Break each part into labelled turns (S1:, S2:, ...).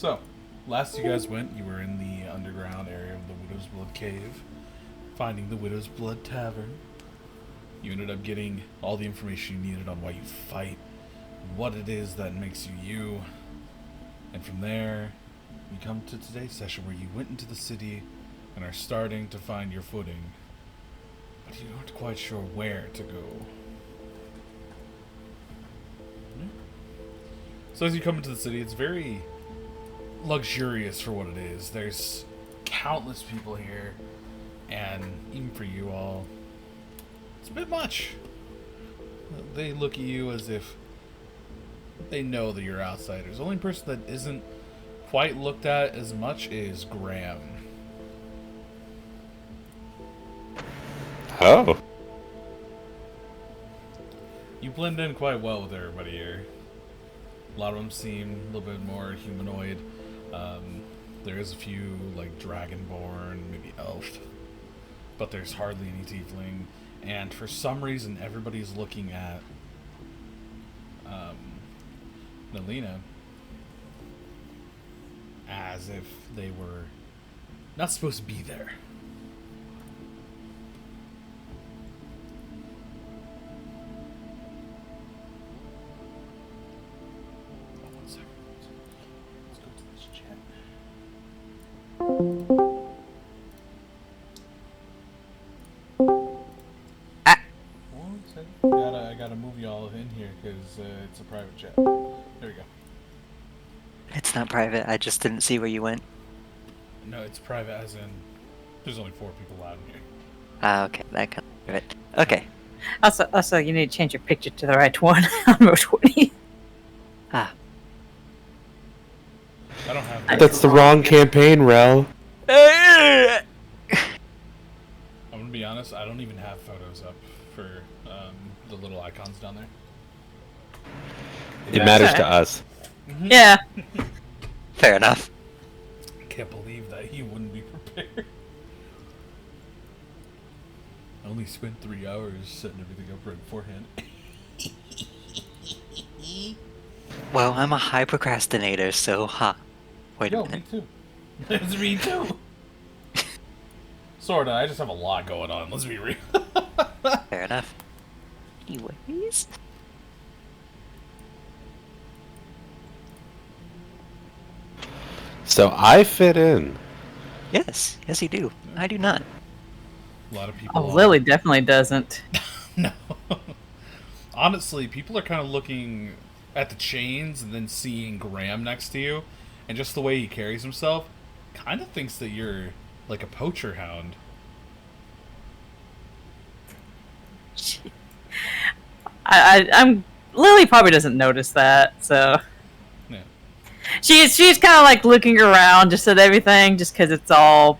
S1: So, last you guys went, you were in the underground area of the Widow's Blood Cave, finding the Widow's Blood Tavern. You ended up getting all the information you needed on why you fight, what it is that makes you you, and from there, you come to today's session where you went into the city and are starting to find your footing, but you aren't quite sure where to go. So as you come into the city, it's very luxurious for what it is. There's countless people here, and even for you all, it's a bit much. They look at you as if they know that you're outsiders. The only person that isn't quite looked at as much is Graham.
S2: Oh.
S1: You blend in quite well with everybody here. A lot of them seem a little bit more humanoid. There is a few, like, dragonborn, maybe elf. But there's hardly any tiefling. And for some reason, everybody's looking at Nelina as if they were not supposed to be there. One second. Let's go to this chat. One second. I gotta move y'all in here because it's a private chat. There we go.
S3: It's not private, I just didn't see where you went.
S1: No, it's private as in there's only 4 people allowed in here.
S3: Ah, okay, that kind of it. Okay.
S4: Also, you need to change your picture to the right one on Row 20.
S3: Ah.
S1: I don't have
S2: That's the wrong campaign, Rel.
S1: I'm gonna be honest, I don't even have photos up for the little icons down there.
S2: It matters to us.
S4: Yeah.
S3: Fair enough.
S1: I can't believe that he wouldn't be prepared. I only spent 3 hours setting everything up right beforehand.
S3: Well, I'm a high procrastinator, so wait a
S1: Yo,
S3: minute.
S1: me too. It's me too. Sorta, I just have a lot going on, let's be real.
S3: Fair enough. Anyways.
S2: So I fit in.
S3: Yes, you do. I do not.
S1: A lot of people.
S4: Oh, Lily definitely doesn't.
S1: No. Honestly, people are kind of looking at the chains and then seeing Graham next to you, and just the way he carries himself, kind of thinks that you're like a poacher hound.
S4: I'm Lily probably doesn't notice that, so
S1: Yeah.
S4: she's kind of like looking around just at everything, just because it's all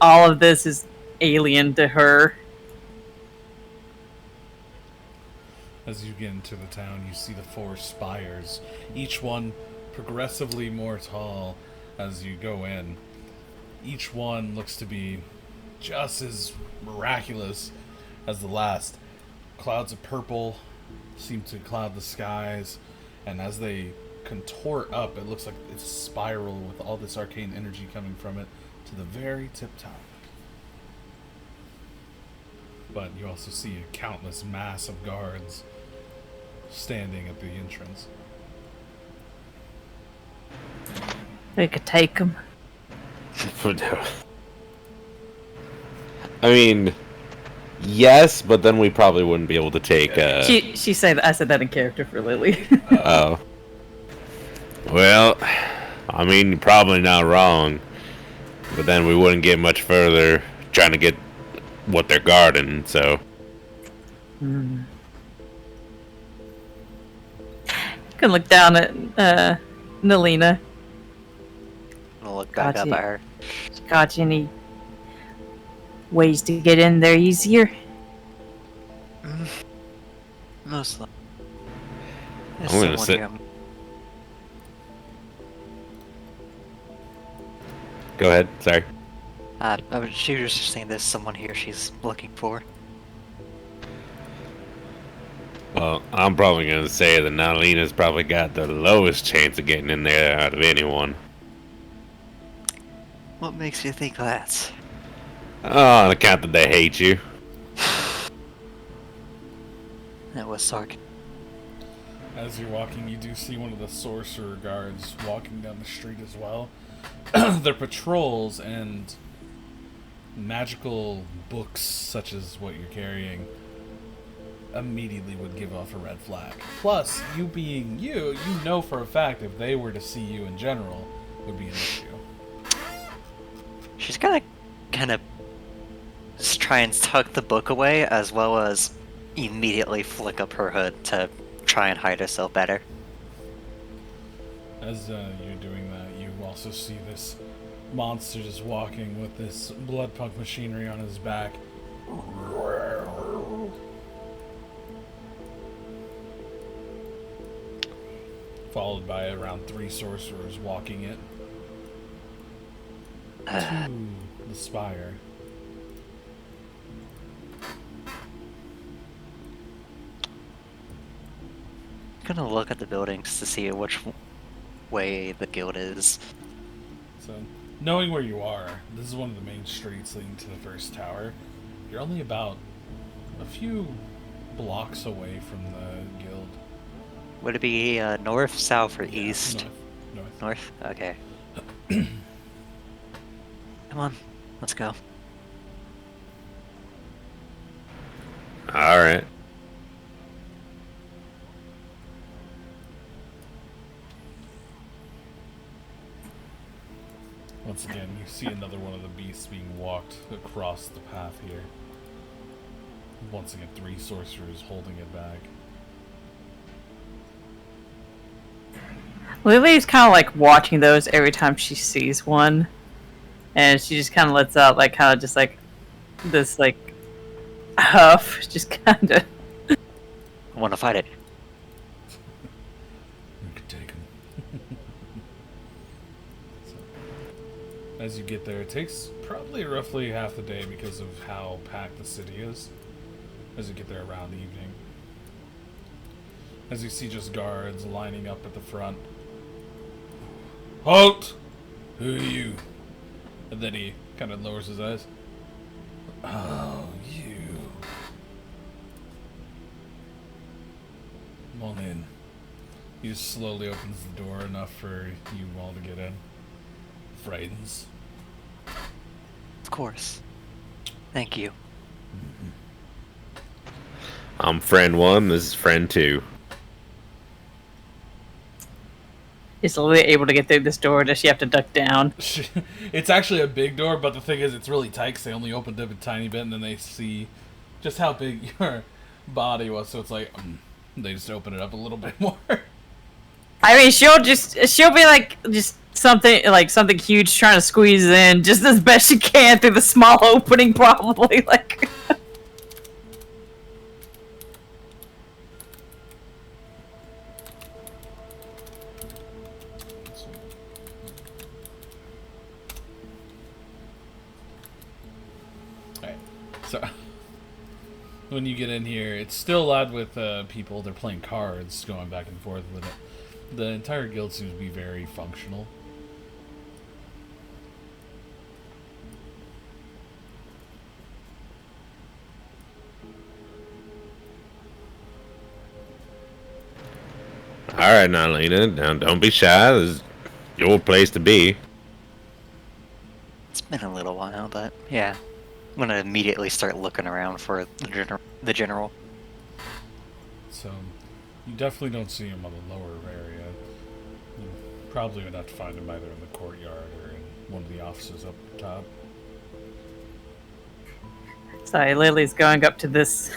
S4: of this is alien to her.
S1: As you get into the town, you see the 4 spires, each one progressively more tall as you go in. Each one looks to be just as miraculous as the last. Clouds of purple seem to cloud the skies, and as they contort up, it looks like it's a spiral with all this arcane energy coming from it to the very tip top. But you also see a countless mass of guards standing at the entrance.
S4: We could take them.
S2: I mean, yes, but then we probably wouldn't be able to take.
S4: She said I said that in character for Lily.
S2: Oh. Well, I mean, you're probably not wrong, but then we wouldn't get much further trying to get what they're guarding. So.
S4: You can look down at Nelina.
S3: I'll look back up
S4: Gotcha.
S3: at her.
S4: Got any ways to get in there easier?
S3: Mostly. There's
S2: I'm gonna
S3: someone
S2: sit-
S3: here.
S2: Go ahead. Sorry.
S3: She was just saying there's someone here she's looking for.
S2: Well, I'm probably gonna say that Nalina's probably got the lowest chance of getting in there out of anyone.
S3: What makes you think that?
S2: Oh, on account that they hate you.
S3: That was sarcasm.
S1: As you're walking, you do see one of the sorcerer guards walking down the street as well. Their patrols and magical books, such as what you're carrying, immediately would give off a red flag. Plus, you being you know for a fact if they were to see you in general, would be an issue.
S3: She's gonna kind of just try and tuck the book away, as well as immediately flick up her hood to try and hide herself better.
S1: As you're doing that, you also see this monster just walking with this blood punk machinery on his back. Followed by around 3 sorcerers walking it to the spire.
S3: I'm gonna look at the buildings to see which way the guild is.
S1: So, knowing where you are, this is one of the main streets leading to the first tower. You're only about a few blocks away from the guild.
S3: Would it be north, south, or
S1: Yeah,
S3: east?
S1: North.
S3: North? Okay. Come on, let's go.
S2: Alright.
S1: Once again, you see another one of the beasts being walked across the path here. Once again, 3 sorcerers holding it back.
S4: Lily's kind of like watching those every time she sees one, and she just kind of lets out like kind of just like this like huff, just kind of.
S3: I want to fight it.
S1: You could take him. So, as you get there, it takes probably roughly half the day because of how packed the city is. As you get there around evening, as you see just guards lining up at the front. Halt! Who are you? And then he kind of lowers his eyes. Oh, you. Come on in. He just slowly opens the door enough for you all to get in. Frightens.
S3: Of course. Thank you.
S2: I'm friend 1, this is friend 2.
S4: Is Lily able to get through this door? Or does she have to duck down?
S1: It's actually a big door, but the thing is, it's really tight because they only opened up a tiny bit, and then they see just how big your body was. So it's like they just open it up a little bit more.
S4: I mean, she'll be like just something huge trying to squeeze in just as best she can through the small opening, probably like.
S1: Alright, so when you get in here, it's still loud with people. They're playing cards, going back and forth with it. The entire guild seems to be very functional.
S2: Alright now, Lena. Now, don't be shy. This is your place to be.
S3: It's been a little while, but yeah. I'm gonna immediately start looking around for the general.
S1: So you definitely don't see him on the lower area. You probably would have to find him either in the courtyard or in one of the offices up top.
S4: Sorry, Lily's going up to this. Is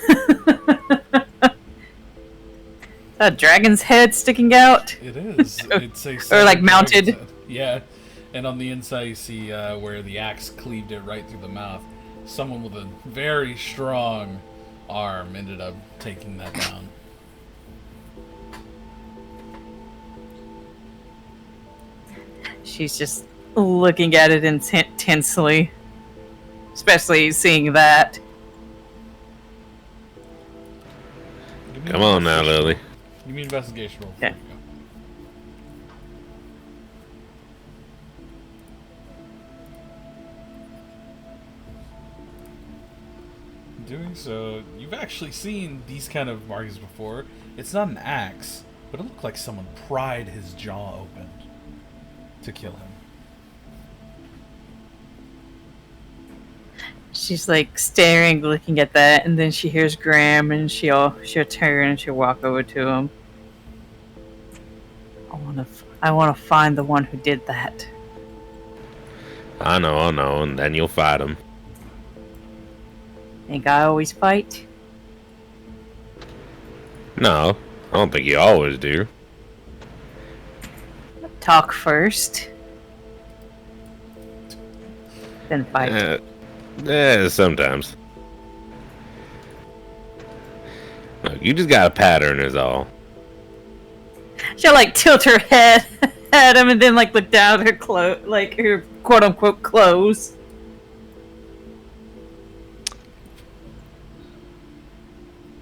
S4: that a dragon's head sticking out?
S1: It is. It's a
S4: Or like
S1: dragon's
S4: mounted.
S1: head. Yeah, and on the inside you see where the axe cleaved it right through the mouth. Someone with a very strong arm ended up taking that down.
S4: She's just looking at it intensely, especially seeing that.
S1: Give me
S2: Come
S1: an
S2: on now,
S1: investigation-
S2: Lily.
S1: Give me an investigation roll.
S4: Okay.
S1: Before you go. Doing so, you've actually seen these kind of markings before. It's not an axe, but it looked like someone pried his jaw open to kill him.
S4: She's like staring, looking at that, and then she hears Graham, and she'll turn and she'll walk over to him. I wanna find the one who did that.
S2: I know, and then you'll fight him.
S4: Think I always fight?
S2: No, I don't think you always do.
S4: Talk first, then fight.
S2: Sometimes. Look, you just got a pattern is all.
S4: She'll like tilt her head at him and then like look down at her like her quote unquote clothes.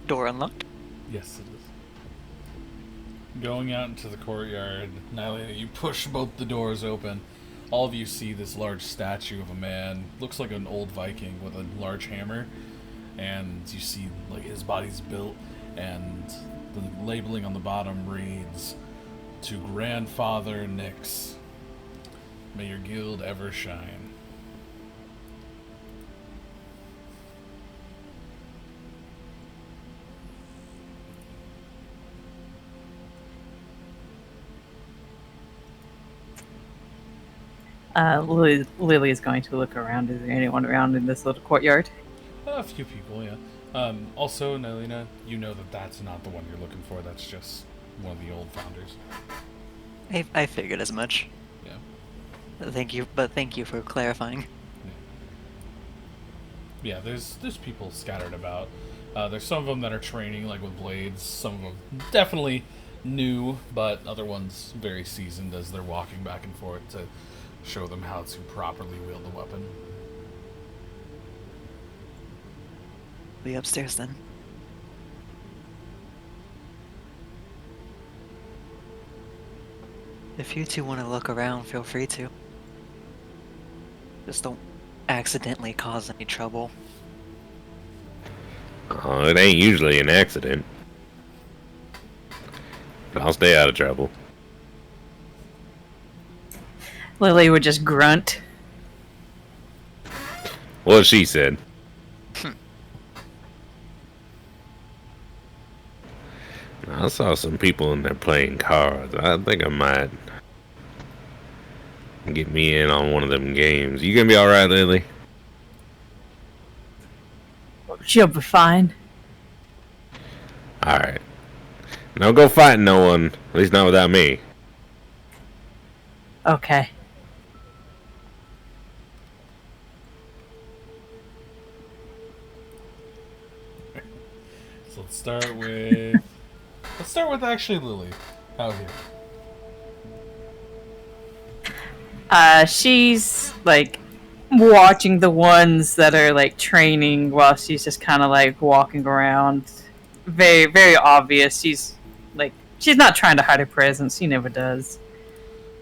S3: Door unlocked.
S1: Yes, it is. Going out into the courtyard, Nylena, you push both the doors open. All of you see this large statue of a man. Looks like an old Viking with a large hammer. And you see like his body's built, and the labeling on the bottom reads, "To Grandfather Nyx. May your guild ever shine."
S4: Lily is going to look around. Is there anyone around in this little courtyard?
S1: A few people, yeah. Also, Nylena, you know that that's not the one you're looking for. That's just one of the old founders.
S3: I figured as much.
S1: Yeah.
S3: Thank you for clarifying.
S1: Yeah, there's people scattered about. There's some of them that are training, like with blades. Some of them definitely new, but other ones very seasoned as they're walking back and forth to show them how to properly wield the weapon.
S3: Be upstairs then. If you two want to look around, feel free to. Just don't accidentally cause any trouble.
S2: Oh, it ain't usually an accident. But I'll stay out of trouble.
S4: Lily would just grunt.
S2: What she said. I saw some people in there playing cards. I think I might get me in on one of them games. You gonna be alright, Lily?
S4: She'll be fine.
S2: Alright. Don't go fighting no one. At least not without me.
S4: Okay.
S1: So let's start with... let's start with actually Lily out here.
S4: She's like watching the ones that are like training while she's just kind of like walking around. Very, very obvious. She's not trying to hide her presence. She never does.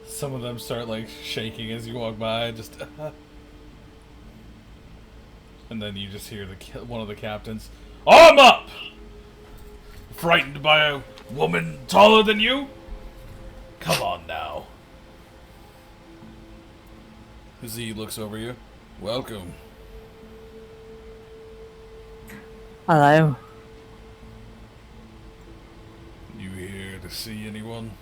S1: Some of them start like shaking as you walk by, just and then you just hear one of the captains, "Arm up! Frightened by a woman taller than you? Come on now." Z looks over you. "Welcome."
S4: Hello.
S1: "You here to see anyone?"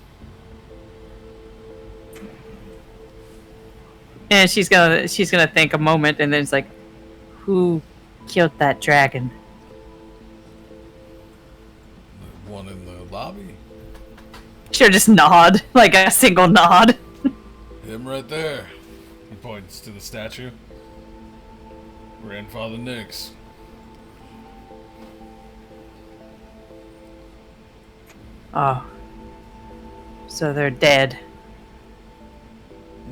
S4: And she's gonna think a moment, and then it's like, who killed that dragon?
S1: "The one in the lobby?
S4: She'll just nod, like a single nod.
S1: Him right there." He points to the statue. "Grandfather Nyx."
S4: Oh. So they're dead.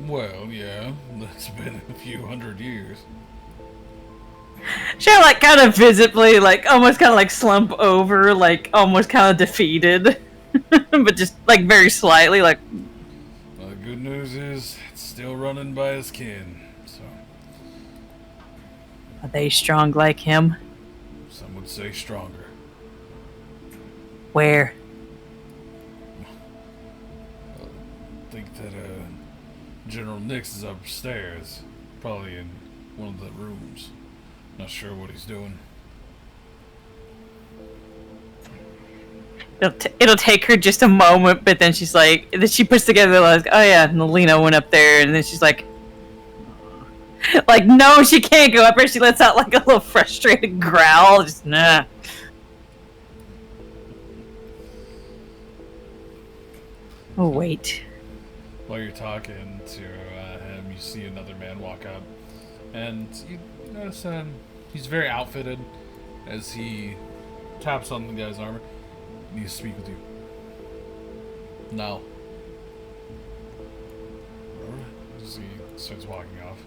S1: "Well, yeah, that's been a few hundred years."
S4: She'll like kind of visibly, like almost kind of like slump over, like almost kind of defeated. But just like very slightly, like.
S1: Well, the good news is it's still running by his kin, so.
S4: Are they strong like him?
S1: Some would say stronger.
S4: Where?
S1: I think that General Nix is upstairs, probably in one of the rooms. Not sure what he's doing.
S4: It'll take her just a moment, but then she's like, then she puts together like, oh yeah, Nalina went up there, and then she's like, no, she can't go up there. She lets out like a little frustrated growl, just nah. Oh wait.
S1: While you're talking to him, you see another man walk up, and you notice he's very outfitted. As he taps on the guy's armor, "Need to speak with you." "No." As he starts walking off.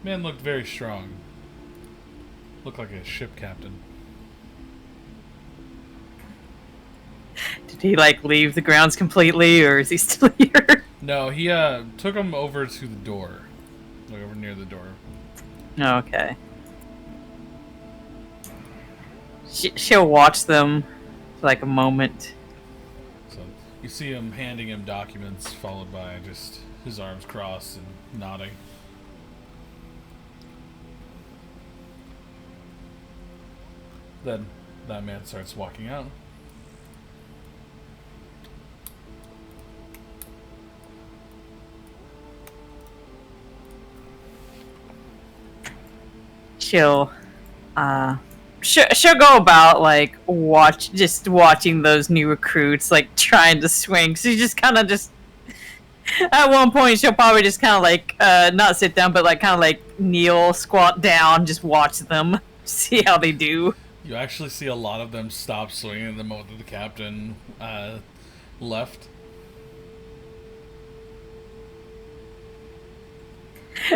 S1: Man looked very strong. Looked like a ship captain.
S4: Did he like leave the grounds completely, or is he still here?
S1: No, he took him over to the door. Like over near the door.
S4: Okay. She'll watch them for like a moment.
S1: So you see him handing him documents, followed by just his arms crossed and nodding. Then that man starts walking out.
S4: She'll go about like watching those new recruits like trying to swing. So she just kind of just at one point she'll probably just kind of like not sit down, but like kind of like kneel, squat down, just watch them, see how they do.
S1: You actually see a lot of them stop swinging the moment that the captain left.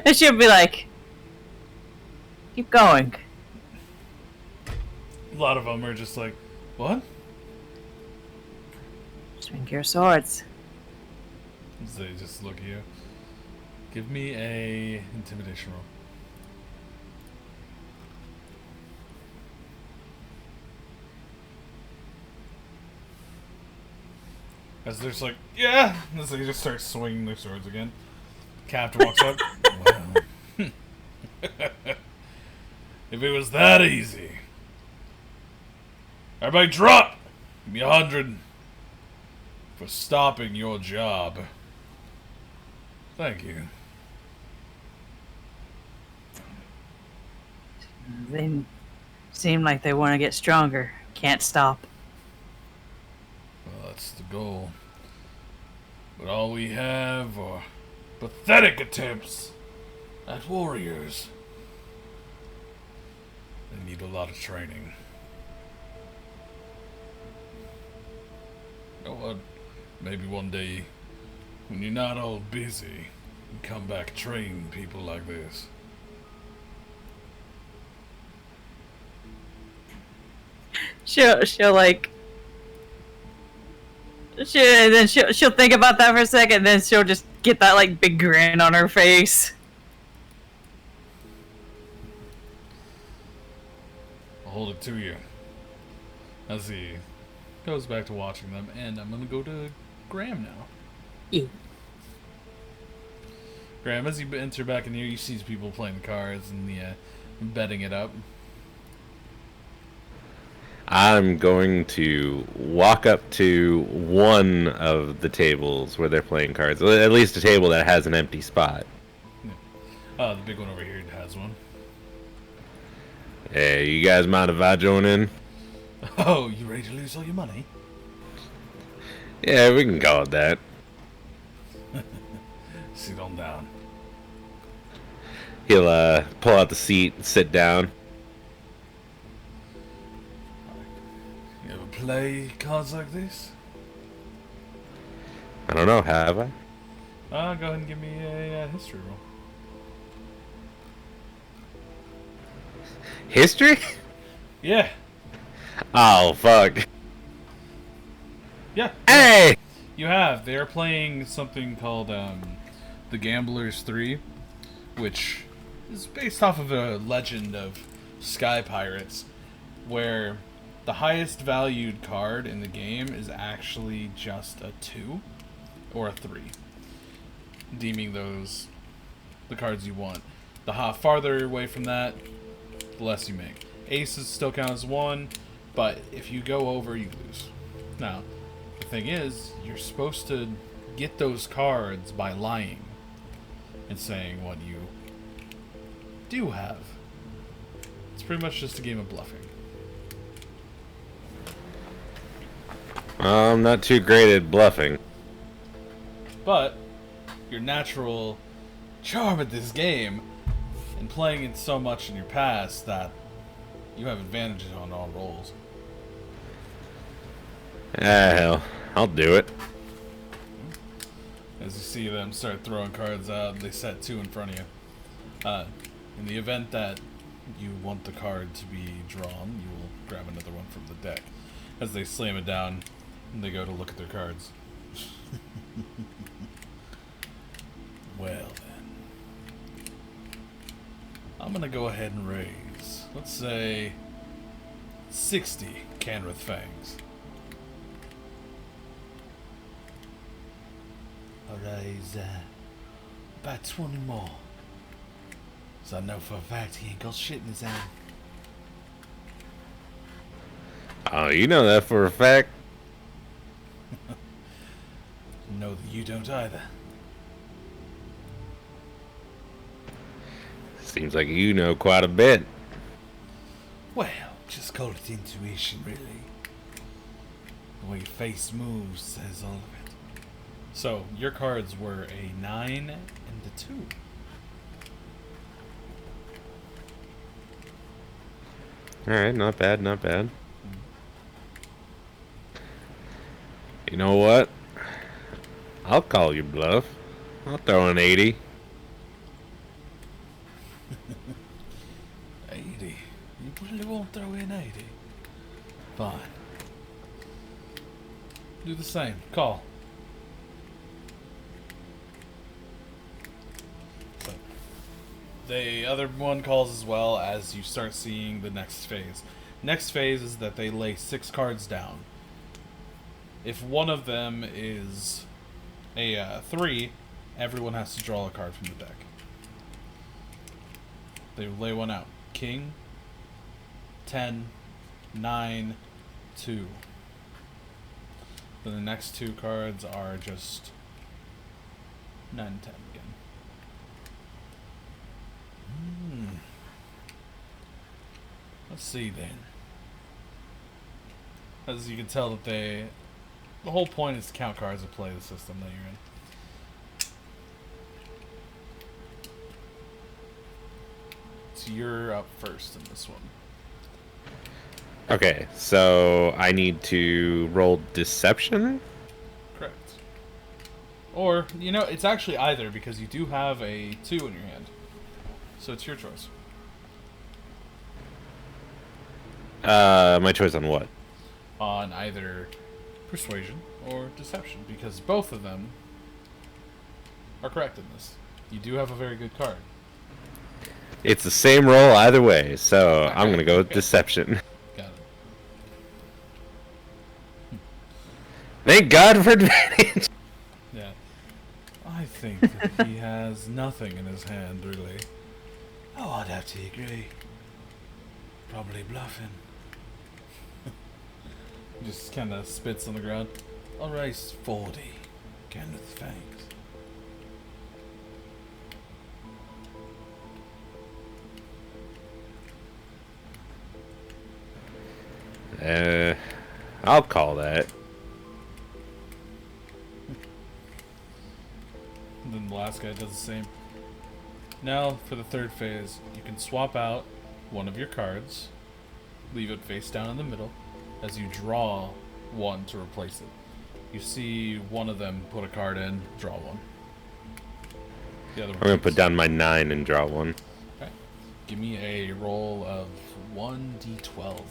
S4: And she'll be like, keep going.
S1: A lot of them are just like, "What?"
S4: Swing your swords.
S1: As they just look at you. Give me a intimidation roll. As they're just like, "Yeah!" As they just start swinging their swords again. Captain walks up. "Well, if it was that easy. Everybody drop! Give me 100 for stopping your job. Thank you."
S4: They seem like they want to get stronger. Can't stop.
S1: Well, that's the goal. But all we have are pathetic attempts at warriors. They need a lot of training. You know what? Maybe one day, when you're not all busy, you come back train people like this.
S4: She'll think about that for a second, then she'll just get that like big grin on her face.
S1: I'll hold it to you. As he goes back to watching them, and I'm gonna go to Graham now.
S4: Yeah.
S1: Graham, as you enter back in here, you see people playing cards and betting it up.
S2: I'm going to walk up to one of the tables where they're playing cards. At least a table that has an empty spot.
S1: Yeah. The big one over here has one.
S2: Hey, you guys mind if I join in?
S1: Oh, you ready to lose all your money?
S2: Yeah, we can call it that.
S1: Sit on down.
S2: He'll pull out the seat and sit down.
S1: You ever play cards like this?
S2: I don't know, have I?
S1: Go ahead and give me a history roll.
S2: History?
S1: Yeah.
S2: Oh, fuck.
S1: Yeah.
S2: Hey!
S1: You have. They're playing something called The Gamblers 3. which is based off of a legend of sky pirates, where the highest valued card in the game is actually just a 2 or a 3, deeming those the cards you want. The farther away from that, the less you make. Aces still count as 1, but if you go over, you lose. Now, the thing is, you're supposed to get those cards by lying and saying what you do have. It's pretty much just a game of bluffing.
S2: I'm not too great at bluffing.
S1: But your natural charm at this game, and playing it so much in your past, that you have advantages on all rolls.
S2: Ah, hell. I'll do it.
S1: As you see them start throwing cards out, they set 2 in front of you. In the event that you want the card to be drawn, you will grab another one from the deck. As they slam it down, they go to look at their cards. Well then. I'm gonna go ahead and raise. Let's say 60 Candrith Fangs. I'll raise about 20 more. So I know for a fact he ain't got shit in his hand.
S2: Oh, you know that for a fact.
S1: Know that you don't either.
S2: Seems like you know quite a bit.
S1: Well, just call it intuition, really. The way your face moves says all of it. So, your cards were a 9 and a 2.
S2: Alright, not bad, not bad. You know what? I'll call your bluff. I'll throw an 80.
S1: 80. You really won't throw in 80? Fine. Do the same. Call. So, the other one calls as well, as you start seeing the next phase. Next phase is that they lay 6 cards down. If one of them is a 3, everyone has to draw a card from the deck. They lay one out. King, 10, 9, 2. Then the next 2 cards are just 9 and 10 again. Let's see then. As you can tell that the whole point is to count cards to play the system that you're in. So you're up first in this one.
S2: Okay, so I need to roll deception?
S1: Correct. Or, it's actually either, because you do have a 2 in your hand. So it's your choice.
S2: My choice on what?
S1: On either persuasion or deception, because both of them are correct in this. You do have a very good card.
S2: It's the same roll either way, so I'm gonna go with deception.
S1: Got it.
S2: Thank God for advantage!
S1: Yeah. I think that he has nothing in his hand, really. Oh, I'd have to agree. Probably bluffing. Just kind of spits on the ground. I'll raise 40. Candrith Fangs.
S2: I'll call that.
S1: And then the last guy does the same. Now, for the third phase, you can swap out one of your cards, leave it face down in the middle, as you draw one to replace it. You see one of them put a card in, draw one. The other one.
S2: I'm gonna put down my 9 and draw one.
S1: Okay. Give me a roll of 1d12.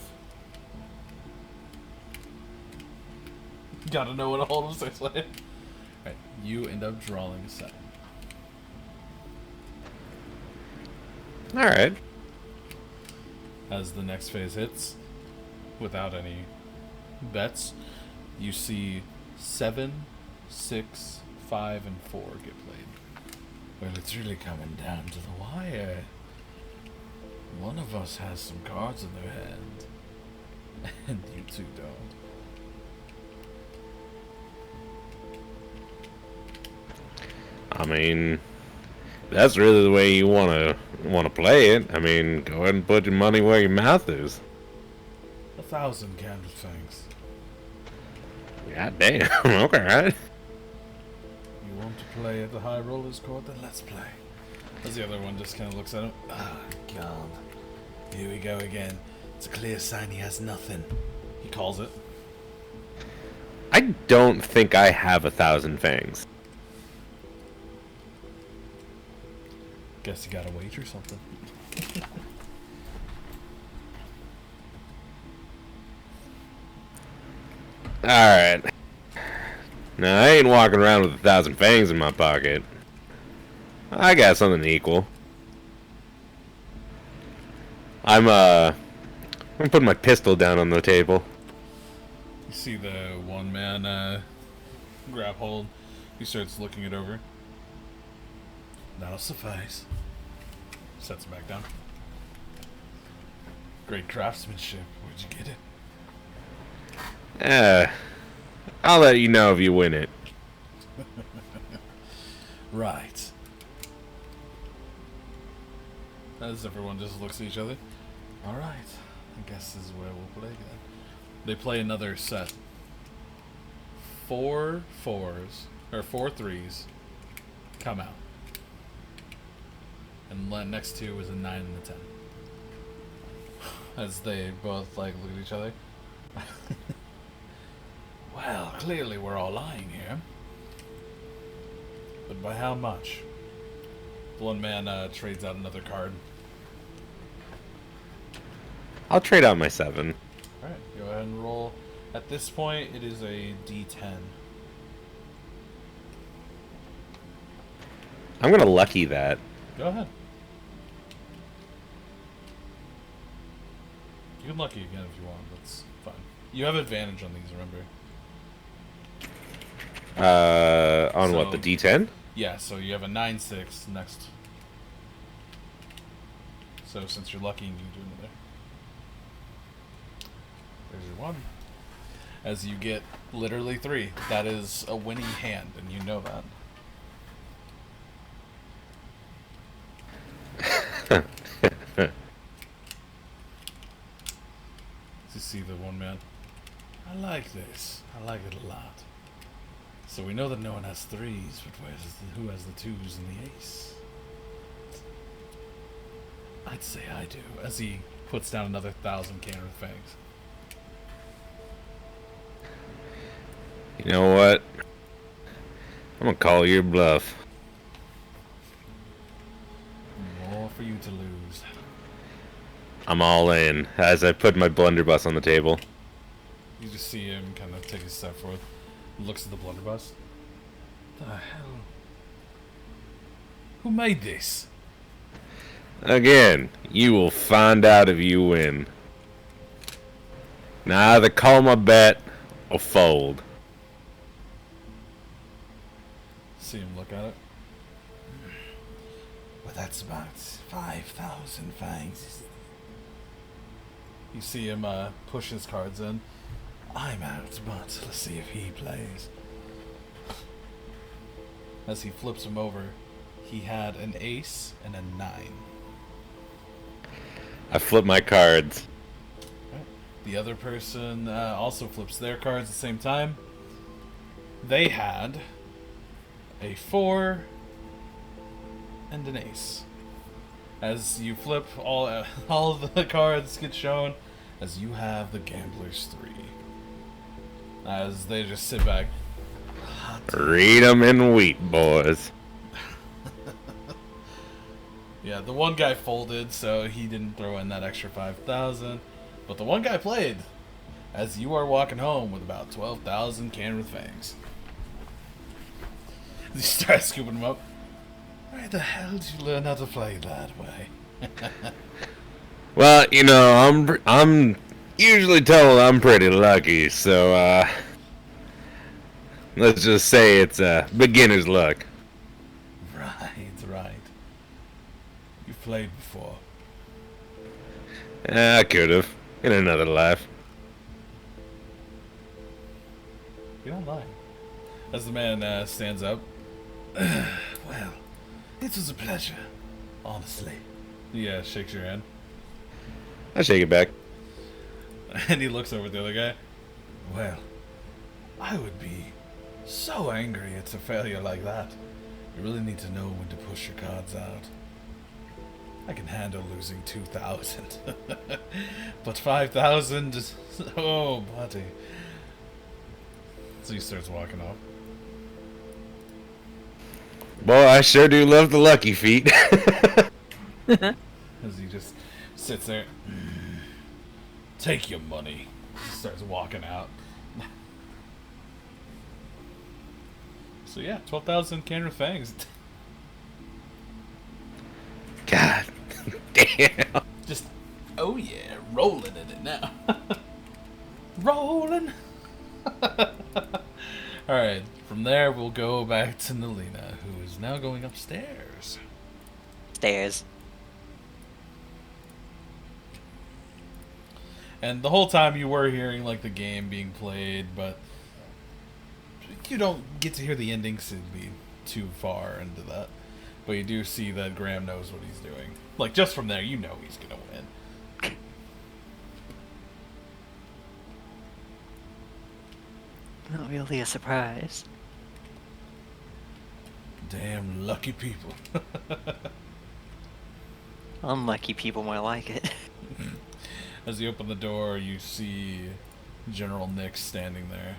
S1: Gotta know what a hold of 6 like. Alright, you end up drawing a 7.
S2: Alright.
S1: As the next phase hits, without any bets, you see 7, 6, 5, and 4 get played. Well, it's really coming down to the wire. One of us has some cards in their hand, and you two don't.
S2: I mean, that's really the way you wanna play it. I mean, go ahead and put your money where your mouth is.
S1: 1,000 candle things.
S2: God damn. Okay, right.
S1: You want to play at the high rollers court? Then let's play. As the other one just kind of looks at him. Ah, God. Here we go again. It's a clear sign he has nothing. He calls it.
S2: I don't think I have 1,000 fangs.
S1: Guess you gotta wait or something.
S2: Alright. Now, I ain't walking around with 1,000 fangs in my pocket. I got something equal. I'm putting my pistol down on the table.
S1: You see the one man grab hold. He starts looking it over. That'll suffice. Sets it back down. Great craftsmanship. Where'd you get it?
S2: I'll let you know if you win it.
S1: Right. As everyone just looks at each other. Alright. I guess this is where we'll play again. They play another set. 4 4s, or 4 3s, come out. And next to is a 9 and a 10. As they both like look at each other. Well, clearly we're all lying here. But by how much? The one man trades out another card.
S2: I'll trade out my 7.
S1: Alright, go ahead and roll. At this point, it is a D10.
S2: I'm gonna lucky that.
S1: Go ahead. You can lucky again if you want. That's fine. You have advantage on these, remember?
S2: On what, the D10?
S1: Yeah, so you have a 9-6 next. So since you're lucky, you can do another. There's your 1. As you get literally 3. That is a winning hand, and you know that. You see the one man. I like this. I like it a lot. So we know that no one has 3s, but who has the 2s and the ace? I'd say I do. As he puts down another 1,000 cannon with fangs.
S2: You know what? I'm gonna call your bluff.
S1: More for you to lose.
S2: I'm all in, as I put my blunderbuss on the table.
S1: You just see him kind of take a step forward. Looks at the blunderbuss. The hell? Who made this?
S2: Again, you will find out if you win. Now either call my bet or fold.
S1: See him look at it. Well, that's about 5,000 fangs. You see him push his cards in. I'm out, but let's see if he plays. As he flips him over, he had an ace and a 9.
S2: I flip my cards.
S1: Right. The other person also flips their cards at the same time. They had a 4 and an ace. As you flip, all of the cards get shown, as you have the gambler's 3. As they just sit back.
S2: Read 'em and weep, boys.
S1: Yeah, the one guy folded, so he didn't throw in that extra 5,000. But the one guy played, as you are walking home with about 12,000 cannon with fangs. You start scooping them up. Where the hell did you learn how to play that way?
S2: Well, you know, I'm usually told I'm pretty lucky, so let's just say it's beginner's luck.
S1: Right. You've played before.
S2: I could have in another life.
S1: You're not lying. As the man stands up. Well, it was a pleasure, honestly. Yeah, shakes your hand.
S2: I shake it back.
S1: And he looks over at the other guy. Well, I would be so angry at a failure like that. You really need to know when to push your cards out. I can handle losing 2,000. But 5,000 is... Oh, buddy. So he starts walking off.
S2: Boy, I sure do love the lucky feet.
S1: As he just sits there. Take your money. He starts walking out. So yeah, 12,000 Canner Fangs.
S2: God damn.
S1: Just, oh yeah, rolling in it now. Rolling. Alright, from there we'll go back to Nelina, who is now going upstairs.
S3: Stairs.
S1: And the whole time you were hearing like the game being played, but you don't get to hear the endings, it'd be too far into that. But you do see that Graham knows what he's doing. Like, just from there, you know he's gonna win.
S3: Not really a surprise.
S1: Damn lucky people.
S3: Unlucky people might like it.
S1: As you open the door, you see General Nick standing there,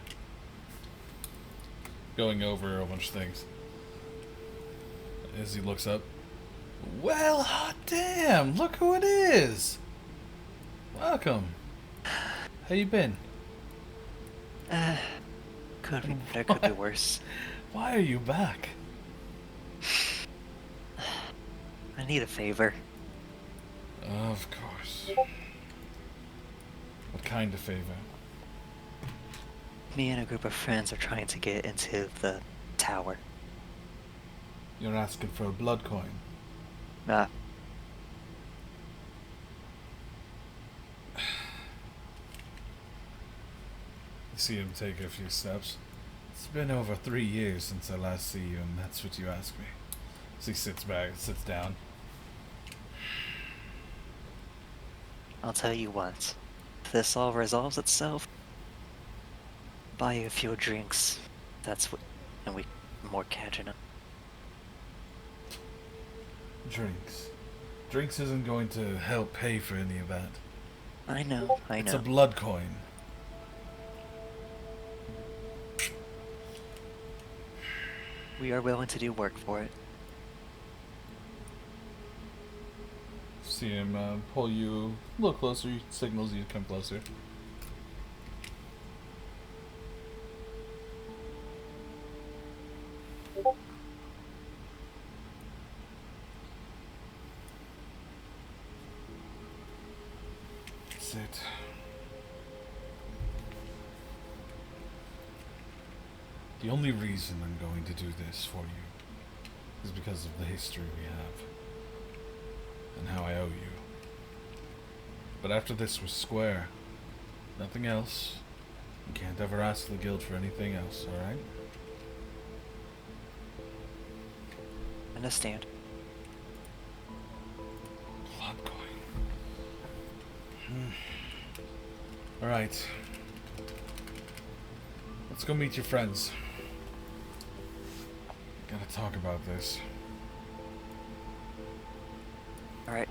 S1: going over a bunch of things. As he looks up, well, hot damn! Look who it is! Welcome. How you been?
S3: Could be better, could be worse.
S1: Why are you back?
S3: I need a favor.
S1: Of course. What kind of favor?
S3: Me and a group of friends are trying to get into the tower.
S1: You're asking for a blood coin.
S3: Ah,
S1: You see him take a few steps. It's been over 3 years since I last see you, and that's what you ask me. So he sits down.
S3: I'll tell you what. If this all resolves itself, buy you a few drinks. That's what, and we more catching up.
S1: Drinks. Drinks isn't going to help pay for any of that.
S3: I know.
S1: It's a blood coin.
S3: We are willing to do work for it.
S1: See him pull you a little closer. He signals you to come closer. Sit. The only reason I'm going to do this for you is because of the history we have and how I owe you. But after this was square. Nothing else. You can't ever ask the guild for anything else, alright?
S3: Understand.
S1: Blood coin. Alright. Let's go meet your friends. Gotta talk about this.
S3: Alright.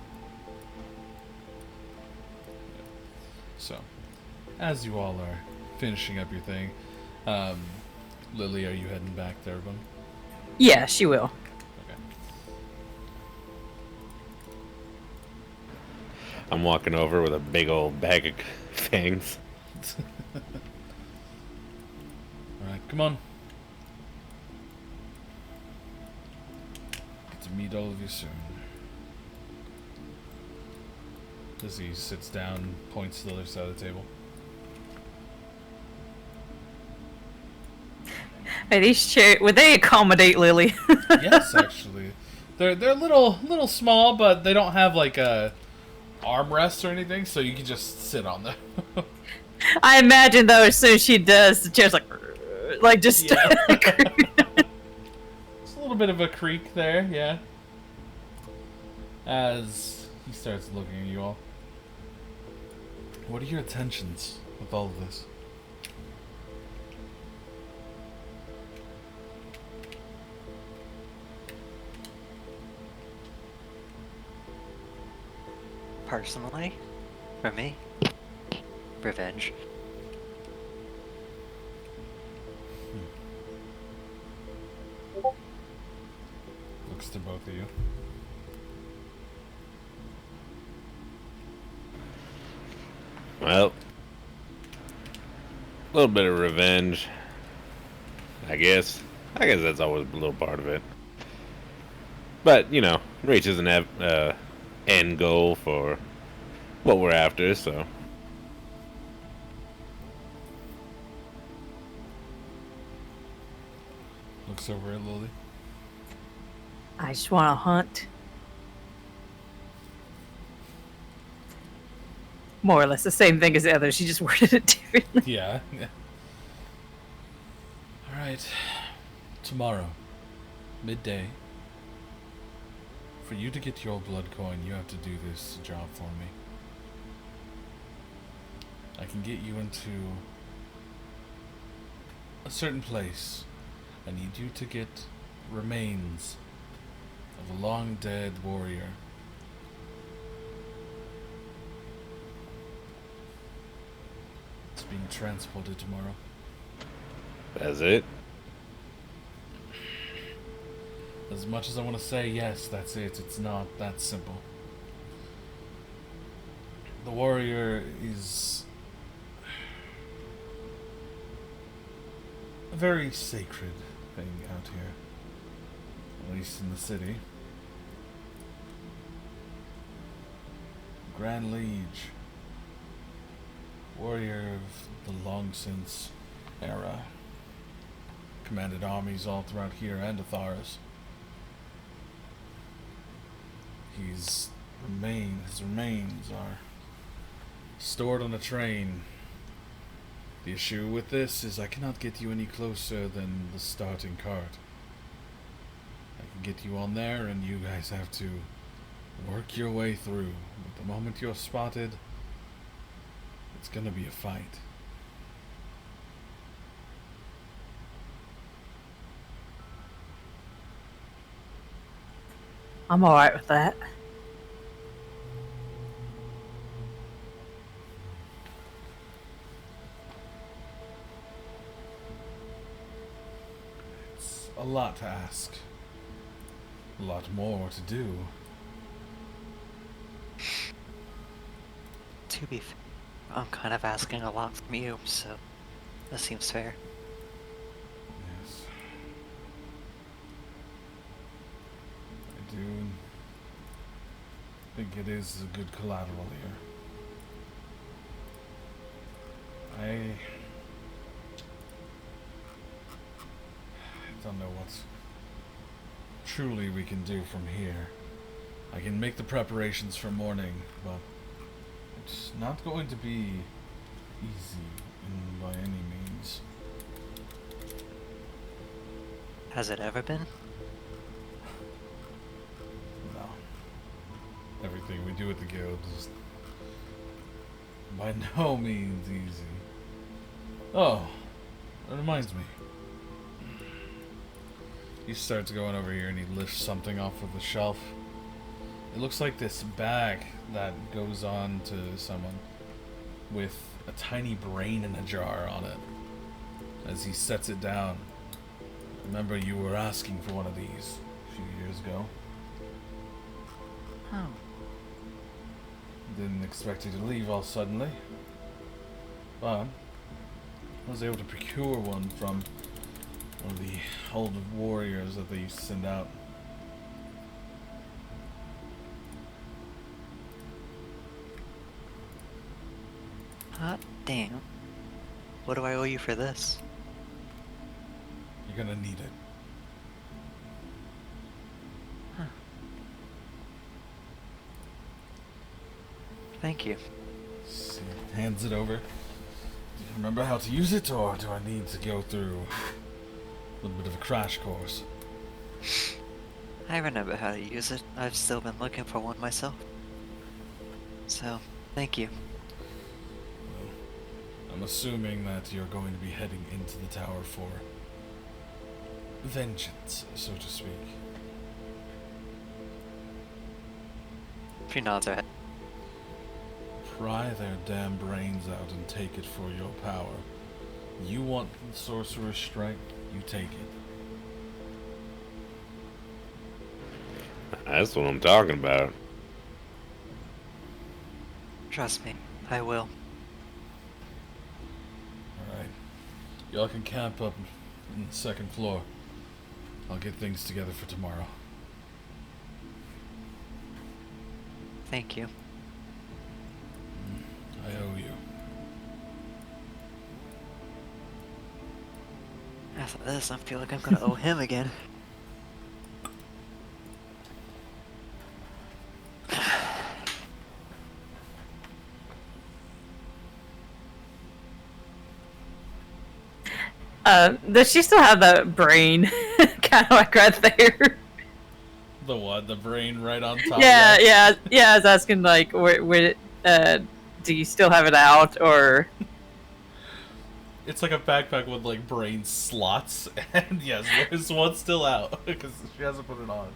S1: So, as you all are finishing up your thing, Lily, are you heading back to everyone?
S4: Yeah, she will.
S1: Okay.
S2: I'm walking over with a big old bag of fangs.
S1: Alright, come on. Get to meet all of you soon. as he sits down, points to the other side of the table.
S4: Are these chairs, would they accommodate Lily?
S1: Yes, actually. They're little small, but they don't have like a armrest or anything, so you can just sit on them.
S4: I imagine though, as soon as she does, the chair's like just.
S1: Yeah. It's a little bit of a creak there, yeah. As he starts looking at you all. What are your intentions with all of this?
S3: Personally, for me, revenge.
S1: Looks to both of you.
S2: Well, a little bit of revenge, I guess. I guess that's always a little part of it. But, you know, reach isn't an end goal for what we're after, so.
S1: Looks over at Lily.
S4: I just want to hunt. More or less the same thing as the other. She just worded it differently.
S1: Yeah. Alright. Tomorrow, midday. For you to get your blood coin, you have to do this job for me. I can get you into a certain place. I need you to get remains of a long dead warrior. It's being transported tomorrow.
S2: That's it?
S1: As much as I want to say yes, that's it, it's not that simple. The warrior is a very sacred thing out here, at least in the city. Grand Liege, warrior of the long since era, commanded armies all throughout here and Atharis. His remains are stored on a train. The issue with this is I cannot get you any closer than the starting cart. I can get you on there and you guys have to work your way through. But the moment you're spotted, it's gonna be a fight.
S4: I'm alright with that.
S1: It's a lot to ask. A lot more to do.
S3: To be fair, I'm kind of asking a lot from you, so that seems fair.
S1: Yes. I do think it is a good collateral here. I don't know what truly we can do from here. I can make the preparations for morning, but it's not going to be easy by any means.
S3: Has it ever been?
S1: No. Everything we do at the guild is by no means easy. Oh, that reminds me. He starts going over here and he lifts something off of the shelf. It looks like this bag that goes on to someone with a tiny brain in a jar on it. As he sets it down. Remember, you were asking for one of these a few years ago.
S3: Oh.
S1: Didn't expect you to leave all suddenly. But I was able to procure one from one of the old warriors that they used to send out.
S3: Hot damn. What do I owe you for this?
S1: You're gonna need it.
S3: Thank you.
S1: Hands it over. Do you remember how to use it, or do I need to go through a little bit of a crash course?
S3: I remember how to use it. I've still been looking for one myself. So, thank you.
S1: I'm assuming that you're going to be heading into the tower for vengeance, so to speak.
S3: She nods her head.
S1: Pry their damn brains out and take it for your power. You want the sorcerer's strike, you take it.
S2: That's what I'm talking about.
S3: Trust me, I will.
S1: Alright. Y'all can camp up in the second floor. I'll get things together for tomorrow.
S3: Thank you.
S1: I owe you.
S3: After this, I feel like I'm gonna owe him again.
S4: Does she still have that brain? Kind of like right there.
S1: The what? The brain right on top?
S4: Yeah. I was asking like, do you still have it out, or?
S1: It's like a backpack with like brain slots, and yes, there's one still out because she hasn't put it on.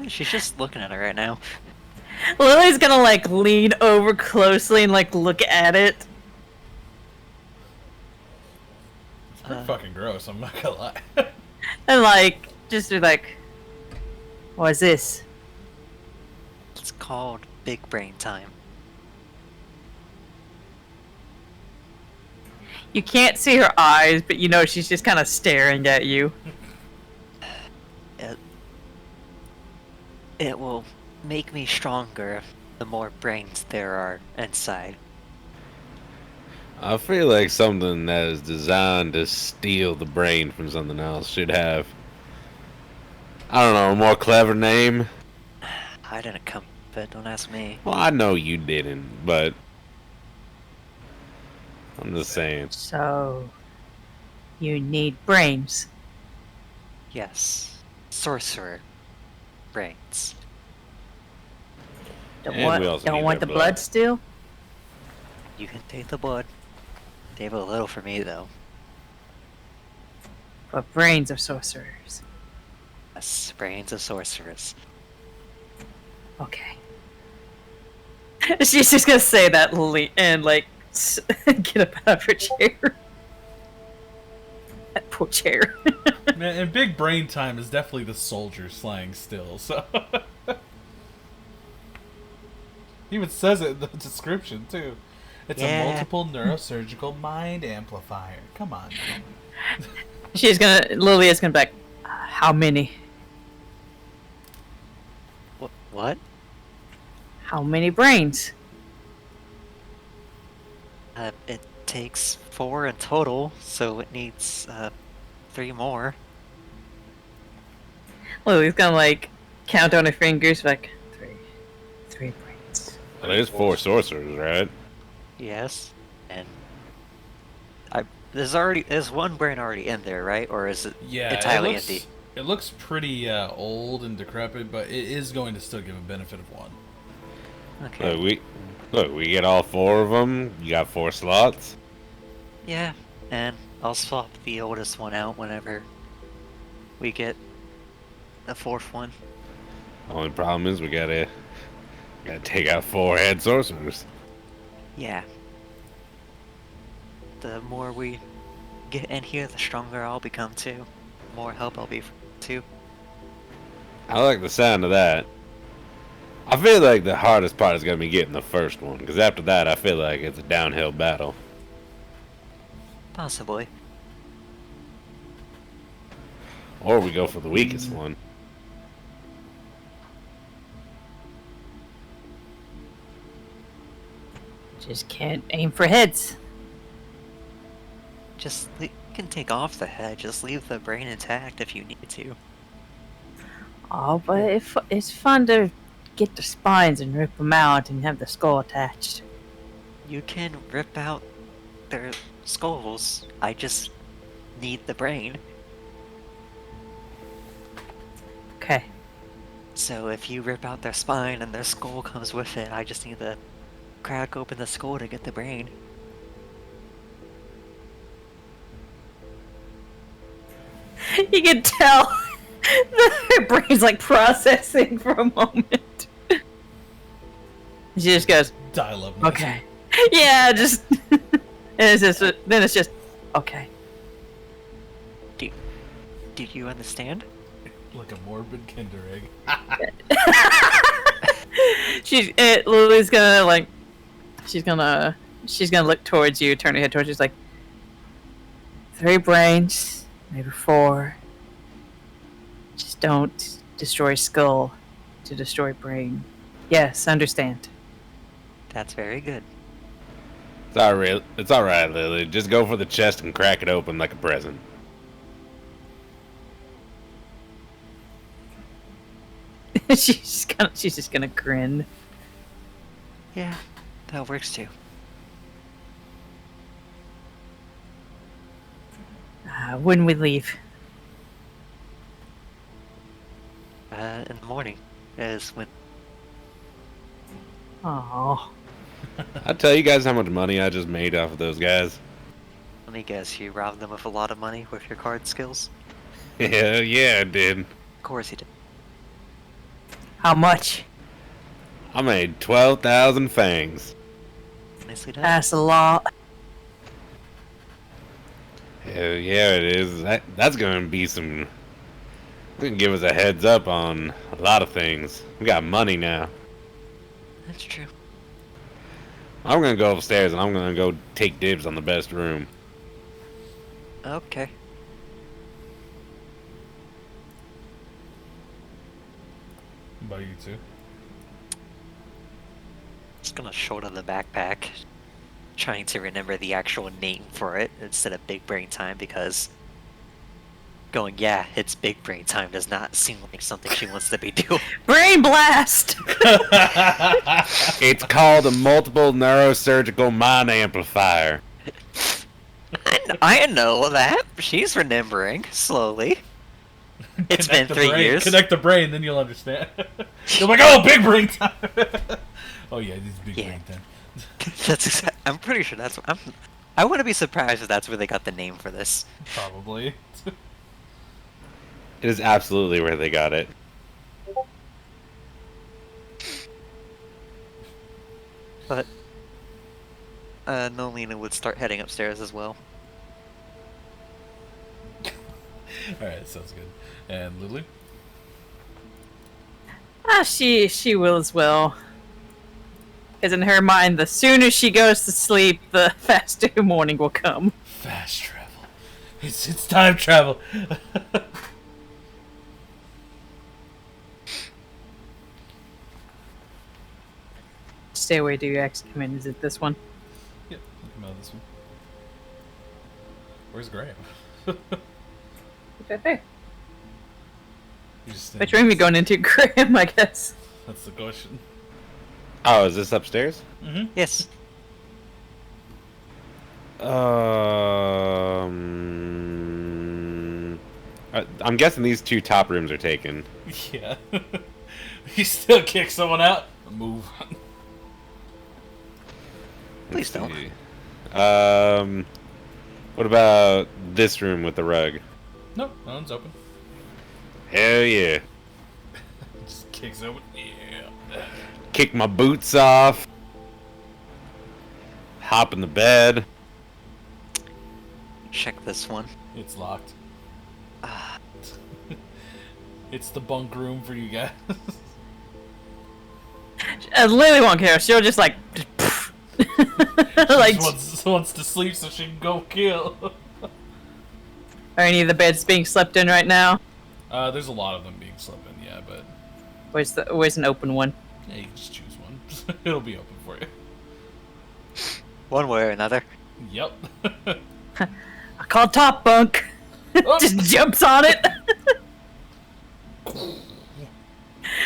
S3: She's just looking at it right now.
S4: Lily's gonna like lean over closely and like look at it.
S1: It's pretty fucking gross. I'm not gonna lie.
S4: And like, just be like, what is this?
S3: It's called big brain time.
S4: You can't see her eyes, but you know she's just kind of staring at you.
S3: It will make me stronger the more brains there are inside.
S2: I feel like something that is designed to steal the brain from something else should have, I don't know, a more clever name.
S3: I didn't come up with it, don't ask me.
S2: Well, I know you didn't, but I'm just saying.
S4: So, you need brains.
S3: Yes. Sorcerer brains.
S4: Don't
S2: And
S4: want,
S2: we also
S4: don't
S2: need
S4: want
S2: their
S4: the
S2: blood.
S4: blood still?
S3: You can take the blood. Save a little for me, though.
S4: But brains of sorcerers.
S3: Yes, brains of sorcerers.
S4: Okay. She's just gonna say that and like get up out of her chair. That poor chair.
S1: Man, and big brain time is definitely the soldier slang still. So he even says it in the description too. It's a multiple neurosurgical mind amplifier. Come on.
S4: Lilia's gonna be like, how many?
S3: What?
S4: How many brains?
S3: It takes 4 in total, so it needs 3 more.
S4: Lily's gonna like count on her fingers, like three brains.
S2: Well, there's 4 sorcerers, right?
S3: Yes, and there's one brain already in there, right? Or is it entirely empty?
S1: It looks pretty old and decrepit, but it is going to still give a benefit of one.
S3: Okay.
S2: We get all 4 of them. You got 4 slots.
S3: Yeah, and I'll swap the oldest one out whenever we get the 4th one.
S2: Only problem is we gotta take out 4 head sorcerers.
S3: Yeah. The more we get in here, the stronger I'll become too. The more help I'll be too.
S2: I like the sound of that. I feel like the hardest part is gonna be getting the first one, because after that, I feel like it's a downhill battle.
S3: Possibly.
S2: Or we go for the weakest one.
S4: Just can't aim for heads.
S3: You can take off the head. Just leave the brain intact if you need to.
S4: Oh, but it's fun to get the spines and rip them out and have the skull attached.
S3: You can rip out their skulls. I just need the brain.
S4: Okay.
S3: So if you rip out their spine and their skull comes with it, I just need to crack open the skull to get the brain.
S4: You can tell her brain's like processing for a moment. She just goes,
S1: Dial up.
S4: okay. Yeah, just and then it's just okay.
S3: Do you understand?
S1: Like a morbid Kinder egg.
S4: Lily's gonna like she's gonna look towards you, turn her head towards you. She's like 3 brains, maybe 4. Just don't destroy skull to destroy brain. Yes, understand.
S3: That's very good.
S2: It's all right, Lily. Just go for the chest and crack it open like a present.
S4: she's just gonna grin.
S3: Yeah, that works too.
S4: When we leave.
S3: In the morning is when.
S4: Oh.
S2: I'll tell you guys how much money I just made off of those guys.
S3: Let me guess, you robbed them of a lot of money with your card skills?
S2: Hell yeah, I did.
S3: Of course you did.
S4: How much?
S2: I made 12,000 fangs.
S3: Nicely done.
S4: That's a lot.
S2: Hell yeah, it is. That's gonna be some. Gonna give us a heads up on a lot of things. We got money now.
S3: That's true.
S2: I'm gonna go upstairs and I'm gonna go take dibs on the best room.
S3: Okay.
S1: About you too.
S3: Just gonna shoulder the backpack, trying to remember the actual name for it instead of big brain time, because going, yeah, it's big brain time does not seem like something she wants to be doing.
S4: Brain blast!
S2: It's called a multiple neurosurgical mind amplifier.
S3: I know that. She's remembering slowly. It's been 3 years.
S1: Connect the brain, then you'll understand. You're like, oh, big brain time. Oh yeah, this is big brain time.
S3: I'm pretty sure that's. I wouldn't be surprised if that's where they got the name for this.
S1: Probably.
S2: It is absolutely where they got it.
S3: But Nolina would start heading upstairs as well.
S1: Alright, sounds good. And Lily?
S4: She will as well. Because in her mind, the sooner she goes to sleep, the faster morning will come.
S1: Fast travel. It's time travel.
S4: Stairway do you actually come in? Is it this one?
S1: Yep, come out of this one. Where's Graham?
S4: Right there.
S1: He's just
S4: Which room are you going into, Graham, I guess?
S1: That's the question.
S2: Oh, is this upstairs?
S1: Mm-hmm.
S3: Yes.
S2: I'm guessing these 2 top rooms are taken.
S1: Yeah. He still kicks someone out. Move.
S3: Please don't.
S2: See. What about this room with the rug?
S1: Nope, that one's open.
S2: Hell yeah.
S1: Just kicks open. Yeah.
S2: Kick my boots off. Hop in the bed.
S3: Check this one.
S1: It's locked.
S3: Ah,
S1: It's the bunk room for you guys.
S4: Lily won't care. She'll just like... like,
S1: She wants to sleep so she can go kill.
S4: are any of the beds being slept in right now?
S1: There's a lot of them being slept in, yeah, but
S4: Where's an open one?
S1: yeah, you can just choose one. It'll be open for you.
S3: one way or another.
S1: Yep.
S4: I call top bunk. Just jumps on it.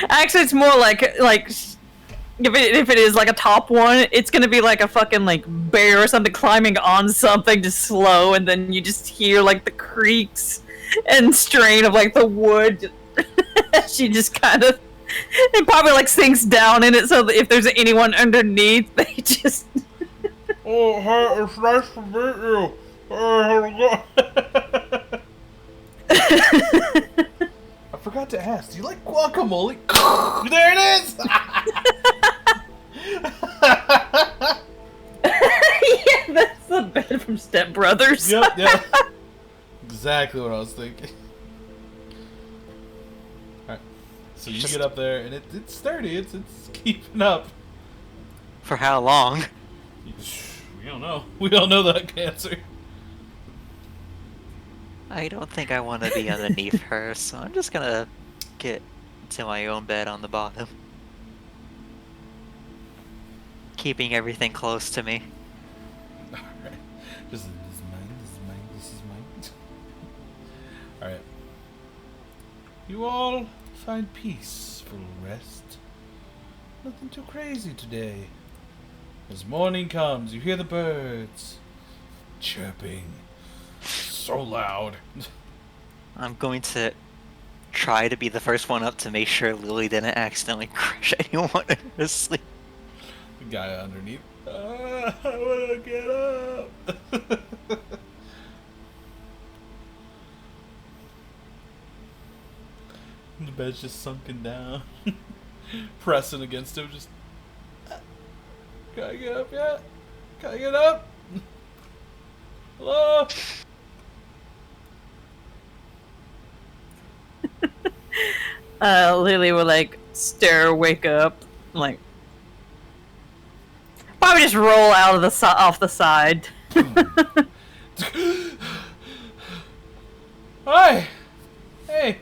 S4: Actually, it's more like if it is like a top one, it's gonna be like a fucking like bear or something climbing on something just slow, and then you just hear like the creaks and strain of like the wood. She just kind of, it probably like sinks down in it, so that if there's anyone underneath, they just.
S1: Oh, hi, it's nice to meet you. I forgot to ask, do you like guacamole? There it is!
S4: Yeah, that's the bed from Step Brothers.
S1: Yep. Exactly what I was thinking. Alright, so you get up there, and it's sturdy, it's keeping up.
S3: For how long?
S1: We don't know. We don't know that answer.
S3: I don't think I want to be underneath her, so I'm just gonna get to my own bed on the bottom. Keeping everything close to me.
S1: Alright. This is mine. Alright. You all find peaceful rest. Nothing too crazy today. As morning comes, you hear the birds chirping. So loud.
S3: I'm going to try to be the first one up to make sure Lily didn't accidentally crush anyone asleep.
S1: The guy underneath. I wanna get up. The bed's just sunken down. Pressing against him, just. Can I get up yet? Can I get up? Hello?
S4: Lily will like stir, wake up, like probably just roll out of the off the side.
S1: Hi! Hey!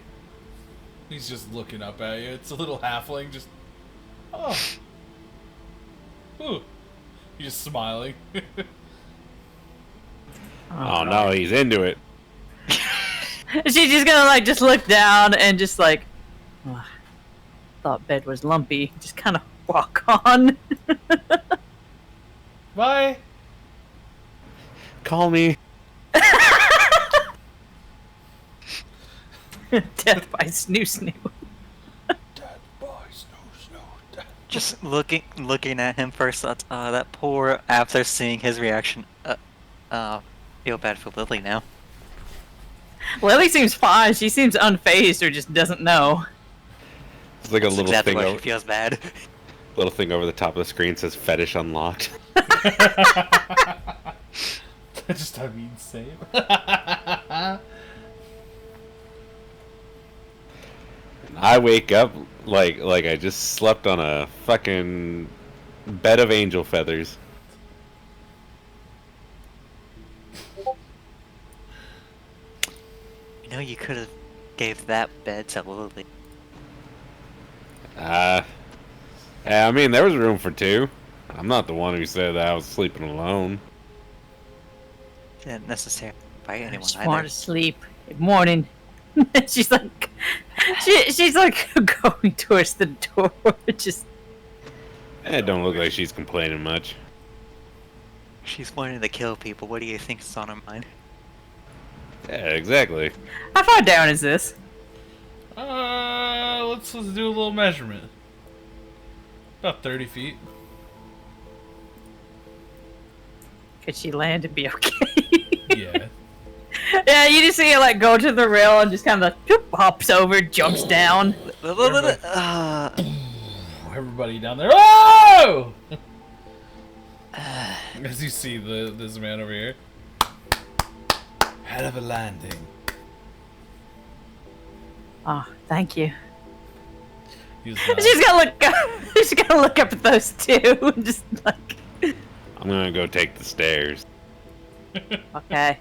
S1: He's just looking up at you. It's a little halfling, just. Oh. Ooh. He's just smiling.
S2: Oh no, he's into it.
S4: She's just gonna like just look down and just like, oh, thought bed was lumpy. Just kind of walk on.
S1: Bye!
S2: Call me.
S4: Death by snoo snoo.
S1: Dead boys, no.
S3: Just looking at him first. That poor. After seeing his reaction, feel bad for Lily now.
S4: Lily seems fine. She seems unfazed or just doesn't know.
S2: It's like a
S3: That's
S2: little
S3: exactly
S2: thing.
S3: why she feels bad.
S2: Little thing over the top of the screen says "fetish unlocked."
S1: Just I mean same.
S2: I wake up like I just slept on a fucking bed of angel feathers.
S3: You know, you could have gave that bed to Lily.
S2: Yeah, I mean, there was room for two. I'm not the one who said that I was sleeping alone.
S3: Didn't necessarily bite
S4: I
S3: anyone
S4: just
S3: either.
S4: want to sleep. Good morning. she's like, she's like going towards the door. Just.
S2: It don't look like she's complaining much.
S3: She's wanting to kill people. What do you think is on her mind?
S2: Yeah, exactly.
S4: How far down is this?
S1: Let's do a little measurement. About 30 feet.
S4: Could she land and be okay?
S1: Yeah.
S4: Yeah, you just see it like go to the rail and just kind of like hops over, jumps down.
S1: Everybody down there. Oh! As you see this man over here. Hell of a landing.
S4: Oh, thank you.
S1: He's,
S4: She's gonna look up. She's gonna look up at those two and just like.
S2: I'm gonna go take the stairs.
S4: Okay.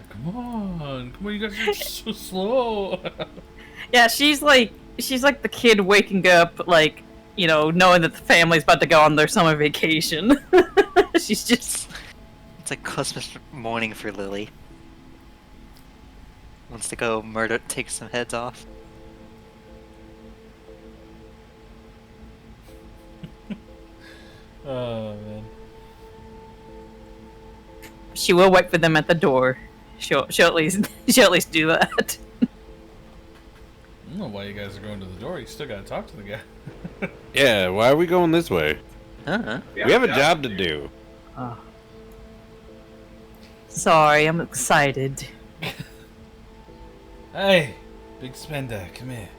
S1: Come on, you guys are so slow.
S4: Yeah, she's like the kid waking up, like, you know, knowing that the family's about to go on their summer vacation. She's just
S3: It's like Christmas morning for Lily. Wants to go take some heads off.
S1: Oh man.
S4: she will wait for them at the door. She'll at least do that.
S1: I don't know why you guys are going to the door. You still gotta talk to the guy.
S2: Yeah, why are we going this way?
S3: Huh?
S2: We have a job to do.
S4: Oh. Sorry, I'm excited.
S1: Hey, big spender, come here.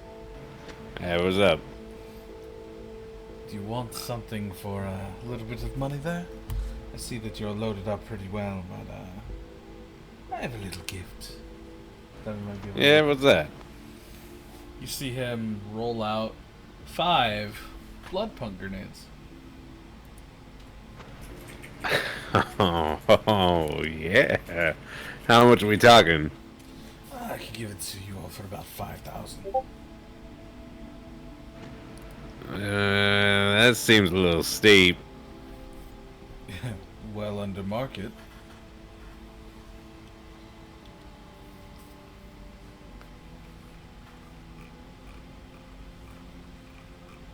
S2: Hey, what's up?
S1: Do you want something for a little bit of money there? I see that you're loaded up pretty well, but I have a little gift. That might be
S2: Yeah, what's that?
S1: You see him roll out 5 blood punk grenades.
S2: Oh, yeah. How much are we talking?
S1: I could give it to you all for about 5,000.
S2: That seems a little steep.
S1: Well under market.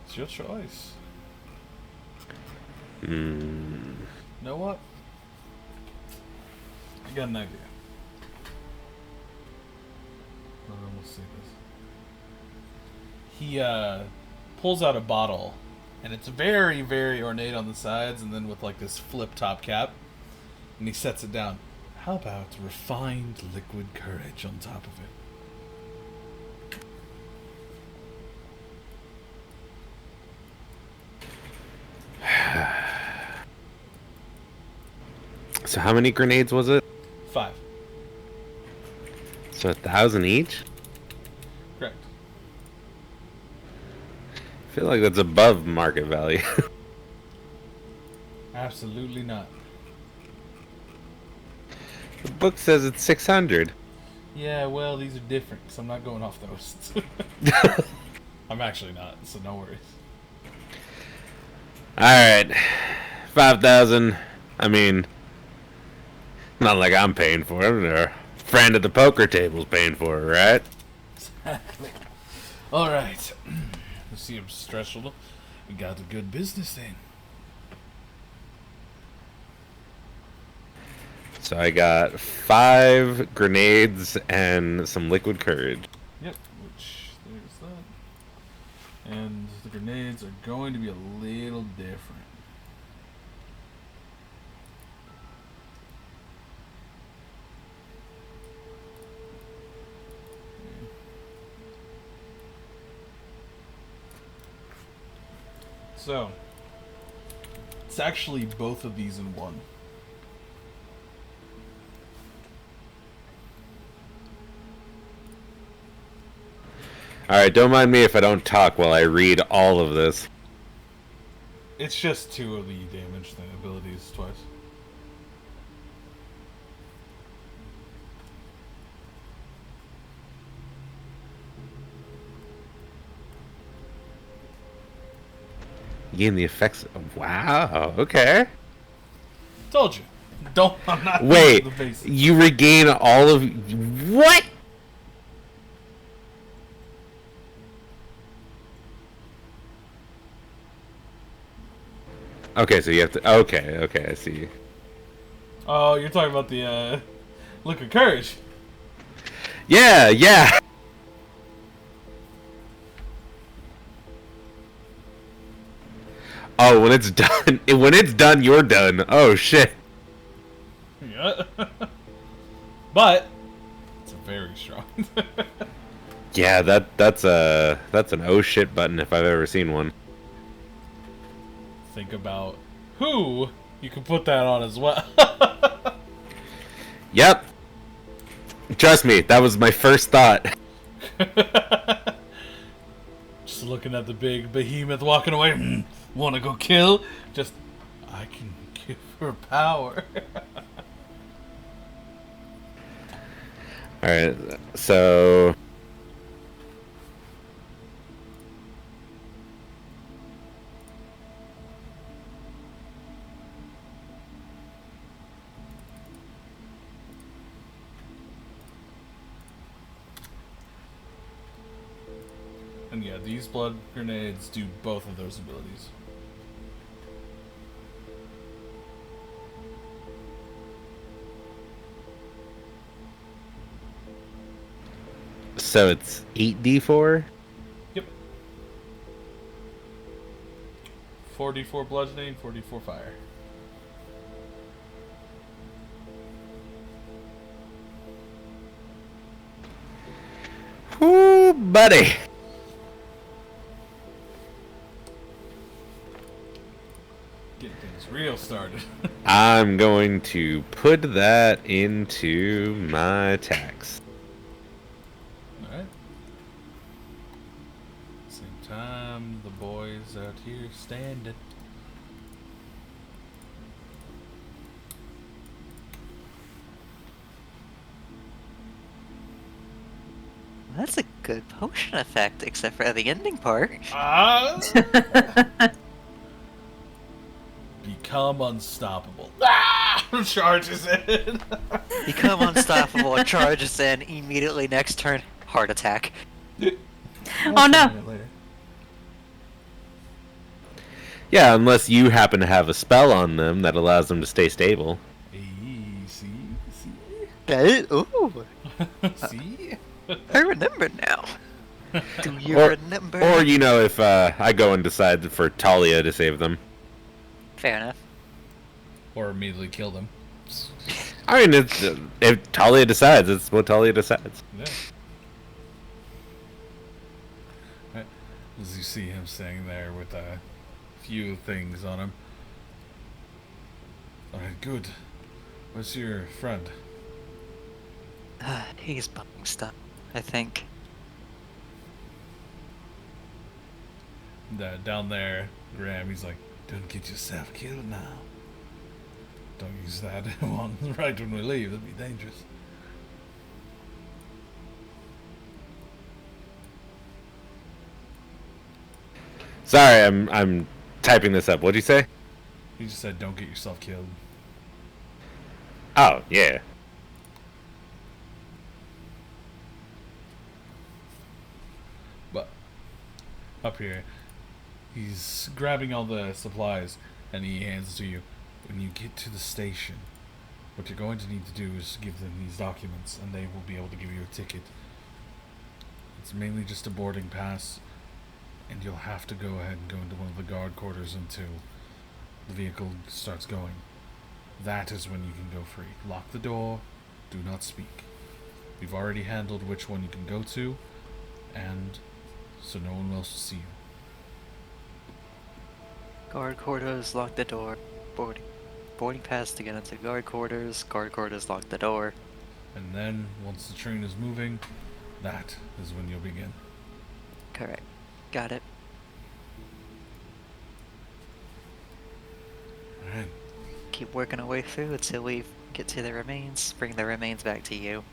S1: It's your choice.
S2: Hmm.
S1: You know what? I got an idea. We'll see this. He pulls out a bottle, and it's very, very ornate on the sides, and then with like this flip top cap, and he sets it down. How about refined liquid courage on top of it?
S2: So how many grenades was it?
S1: 5.
S2: So 1,000 each?
S1: Correct.
S2: I feel like that's above market value.
S1: Absolutely not.
S2: The book says it's 600.
S1: Yeah, well, these are different, so I'm not going off those. I'm actually not, so no worries.
S2: Alright. 5,000. I mean, not like I'm paying for it. Or friend at the poker table's paying for it, right?
S1: Exactly. Alright. You see him stretch a little. We got a good business then.
S2: So I got 5 grenades and some liquid courage.
S1: Yep, which, there's that. And the grenades are going to be a little different. So, it's actually both of these in one.
S2: Alright, don't mind me if I don't talk while I read all of this.
S1: It's just 2 of the damage abilities twice.
S2: You gain the effects. Wow, okay.
S1: Told you. Don't. I'm not.
S2: Wait,
S1: The basics.
S2: you regain all of. What? Okay, so you have to. Okay, I see.
S1: Oh, you're talking about the look of courage.
S2: Yeah. Oh, when it's done, you're done. Oh shit.
S1: Yeah. But it's very strong.
S2: Yeah, that's an oh shit button if I've ever seen one.
S1: Think about who you can put that on as well.
S2: Yep. Trust me, that was my first thought.
S1: Just looking at the big behemoth walking away. Want to go kill? Just, I can give her power.
S2: Alright, so
S1: And yeah, these blood grenades do both of those abilities.
S2: So it's 8d4?
S1: Yep. 4d4 bludgeoning, 4d4 fire.
S2: Ooh, buddy.
S1: Get things real started.
S2: I'm going to put that into my attacks.
S1: Alright. Same time, the boys out here standing.
S3: That's a good potion effect, except for the ending part.
S1: Become unstoppable. Ah! Charges in.
S3: Become unstoppable, charges in, immediately next turn, heart attack.
S4: Oh no!
S1: Later.
S2: Yeah, unless you happen to have a spell on them that allows them to stay stable.
S1: See?
S3: Ooh,
S1: See?
S3: I remember now. Do you
S2: Or-
S3: remember?
S2: Or, you know, if I go and decide for Talia to save them.
S3: Fair enough.
S1: Or immediately kill them.
S2: I mean, it's, if Talia decides, it's what Talia decides.
S1: Yeah. Right. As you see him standing there with a few things on him. Alright, good. Where's your friend?
S3: He's buying stuff, I think.
S1: Down there, Graham, he's like, don't get yourself killed now. Don't use that on right when we leave, that'd be dangerous.
S2: Sorry, I'm typing this up. What'd you say?
S1: He just said, don't get yourself killed.
S2: Oh, yeah.
S1: But up here, he's grabbing all the supplies and he hands it to you. When you get to the station, what you're going to need to do is give them these documents and they will be able to give you a ticket. It's mainly just a boarding pass, and you'll have to go ahead and go into one of the guard quarters until the vehicle starts going. That is when you can go free. Lock the door, do not speak. We've already handled which one you can go to, and so no one else will see you.
S3: Guard quarters, lock the door. Boarding pass to get into guard quarters. Guard quarters, lock the door.
S1: And then, once the train is moving, that is when you'll begin.
S3: Correct. Got it.
S1: Alright.
S3: Keep working our way through until we get to the remains. Bring the remains back to you.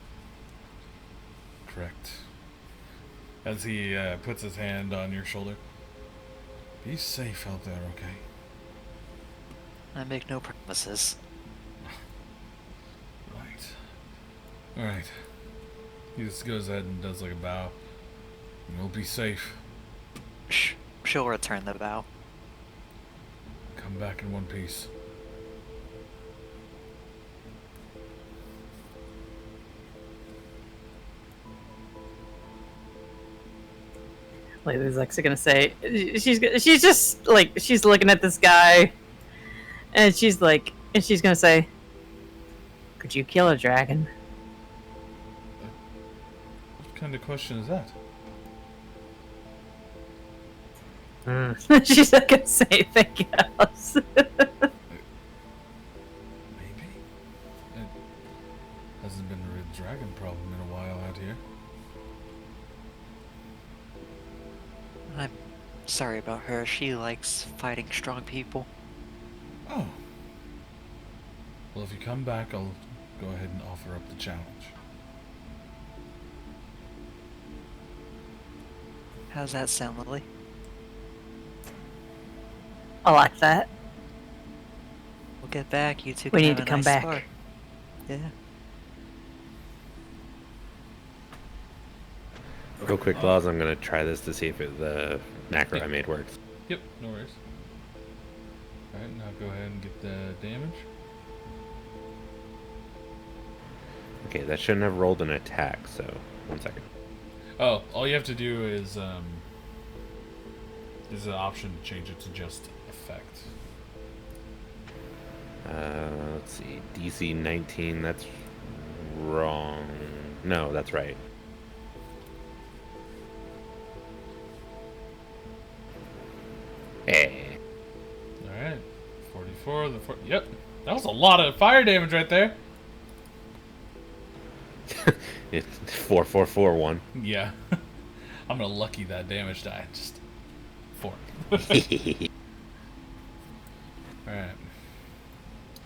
S1: Correct. As he puts his hand on your shoulder. Be safe out there, okay?
S3: I make no promises.
S1: Right. Alright. He just goes ahead and does like a bow. You'll be safe.
S3: She'll return the bow.
S1: Come back in one piece.
S4: Like, is Lexa gonna say? She's just like, she's looking at this guy, and she's gonna say, "Could you kill a dragon?"
S1: What kind of question is that?
S4: She's not gonna say anything else.
S1: Maybe? It hasn't been a real dragon problem in a while out here.
S3: I'm sorry about her. She likes fighting strong people.
S1: Oh. Well, if you come back, I'll go ahead and offer up the challenge.
S3: How's that sound, Lily?
S4: I like that.
S3: We'll get back. You two
S4: We
S3: can
S4: need
S3: have
S4: to
S3: a
S4: come
S3: nice
S4: back.
S3: spar. Yeah.
S2: Real quick, Laws, I'm going to try this to see if the macro I made works.
S1: Yep, no worries. Alright, now go ahead and get the damage.
S2: Okay, that shouldn't have rolled an attack, so 1 second.
S1: Oh, all you have to do is there's an option to change it to just effect.
S2: Let's see. DC 19, that's wrong. No, that's right. Hey.
S1: Alright. 44, yep. That was a lot of fire damage right there.
S2: It's 4441.
S1: Yeah. I'm gonna lucky that damage die. Just 4. Alright.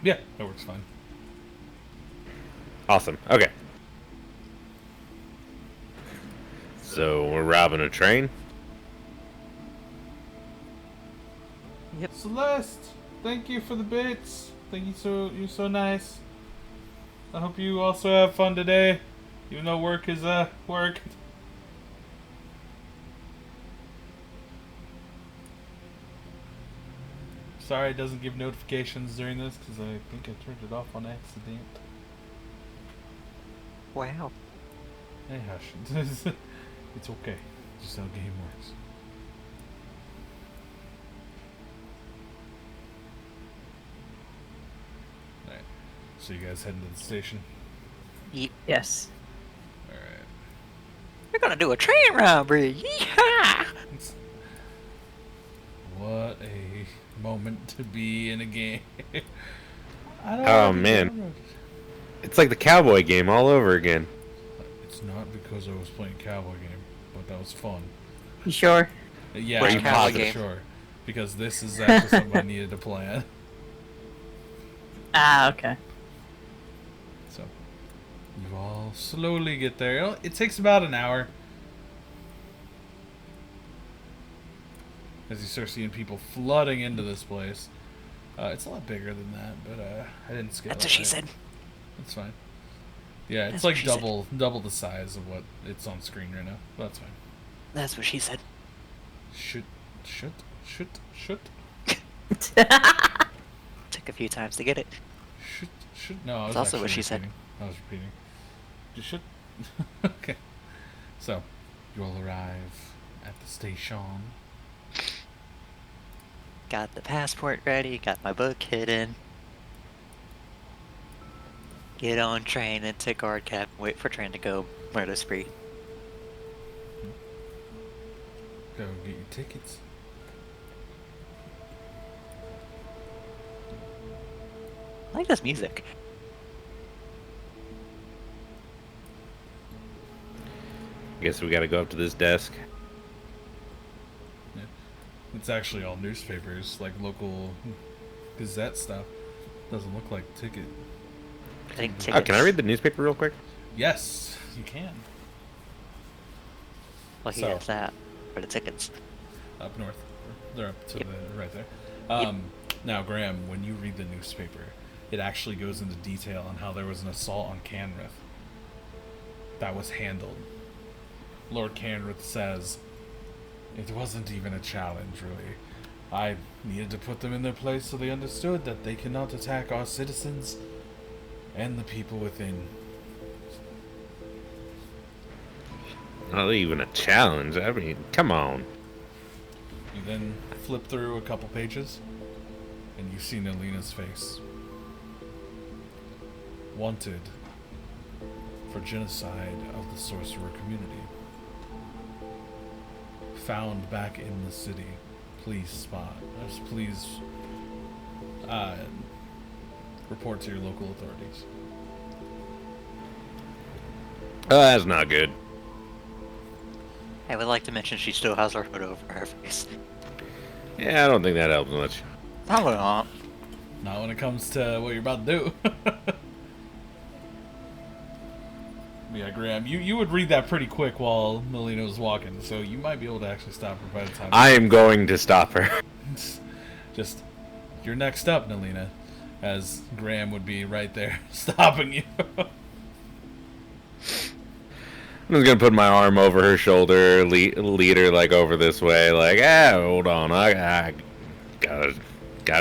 S1: Yeah, that works fine.
S2: Awesome. Okay. So we're robbing a train.
S1: Celeste, thank you for the bits. Thank you, you're so nice. I hope you also have fun today, even though work is work. Sorry it doesn't give notifications during this because I think I turned it off on accident.
S3: Wow.
S1: Hey, hush. It's okay. Just how the game works. Alright. So you guys heading to the station?
S4: Yes.
S1: Alright.
S3: We're gonna do a train robbery. Yeehaw!
S1: What a moment to be in a game. I don't
S2: Oh,
S1: like
S2: man.
S1: railroad.
S2: It's like the cowboy game all over again.
S1: It's not because I was playing cowboy game, but that was fun.
S4: You sure?
S1: Yeah,
S3: Which
S1: I'm
S3: cowboy
S1: positive,
S3: game?
S1: sure. Because this is actually something I needed to plan.
S4: Ah, okay.
S1: So, you all slowly get there. It takes about an hour. As you start seeing people flooding into this place. It's a lot bigger than that, but I didn't scale
S3: That's
S1: it
S3: what she
S1: right.
S3: said.
S1: That's fine. Yeah, it's
S3: That's
S1: like
S3: what she said.
S1: double the size of what it's on screen right now. But that's fine.
S3: That's what she said.
S1: Shoot.
S3: Took a few times to get it.
S1: Shoot. No, I was
S3: It's also
S1: actually
S3: what she said.
S1: repeating. I was repeating. You should. Okay. So, you all arrive at the station.
S3: Got the passport ready, got my book hidden. Get on train and take guard cab, wait for train to go murder spree.
S1: Go get your tickets.
S3: I like this music.
S2: Guess we gotta go up to this desk.
S1: Yeah. It's actually all newspapers, like local Gazette stuff. Doesn't look like ticket.
S3: I think
S2: Oh,
S3: tickets.
S2: can I read the newspaper real quick?
S1: Yes, you can.
S3: Well, he
S1: So-
S3: has that for the tickets.
S1: Up north. They're up to
S3: Yep.
S1: the right there.
S3: Yep.
S1: Now, Graham, when you read the newspaper, it actually goes into detail on how there was an assault on Canrith that was handled. Lord Canrith says, it wasn't even a challenge, really. I needed to put them in their place so they understood that they cannot attack our citizens and the people within.
S2: Not even a challenge. I mean, come on.
S1: You then flip through a couple pages, and you see Nalina's face. Wanted for genocide of the sorcerer community. Found back in the city. Please please report to your local authorities.
S2: Oh, that's not good.
S3: I would like to mention she still has her hood over her face.
S2: Yeah, I don't think that helps much.
S3: Probably not.
S1: Not when it comes to what you're about to do. Yeah, Graham, you would read that pretty quick while Melina was walking, so you might be able to actually stop her by the time.
S2: I am going to stop her.
S1: Just, you're next up, Nalina, as Graham would be right there stopping you.
S2: I'm just gonna put my arm over her shoulder, lead her like over this way, like, hold on, I gotta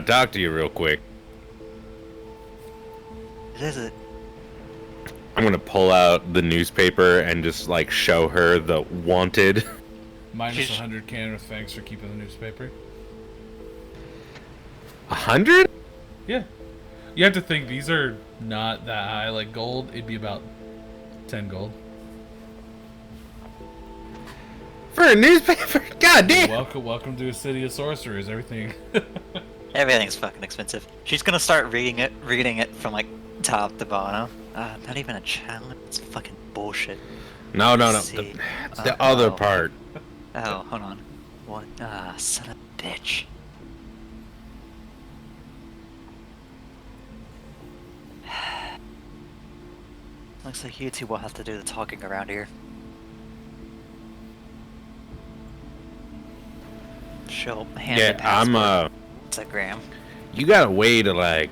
S2: talk to you real quick.
S3: What is it?
S2: I'm gonna pull out the newspaper and just like show her the wanted.
S1: Minus 100 can with thanks for keeping the newspaper.
S2: 100?
S1: Yeah. You have to think these are not that high. Like gold, it'd be about 10 gold.
S2: For a newspaper? God damn!
S1: Welcome to a city of sorcerers. Everything.
S3: Everything's fucking expensive. She's gonna start reading it from like top to bottom. Not even a challenge. It's fucking bullshit.
S2: No.
S3: Let's
S2: The,
S3: see.
S2: the other
S3: Oh.
S2: part.
S3: Oh, hold on. What? Son of a bitch. Looks like you two will have to do the talking around here. She'll hand
S2: Yeah,
S3: the password.
S2: I'm
S3: Instagram.
S2: You got a way to like,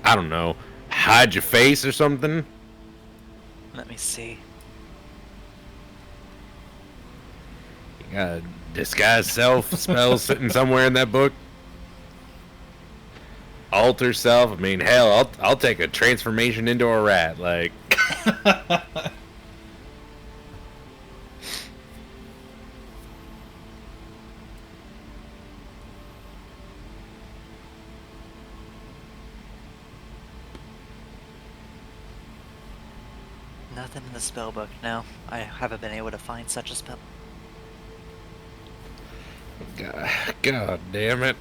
S2: I don't know, hide your face or something?
S3: Let me see.
S2: You got a disguise self spell sitting somewhere in that book? Alter self? I mean, hell, I'll take a transformation into a rat, like.
S3: Nothing in the spell book. No, I haven't been able to find such a spell.
S2: God damn it.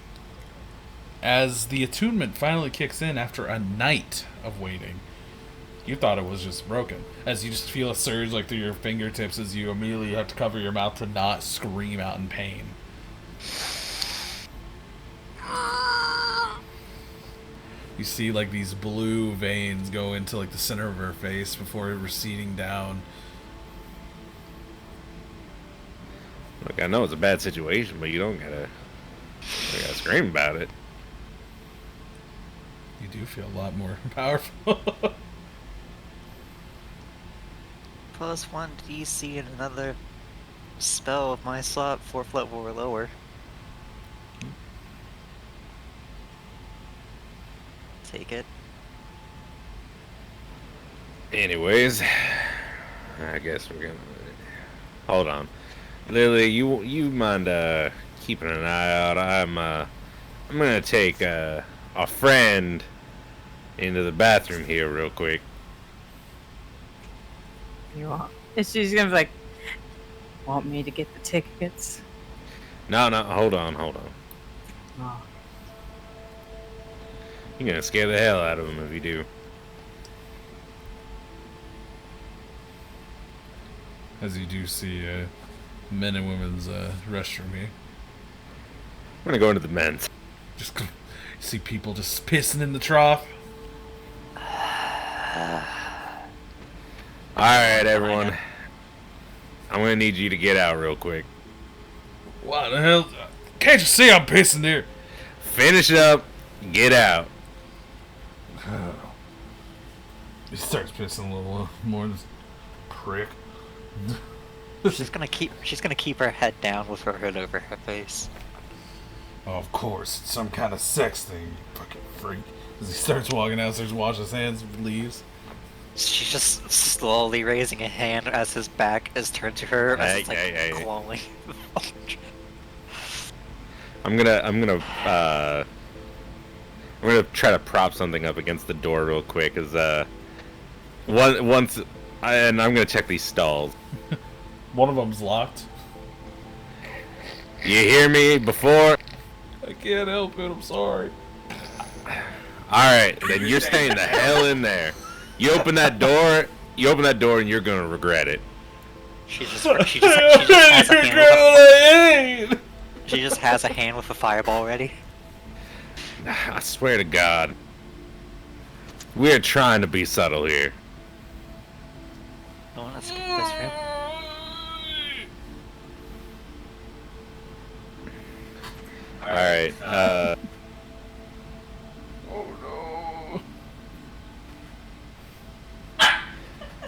S1: As the attunement finally kicks in after a night of waiting, you thought it was just broken. As you just feel a surge like through your fingertips as you immediately have to cover your mouth to not scream out in pain. You see like these blue veins go into like the center of her face before receding down.
S2: Look, I know it's a bad situation, but you don't gotta scream about it.
S1: You do feel a lot more powerful.
S3: +1 DC and another spell of my slot, 4th level or lower. Take it.
S2: Anyways, I guess we're gonna hold on. Lily, you mind keeping an eye out? I'm gonna take a friend into the bathroom here real quick.
S4: You want? And she's gonna be like, want me to get the tickets?
S2: No, hold on.
S4: Oh.
S2: You're gonna scare the hell out of him if you do.
S1: As you do see men and women's restroom here.
S2: I'm gonna go into the men's.
S1: Just see people just pissing in the trough.
S2: Alright, everyone. I'm gonna need you to get out real quick.
S1: What the hell? Can't you see I'm pissing there?
S2: Finish up, get out.
S1: He starts pissing a little more. This prick.
S3: She's gonna keep her head down with her hood over her face.
S1: Oh, of course, it's some kind of sex thing, you fucking freak. As he starts walking out, starts washing his hands, leaves.
S3: She's just slowly raising a hand as his back is turned to her, as it's like glowing.
S2: I'm gonna try to prop something up against the door real quick, as and I'm gonna check these stalls.
S1: One of them's locked.
S2: You hear me before?
S1: I can't help it, I'm sorry.
S2: Alright, then you're staying the hell in there. You open that door, and you're gonna regret it.
S3: She just has a hand with she just has a hand with a fireball ready.
S2: I swear to God. We're trying to be subtle here.
S3: I wanna skip this room.
S2: Alright,
S1: Oh no.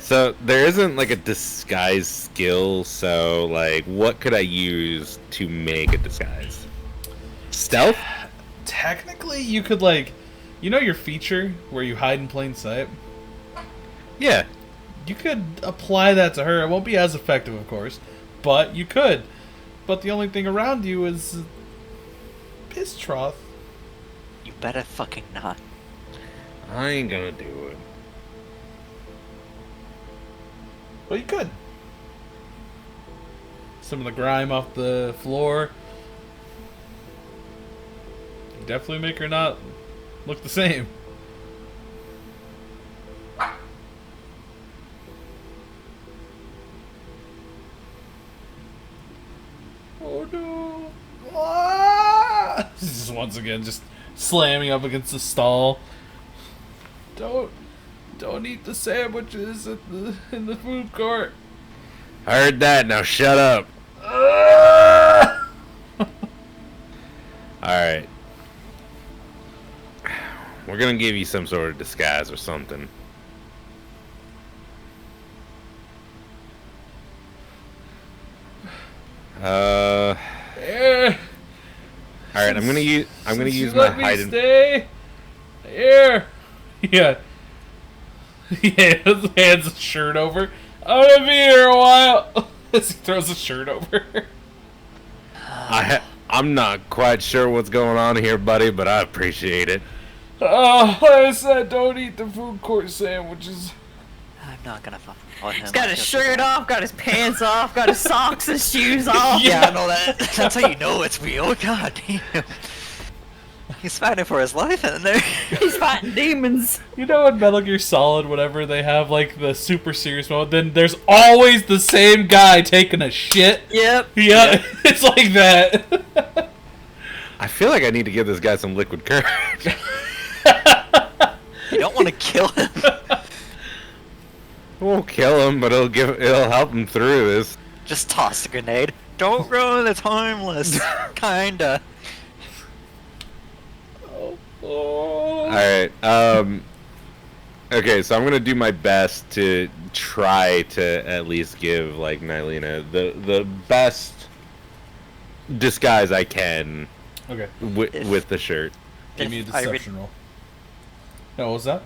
S2: So there isn't like a disguise skill. So like, what could I use to make a disguise? Stealth?
S1: Technically, you could like, you know your feature where you hide in plain sight.
S2: Yeah.
S1: You could apply that to her. It won't be as effective, of course, but you could. But the only thing around you is piss trough.
S3: You better fucking not.
S2: I ain't gonna do it.
S1: Well, you could. Some of the grime off the floor. Definitely make her not look the same. Oh no! Ah! Just once again, just slamming up against the stall. Don't eat the sandwiches in the food court.
S2: I heard that. Now shut up.
S1: Ah!
S2: All right. We're gonna give you some sort of disguise or something.
S1: Here.
S2: All right. I'm gonna use my
S1: Let me
S2: hide and
S1: stay. Here. Yeah. Yeah. His hands his shirt over. I'm gonna be here a while. As he throws the shirt over.
S2: I'm not quite sure what's going on here, buddy, but I appreciate it.
S1: Like I said, don't eat the food court sandwiches.
S3: I'm not gonna fucking follow him.
S4: He's got his shirt off, got his pants off, got his socks and shoes off.
S3: Yeah, I know that. That's how you know it's real. God damn. He's fighting for his life in there.
S4: He's fighting demons.
S1: You know in Metal Gear Solid, whenever they have like the super serious mode, then there's always the same guy taking a shit.
S4: Yep.
S1: Yeah, it's like that.
S2: I feel like I need to give this guy some liquid courage.
S3: You don't want to kill him.
S2: It won't kill him, but it'll help him through this.
S3: Just toss the grenade. Don't run, it's harmless. Kinda.
S1: Oh.
S2: Alright, okay, so I'm gonna do my best to try to at least give, like, Nylena the best disguise I can
S1: Okay.
S2: with the shirt.
S1: Give me a
S3: If I
S1: deception roll. No, what was that?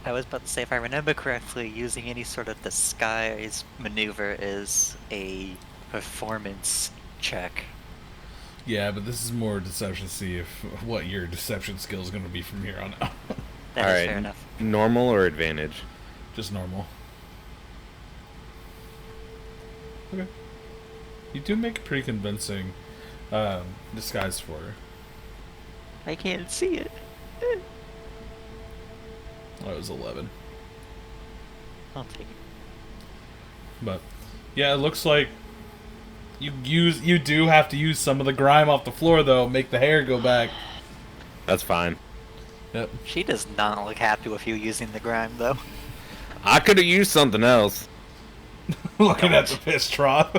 S3: I was about to say, if I remember correctly, using any sort of disguise maneuver is a performance check.
S1: Yeah, but this is more deception to see if what your deception skill is going to be from here on out.
S3: That is
S2: Alright,
S3: fair enough.
S2: normal or advantage?
S1: Just normal. Okay. You do make a pretty convincing disguise for her.
S3: I can't see it.
S1: That was 11.
S3: I'll take it.
S1: But yeah, it looks like you do have to use some of the grime off the floor though, make the hair go back.
S2: That's fine.
S1: Yep.
S3: She does not look happy with you using the grime, though.
S2: I could have used something else.
S1: Looking at the piss trough.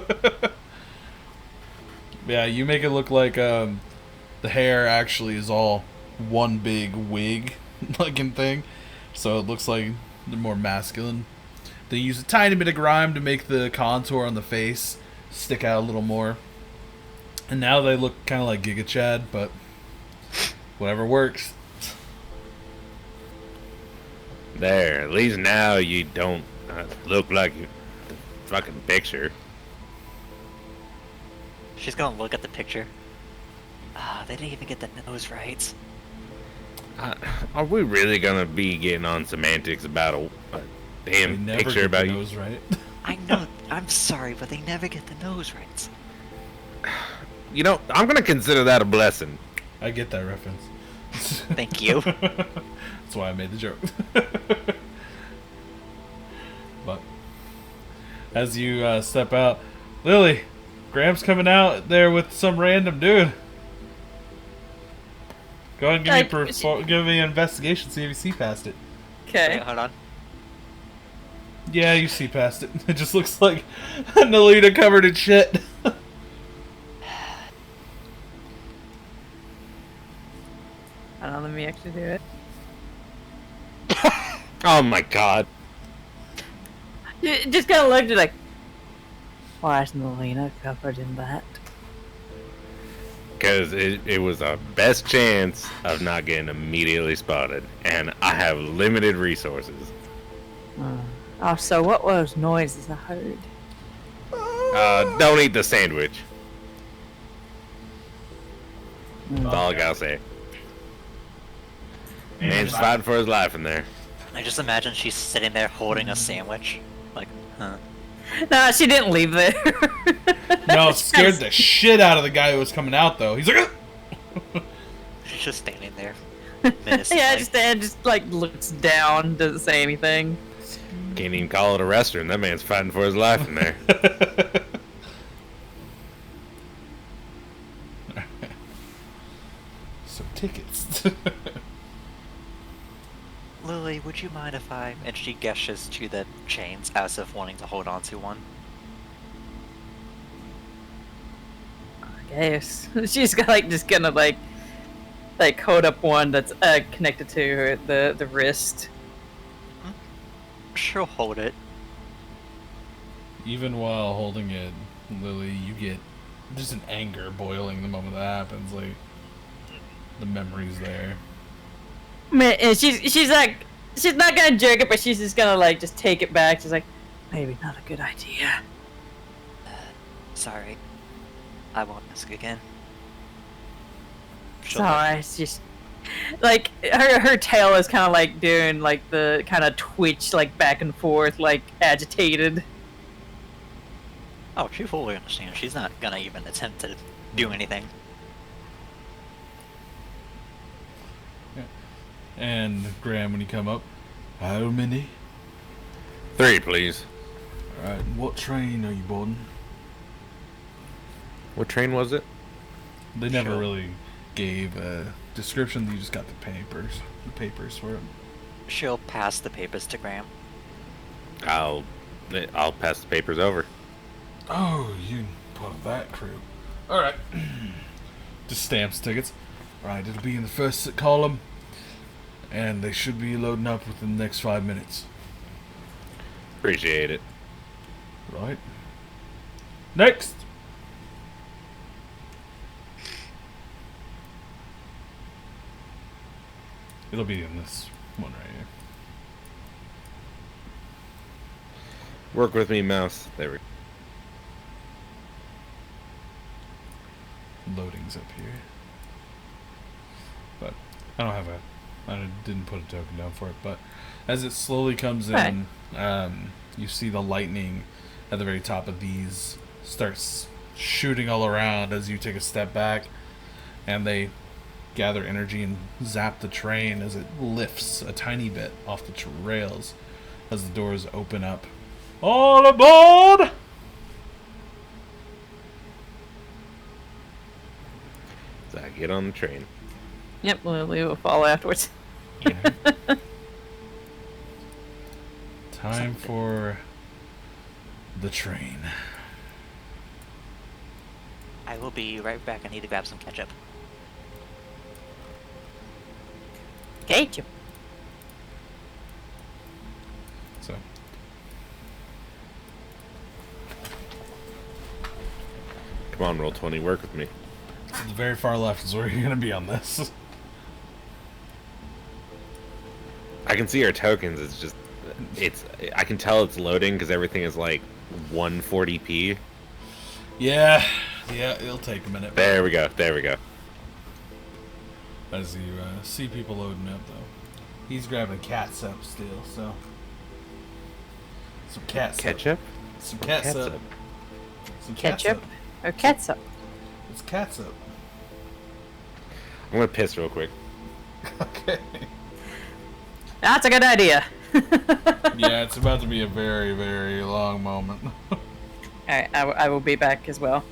S1: Yeah, you make it look like the hair actually is all one big wig looking thing. So it looks like they're more masculine. They use a tiny bit of grime to make the contour on the face stick out a little more. And now they look kind of like Giga Chad, but whatever works.
S2: There, at least now you don't look like the fucking picture.
S3: She's gonna look at the picture. Ah, they didn't even get the nose right.
S2: Are we really gonna be getting on semantics about a
S1: They
S2: damn
S1: never
S2: picture
S1: get
S2: about
S1: the
S2: you?
S1: nose right.
S3: I know, I'm sorry, but they never get the nose right.
S2: You know, I'm gonna consider that a blessing.
S1: I get that reference.
S3: Thank you.
S1: That's why I made the joke. But as you step out, Lily, Graham's coming out there with some random dude. Go ahead and give me an investigation, see if you see past it.
S3: Okay,
S4: Okay.
S3: hold on.
S1: Yeah, you see past it. It just looks like Nalita covered in shit.
S4: I don't know, let me actually do it.
S2: Oh my god.
S4: Just kind of looked at like, why isn't Lena covered in that?
S2: Because it was our best chance of not getting immediately spotted, and I have limited resources.
S4: Oh, so what were those noises I heard?
S2: Don't eat the sandwich. That's all I gotta say. Man's fighting for his life in there.
S3: I just imagine she's sitting there holding a sandwich. Like, huh.
S4: Nah, she didn't leave there.
S1: No, it scared the shit out of the guy who was coming out, though. He's like, "Ugh!"
S3: She's just standing there.
S4: Yeah, just like looks down, doesn't say anything.
S2: Can't even call it a restaurant. That man's fighting for his life in there.
S1: So tickets.
S3: Lily, would you mind if I... And she gestures to the chains as if wanting to hold on to one.
S4: I guess she's got like just gonna like hold up one that's connected to her, the wrist.
S3: She'll hold it.
S1: Even while holding it, Lily, you get just an anger boiling the moment that happens. Like, the memory's there.
S4: Man, and she's like, she's not gonna jerk it, but she's just gonna like just take it back. She's like, maybe not a good idea.
S3: Sorry. I won't ask again. She'll
S4: Sorry, it's just like her tail is kind of like doing like the kind of twitch like back and forth, like agitated.
S3: Oh, she fully understands. She's not gonna even attempt to do anything.
S1: And Graham, when you come up, how many?
S2: 3, please.
S1: Alright, what train are you boarding?
S2: What train was it?
S1: They never
S3: Sure.
S1: really gave a description. You just got the papers for it.
S3: She'll pass the papers to Graham.
S2: I'll pass the papers over.
S1: Oh, you part of that crew. Alright. Just stamps tickets. Right, it'll be in the first column. And they should be loading up within the next 5 minutes.
S2: Appreciate it.
S1: Right. Next! It'll be in this one right here.
S2: Work with me, mouse. There we go.
S1: Loading's up here. But I don't have a... I didn't put a token down for it, but as it slowly comes in, you see the lightning at the very top of these starts shooting all around as you take a step back, and they gather energy and zap the train as it lifts a tiny bit off the rails as the doors open up. All aboard!
S2: So I get on the train.
S4: Yep, Lily will follow afterwards.
S1: Time for the train.
S3: I will be right back. I need to grab some ketchup.
S4: Ketchup.
S1: So,
S2: Come on, roll 20. Work with me.
S1: the very far left is where you're going to be on this.
S2: I can see our tokens. It's just, I can tell it's loading because everything is like 140p.
S1: Yeah, it'll take a minute.
S2: There we go. There we go.
S1: As you see people loading up, though. He's grabbing catsup still, so. Some catsup.
S2: Ketchup?
S1: Some catsup.
S2: Catsup.
S1: Some
S4: Ketchup or catsup?
S1: It's catsup.
S2: I'm gonna piss real quick.
S1: Okay.
S4: That's a good idea.
S1: Yeah, it's about to be a very, very long moment.
S4: Alright, I will be back as well.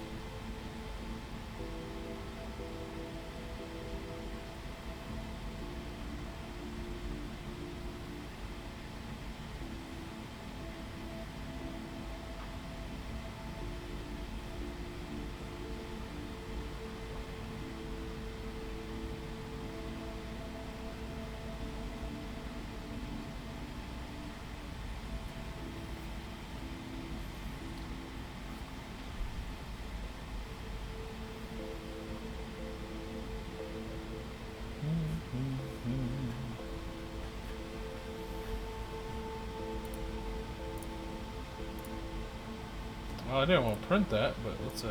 S1: Well, I didn't want to print that, but let's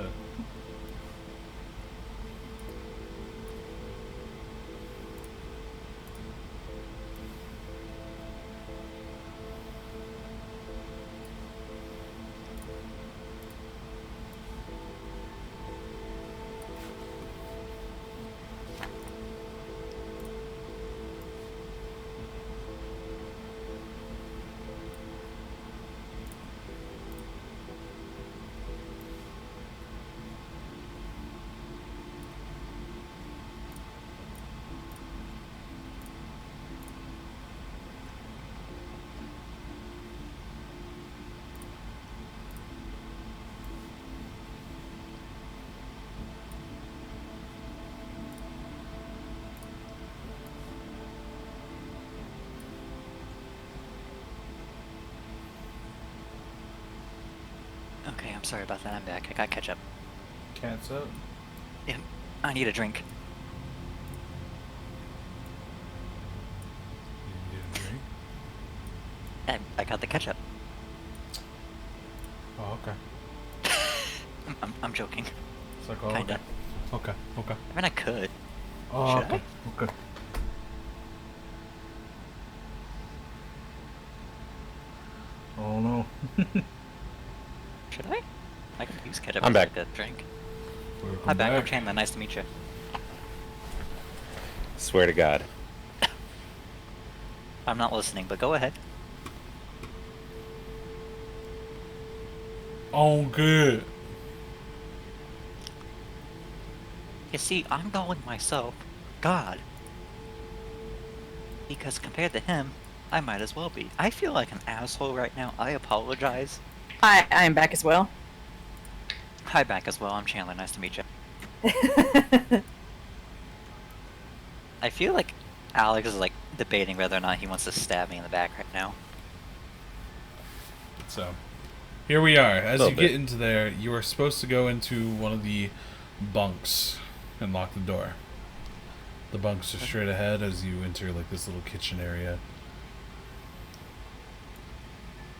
S3: Okay, I'm sorry about that. I'm back. I got ketchup.
S1: cat's up.
S3: Yeah, I need a drink.
S1: You need a drink?
S3: I got the ketchup.
S1: Oh, okay.
S3: I'm joking.
S1: It's like, oh,
S3: Kinda.
S1: Okay. Okay.
S3: I mean, I could.
S1: Oh,
S3: Should
S1: okay. Okay. Oh no.
S3: Should I? I can use ketchup
S2: I'm
S3: as
S2: back.
S3: like a drink.
S1: Welcome
S3: Hi, back. I'm
S1: back.
S3: Chandler. Nice to meet you.
S2: Swear to God.
S3: I'm not listening, but go ahead.
S1: Oh, good.
S3: You see, I'm going myself. God. Because compared to him, I might as well be. I feel like an asshole right now. I apologize.
S4: Hi, I'm back as well.
S3: Hi, back as well. I'm Chandler. Nice to meet you. I feel like Alex is like debating whether or not he wants to stab me in the back right now.
S1: So, here we are. As
S2: Little
S1: you
S2: bit.
S1: get into there, you are supposed to go into one of the bunks and lock the door. The bunks are straight ahead as you enter like this little kitchen area.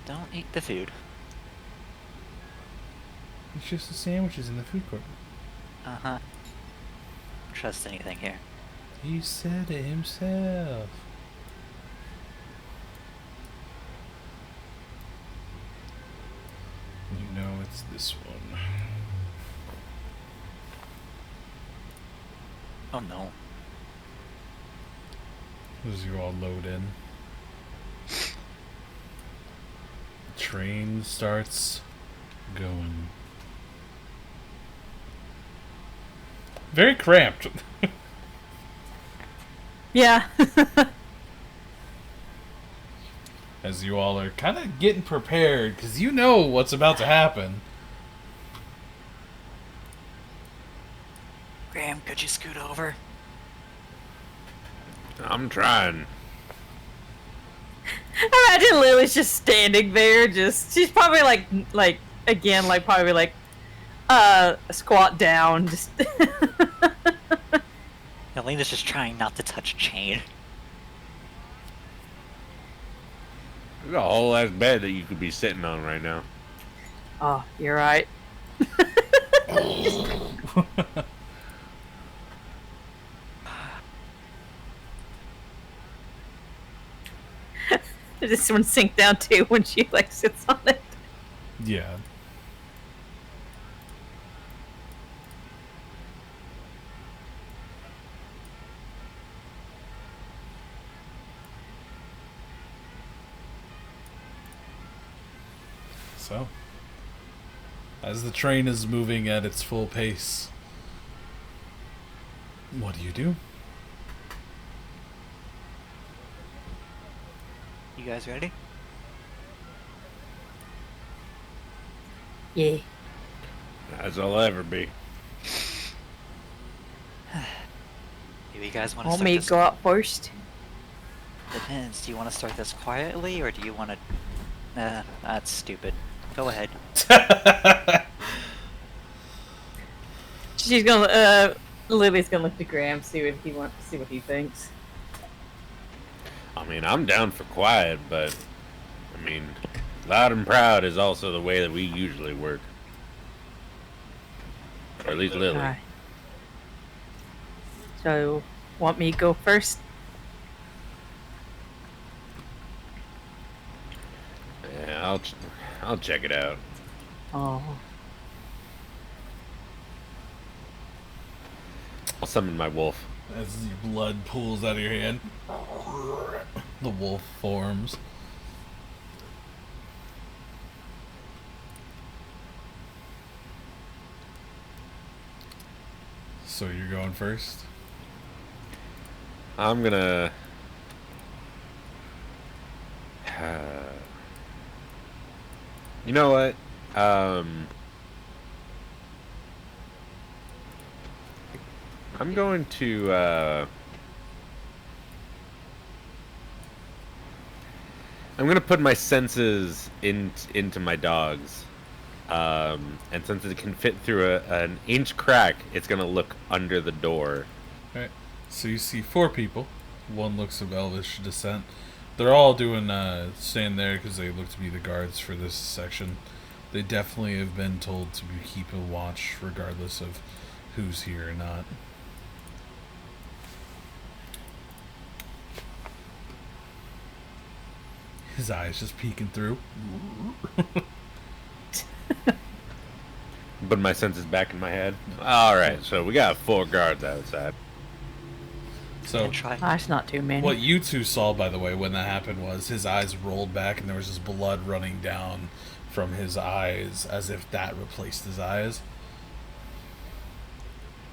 S3: Don't eat the food.
S1: It's just the sandwiches in the food court.
S3: Uh-huh. Trust anything here.
S1: He said it himself. You know it's this one.
S3: Oh no.
S1: As you all load in. The train starts going. Very cramped.
S4: Yeah.
S1: As you all are kind of getting prepared, because you know what's about to happen.
S3: Graham, could you scoot over?
S2: I'm trying.
S4: Imagine Lily's just standing there, she's probably squat down, just
S3: Elena's just trying not to touch chain.
S2: There's a whole ass bed that you could be sitting on right now.
S4: Oh, you're right. This one sink down too when she like sits on it.
S1: Yeah. So, as the train is moving at its full pace, what do you do?
S3: You guys ready?
S4: Yeah.
S2: As I'll ever be.
S3: Do you guys want to
S4: Want
S3: start
S4: me
S3: this?
S4: to go out first?
S3: Depends. Do you want to start this quietly, or do you want to... that's stupid. Go ahead.
S4: She's gonna Lily's gonna look to Graham, see what he thinks.
S2: I mean, I'm down for quiet, but I mean, loud and proud is also the way that we usually work. Or at least Lily.
S4: Alright. So, want me to go first?
S2: Yeah, I'll check it out.
S4: Oh.
S2: I'll summon my wolf.
S1: As your blood pools out of your hand, the wolf forms. So you're going first?
S2: I'm gonna... You know what? I'm going to, I'm gonna put my senses into my dogs. And since it can fit through an inch crack, it's gonna look under the door.
S1: Alright. So you see 4 people. One looks of elvish descent. They're all doing, staying there because they look to be the guards for this section. They definitely have been told to keep a watch regardless of who's here or not. His eyes just peeking through.
S2: But my senses back in my head. Alright, so we got 4 guards outside.
S1: So
S3: And try.
S4: That's not too many.
S1: what you two saw, by the way, when that happened was his eyes rolled back and there was just blood running down from his eyes as if that replaced his eyes.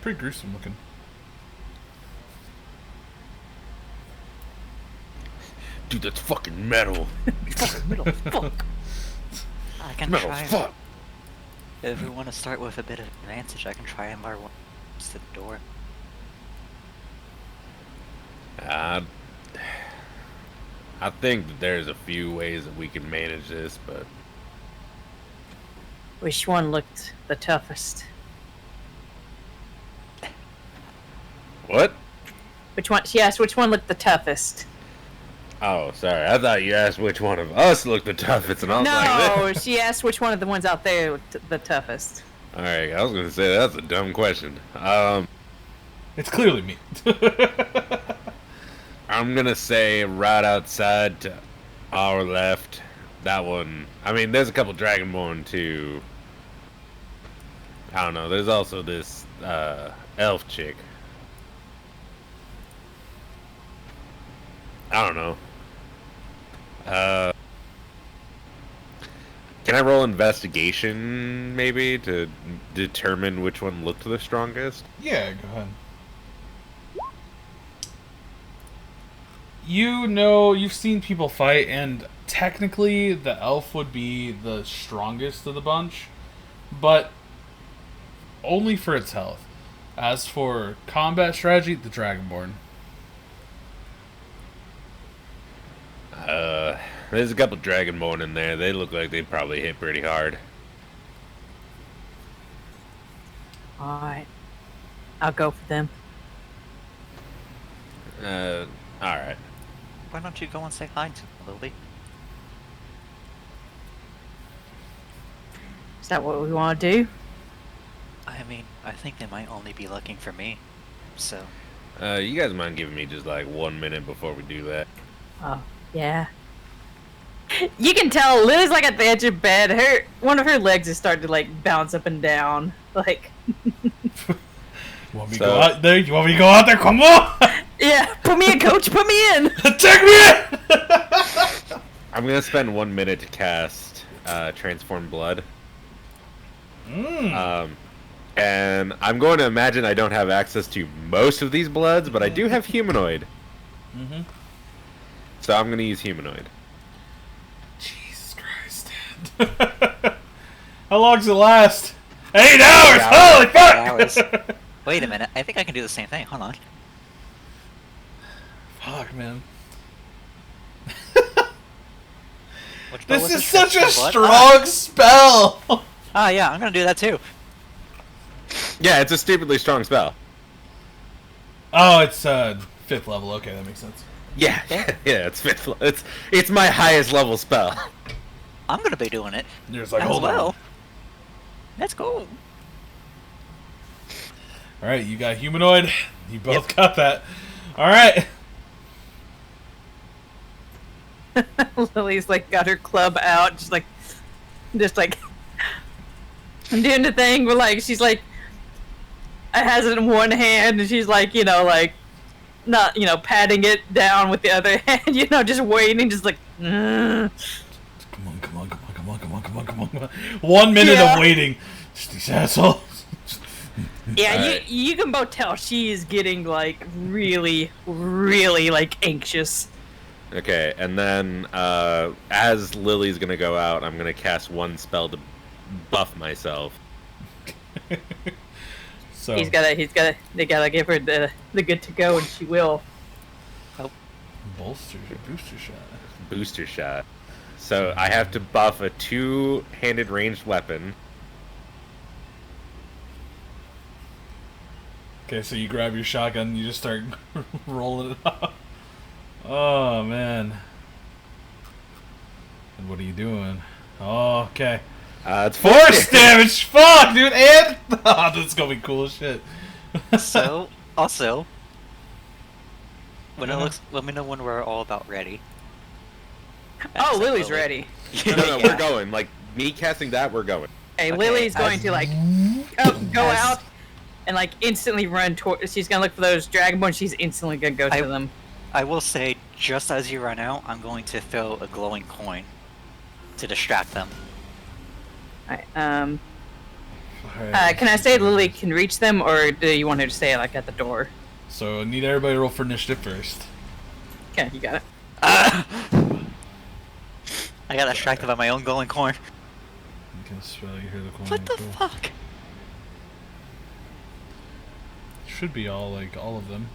S1: Pretty gruesome looking.
S2: Dude, that's fucking metal.
S4: Fuck.
S3: I can
S2: Metal
S3: try.
S2: fuck.
S3: If we want to start with a bit of advantage, I can try and bar one to the door.
S2: I think that there's a few ways that we can manage this, but
S4: Which one looked the toughest?
S2: what?
S4: Which one? She asked which one looked the toughest.
S2: Oh, sorry. I thought you asked which one of us looked the toughest, and I was
S4: No,
S2: like,
S4: she asked which one of the ones out there looked the toughest.
S2: all right. I was gonna say that's a dumb question.
S1: It's clearly me.
S2: I'm gonna say right outside to our left. That one. I mean, there's a couple Dragonborn too. I don't know. There's also this elf chick. I don't know. Can I roll investigation maybe to determine which one looked the strongest?
S1: Yeah, go ahead. You know, you've seen people fight, and technically the elf would be the strongest of the bunch, but only for its health. As for combat strategy, the Dragonborn.
S2: There's a couple Dragonborn in there. They look like they probably hit pretty hard.
S4: Alright. I'll go for them.
S2: Alright.
S3: Why don't you go and say hi to Lily?
S4: Is that what we want to do?
S3: I mean, I think they might only be looking for me, so...
S2: You guys mind giving me just like 1 minute before we do that?
S4: Oh, yeah. You can tell Lily's like at the edge of bed. One of her legs is starting to like bounce up and down. Like,
S1: You want me to go out there? You want me to go out there? Come on!
S4: yeah, put me in, coach. Put me in.
S1: Take me in!
S2: I'm gonna spend 1 minute to cast Transform Blood. And I'm going to imagine I don't have access to most of these bloods, but I do have Humanoid.
S1: Mm-hmm.
S2: So I'm gonna use Humanoid.
S1: Jesus Christ. How long does it last? 8 hours! Holy fuck!
S3: 8 hours. Wait a minute, I think I can do the same thing. Hold on.
S1: Fuck, man.
S3: Which spell
S1: This
S3: was
S1: is
S3: it?
S1: such a
S3: Transform Blood?
S1: strong spell!
S3: Ah, yeah, I'm gonna do that too.
S2: Yeah, it's a stupidly strong spell.
S1: Oh, it's 5th level. Okay, that makes sense.
S2: Yeah, yeah, it's fifth. It's my highest level spell.
S3: I'm gonna be doing it
S1: You're just like,
S3: as
S1: hold
S3: well.
S1: on.
S3: Let's go.
S1: All right, you got humanoid. You both got that. All right.
S4: Lily's like got her club out, just like doing the thing where like she's like has it in one hand and she's like, you know, like not, you know, patting it down with the other hand, you know, just waiting, just like
S1: Come on. 1 minute of waiting. Just these assholes.
S4: Yeah,
S2: Alright.
S4: you can both tell she is getting like really, really like anxious.
S2: Okay, and then as Lily's gonna go out, I'm gonna cast one spell to buff myself.
S1: So
S4: They gotta give her the good to go, and she will.
S1: bolster your booster shot.
S2: Booster shot. So I have to buff a 2-handed ranged weapon.
S1: Okay, so you grab your shotgun and you just start rolling it off. Oh, man. And what are you doing? Oh, okay.
S2: It's
S1: Force damage! Fuck, dude! And... Oh, this is gonna be cool as shit.
S3: So, also, when
S1: Yeah.
S3: it looks, let me know when we're all about ready.
S4: Oh, Lily's
S3: Lily.
S4: ready.
S2: No, we're going. Like, me casting that, we're going.
S4: Hey,
S3: Okay,
S4: Lily's going to like go
S3: as-
S4: out and like instantly run toward. She's gonna look for those dragonborn. She's instantly gonna go to them.
S3: I will say, just as you run out, I'm going to throw a glowing coin to distract them.
S4: Alright,
S1: Alright.
S4: can I say Lily can reach them, or do you want her to stay like at the door?
S1: So, I need everybody to roll for initiative first.
S4: Okay, you got it.
S3: I got distracted by my own glowing coin.
S1: You can spell, you hear the coin.
S3: What the
S1: cool.
S3: fuck?
S1: Should be all of them.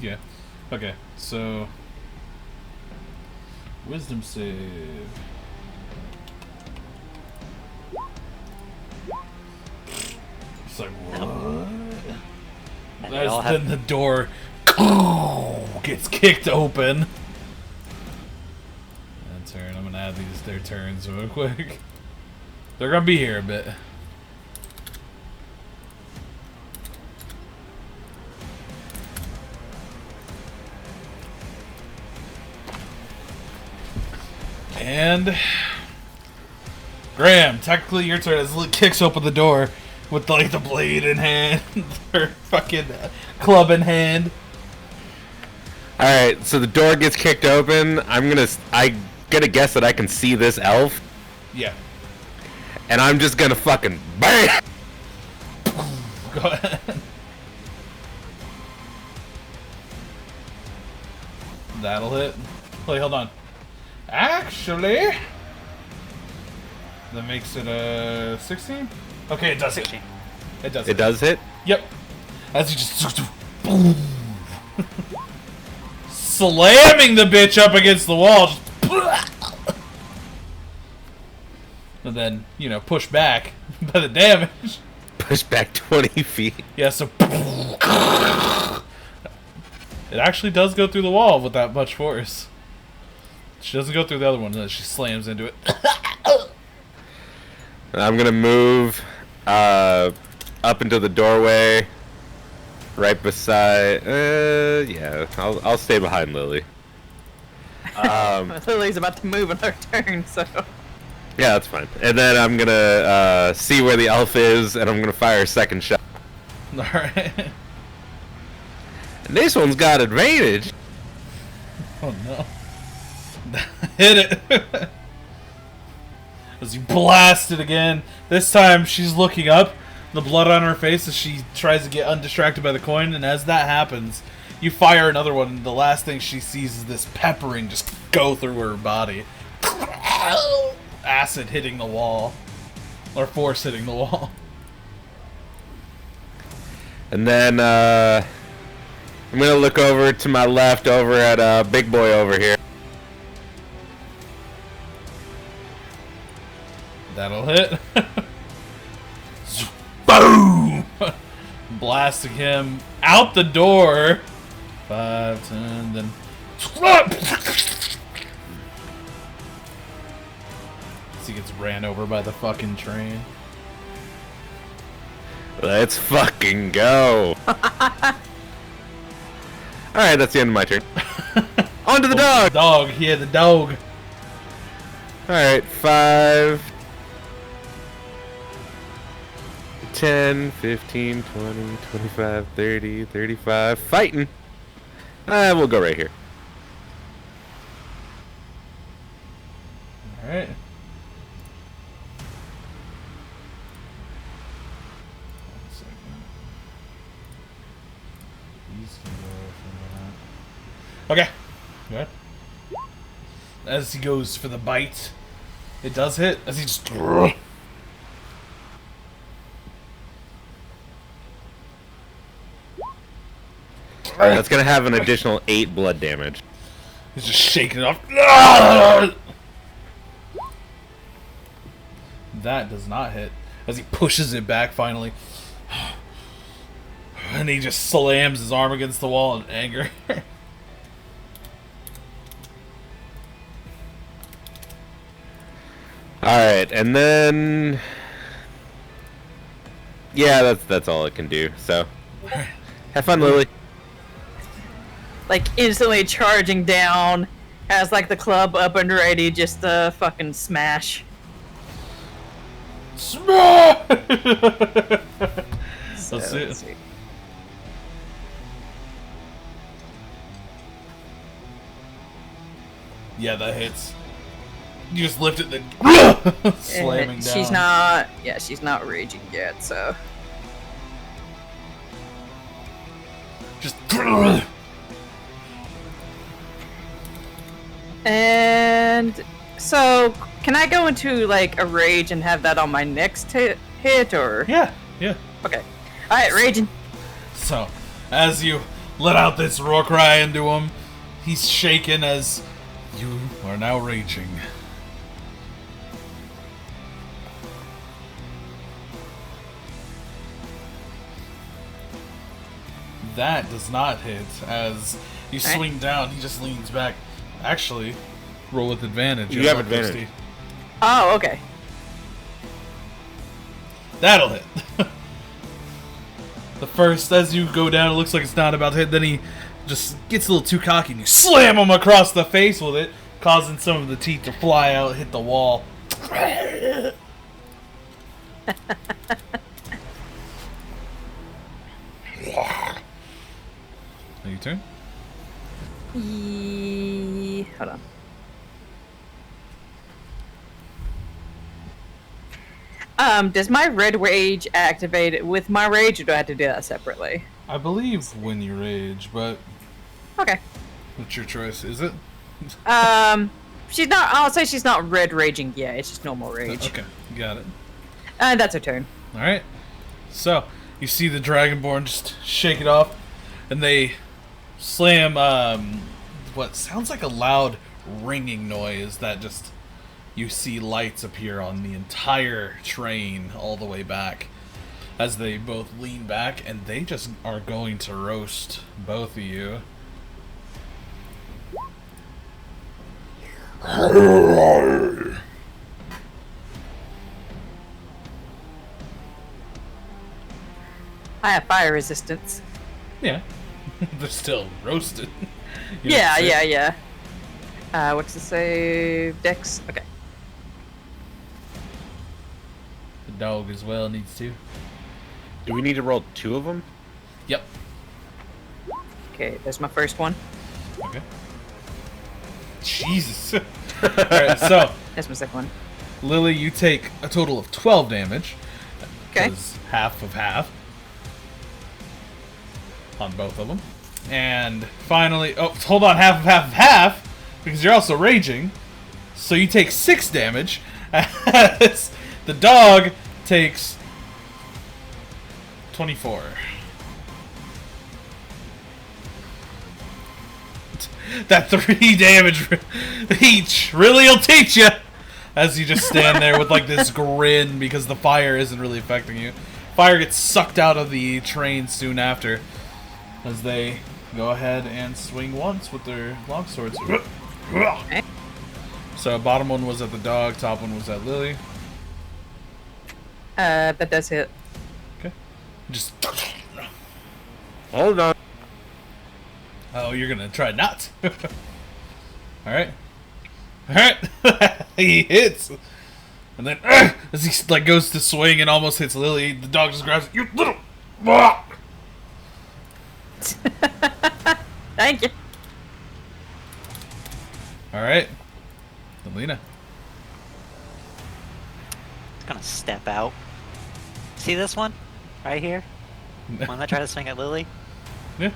S1: Yeah. Okay, so... Wisdom save. It's like, what?
S3: And they all have
S1: Then the door gets kicked open. That's turn. I'm gonna add their turns real quick. They're gonna be here a bit. And Graham, technically your turn as Liz kicks open the door with like the blade in hand, her fucking club in hand.
S2: Alright, so the door gets kicked open. I gonna guess that I can see this elf,
S1: Yeah.
S2: and I'm just gonna fucking BAM!
S1: Go ahead. That'll hit. Wait, hold on. Actually, that makes it a 16. Okay, it does hit.
S3: 16.
S1: It does.
S2: It does hit?
S1: Yep. As you just boom, slamming the bitch up against the wall, just, and then push back by the damage.
S2: Push back 20 feet.
S1: Yeah, so it actually does go through the wall with that much force. She doesn't go through the other one, then she slams into it.
S2: I'm gonna move up into the doorway, right beside. Yeah, I'll stay behind Lily.
S4: Lily's about to move on her turn, so.
S2: Yeah, that's fine. And then I'm gonna see where the elf is, and I'm gonna fire a second shot.
S1: Alright.
S2: And this one's got advantage.
S1: Oh no. Hit it! As you blast it again. This time she's looking up, the blood on her face as she tries to get undistracted by the coin, and as that happens, you fire another one, and the last thing she sees is this peppering just go through her body. Acid hitting the wall. Or force hitting the wall.
S2: And then I'm gonna look over to my left, over at Big Boy over here.
S1: That'll hit. Boom! Blasting him out the door. 5, 10, then. As he gets ran over by the fucking train.
S2: Let's fucking go. Alright, that's the end of my turn. On to the dog!
S1: Dog, yeah, the dog.
S2: Alright, 5, 10, 15, 20, 25, 30, 35. Fighting! We'll go right here.
S1: Alright. Okay. Good. As he goes for the bite, it does hit. As he just.
S2: That's gonna have an additional 8 blood damage.
S1: He's just shaking it off. That does not hit. As he pushes it back finally. And he just slams his arm against the wall in anger.
S2: Alright, and then... Yeah, that's all it can do, so... Have fun, Lily.
S4: Like, instantly charging down, has, like, the club up and ready just to fucking smash.
S1: Smash!
S4: So,
S1: Let's see.
S4: let's see.
S1: Yeah, that hits. You just lift it, then slamming down.
S4: She's not, yeah, she's not raging yet, so.
S1: Just.
S4: And so, can I go into like a rage and have that on my next hit, or?
S1: Yeah, yeah.
S4: Okay. All right, raging.
S1: So, as you let out this roar cry into him, he's shaken as you are now raging. That does not hit. As you
S4: Alright.
S1: swing down, he just leans back. Actually, roll with advantage.
S2: You have
S1: not
S2: advantage.
S1: 60.
S4: Oh, okay.
S1: That'll hit. The first, as you go down, it looks like it's not about to hit. Then he just gets a little too cocky and you slam him across the face with it, causing some of the teeth to fly out, hit the wall. Your turn.
S4: Hold on. Does my red rage activate with my rage, or do I have to do that separately?
S1: I believe when you rage, but
S4: Okay.
S1: what's your choice? Is it?
S4: She's not. I'll say she's not red raging yet. It's just normal rage.
S1: Okay, got it.
S4: That's her turn.
S1: All right. So you see the Dragonborn just shake it off, and they slam what sounds like a loud ringing noise that just you see lights appear on the entire train all the way back as they both lean back, and they just are going to roast both of you.
S4: I have fire resistance.
S1: Yeah. They're still roasted. You
S4: Yeah,
S1: don't say-
S4: yeah. What's the save? Dex? Okay.
S1: The dog as well needs to.
S2: Do we need to roll 2 of them?
S1: Yep.
S4: Okay, there's my first one.
S1: Okay. Jesus. Alright, so
S4: There's my second one.
S1: Lily, you take a total of 12 damage.
S4: Okay.
S1: 'Cause half of half. On both of them. And finally, oh, hold on, half of half of half, because you're also raging. So you take 6 damage. As the dog takes 24. That 3 damage each really will teach you. As you just stand there with like this grin because the fire isn't really affecting you. Fire gets sucked out of the train soon after, as they go ahead and swing once with their longswords. So bottom one was at the dog, top one was at Lily.
S4: That does hit.
S1: Okay. Just.
S2: Hold on.
S1: Oh, you're gonna try not. Alright. Alright. He hits. And then, as he like goes to swing and almost hits Lily, the dog just grabs it. You little.
S4: Thank you.
S1: Alright. Alina.
S3: It's gonna step out. See this one? Right here? One that tried to swing at Lily?
S1: Yeah.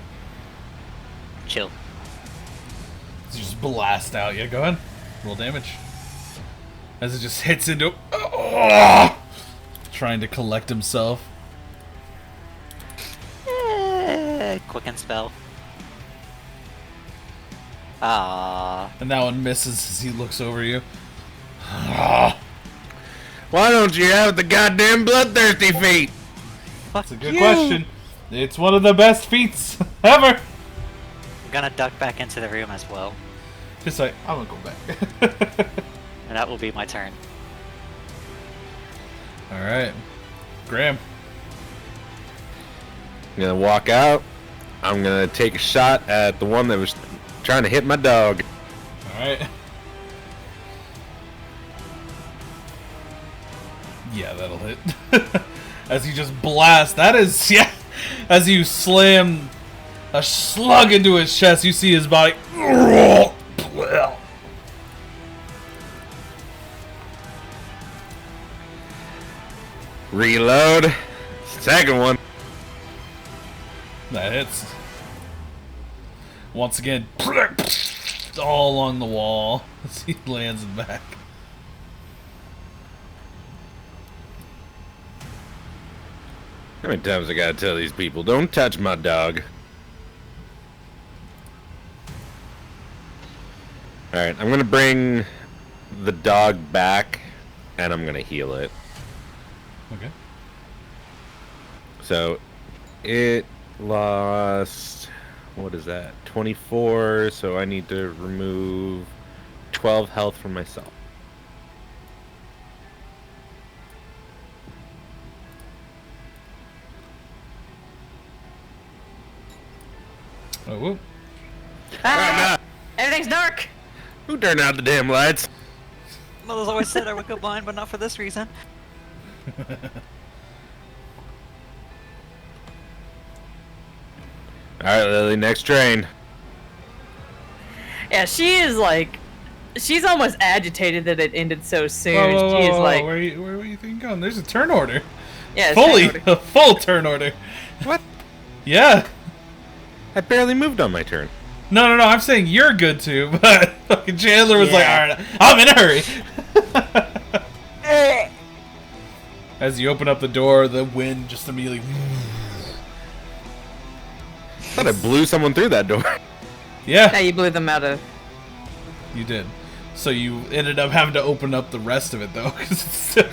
S3: Chill.
S1: You just blast out. Yeah, go ahead. Roll damage. As it just hits into. Trying to collect himself.
S3: Quicken spell. Ah.
S1: And that one misses as he looks over you.
S2: Why don't you have the goddamn bloodthirsty feet?
S1: That's a good question. It's one of the best feats ever.
S3: I'm gonna duck back into the room as well.
S1: Just like, I'm gonna go back.
S3: And that will be my turn.
S1: Alright. Graham.
S2: I'm gonna walk out. I'm gonna take a shot at the one that was trying to hit my dog.
S1: Alright. Yeah, that'll hit. As you just blast. That is, yeah. As you slam a slug into his chest, you see his body.
S2: Reload. Second one.
S1: That hits. Once again, all along the wall as he lands back.
S2: How many times I gotta tell these people, don't touch my dog? Alright, I'm gonna bring the dog back, and I'm gonna heal it.
S1: Okay.
S2: So, it lost... what is that? 24, so I need to remove 12 health from myself.
S1: Oh, whoop.
S4: Ah, everything's dark.
S2: Who turned out the damn lights?
S3: Mother's always said I would go blind, but not for this reason.
S2: Alright, Lily, next train.
S4: Yeah, she is like, she's almost agitated that it ended so soon.
S1: Whoa,
S4: She is like,
S1: where were you thinking going? There's a turn order.
S4: yeah, it's
S1: Fully,
S4: turn order.
S1: a full turn order.
S2: What?
S1: Yeah.
S2: I barely moved on my turn.
S1: No, I'm saying you're good too, but fucking Chandler was like,
S3: Yeah.
S1: alright, I'm in a hurry. As you open up the door, the wind just immediately.
S2: I thought I blew someone through that door.
S4: Yeah,
S1: Yeah,
S4: you blew them out of.
S1: you did. So you ended up having to open up the rest of it though. 'Cause it's still...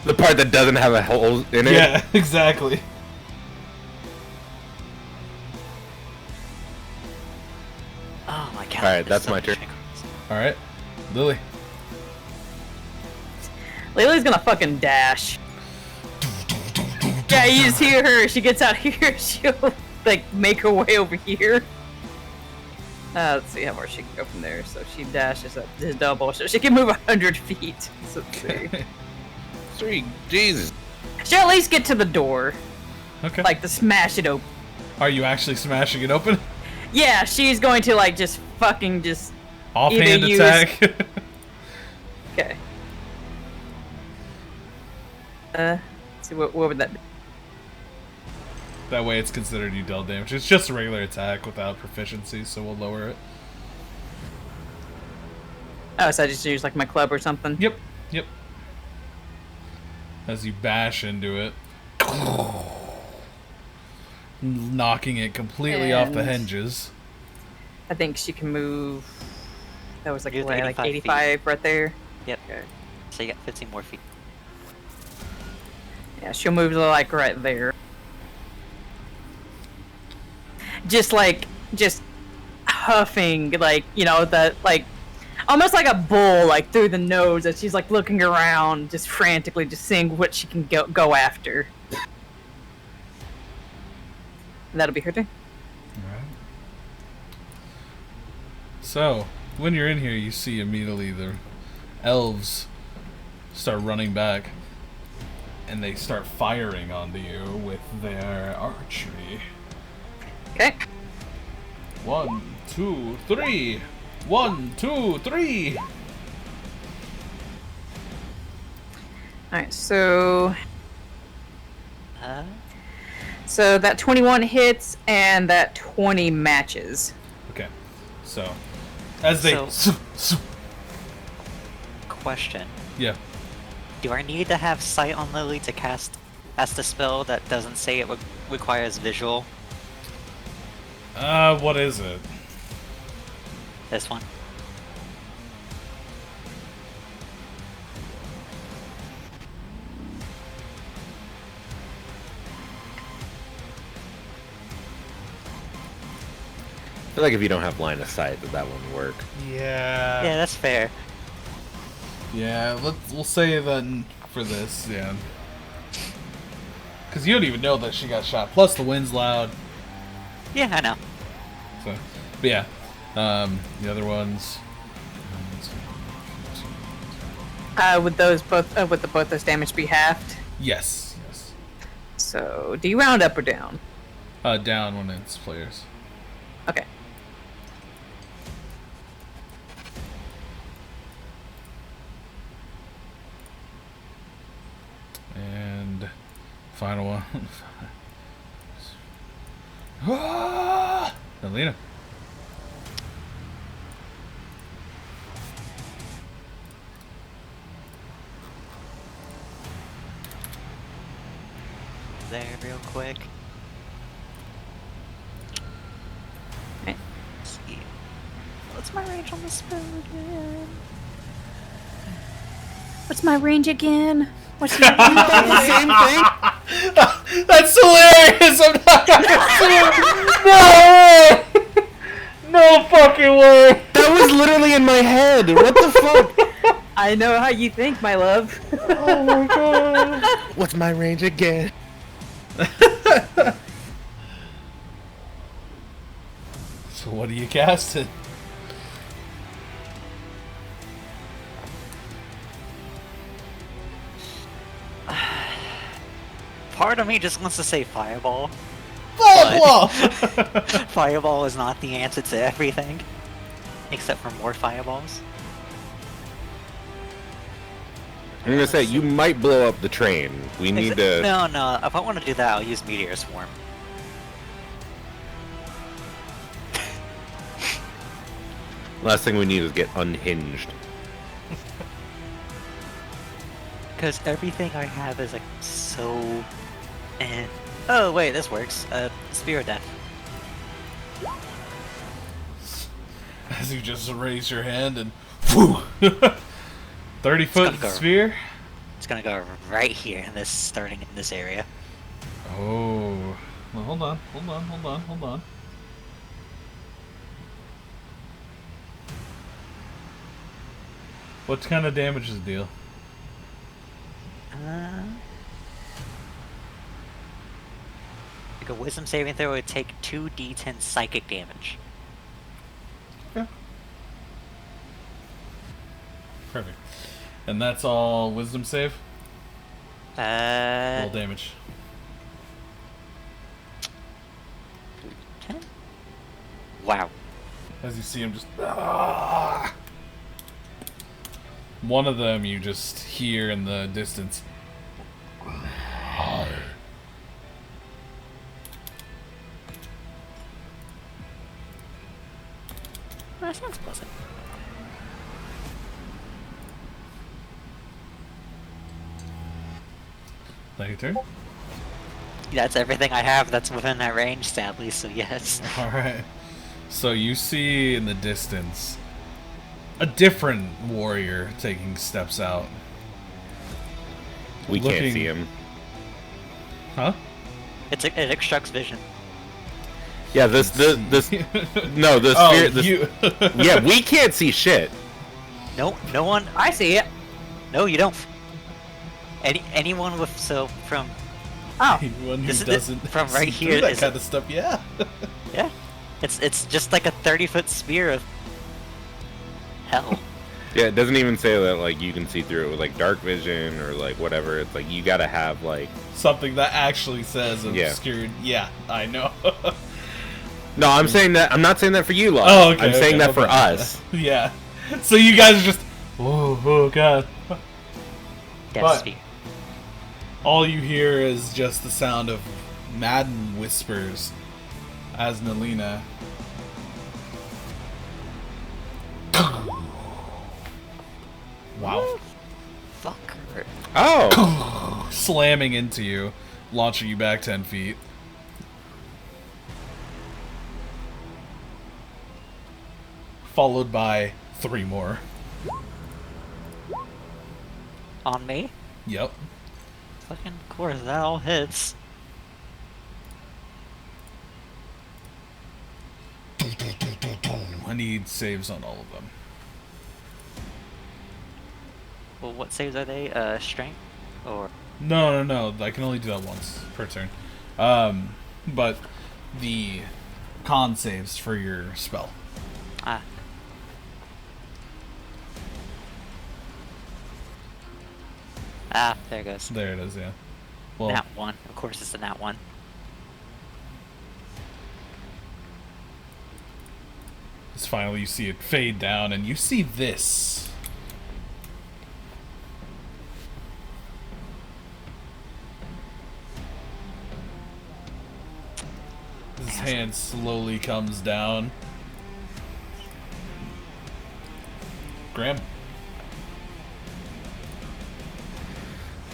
S2: The part that doesn't have a hole in it.
S1: Yeah, exactly.
S3: Oh my god.
S2: Alright,
S3: there's
S2: that's
S3: so
S2: my
S3: many
S2: turn.
S3: triggers.
S1: Alright. Lily.
S4: Lily's gonna fucking dash. Yeah, you just hear her. She gets out here. She'll like make her way over here. Let's see how far she can go from there. So she dashes up this double, so she can move 100 feet. So let's see.
S2: Sweet Jesus.
S4: She'll at least get to the door,
S1: Okay.
S4: like to smash it open.
S1: Are you actually smashing it open?
S4: Yeah, she's going to like just fucking just.
S1: Offhand
S4: use-
S1: attack.
S4: Okay. Let's see what would that be?
S1: That way it's considered you dealt damage. It's just a regular attack without proficiency, so we'll lower it.
S4: Oh, so I just use like my club or something.
S1: Yep. As you bash into it. Knocking it completely off the
S4: And-
S1: hinges.
S4: I think she can move. That was like
S3: Use the
S4: what, like
S3: 85 feet.
S4: 85 right there.
S3: Yep.
S4: Okay.
S3: So you got 15 more feet.
S4: Yeah, she'll move to like right there. Just huffing, like, you know, that like almost like a bull, like through the nose as she's like looking around, just frantically, just seeing what she can go after. That'll be her turn.
S1: Alright. So, when you're in here, you see immediately the elves start running back. And they start firing onto you with their archery.
S4: Okay.
S1: 1, 2, 3. 1, 2, 3.
S4: Alright, so
S3: Uh,
S4: that 21 hits and that 20 matches.
S1: Okay. So, as they...
S3: question.
S1: Yeah.
S3: Do I need to have sight on Lily to cast a spell that doesn't say it requires visual?
S1: What is it?
S3: This one.
S2: I feel like if you don't have line of sight, that wouldn't work.
S1: Yeah.
S3: Yeah, that's fair.
S1: Yeah, we'll say then for this, yeah. Because you don't even know that she got shot. Plus the wind's loud.
S3: Yeah, I know.
S1: So, but yeah. The other ones...
S4: Would both those damage be halved?
S1: Yes. Yes.
S4: So, do you round up or down?
S1: Down when it's players.
S4: Okay.
S1: And final one. Ah! Alina.
S3: There, real quick.
S4: Right.
S3: Let's see. What's my range on the spell again?
S4: What's my range again? What's my range?
S2: Same thing.
S1: That's hilarious! I'm not gonna see it! No way! No fucking way!
S2: That was literally in my head. What the fuck?
S4: I know how you think, my love.
S1: Oh my god.
S2: What's my range again?
S1: So what are you casting?
S3: Part of me just wants to say fireball.
S1: Fireball!
S3: Fireball is not the answer to everything. Except for more fireballs.
S2: I'm gonna say you might blow up the train. We need to.
S3: No. If I want to do that, I'll use Meteor Swarm.
S2: Last thing we need is get unhinged.
S3: Because everything I have is like so. Oh wait, this works. Spear of Death.
S1: As you just raise your hand and whoo! 30-foot
S3: go.
S1: sphere?
S3: It's gonna go right here in this, starting in this area.
S1: Oh. Well, hold on. What kind of damage does it deal?
S3: Like a Wisdom saving throw would take 2d10 psychic damage.
S1: Yeah. Perfect. And that's all wisdom save? Roll damage.
S3: 10? Wow.
S1: As you see him just... Ah! One of them you just hear in the distance.
S3: That sounds pleasant.
S1: That your turn?
S3: That's everything I have that's within that range, sadly, so yes.
S1: Alright. So you see in the distance a different warrior taking steps out.
S2: We
S1: Looking-
S2: can't see him.
S1: Huh?
S3: It obstructs vision.
S2: Yeah, this no, the
S1: Oh,
S2: sphere. This,
S1: you...
S2: yeah, we can't see shit.
S3: No one.
S4: I see it.
S3: No, you don't. Anyone with from
S4: Oh.
S1: Anyone who
S3: Isn't it
S1: doesn't
S3: from right
S1: see
S3: here,
S1: through that
S3: is
S1: kind
S3: it-
S1: of stuff, yeah.
S3: Yeah. It's just like a 30-foot spear of hell.
S2: Yeah, it doesn't even say that like you can see through it with like dark vision or like whatever. It's like you gotta have like
S1: Something that actually says
S2: Yeah.
S1: obscured. Yeah, I know.
S2: no. I'm saying that. I'm not saying that for you, Lars.
S1: Oh, okay.
S2: I'm saying
S1: okay,
S2: that for
S1: okay.
S2: us.
S1: Yeah. So you guys are just, oh god.
S3: Death
S1: But-
S3: spear.
S1: All you hear is just the sound of maddened whispers as Nalina. Wow.
S3: Fuck her.
S2: Oh,
S1: Slamming into you, launching you back 10 feet. Followed by 3 more.
S3: On me?
S1: Yep.
S3: Fucking of course, that all hits.
S1: I need saves on all of them.
S3: Well, what saves are they? Strength? Or...
S1: No. I can only do that once per turn. But the con saves for your spell.
S3: Ah. Ah, there it goes.
S1: There it is, yeah. Well,
S3: Nat 1. Of course it's a nat 1.
S1: it's finally you see it fade down, and you see this. His hand slowly comes down. Graham.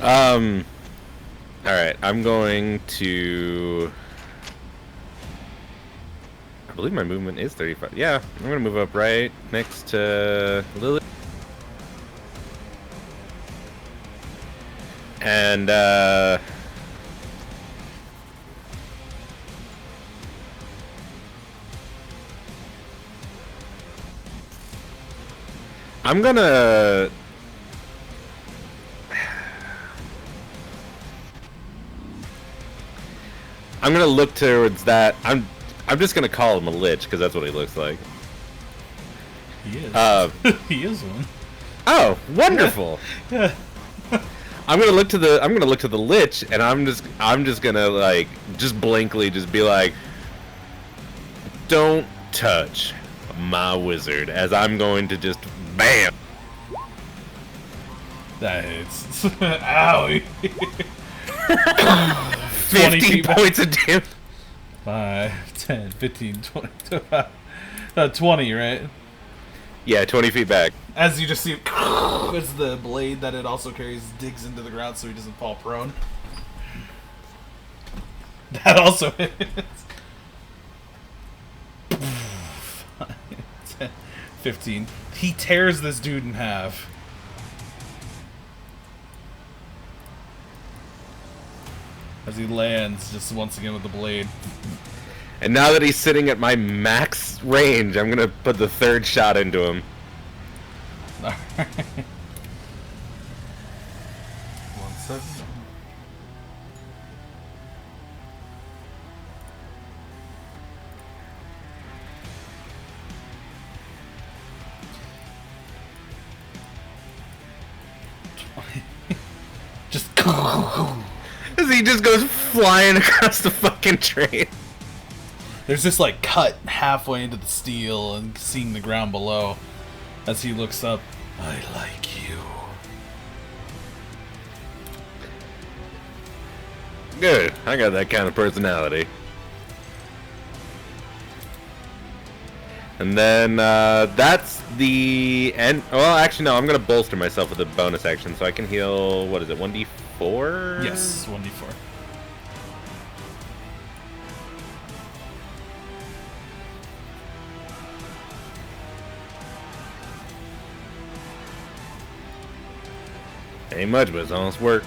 S2: all right. I'm going to. I believe my movement is 35. Yeah, I'm gonna move up right next to Lily. And I'm gonna look towards that. I'm just gonna call him a lich because that's what he looks like.
S1: He is. He is one.
S2: Oh, wonderful!
S1: Yeah.
S2: I'm gonna look to the lich, and I'm just gonna like just blankly just be like, "Don't touch my wizard," as I'm going to just bam.
S1: That hits. Owie.
S2: 50
S1: feet back.
S2: points of damage.
S1: 5, 10, 15, 20. 20, right?
S2: Yeah, 20 feet back.
S1: As you just see, as the blade that it also carries digs into the ground so he doesn't fall prone. That also hits. 5, 10, 15. He tears this dude in half. As he lands just once again with the blade.
S2: And now that he's sitting at my max range, I'm gonna put the third shot into him.
S1: Alright. 1 second. Just
S2: As he just goes flying across the fucking train.
S1: there's this like cut halfway into the steel and seeing the ground below as he looks up. I like you.
S2: Good. I got that kind of personality. And then that's the end. Well, actually, no. I'm gonna bolster myself with a bonus action, so I can heal. What is it? 1d4.
S1: Yes, 1d4.
S2: Ain't much, but it's honest work.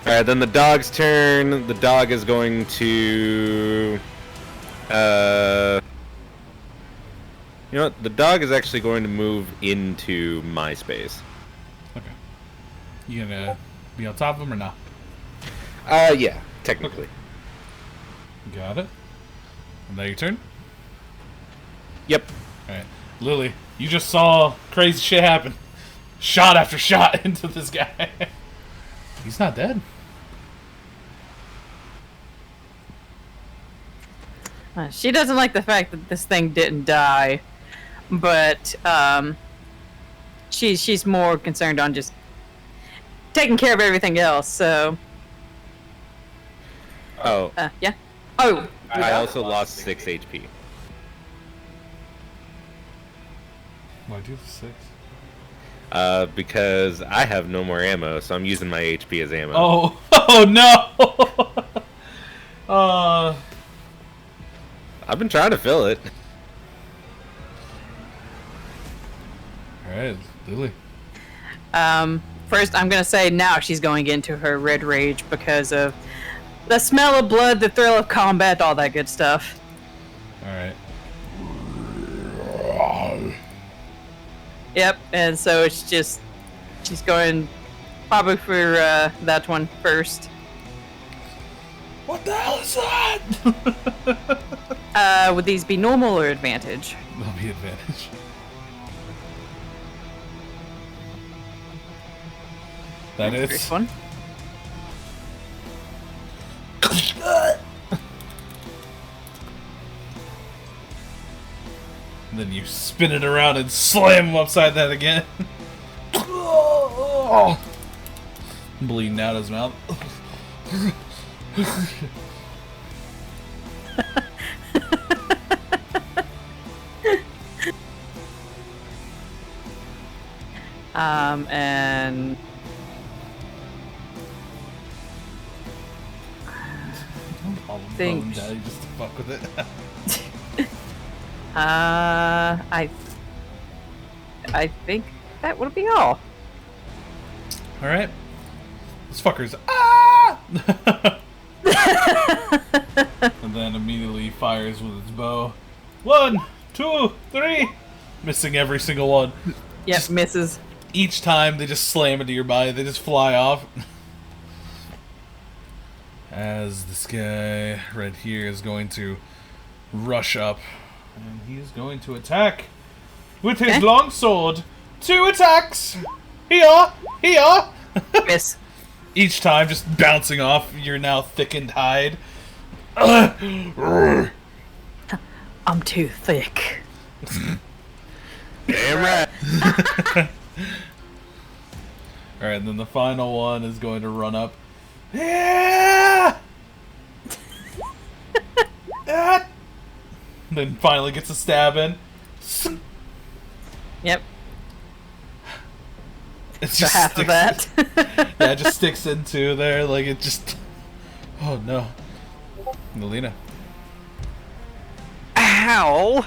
S2: Alright, then the dog's turn. The dog is going to... You know what? The dog is actually going to move into my space.
S1: Okay. You gonna be on top of him or not?
S2: Yeah, technically.
S1: Got it. And now your turn?
S2: Yep.
S1: Alright. Lily, you just saw crazy shit happen. Shot after shot into this guy. He's not dead.
S4: She doesn't like the fact that this thing didn't die, but she's more concerned on just taking care of everything else. So,
S2: Oh,
S4: yeah. Oh,
S2: I also lost 6 HP.
S1: Why do the 6?
S2: Because I have no more ammo, so I'm using my HP as ammo.
S1: Oh, oh no!
S2: I've been trying to fill it.
S1: Alright, Lily.
S4: First, I'm gonna say now she's going into her red rage because of the smell of blood, the thrill of combat, all that good stuff.
S1: Alright.
S4: Yep, and so it's just she's going probably for that one first.
S1: What the hell is that?
S4: Would these be normal or advantage?
S1: That'll be advantage. That is.
S4: First one.
S1: And then you spin it around and slam him upside that again. Bleeding out his mouth.
S4: And
S1: All the
S4: Think-
S1: bone daddy just to fuck with it.
S4: I think that would be all.
S1: Alright. This fucker's ah! And then immediately fires with its bow. 1, 2, 3! Missing every single one.
S4: Yep,
S1: Just-
S4: misses.
S1: Each time they just slam into your body, they just fly off. As this guy right here is going to rush up. And he's going to attack with his
S4: Okay.
S1: long sword. 2 attacks! Here! Here!
S4: Miss.
S1: Each time just bouncing off your now thickened hide.
S4: I'm too thick.
S2: Damn right.
S1: Alright, and then the final one is going to run up. Yeah! Ah! Then finally gets a stab in.
S4: Yep.
S1: It
S4: So half of
S1: sticks-
S4: that.
S1: Yeah, it just sticks into there, like it just. Oh no. Melina.
S3: Ow!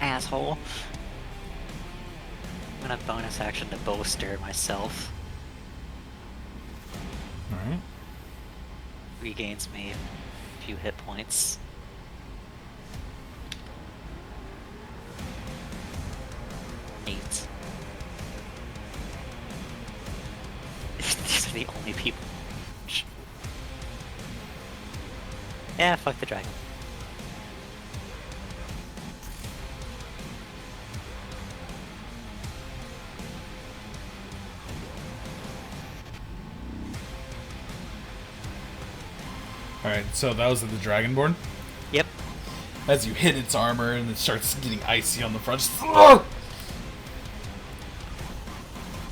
S3: Asshole. I'm gonna bonus action to bolster myself.
S1: Alright.
S3: Regains me a few hit points. Eight. These are the only people. Yeah, fuck the dragon.
S1: Alright, so that was the Dragonborn.
S3: Yep.
S1: As you hit its armor and it starts getting icy on the front. Just,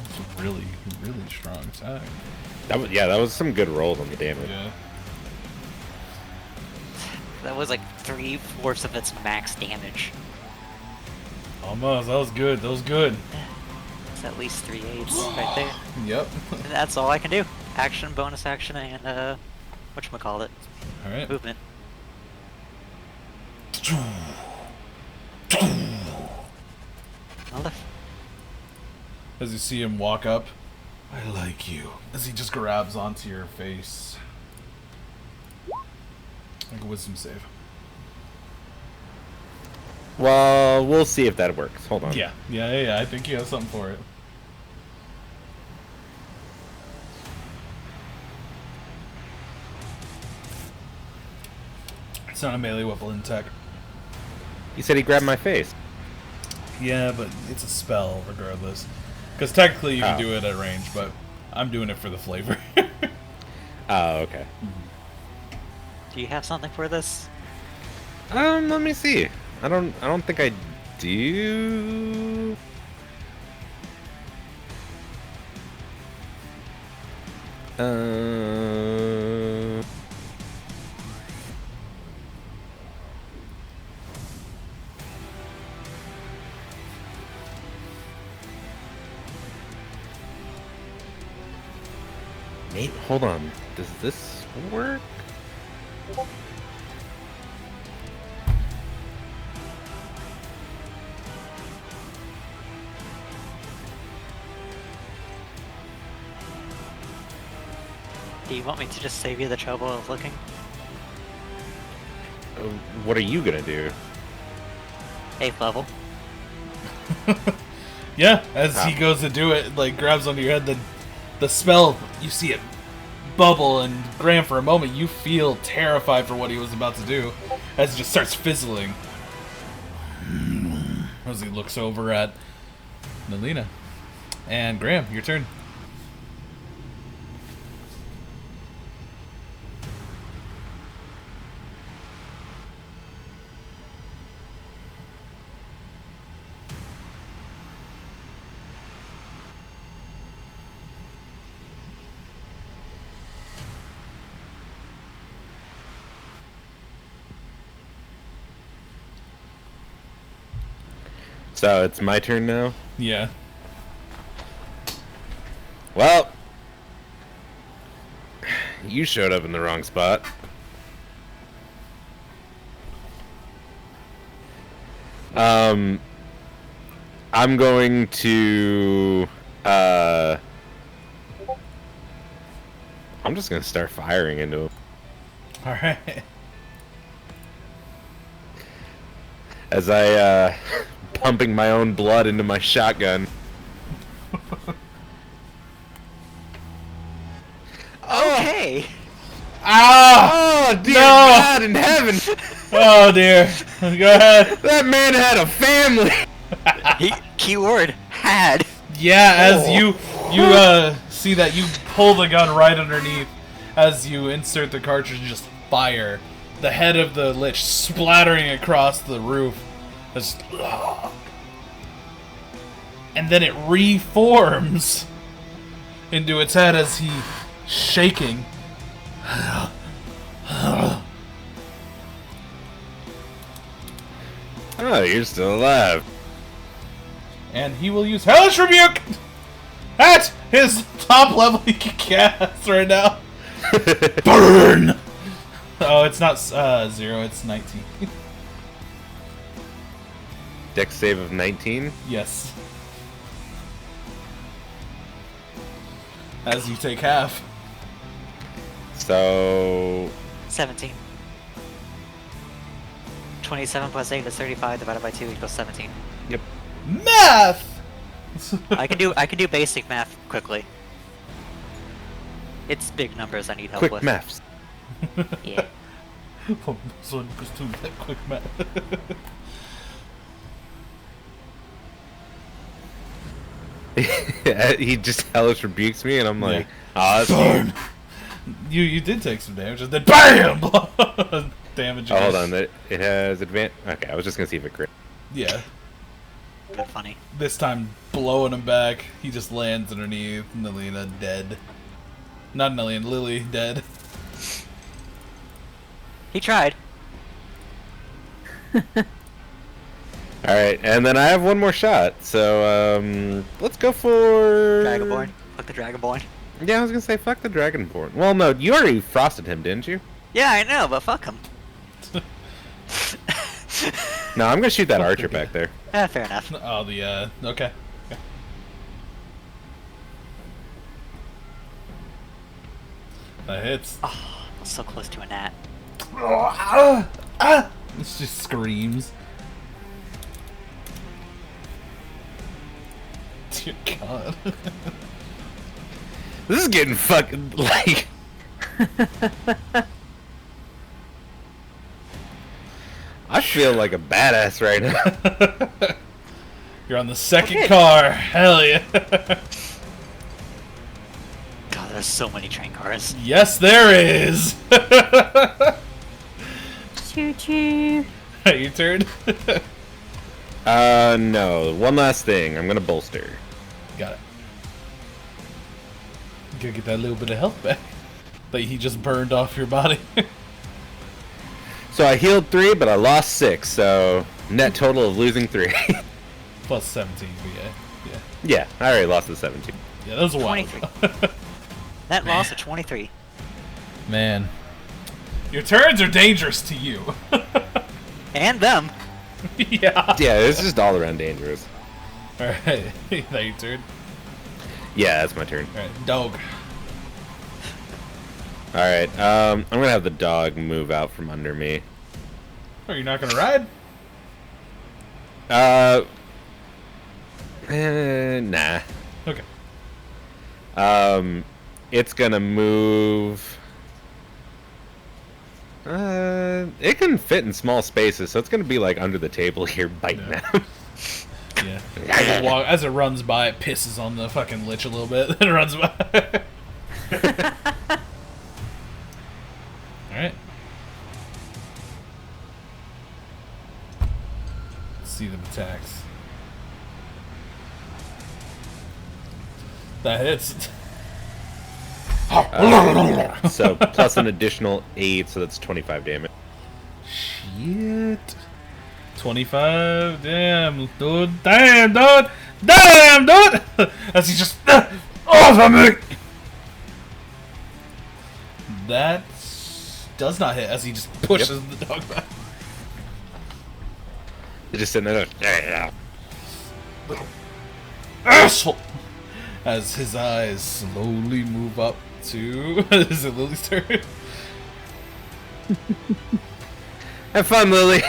S1: it's a really, really strong attack.
S2: That was some good rolls on the damage.
S1: Yeah.
S3: That was like 3/4 of its max damage.
S1: Almost. That was good. That was good.
S3: It's at least 3/8 right there.
S1: Yep.
S3: And that's all I can do. Action, bonus action, and whatchamacallit.
S1: Alright.
S3: Movement. Well,
S1: As you see him walk up, I like you. As he just grabs onto your face. Like a wisdom save.
S2: Well, we'll see if that works. Hold on.
S1: Yeah, I think you have something for it. It's not a melee weapon tech.
S2: You said he grabbed my face.
S1: Yeah, but it's a spell regardless. Because technically you can
S2: Oh.
S1: do it at range, but I'm doing it for the flavor.
S2: Oh, okay.
S3: Do you have something for this?
S2: Let me see. I don't think I do. Wait, hold on. Does this work?
S3: Do you want me to just save you the trouble of looking?
S2: What are you gonna do?
S3: 8th level.
S1: Yeah, as he
S2: Ah.
S1: goes to do it, like grabs onto your head, the spell, you see it bubble, and Graham, for a moment, you feel terrified for what he was about to do, as it just starts fizzling. As he looks over at Melina. And Graham, your turn.
S2: So it's my turn now?
S1: Yeah.
S2: Well, you showed up in the wrong spot. I'm going to, I'm just gonna start firing into him.
S1: Alright.
S2: As I, pumping my own blood into my shotgun.
S3: Okay!
S1: Ah!
S2: Oh, dear
S1: No!
S2: God in heaven!
S1: Oh dear. Go ahead.
S2: That man had a family!
S3: Keyword, had.
S1: Yeah, as
S2: Oh.
S1: you see that, you pull the gun right underneath as you insert the cartridge and just fire. The head of the lich splattering across the roof. Just, and then it reforms into its head as he shaking.
S2: Oh, you're still alive.
S1: And he will use Hellish Rebuke at his top level he can cast right now. Burn! Oh, it's not 0, it's 19.
S2: Dex save of 19.
S1: Yes. As you take half.
S2: So
S3: 17. 27 plus 8 is 35 divided by 2 equals 17.
S2: yep.
S1: Math!
S3: I can do basic math quickly. It's big numbers I need help
S2: Quick
S3: with.
S2: maths.
S3: Yeah.
S1: So it goes to that quick math.
S2: He just hellish rebukes me, and I'm like,
S1: Yeah.
S2: oh, that's weird.
S1: You did take some damage, and then BAM! Damage.
S2: Oh, hold
S1: again.
S2: on. It has advance. Okay, I was just gonna see if it crit.
S1: Yeah.
S3: Good funny.
S1: This time, blowing him back, he just lands underneath. Nelina dead. Not Nelina, Lily dead.
S3: He tried.
S2: All right, and then I have one more shot. So let's go for
S3: Dragonborn. Fuck the Dragonborn.
S2: Yeah, I was gonna say fuck the Dragonborn. Well, no, you already frosted him, didn't you?
S3: Yeah, I know, but fuck him.
S2: No, I'm gonna shoot that
S1: Fuck
S2: archer
S1: the guy.
S2: back there.
S3: Yeah, fair enough.
S1: Oh, the, okay. Okay. That hits.
S3: Oh, so close to a nat.
S1: It just screams. Dear God.
S2: This is getting fucking like. I feel like a badass right now.
S1: You're on the second car. Hell yeah.
S3: God, there's so many train cars.
S1: Yes, there is.
S4: Choo choo.
S1: Your turn.
S2: No. One last thing. I'm gonna bolster.
S1: Got it. Gotta get that little bit of health back that he just burned off your body.
S2: So I healed 3, but I lost 6, so net total of losing 3.
S1: Plus 17, but yeah.
S2: Yeah, I already lost the 17.
S1: Yeah, that was a while
S3: 23.
S1: ago.
S3: That loss of 23.
S1: Man. Your turns are dangerous to you.
S3: And them.
S1: Yeah.
S2: Yeah, it's just all around dangerous.
S1: Alright. That your turn?
S2: Yeah, that's my turn.
S1: Alright, dog.
S2: Alright, I'm gonna have the dog move out from under me.
S1: Oh, you're not gonna ride?
S2: Nah.
S1: Okay.
S2: It's gonna move. It can fit in small spaces, so it's gonna be like under the table here, biting
S1: Yeah.
S2: out.
S1: Yeah. As it runs by, it pisses on the fucking lich a little bit. Then it runs by. Alright. Let's see them attacks. That hits.
S2: So plus an additional 8, so that's 25 damage.
S1: Shit. 25, damn, dude. Damn, dude. Damn, dude. As he just off of me. That does not hit as he just pushes the dog back.
S2: They're just sitting there. Yeah.
S1: Asshole. As his eyes slowly move up to is it Lily's turn?
S2: Have fun, Lily.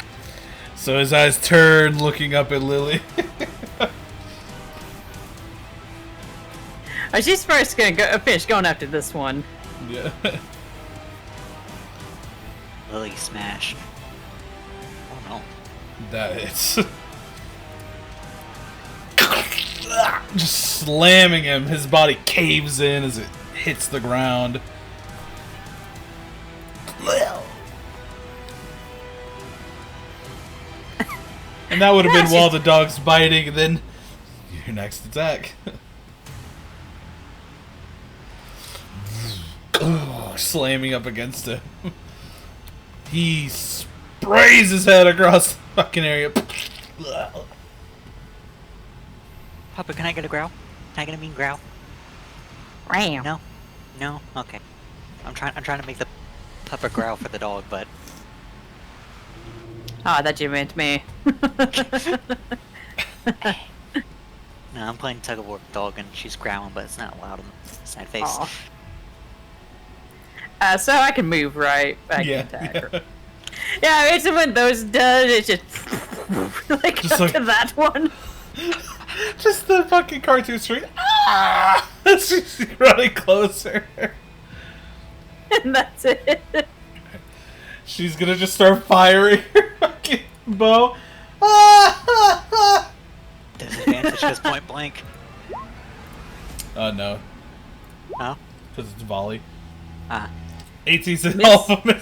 S1: So his eyes turn, looking up at Lily.
S4: Oh, she's first gonna go finish going after this one.
S1: Yeah.
S3: Lily smash. Oh no.
S1: That hits. Just slamming him. His body caves in as it hits the ground. And that would have been while the dog's biting, and then your next attack. Slamming up against him. He sprays his head across the fucking area.
S3: Papa, can I get a growl? Can I get a mean growl?
S4: Ram.
S3: No? No? Okay. I'm trying to make the Papa growl for the dog, but
S4: Ah, that you meant me.
S3: no, I'm playing tug of war with the dog and she's growling, but it's not loud on the side face.
S4: Aw. So I can move, right? I can attack her. Yeah, it's when those does, it's just like
S1: Just
S4: up
S1: like-
S4: to that one.
S1: Just the fucking cartoon street. Ah! She's running closer.
S4: And that's it.
S1: She's gonna just start firing her fucking bow. Ah!
S3: Disadvantage because point blank.
S1: No,
S3: Oh?
S1: because it's volley.
S3: Ah.
S1: 18 to
S4: Miss.
S1: all of them.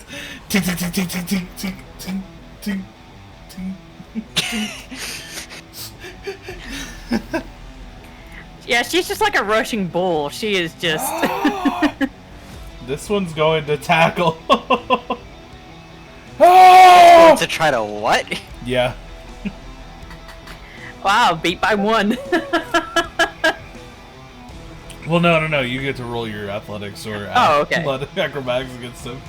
S1: Ting, ting, ting, ting, ting, ting, ting, ting, ting, ting.
S4: Yeah, she's just like a rushing bull. She is just.
S1: This one's going to tackle. Oh!
S3: To try to what?
S1: Yeah.
S4: Wow, beat by one.
S1: Well, no. You get to roll your athletics or
S4: okay.
S1: acrobatics against him.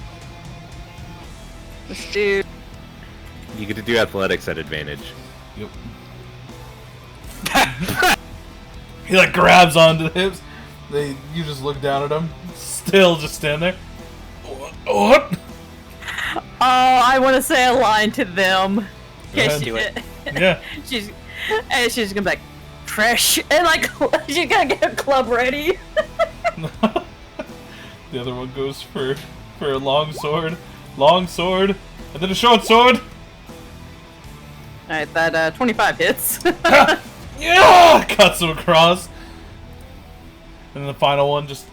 S4: Let's do.
S2: You get to do athletics at advantage.
S1: Yep. He like grabs onto the hips. You just look down at him. Still just stand there. What?
S4: Oh, I want to say a line to them.
S1: ahead.
S3: Do it.
S1: Yeah.
S4: she's gonna be like, fresh, and like she's gonna get a club ready.
S1: The other one goes for a long sword, and then a short sword.
S4: Alright, that 25 hits.
S1: Yeah! Cuts him across. And then the final one just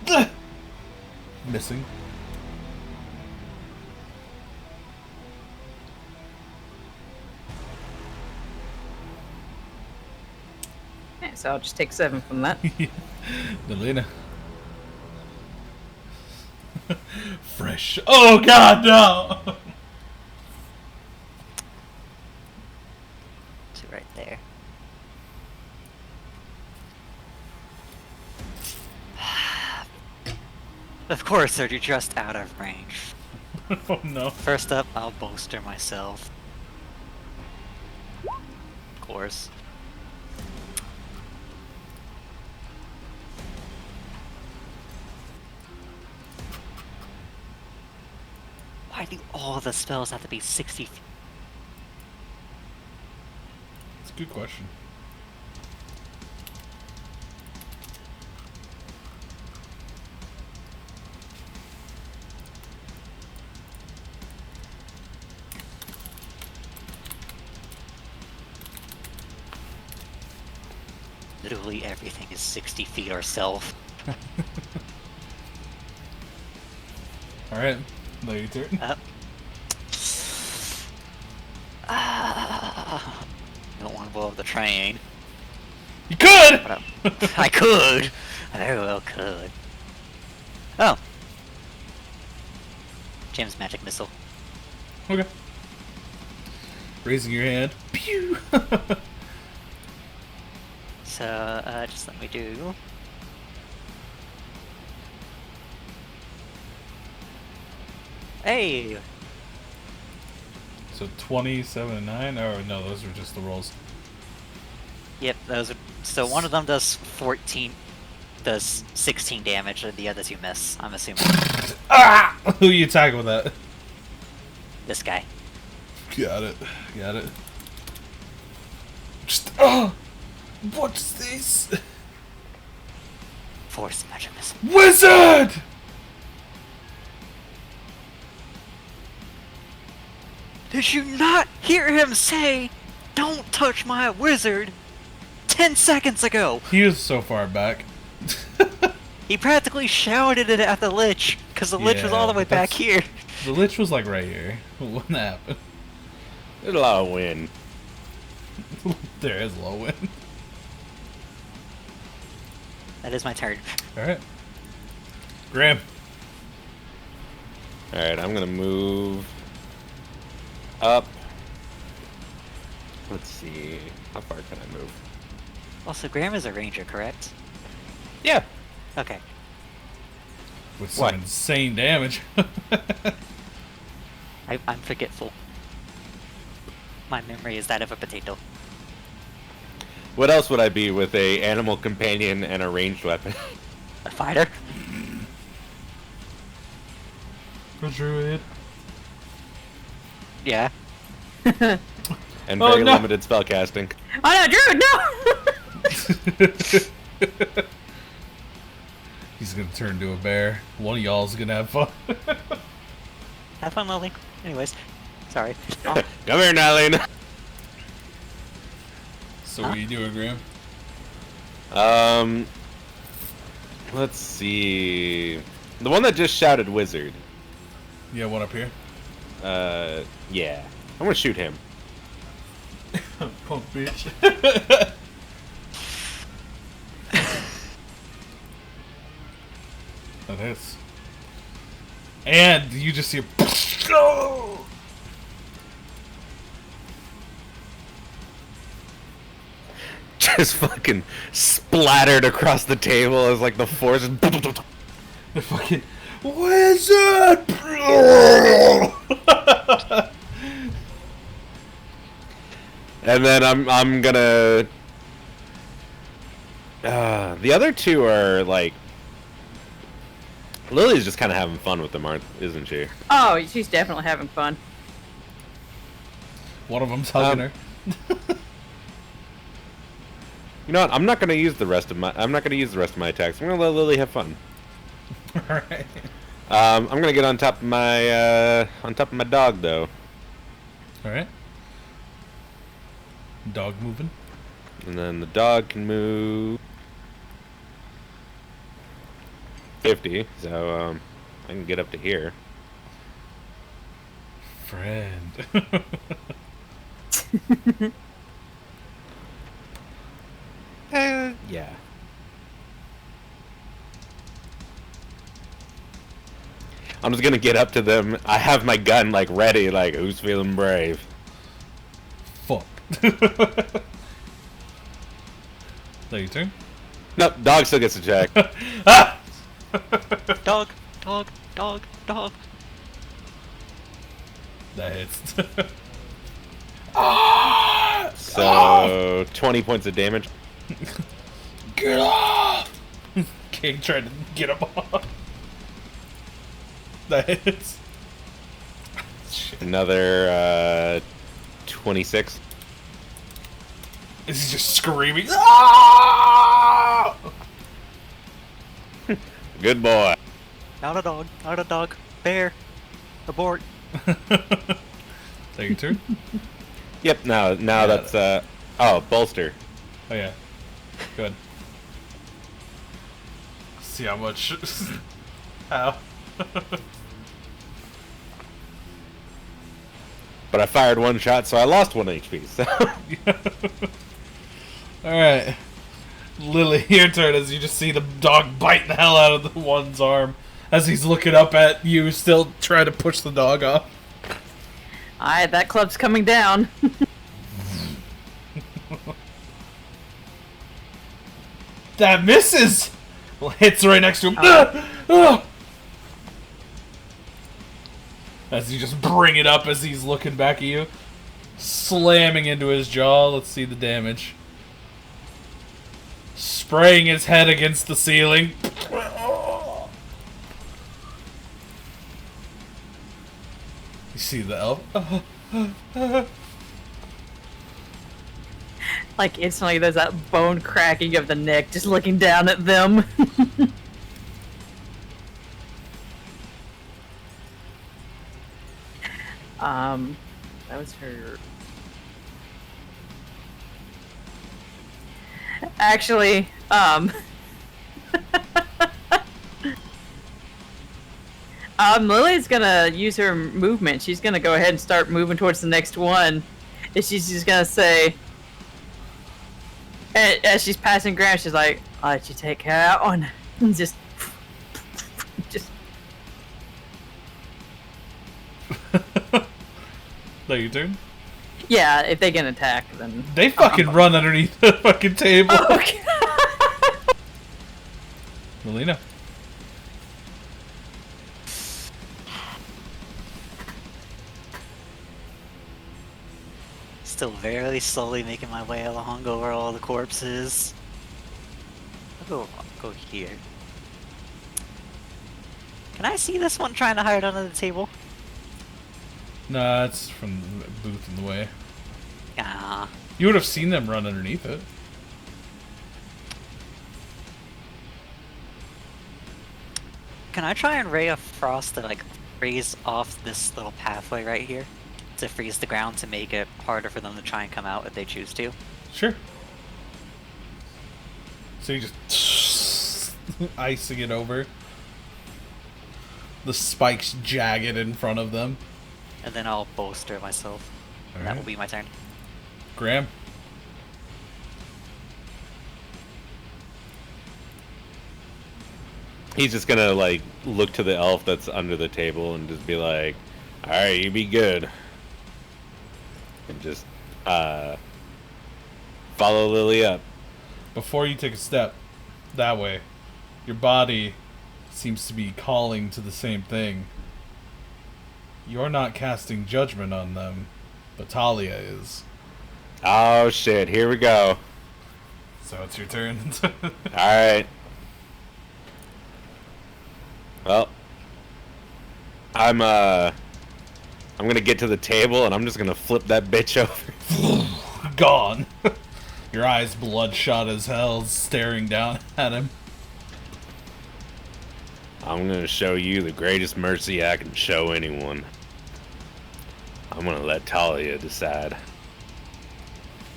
S1: missing.
S4: Okay, so I'll just take 7 from that.
S1: Delina. Fresh. Oh god, no!
S3: 2 right there. Of course, they're just out of range.
S1: Oh no.
S3: First up, I'll bolster myself. Of course. Why do all the spells have to be 60 feet?
S1: It's a good question.
S3: Literally everything is 60 feet or so.
S1: Alright, now your turn.
S3: Don't want to blow up the train.
S1: You could!
S3: But I could. I very well could. Oh. James magic missile.
S1: Okay. Raising your hand. Pew!
S3: So, just let me do. Hey!
S1: So 27 and 9? Oh no, those are just the rolls.
S3: Yep, those are. So one of them does 14, does 16 damage, and the other 2 miss, I'm assuming.
S1: Ah! Who you attacking with that?
S3: This guy.
S1: Got it. Got it. Just. Oh! What's this?
S3: Force magic missile.
S1: Wizard!
S3: Did you not hear him say, "Don't touch my wizard" 10 seconds ago?
S1: He was so far back.
S3: He practically shouted it at the Lich, because the Lich was all the way
S1: but
S3: back
S1: that's-
S3: here.
S1: The Lich was like right here when that happened.
S2: There's a lot of wind.
S1: There is low wind.
S3: That is my turn.
S1: Alright. Graham.
S2: Alright, I'm gonna move up. Let's see. How far can I move?
S3: Also, Graham is a ranger, correct?
S2: Yeah.
S3: Okay.
S1: With some
S2: What?
S1: insane damage.
S3: I'm forgetful. My memory is that of a potato.
S2: What else would I be with a animal companion and a ranged weapon?
S3: A fighter?
S1: A druid.
S3: Yeah.
S2: And
S1: Oh,
S2: very
S1: no.
S2: limited spellcasting.
S4: Oh no, Drew, no!
S1: He's gonna turn into a bear. One of y'all's gonna have fun.
S3: Have fun, Lily. Anyways. Sorry.
S2: Come here, Nylene.
S1: So what are you doing, Graham?
S2: Let's see. The one that just shouted wizard.
S1: You have one up here?
S2: Yeah. I'm gonna shoot him.
S1: Punk bitch. That hits. And you just see a
S2: Just fucking splattered across the table as like the force.
S1: the fucking wizard.
S2: And then I'm gonna. The other two are like. Lily's just kind of having fun with them, isn't she?
S4: Oh, she's definitely having fun.
S1: One of them's hugging her.
S2: You know what? I'm not gonna use the rest of my. I'm not gonna use the rest of my attacks. I'm gonna let Lily have fun.
S1: Alright.
S2: I'm gonna get on top of my dog though.
S1: Alright. Dog moving.
S2: And then the dog can move 50, so I can get up to here.
S1: Friend.
S2: Yeah. I'm just gonna get up to them. I have my gun like ready, like who's feeling brave?
S1: Fuck. That your turn?
S2: Nope, dog still gets a check.
S1: Ah!
S3: Dog, dog, dog, dog.
S1: That hits.
S2: So 20 points of damage.
S1: Get off! King tried to get him off. That hits. Shit.
S2: Another 26.
S1: Is he just screaming? Ah!
S2: Good boy.
S3: Not a dog, not a dog. Bear. Abort.
S1: Take your turn.
S2: Yep. Now
S1: Yeah,
S2: that's oh, bolster.
S1: Oh yeah. Good. See how much. How?
S2: But I fired one shot, so I lost 1 HP. So
S1: Alright. Lily, your turn as you just see the dog bite the hell out of the one's arm as he's looking up at you, still trying to push the dog off.
S4: Alright, that club's coming down.
S1: That misses! Well, hits right next to him. Ah! As you just bring it up as he's looking back at you. Slamming into his jaw. Let's see the damage. Spraying his head against the ceiling. You see the elf?
S4: Like, instantly there's that bone cracking of the neck just looking down at them. That was her. Actually, Lily's gonna use her movement. She's gonna go ahead and start moving towards the next one. And she's just gonna say, as she's passing ground, she's like, "I'll let you take care of that one." And just.
S1: That your turn?
S4: Yeah, if they get an attack, then.
S1: They fucking run underneath the fucking table.
S4: Oh, okay.
S1: Melina.
S3: Still very slowly making my way along over all the corpses. I'll go here. Can I see this one trying to hide under the table?
S1: Nah, it's from the booth in the way.
S3: Ah.
S1: You would have seen them run underneath it.
S3: Can I try and ray of frost to like freeze off this little pathway right here? To freeze the ground to make it harder for them to try and come out if they choose to?
S1: Sure. So you just icing it over. The spikes jagged in front of them.
S3: And then I'll bolster myself. And that will be my turn.
S1: Graham.
S2: he's just gonna like look to the elf that's under the table and just be like, "Alright, you be good," and just follow Lily up.
S1: Before you take a step that way, your body seems to be calling to the same thing. You're not casting judgment on them, but Tolia is.
S2: Oh shit, here we go.
S1: So it's your turn.
S2: Alright. Well, I'm gonna get to the table and I'm just gonna flip that bitch over.
S1: Gone. Your eyes bloodshot as hell, staring down at him.
S2: I'm gonna show you the greatest mercy I can show anyone. I'm gonna let Tolia decide.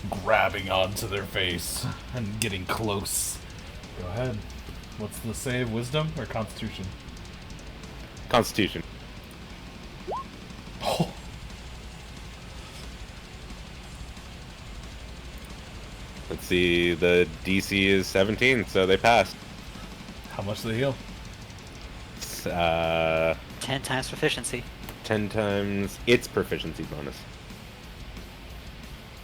S1: grabbing onto their face and getting close. Go ahead. What's the save? Wisdom or Constitution?
S2: Constitution.
S1: Oh.
S2: Let's see, the DC is 17, so they passed.
S1: How much do they heal?
S2: It's,
S3: 10 times proficiency.
S2: 10 times its proficiency bonus.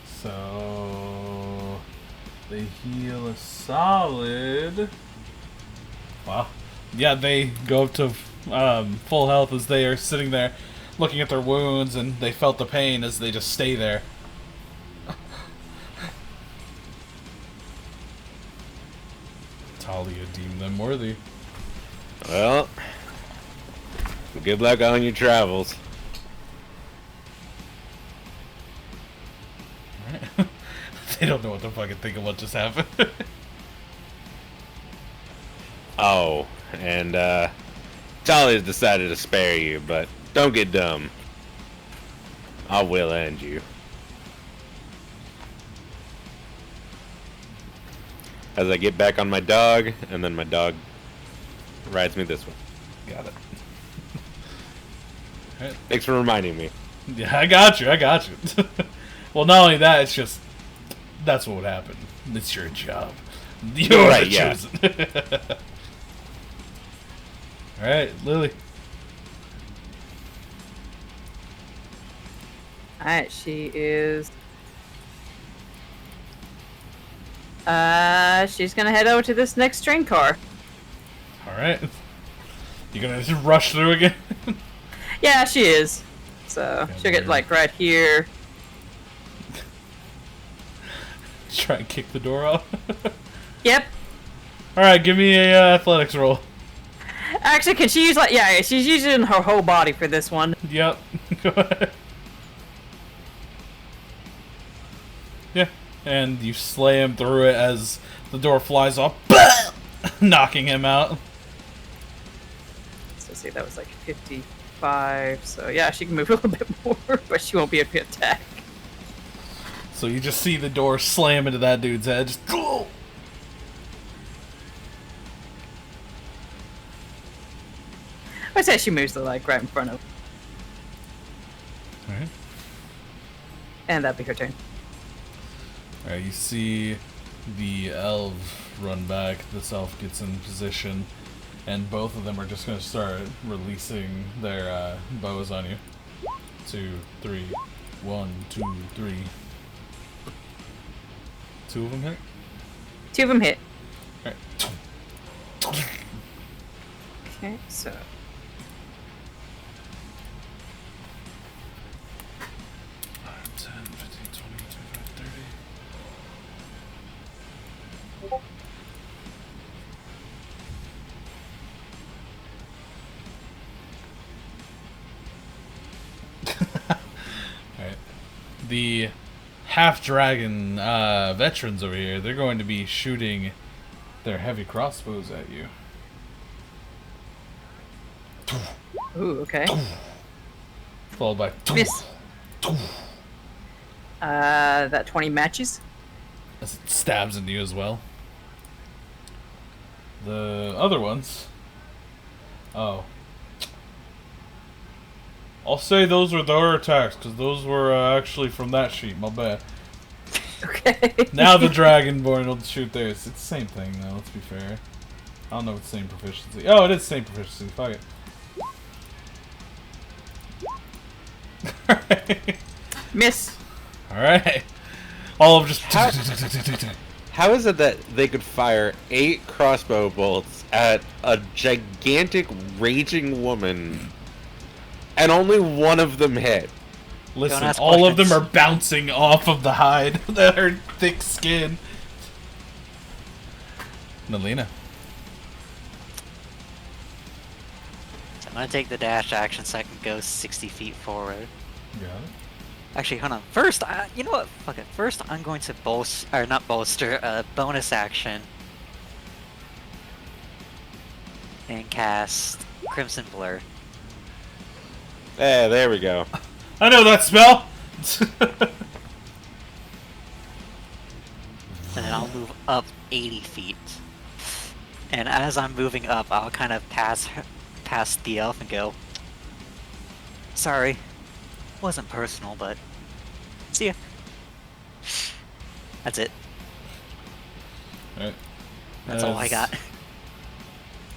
S1: So they heal a solid. Wow. Yeah, they go up to full health as they are sitting there looking at their wounds, and they felt the pain as they just stay there. Talia deemed them worthy.
S2: Well, good luck on your travels.
S1: Alright. They don't know what to fucking think of what just happened.
S2: Oh, and Talia's decided to spare you, but don't get dumb. I will end you. As I get back on my dog, and then my dog rides me this way.
S1: Got it. Alright.
S2: Thanks for reminding me.
S1: Yeah, I got you. Well, not only that, it's just that's what would happen. It's your job. You're
S2: Right,
S1: the
S2: yeah.
S1: chosen. All right, Lily.
S4: Alright, she is. She's gonna head over to this next train car.
S1: All right. You gonna just rush through again?
S4: Yeah, she is. So
S1: Okay,
S4: she'll get
S1: weird.
S4: like right here.
S1: Try and kick the door off.
S4: Yep.
S1: All right, give me a athletics roll.
S4: Actually, can she use like yeah? She's using her whole body for this one.
S1: Yep. Go ahead. Yeah, and you slay him through it as the door flies off, knocking him out.
S4: So see, that was like 55. So yeah, she can move a little bit more, but she won't be able to attack.
S1: So you just see the door slam into that dude's head. Just,
S4: I say she moves the like right in front of,
S1: Alright.
S4: and that'd be her turn.
S1: Alright, you see the elf run back. This elf gets in position, and both of them are just going to start releasing their bows on you. 2, 3. 1, 2, 3. 2 of them hit?
S4: 2 of them hit.
S1: Alright.
S4: Okay, so
S1: 10, 15, 20, 25, 30. Alright. The half-dragon veterans over here, they're going to be shooting their heavy crossbows at you.
S4: ooh, okay.
S1: Followed by...
S4: Miss. That 20 matches.
S1: As it stabs into you as well. The other ones... Oh. I'll say those were their attacks, because those were actually from that sheet, my bad.
S4: Okay.
S1: Now the Dragonborn will shoot theirs. It's the same thing, though, let's be fair. I don't know if it's same proficiency. Oh, it is same proficiency, fuck it. Alright.
S4: Miss.
S1: Alright. All of just...
S2: How is it that they could fire 8 crossbow bolts at a gigantic raging woman and only one of them hit?
S1: Listen,
S3: ask
S1: all of them
S3: questions.
S1: are bouncing off of the hide that her thick skin. Nalina.
S3: So I'm gonna take the dash action so I can go 60 feet forward.
S1: Got it.
S3: Actually, hold on. First, you know what? Fuck it. First, I'm going to not bolster, bonus action. And cast Crimson Blur.
S2: There we go.
S1: I know that spell!
S3: and then I'll move up 80 feet. And as I'm moving up, I'll kind of pass the elf and go, "Sorry, wasn't personal, but see ya." That's it.
S1: Alright.
S3: That's all I got.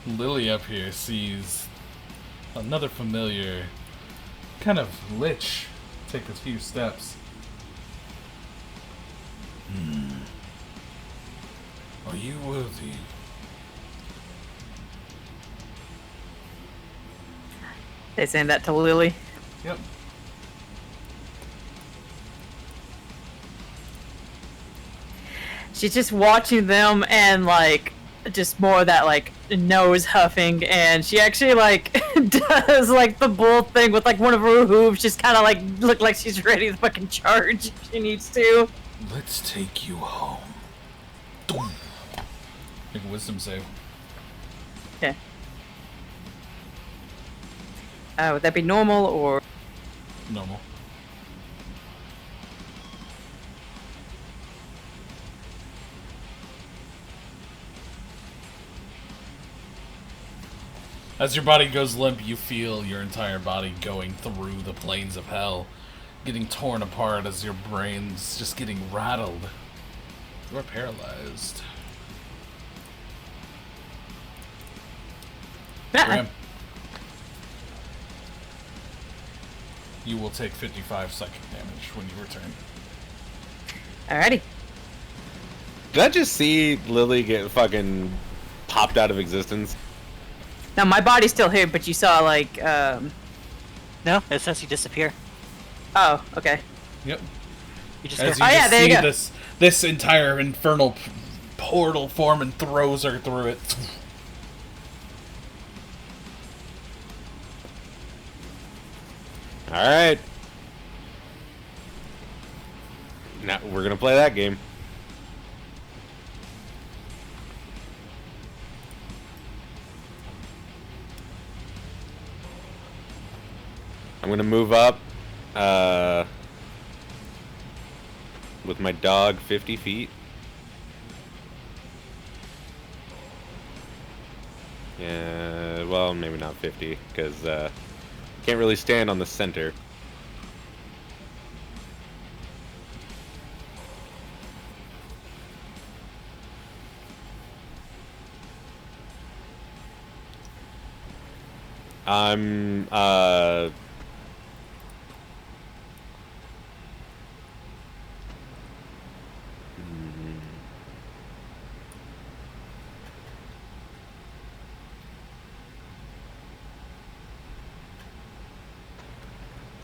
S1: Lily up here sees another familiar kind of lich take a few steps. Are you worthy?
S4: They saying that to Lily.
S1: Yep.
S4: She's just watching them and like just more of that like nose huffing, and she actually like does like the bull thing with like one of her hooves, just kind of like look like she's ready to fucking charge if she needs to.
S1: Let's take you home. Make a wisdom save.
S4: Okay. Would that be normal or?
S1: Normal. As your body goes limp, you feel your entire body going through the plains of hell, getting torn apart as your brain's just getting rattled. You are paralyzed. Graham. You will take 55 psychic damage when you return.
S4: Alrighty.
S2: Did I just see Lily get fucking popped out of existence?
S4: Now my body's still here, but you saw like
S3: No, it says you disappear.
S4: Oh, okay.
S1: Yep.
S3: You just
S1: As
S3: go,
S1: you
S4: Oh, yeah,
S1: just
S4: there you
S1: see
S4: go.
S1: this entire infernal portal form and throws her through it.
S2: Alright. Now we're gonna play that game. I'm gonna move up with my dog 50 feet. Yeah, well, maybe not 50, because can't really stand on the center. I'm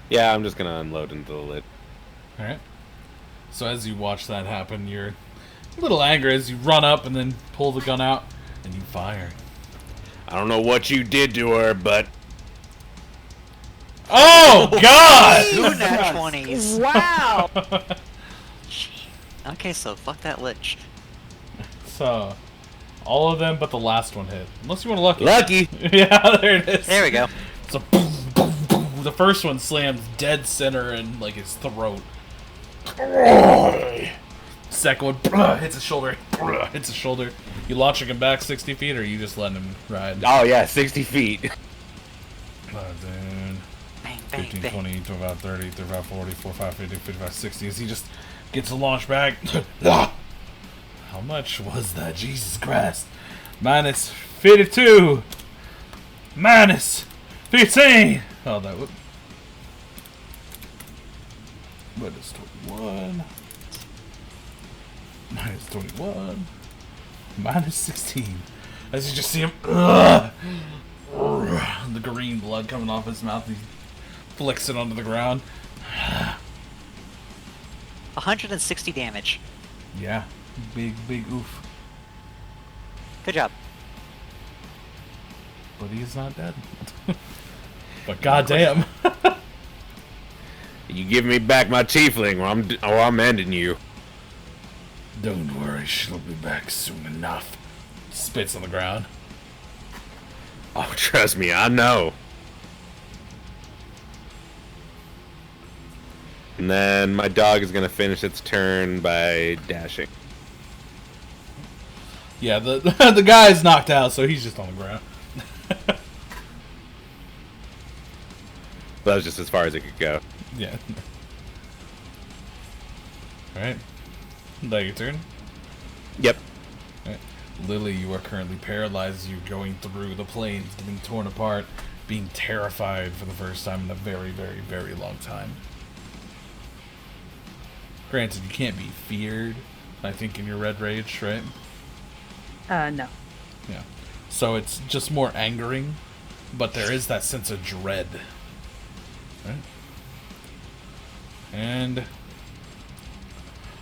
S2: yeah, I'm just gonna unload into the lid.
S1: Alright. So as you watch that happen, you're a little angry as you run up and then pull the gun out and you fire.
S2: I don't know what you did to her, but
S1: Oh God!
S3: Two nat 20s.
S4: Wow.
S3: Okay, so fuck that lich.
S1: So all of them but the last one hit. Unless you want to lucky.
S2: lucky.
S1: Yeah, there it is.
S3: There we go.
S1: So boom, boom, boom. The first one slams dead center in like his throat. Second one hits his shoulder. Hits his shoulder. You launching him back 60 feet, or you just letting him ride?
S2: Oh yeah, 60 feet.
S1: Then
S3: Bang, bang,
S1: 15,
S3: bang.
S1: 20, 25, 30, 35, 40, 45, 50, 55, 60. As he just gets a launch back. How much was that? Jesus Christ. Minus 52. Minus 15. Oh, that would. Minus 21. Minus 21. Minus 16. As you just see him. The green blood coming off his mouth. He flicks it onto the ground.
S3: 160 damage.
S1: Yeah. Big oof.
S3: Good job.
S1: But he's not dead. But goddamn.
S2: You give me back my tiefling, or I'm ending you.
S1: Don't worry, she'll be back soon enough. Spits on the ground.
S2: Oh, trust me, I know. And then my dog is gonna finish its turn by dashing.
S1: Yeah, the the guy's knocked out, so he's just on the ground.
S2: That was just as far as it could go.
S1: Yeah. Alright. That your turn?
S2: Yep.
S1: Alright. Lily, you are currently paralyzed. You're going through the plains, getting torn apart, being terrified for the first time in a very, very, very long time. Granted, you can't be feared, I think, in your red rage, right?
S4: No.
S1: Yeah. So it's just more angering, but there is that sense of dread. Right? And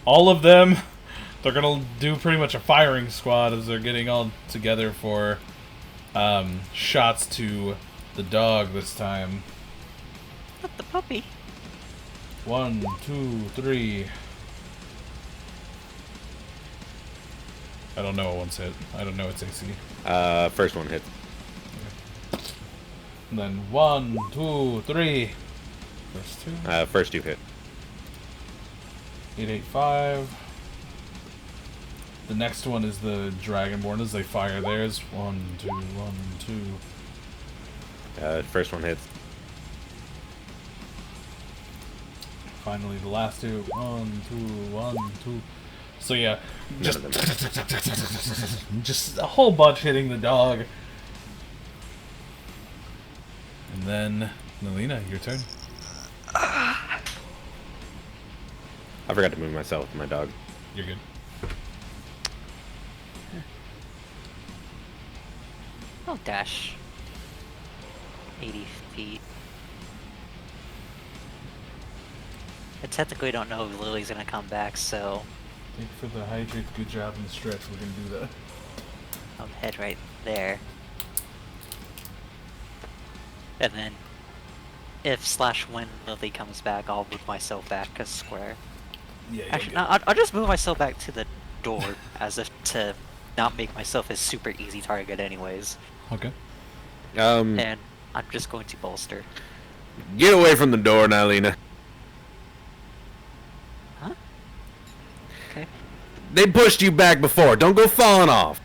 S1: all of them, they're gonna do pretty much a firing squad as they're getting all together for shots to the dog this time.
S3: Not the puppy.
S1: 1, 2, 3. I don't know what one's hit. I don't know its AC.
S2: First one hit.
S1: And then 1, 2, 3. First two.
S2: First two hit.
S1: 885. The next one is the Dragonborn as they fire theirs. 1, 2, 1, 2.
S2: First one hits.
S1: Finally, the last two. 1, 2, 1, 2. So yeah, just
S2: None of
S1: just a whole bunch hitting the dog. And then, Melina, your turn.
S2: I forgot to move myself with my dog.
S1: You're good.
S3: I'll dash 80 feet. I technically don't know if Lily's gonna come back, so
S1: I think for the hydrate, good job in the stretch. We're gonna do that.
S3: I'll head right there. And then, if/when Lily comes back, I'll move myself back a square.
S1: Yeah,
S3: Actually, no, I'll just move myself back to the door, as if to not make myself a super easy target anyways.
S1: Okay.
S3: And I'm just going to bolster.
S2: Get away from the door, Nylena.
S3: Huh? Okay.
S2: They pushed you back before. Don't go falling off.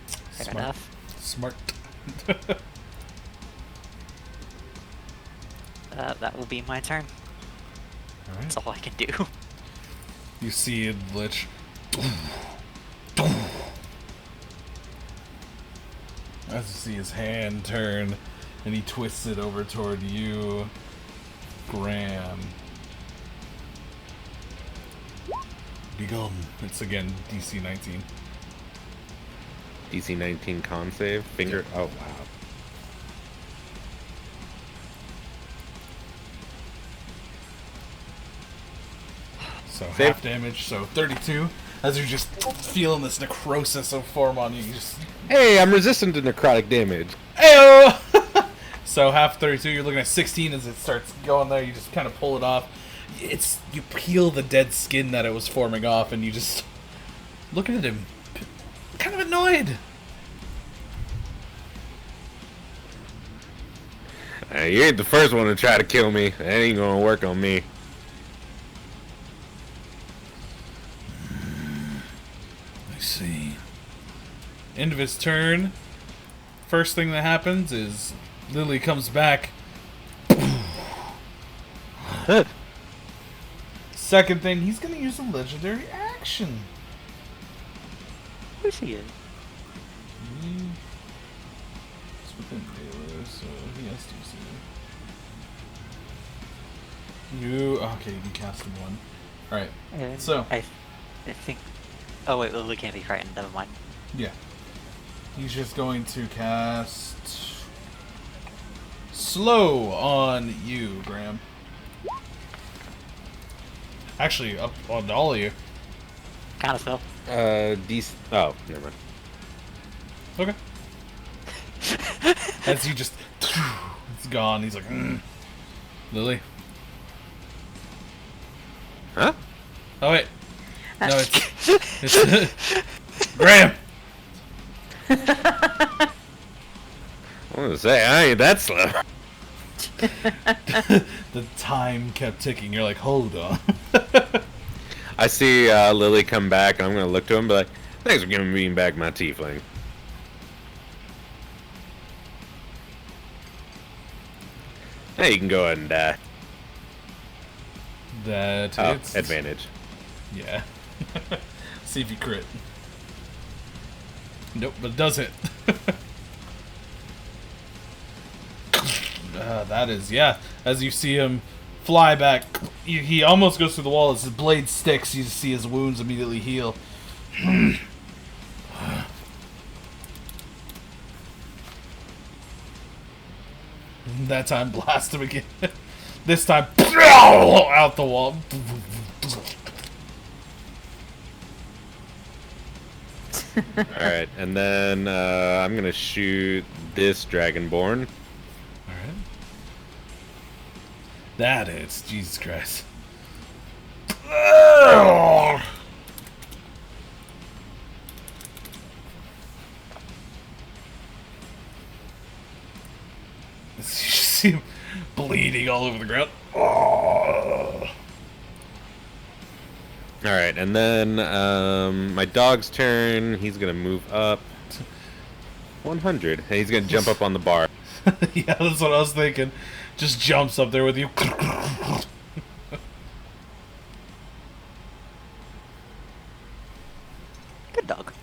S3: Fair
S1: Smart.
S3: enough.
S1: Smart.
S3: That will be my turn.
S1: Alright.
S3: That's all I can do.
S1: You see it glitch. As you see his hand turn, and he twists it over toward you, Graham. Be gone. It's again DC 19.
S2: DC 19 con save. Finger. Oh, wow.
S1: So
S2: Save.
S1: half damage, so 32. As you're just feeling this necrosis of form on you, you just
S2: Hey, I'm resistant to necrotic damage.
S1: Ayo! So half 32, you're looking at 16 as it starts going there. You just kind of pull it off. You peel the dead skin that it was forming off, and you just look at him, kind of annoyed.
S2: You ain't the first one to try to kill me. That ain't gonna work on me.
S1: I see. End of his turn. First thing that happens is Lily comes back. Second thing, he's gonna use a legendary action.
S3: Where's he in?
S1: It's within Baylor, so he has to see. You okay? You can cast him one. All right.
S3: And
S1: So
S3: I think. Oh wait, Lily can't be frightened. Never mind.
S1: yeah, he's just going to cast slow on you, Graham. Actually, up on all of you.
S3: Kind of so.
S2: DC. Oh, never mind.
S1: Okay. As you just, it's gone. He's like, Lily.
S2: Huh?
S1: Oh wait, no, it's Graham.
S2: I want to say, I ain't that slow.
S1: The time kept ticking. You're like, hold on.
S2: I see Lily come back, and I'm going to look to him and be like, Thanks for giving me back my tiefling. Hey, you can go ahead and die.
S1: That hits.
S2: Advantage.
S1: Yeah. See if you crit. Nope, but it does hit. That is, yeah. As you see him fly back, he almost goes through the wall. As his blade sticks, you see his wounds immediately heal. That time, blast him again. This time, out the wall.
S2: Alright, and then I'm gonna shoot this Dragonborn.
S1: Alright. That hits. Jesus Christ. You see him bleeding all over the ground.
S2: Alright, and then my dog's turn. He's gonna move up 100. And he's gonna jump up on the bar.
S1: Yeah, that's what I was thinking. Just jumps up there with you.
S3: Good dog.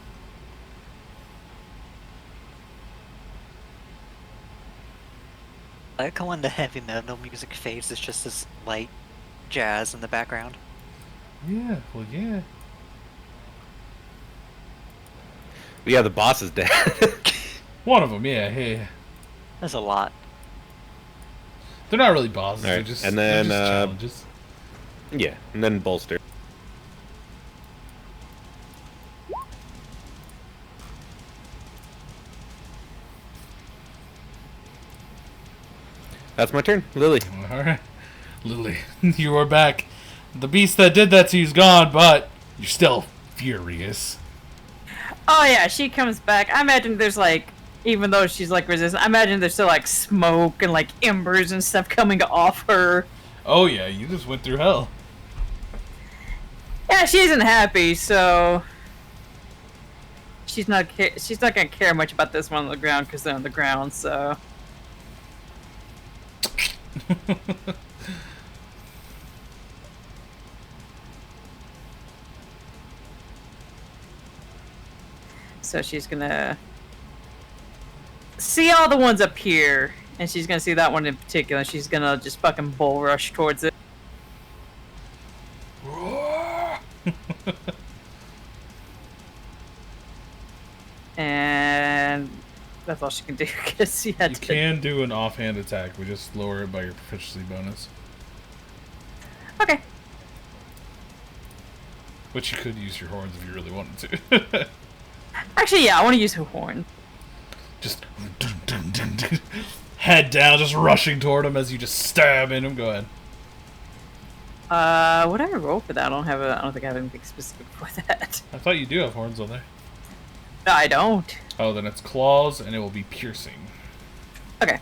S3: I like how when the heavy metal music fades, it's just this light jazz in the background.
S1: Yeah, well, yeah.
S2: Yeah, the boss is dead.
S1: One of them, yeah, yeah.
S3: There's a lot.
S1: They're not really bosses.
S2: Alright,
S1: They're just,
S2: and then,
S1: they're just challenges.
S2: Yeah, and then bolster. That's my turn, Lily.
S1: Alright. Lily, you are back. The beast that did that to you is gone, but you're still furious.
S4: Oh yeah, she comes back. I imagine there's like, even though she's like resistant, I imagine there's still like smoke and like embers and stuff coming off her.
S1: Oh yeah, you just went through hell.
S4: Yeah, she isn't happy, so she's not gonna care much about this one on the ground because they're on the ground. So so she's gonna see all the ones up here, and she's gonna see that one in particular. And she's gonna just fucking bull rush towards it. And that's all she can do because she had
S1: You
S4: to.
S1: can do an offhand attack. We just lower it by your proficiency bonus.
S4: Okay.
S1: Which you could use your horns if you really wanted to.
S4: Actually, yeah, I want to use her horn.
S1: Just head down, just rushing toward him as you just stab in him. Go ahead.
S4: What did I roll for that? I don't think I have anything specific for that.
S1: I thought you do have horns on there.
S4: No, I don't.
S1: Oh, then it's claws, and it will be piercing.
S4: Okay.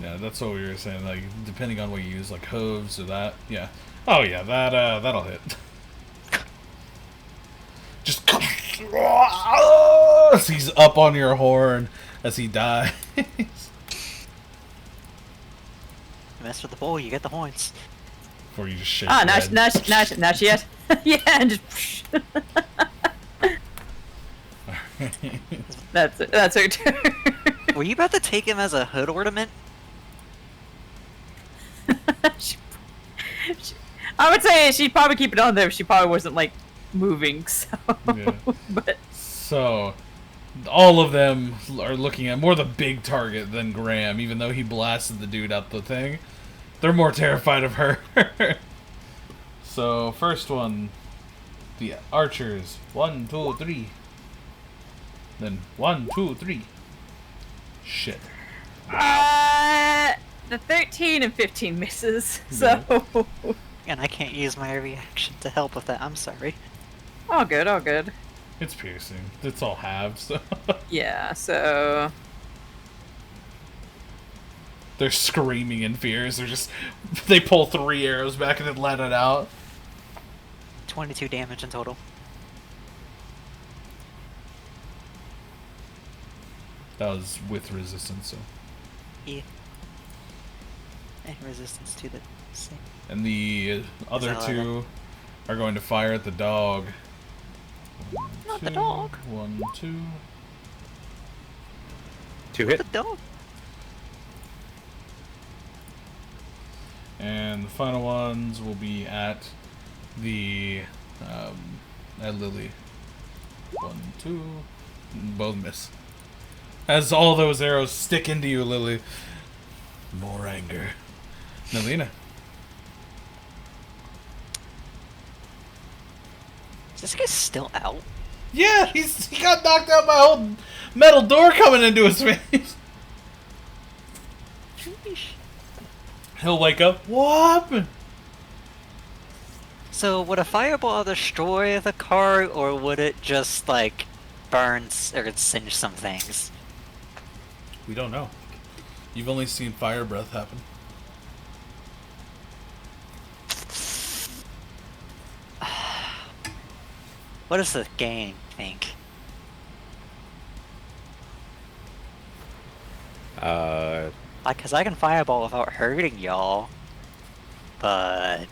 S1: Yeah, that's what we were saying. Like, depending on what you use, like hooves or that. Yeah. Oh yeah, that'll hit. Just he's up on your horn as he dies.
S3: You mess with the bull, you get the horns.
S1: Before you just shake.
S4: Ah,
S1: your
S4: now
S1: head.
S4: she has. Yeah, and just. That's her turn.
S3: Were you about to take him as a hood ornament?
S4: I would say she'd probably keep it on there if she probably wasn't like moving. So,
S1: Yeah.
S4: but
S1: So, all of them are looking at more the big target than Graham, even though he blasted the dude out the thing. They're more terrified of her. So, first one, the archers. 1, 2, 3. Then 1, 2, 3. Shit.
S4: the 13 and 15 misses. So,
S3: And I can't use my reaction to help with that, I'm sorry.
S4: all good, all good.
S1: It's piercing. It's all halved, so.
S4: Yeah, so
S1: They're screaming in fears. They pull 3 arrows back and then let it out.
S3: 22 damage in total.
S1: That was with resistance, so.
S3: Yeah. And resistance to the same.
S1: And the other
S3: that
S1: two are going to fire at the dog.
S3: Not the dog.
S1: 1, 2.
S2: 2 hit.
S3: The dog.
S1: And the final ones will be at the at Lily. 1, 2. Both miss. As all those arrows stick into you, Lily. More anger. Nelina.
S3: Is this guy still out?
S1: Yeah, he got knocked out by a whole metal door coming into his face.
S3: Sheesh.
S1: He'll wake up. What happened?
S3: So would a fireball destroy the car, or would it just like burn or singe some things?
S1: We don't know. You've only seen fire breath happen.
S3: What does the game think? Like, cause I can fireball without hurting y'all, but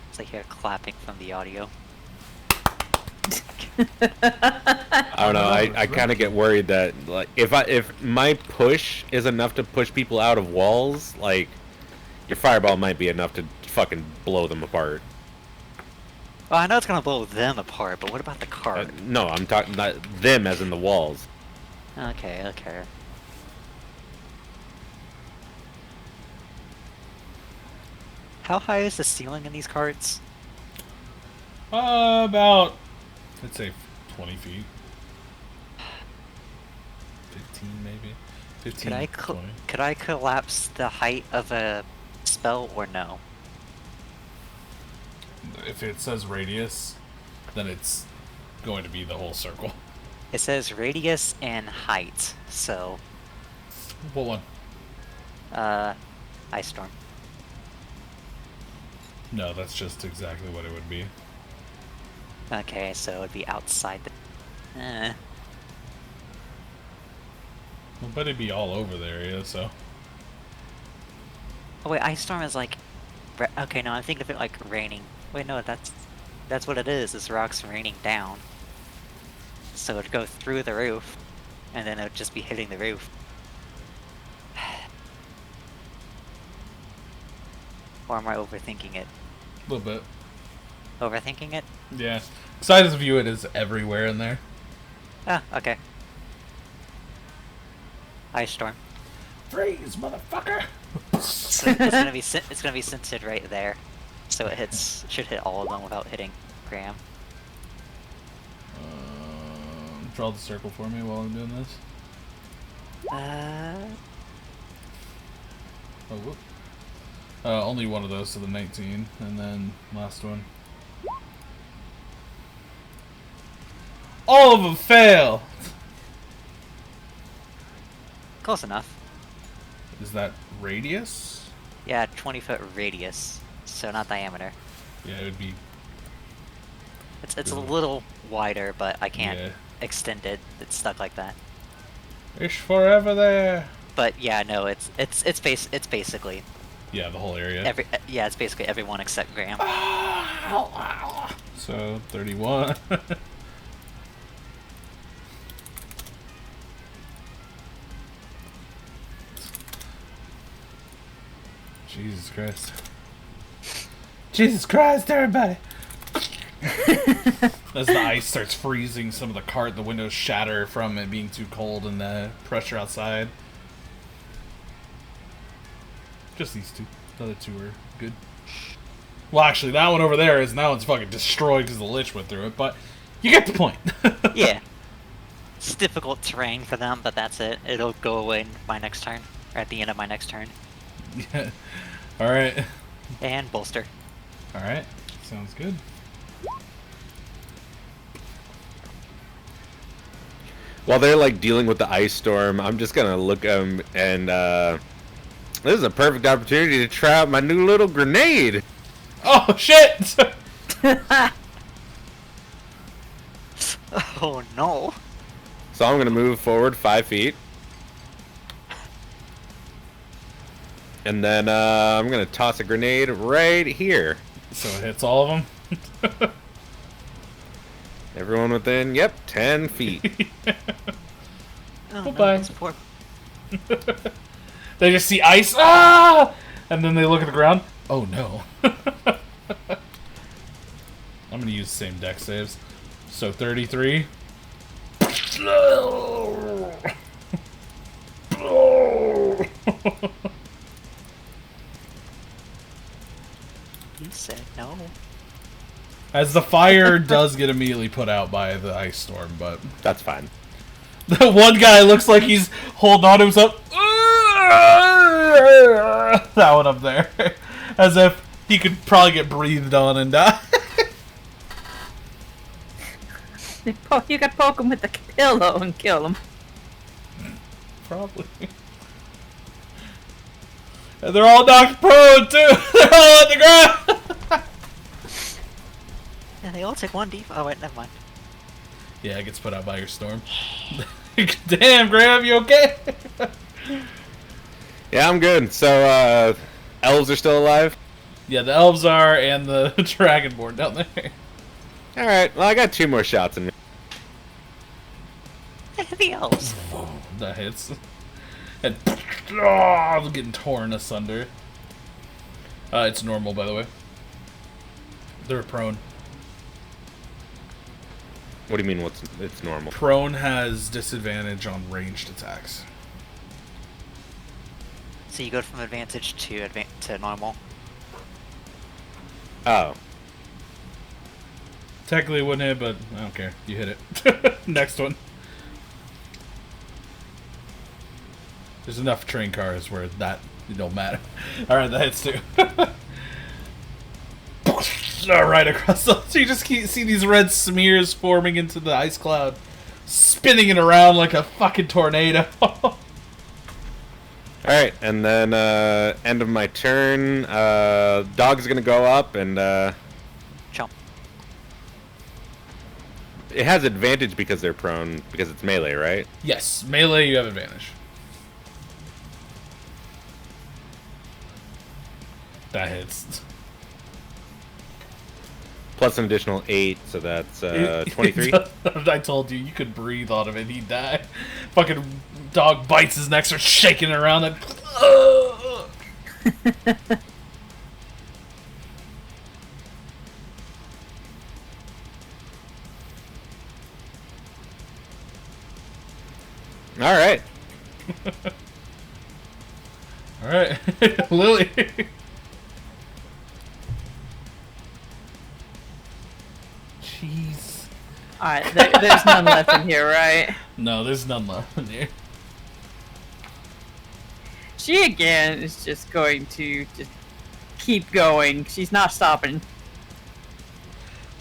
S3: it's like you're clapping from the audio.
S2: I don't know. I kind of get worried that like if my push is enough to push people out of walls, like your fireball might be enough to fucking blow them apart.
S3: Well, I know it's gonna blow them apart, but what about the car?
S2: No, I'm talking not them as in the walls.
S3: Okay, okay. How high is the ceiling in these carts?
S1: About, I'd say 20 feet. 15 maybe. 15, 20.
S3: Could I collapse the height of a spell or no?
S1: If it says radius, then it's going to be the whole circle.
S3: It says radius and height, so
S1: What one?
S3: Ice Storm.
S1: No, that's just exactly what it would be.
S3: Okay, so it would be outside the
S1: Well, but it'd be all over the area, so.
S3: Oh wait, Ice Storm is like okay, no, I'm thinking of it like raining. Wait, no, that's what it is. It's rocks raining down. So it'd go through the roof, and then it would just be hitting the roof. Or am I overthinking it?
S1: A little bit.
S3: Overthinking it?
S1: Yeah. Besides view, it is everywhere in there.
S3: Ah, okay. Ice Storm.
S1: Freeze, motherfucker!
S3: So it's gonna be centered right there, so it should hit all of them without hitting Graham.
S1: Draw the circle for me while I'm doing this. Oh, whoop. Only one of those, so the 19, and then last one. All of them fail!
S3: Close enough.
S1: Is that radius?
S3: Yeah, 20-foot radius, so not diameter.
S1: Yeah, it would be.
S3: It's a little wider, but I can't
S1: Yeah.
S3: extend it. It's stuck like that.
S1: It's forever there.
S3: But yeah, no, it's basically
S1: Yeah, the whole area.
S3: it's basically everyone except Graham.
S1: So 31. Jesus Christ. Jesus Christ, everybody! As the ice starts freezing, some of the cart, the windows shatter from it being too cold and the pressure outside. Just these two. The other two are good. Well, actually, that one over there is now it's fucking destroyed because the lich went through it, but you get the point.
S3: Yeah. It's difficult terrain for them, but that's it. It'll go away in my next turn, or at the end of my next turn.
S1: Yeah. Alright.
S3: And bolster.
S1: Alright. Sounds good.
S2: While they're like dealing with the ice storm, I'm just gonna look and this is a perfect opportunity to try out my new little grenade.
S1: Oh shit!
S3: Oh no.
S2: So I'm gonna move forward 5 feet. And then I'm gonna toss a grenade right here.
S1: So it hits all of them.
S2: Everyone within, yep, 10 feet.
S3: Oh,
S1: Bye-bye.
S3: no, those poor...
S1: They just see ice, ah! And then they look at the ground. Oh no. I'm gonna use the same deck saves. So 33.
S3: He said no.
S1: As the fire does get immediately put out by the ice storm, but
S2: That's fine.
S1: the one guy looks like he's holding on to himself. That one up there. As if he could probably get breathed on and die.
S4: You could poke him with the pillow and kill him.
S1: Probably. And they're all knocked prone too. They're all on the ground.
S3: Yeah, they all take 1 Oh wait, never mind.
S1: Yeah, it gets put out by your storm. Damn, Graham, you okay?
S2: Yeah, I'm good. So, elves are still alive?
S1: Yeah, the elves are, and the dragonborn down there.
S2: Alright, well, I got 2 more shots in me.
S3: The elves.
S1: That hits. And I'm getting torn asunder. It's normal, by the way. They're prone.
S2: What do you mean, it's normal?
S1: Prone has disadvantage on ranged attacks.
S3: So you go from advantage to normal.
S2: Oh.
S1: Technically it wouldn't hit, but I don't care. You hit it. Next one. There's enough train cars where that it don't matter. Alright, that hits too. Right across the... So you just see these red smears forming into the ice cloud. Spinning it around like a fucking tornado.
S2: Alright, and then, end of my turn, dog's gonna go up and,
S3: Jump.
S2: it has advantage because they're prone, because it's melee, right?
S1: Yes, melee you have advantage. That hits.
S2: Plus an additional 8, so that's, 23.
S1: I told you, you could breathe on him and he'd die. Fucking dog bites his neck, starts shaking it around and...
S2: Alright.
S1: Alright, Lily. Jeez.
S4: Alright, there's none left in here, right?
S1: No, there's none left in here.
S4: She again is just going to just keep going. She's not stopping.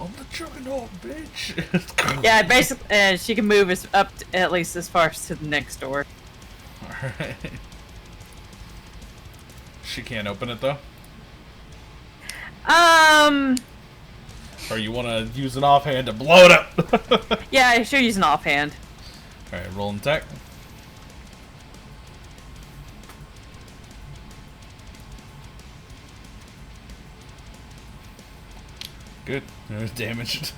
S1: I'm the juggernaut, bitch.
S4: Yeah, basically, she can move us up at least as far as to the next door.
S1: Alright. She can't open it though? Or you want to use an offhand to blow it up?
S4: Yeah, I should use an offhand.
S1: Alright, roll and attack. Good. It was damaged.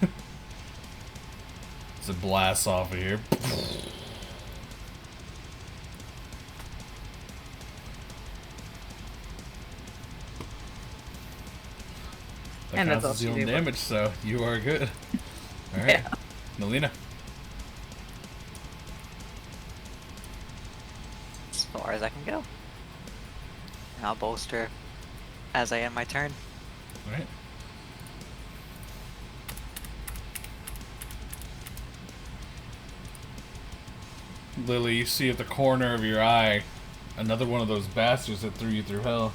S1: It's a blast off of here. That
S4: And that's
S1: counts
S4: all
S1: as
S4: she
S1: dealing
S4: did.
S1: damage, so you are good. Alright.
S4: Yeah.
S1: Melina.
S3: As far as I can go. And I'll bolster as I end my turn.
S1: Alright. Lily, you see at the corner of your eye another one of those bastards that threw you through hell.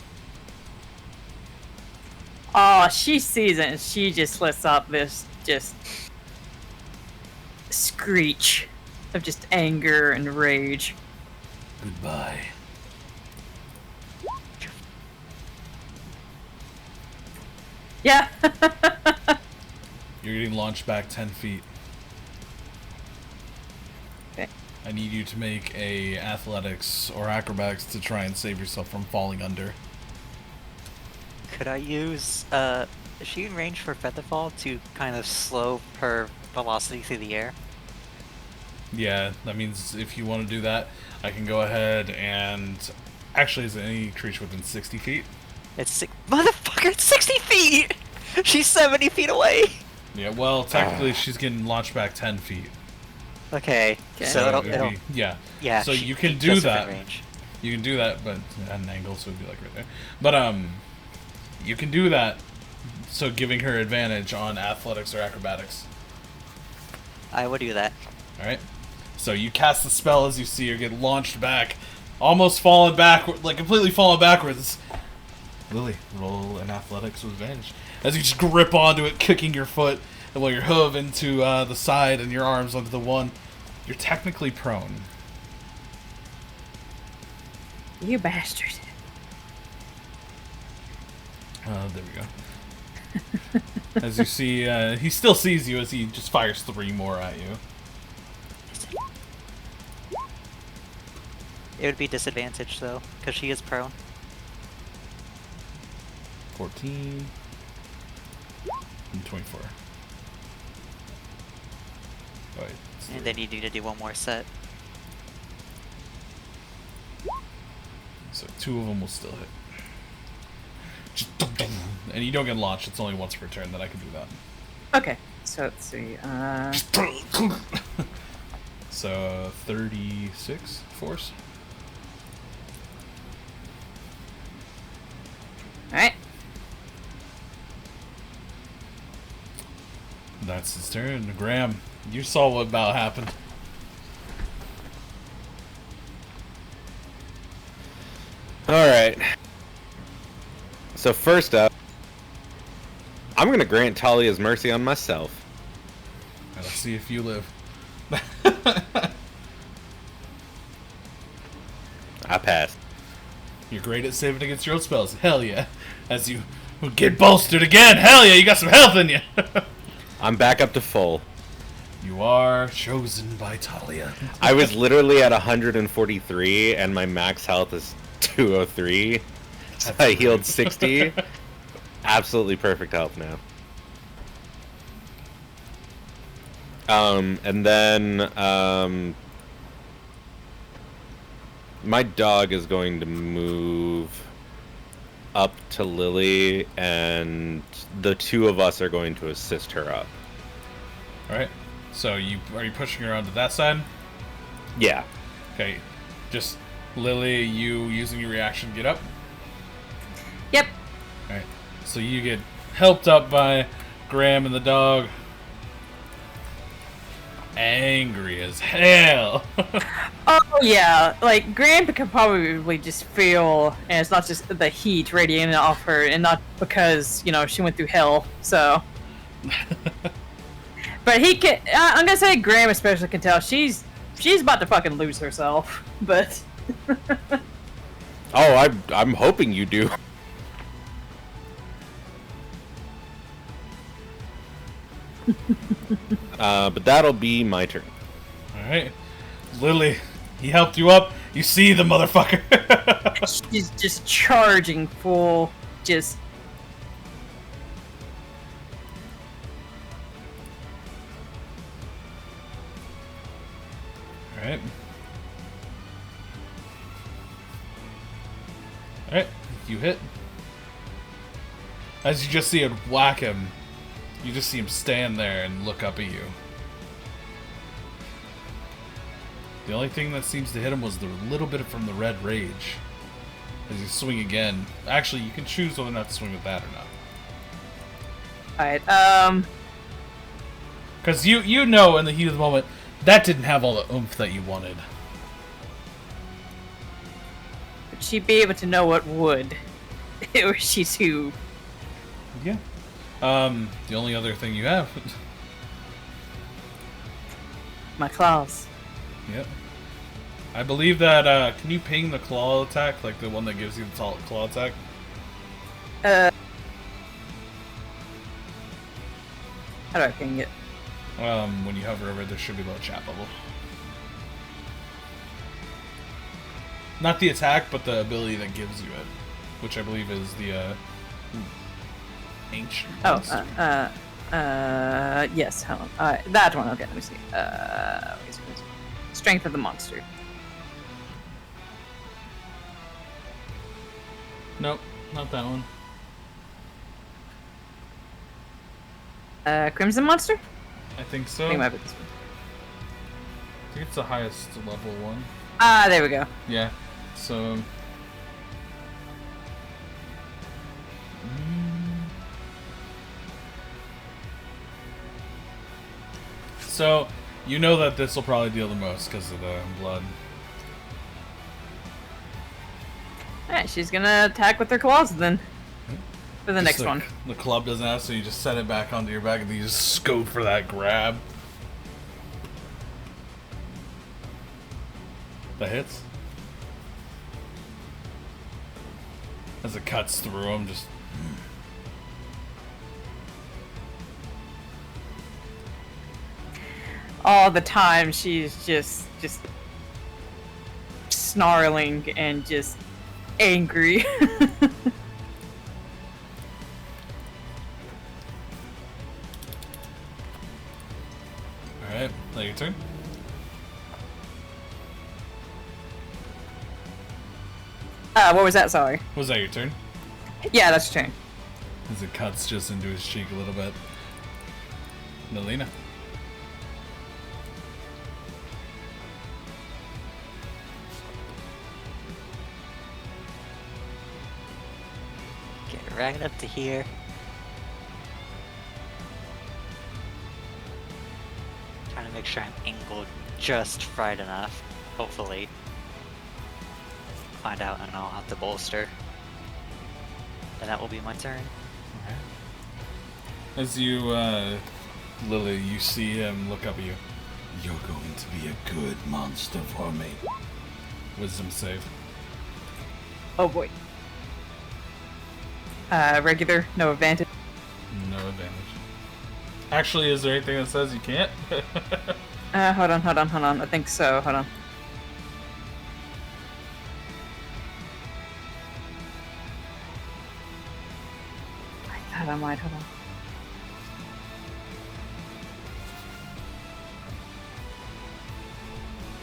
S4: Oh, she sees it and she just lets out this just screech of just anger and rage.
S1: Goodbye.
S4: Yeah.
S1: You're getting launched back 10 feet. I need you to make a athletics or acrobatics to try and save yourself from falling under.
S3: Could I use, is she in range for Featherfall to kind of slow her velocity through the air?
S1: Yeah, that means if you want to do that, I can go ahead and... Actually, is there any creature within 60 feet?
S3: Motherfucker, it's 60 feet! She's 70 feet away!
S1: Yeah, well, technically she's getting launched back 10 feet.
S3: Okay, so it'll
S1: be, yeah.
S3: yeah,
S1: So you can
S3: just
S1: do
S3: within
S1: that.
S3: range.
S1: You can do that, but at an angle, so it'd be like right there. But, you can do that, so giving her advantage on athletics or acrobatics.
S3: I would do that.
S1: Alright? So you cast the spell as you see her get launched back, almost falling backward, like completely falling backwards. Lily, roll an athletics with advantage. As you just grip onto it, kicking your foot, and while your hoof into the side and your arms onto the one, you're technically prone.
S4: You bastard.
S1: There we go. As you see, he still sees you as he just fires 3 more at you.
S3: It would be disadvantaged though, because she is prone.
S1: 14 and 24. Oh, wait,
S3: And then you need to do one more set.
S1: so 2 of them will still hit. Just and you don't get launched. It's only once per turn that I can do that.
S4: Okay, so let's see.
S1: So 36 force.
S4: Alright.
S1: That's his turn. Graham, you saw what about happened.
S2: Alright. So first up, I'm going to grant Talia's mercy on myself.
S1: Let's see if you live.
S2: I passed.
S1: You're great at saving against your own spells. Hell yeah. As you get bolstered again. Hell yeah, you got some health in you.
S2: I'm back up to full.
S1: You are chosen by Tolia.
S2: I was literally at 143 and my max health is 203. So I healed 60. Absolutely perfect health now. And then my dog is going to move up to Lily, and the 2 of us are going to assist her up.
S1: Alright. So are you pushing her onto that side?
S2: Yeah.
S1: Okay. Just Lily, you using your reaction to get up?
S4: Yep.
S1: Alright. So you get helped up by Graham and the dog. Angry as hell.
S4: Oh yeah, like Graham could probably just feel, and it's not just the heat radiating off her, and not because she went through hell. So, but he can. I'm gonna say Graham especially can tell she's about to fucking lose herself. But
S2: Oh, I'm hoping you do. But that'll be my turn.
S1: Alright. Lily, he helped you up. You see the motherfucker.
S4: she's just charging full, just.
S1: Alright. Alright, you hit. As you just see it whack him, you just see him stand there and look up at you. The only thing that seems to hit him was the little bit from the red rage. As you swing again. Actually, you can choose whether or not to swing with that or not.
S4: Alright,
S1: Because you know in the heat of the moment, that didn't have all the oomph that you wanted.
S4: would she be able to know what would? Or is she too.
S1: Yeah. The only other thing you have.
S4: My claws.
S1: Yep. I believe that, can you ping the claw attack? Like the one that gives you the claw attack?
S4: How do I ping it?
S1: When you hover over it, there should be a little chat bubble. Not the attack, but the ability that gives you it, which I believe is the ancient.
S4: Oh,
S1: monster.
S4: yes. Hold on. That one. Okay, let me see. Strength of the monster.
S1: Nope, not that one.
S4: Crimson monster.
S1: I think so.
S4: I think it might be this one.
S1: I think it's the highest level one.
S4: Ah, there we go.
S1: Yeah. So. So, you know that this will probably deal the most because of the blood.
S4: Alright, she's gonna attack with her claws then. For the next
S1: Just
S4: one.
S1: The club doesn't have, so you just set it back onto your back and then you just scope for that grab. That hits. As it cuts through him, just.
S4: All the time she's just snarling and just angry.
S1: Alright, now your turn.
S4: What was that? Sorry.
S1: Was that your turn?
S4: Yeah, that's your turn.
S1: As it cuts just into his cheek a little bit. Melina.
S3: Get right up to here. Trying to make sure I'm angled just right enough. Hopefully. Find out and I'll have to bolster. And that will be my turn.
S1: As you, Lily, you see him look up at you. You're going to be a good monster for me. Wisdom save.
S4: Oh boy. Regular, no advantage.
S1: No advantage. Actually, is there anything that says you can't?
S4: Hold on. I think so. Hold on. I thought I might. Hold on.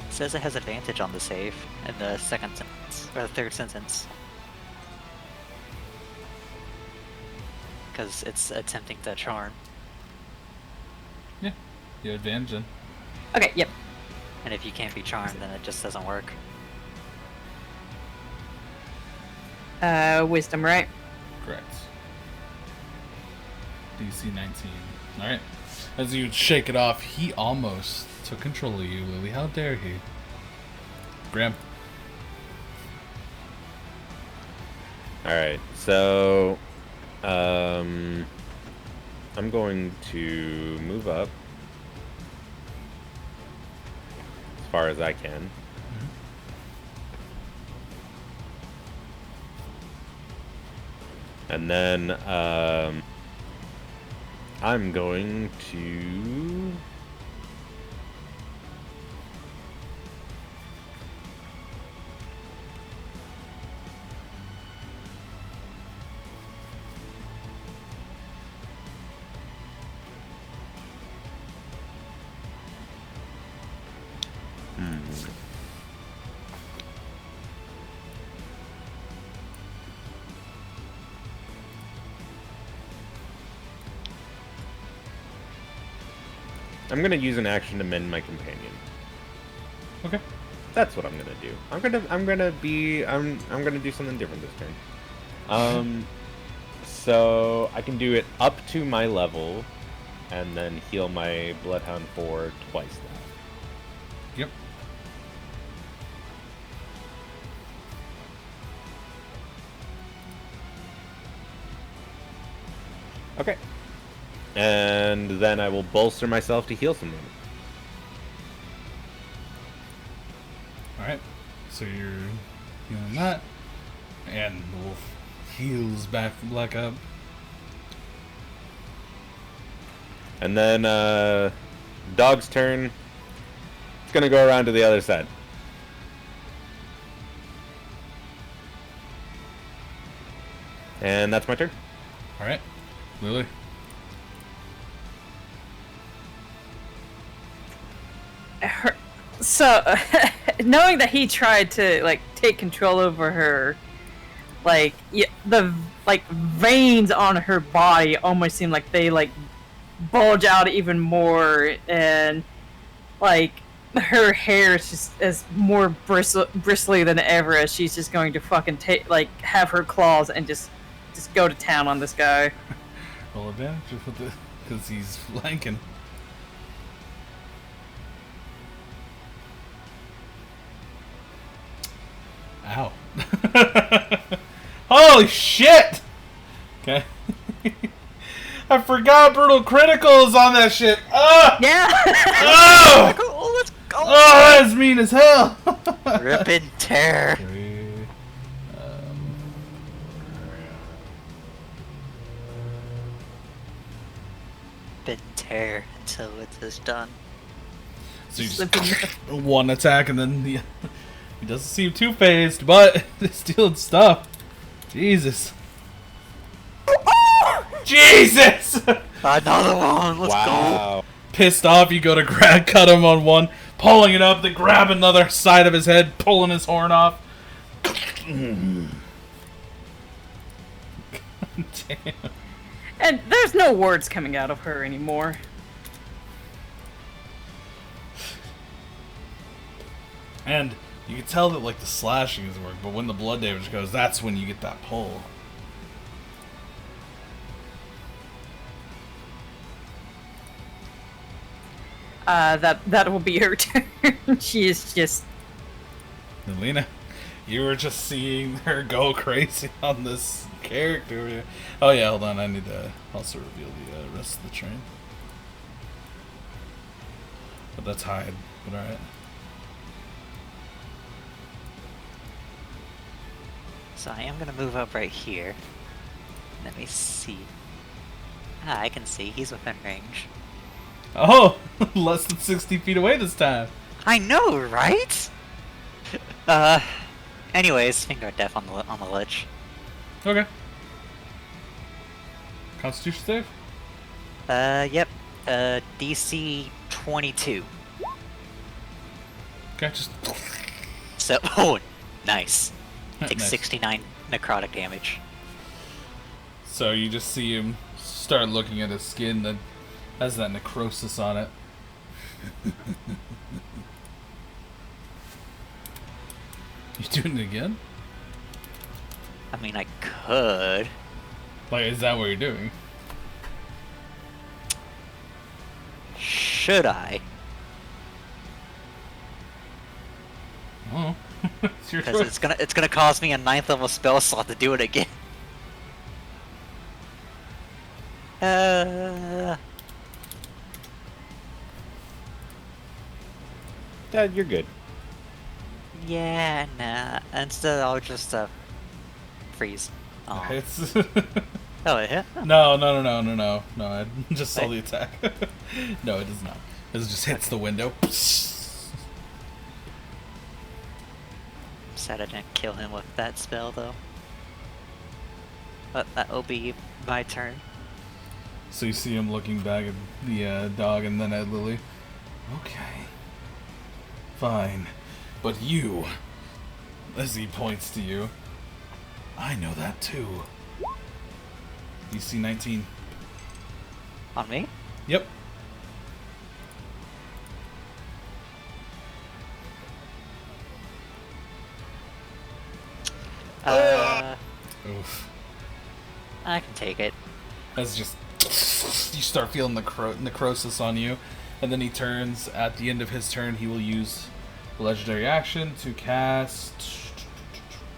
S3: It says it has advantage on the save in the second sentence, or the third sentence. Because it's attempting to charm.
S1: Yeah, you have advantage then.
S4: Okay. Yep.
S3: And if you can't be charmed, then it just doesn't work.
S4: Wisdom, right?
S1: Correct. DC 19. Alright. As you shake it off, he almost took control of you, Lily. How dare he? Graham.
S2: Alright, so I'm going to move up as far as I can. And then I'm going to I'm gonna use an action to mend my companion.
S1: Okay.
S2: That's what I'm gonna do. I'm gonna do something different this turn. So I can do it up to my level, and then heal my Bloodhound for twice that.
S1: Yep.
S2: Okay. And then I will bolster myself to heal someone.
S1: Alright. So you're healing that. And the wolf heals back up.
S2: And then dog's turn. It's gonna go around to the other side. And that's my turn.
S1: All right, Lily.
S4: So, knowing that he tried to like take control over her, like the veins on her body almost seem like they like bulge out even more, and like her hair is just as more bristly than ever, as she's just going to fucking have her claws and just go to town on this guy.
S1: Roll advantage because he's flanking. Ow. Holy shit! Okay. I forgot brutal critical is on that shit. Ah!
S4: Yeah.
S1: Oh!
S3: Oh, let's go!
S1: Oh, that's mean as hell.
S3: Rip and tear. Rip and tear until it is done.
S1: So you just one attack and then he doesn't seem too phased, but he's stealing stuff. Jesus. Jesus!
S3: Another one. Let's go.
S2: Wow.
S1: Pissed off, you go to cut him on one, pulling it up, then grab another side of his head, pulling his horn off. God damn.
S4: And there's no words coming out of her anymore.
S1: And you can tell that like the slashing is work, but when the blood damage goes, that's when you get that pull.
S4: That will be her turn. She is just.
S1: Melina, you were just seeing her go crazy on this character here. Oh yeah, hold on, I need to also reveal the rest of the train. But that's hide, but alright.
S3: So I am gonna move up right here. Let me see. Ah, I can see. He's within range.
S1: Oh! Less than 60 feet away this time.
S3: I know, right? Anyways, finger of death on the ledge.
S1: Okay. Constitution save?
S3: Yep. DC 22.
S1: Okay, just...
S3: So, oh, nice. Takes
S1: Nice.
S3: 69 necrotic damage.
S1: So you just see him start looking at his skin that has that necrosis on it. You doing it again?
S3: I mean, I could.
S1: Like, is that what you're doing?
S3: Should I?
S1: Oh, it's your
S3: Because
S1: choice.
S3: it's gonna cost me a 9th level spell slot to do it again.
S2: Dad, you're good.
S3: Yeah, nah. Instead, I'll just freeze. Oh,
S1: It's
S3: oh, it hit.
S1: no. I just saw the attack. No, it does not. It just hits the window.
S3: Sad I didn't kill him with that spell though. But that'll be my turn.
S1: So you see him looking back at the dog and then at Lily. Okay. Fine. But you, as he points to you, I know that too. DC 19.
S3: On me?
S1: Yep. Oof.
S3: I can take it.
S1: As just you start feeling the necrosis on you, and then he turns. At the end of his turn, he will use a legendary action to cast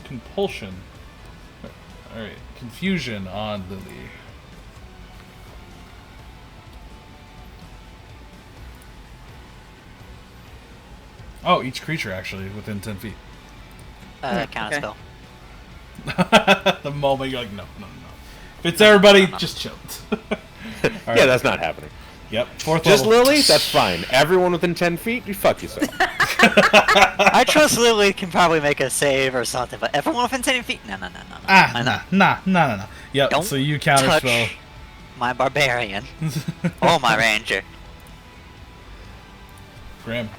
S1: compulsion. All right, confusion on Lily. Oh, each creature actually within 10 feet.
S3: Counter
S4: okay.
S3: spell.
S1: The moment you're like, no. If it's everybody, just chill.
S2: Yeah, that's not happening.
S1: Yep. Fourth
S2: Just
S1: level.
S2: Lily? That's fine. Everyone within 10 feet? You fuck yourself.
S3: I trust Lily can probably make a save or something, but everyone within 10 feet? No.
S1: Nah. Yep.
S3: Don't
S1: So you counterspell.
S3: touch my barbarian or my ranger.
S1: Grim.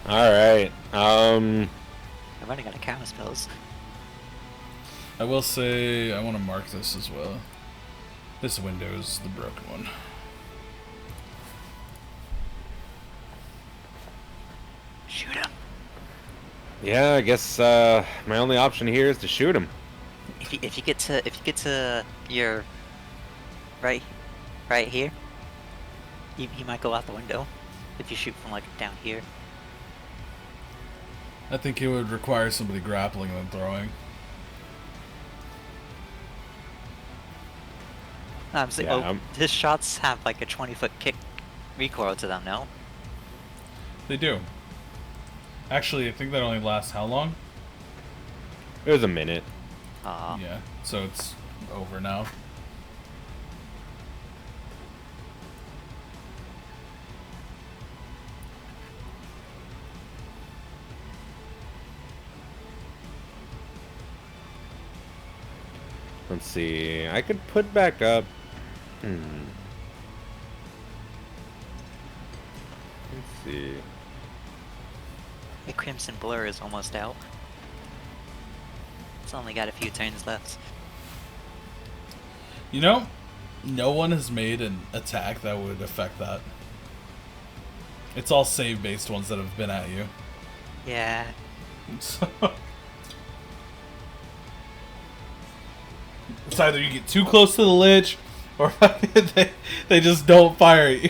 S2: All right.
S3: I'm running out of counter spells.
S1: I will say I want to mark this as well. This window is the broken one.
S3: Shoot him.
S2: Yeah, I guess my only option here is to shoot him.
S3: If you get to your right here, he might go out the window. If you shoot from like down here.
S1: I think it would require somebody grappling and then throwing.
S3: I'm saying,
S2: Yeah,
S3: his shots have like a 20-foot kick recoil to them, no?
S1: They do. Actually, I think that only lasts how long?
S2: It was a minute.
S1: Yeah, so it's over now.
S2: Let's see. I could put back up. Let's see.
S3: The Crimson Blur is almost out. It's only got a few turns left.
S1: You know, no one has made an attack that would affect that. It's all save-based ones that have been at you.
S3: Yeah.
S1: So it's either you get too close to the lich, or they just don't fire at you.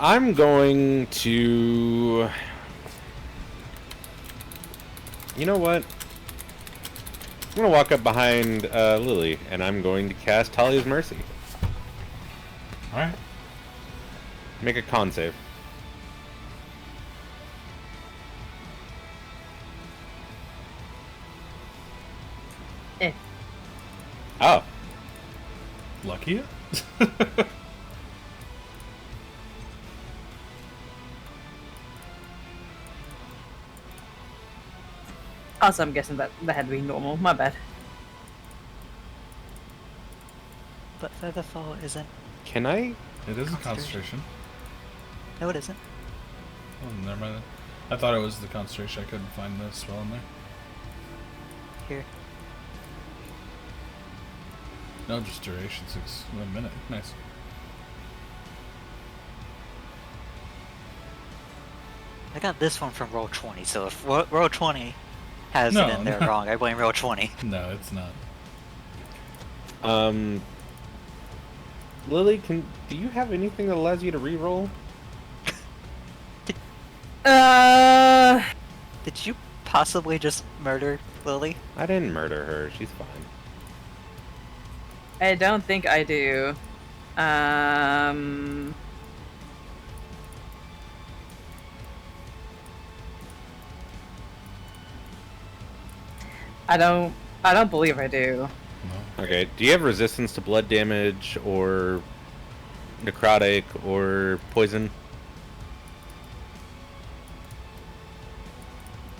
S2: I'm going to... You know what? I'm going to walk up behind Lily, and I'm going to cast Talia's Mercy.
S1: Alright.
S2: Make a con save. Oh.
S1: Lucky you?
S4: Also, I'm guessing that had to be normal. My bad.
S3: But Featherfall isn't.
S2: Can I?
S1: It is a concentration.
S3: No, it isn't.
S1: Oh, never mind. I thought it was the concentration. I couldn't find the spell in there.
S3: Here.
S1: No, just duration, 1 minute. Nice.
S3: I got this one from roll 20, so if roll 20 has
S1: No,
S3: it in there
S1: no.
S3: wrong, I blame roll 20.
S1: No, it's not.
S2: Lily, do you have anything that allows you to reroll?
S3: Did you possibly just murder Lily?
S2: I didn't murder her. She's fine.
S4: I don't think I do. I don't believe I do.
S1: No.
S2: Okay. Do you have resistance to blood damage or necrotic or poison?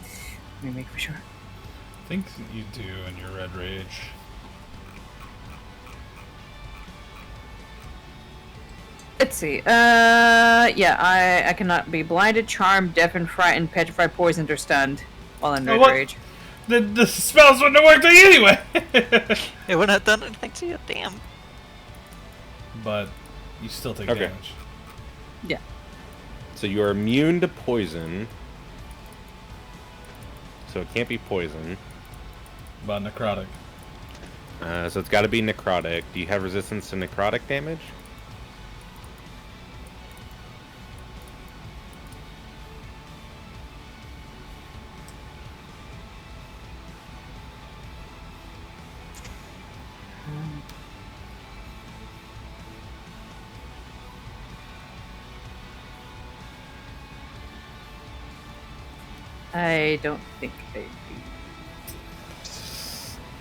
S4: Let me make for sure.
S1: I think you do in your red rage.
S4: Let's see. Yeah, I cannot be blinded, charmed, deafened, frightened, petrified, poisoned, or stunned while in red
S1: what?
S4: rage.
S1: The spells wouldn't have worked on you anyway!
S3: It wouldn't have done anything to you, damn.
S1: But you still take
S2: Okay.
S1: damage.
S4: Yeah.
S2: So you are immune to poison. So it can't be poison.
S1: But necrotic.
S2: So it's got to be necrotic. Do you have resistance to necrotic damage?
S4: I don't think I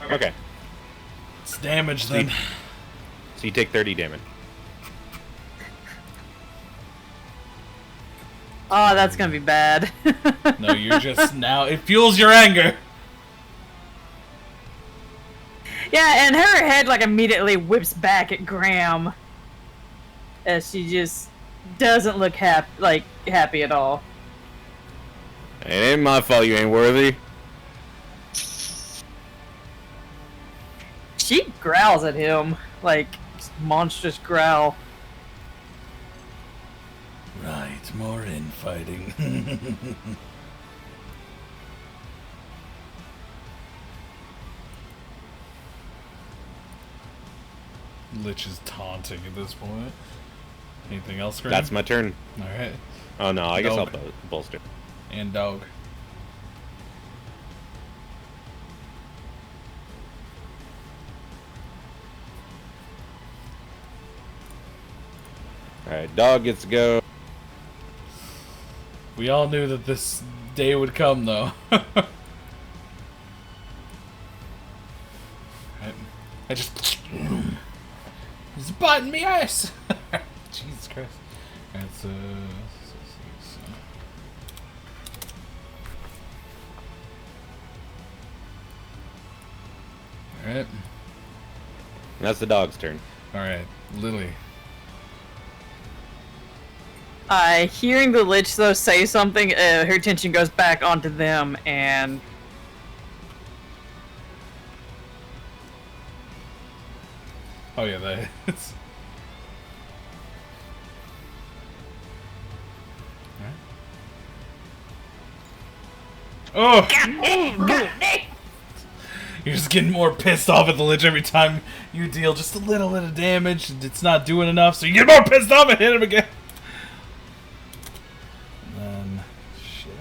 S4: do.
S2: Okay.
S1: It's damage
S2: So you,
S1: then.
S2: so you take 30 damage.
S4: Oh, that's gonna be bad.
S1: No, you're just now. It fuels your anger.
S4: Yeah, and her head like immediately whips back at Graham as she just doesn't look happy at all.
S2: It ain't my fault you ain't worthy.
S4: She growls at him like monstrous growl.
S1: Right, more infighting. Lich is taunting at this point. Anything else, Graham?
S2: That's my turn.
S1: Alright.
S2: Oh no, I guess I'll
S1: Dog.
S2: bolster.
S1: And dog.
S2: Alright, dog gets to go.
S1: We all knew that this day would come, though. I just... He's biting me ass! Jesus Christ. That's, Alright.
S2: That's the dog's turn.
S1: Alright. Lily.
S4: Hearing the Lich though say something, her attention goes back onto them, and
S1: Oh yeah, that is. Oh! You're just getting more pissed off at the Lich every time you deal just a little bit of damage. And it's not doing enough, so you get more pissed off and hit him again. And then, shit.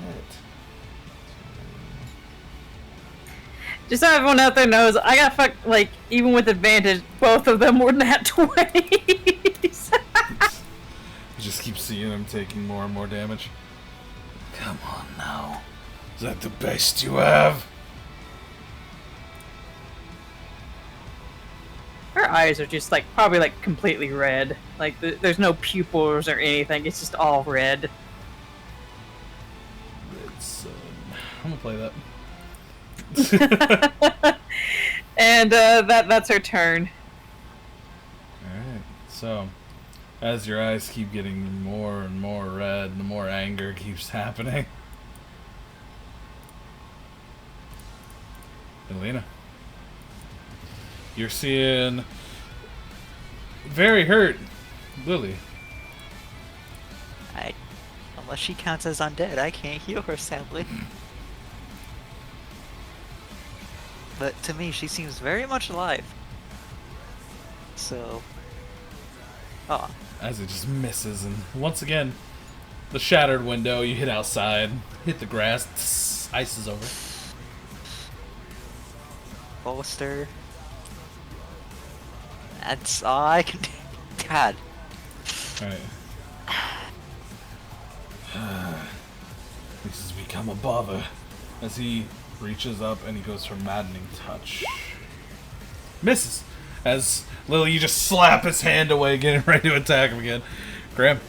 S4: just so everyone out there knows, I got fucked, like, even with advantage, both of them were nat 20s.
S1: You just keep seeing him taking more and more damage. Come on now. Is that the best you have?
S4: Her eyes are just, like, probably, like, completely red. Like, there's no pupils or anything, it's just all red.
S1: Red Sun. I'm gonna play that.
S4: And, that's her turn.
S1: Alright, so as your eyes keep getting more and more red, the more anger keeps happening. Elena. You're seeing very hurt Lily.
S3: Unless she counts as undead, I can't heal her, sadly. But to me, she seems very much alive. So... Oh.
S1: As it just misses, and once again, the shattered window, you hit outside, hit the grass, ice is over.
S3: Bolster. That's all I can do. God.
S1: Alright. This has become a bother. As he reaches up and he goes for Maddening Touch. Misses! As Lily, you just slap his hand away, getting ready to attack him again. Graham.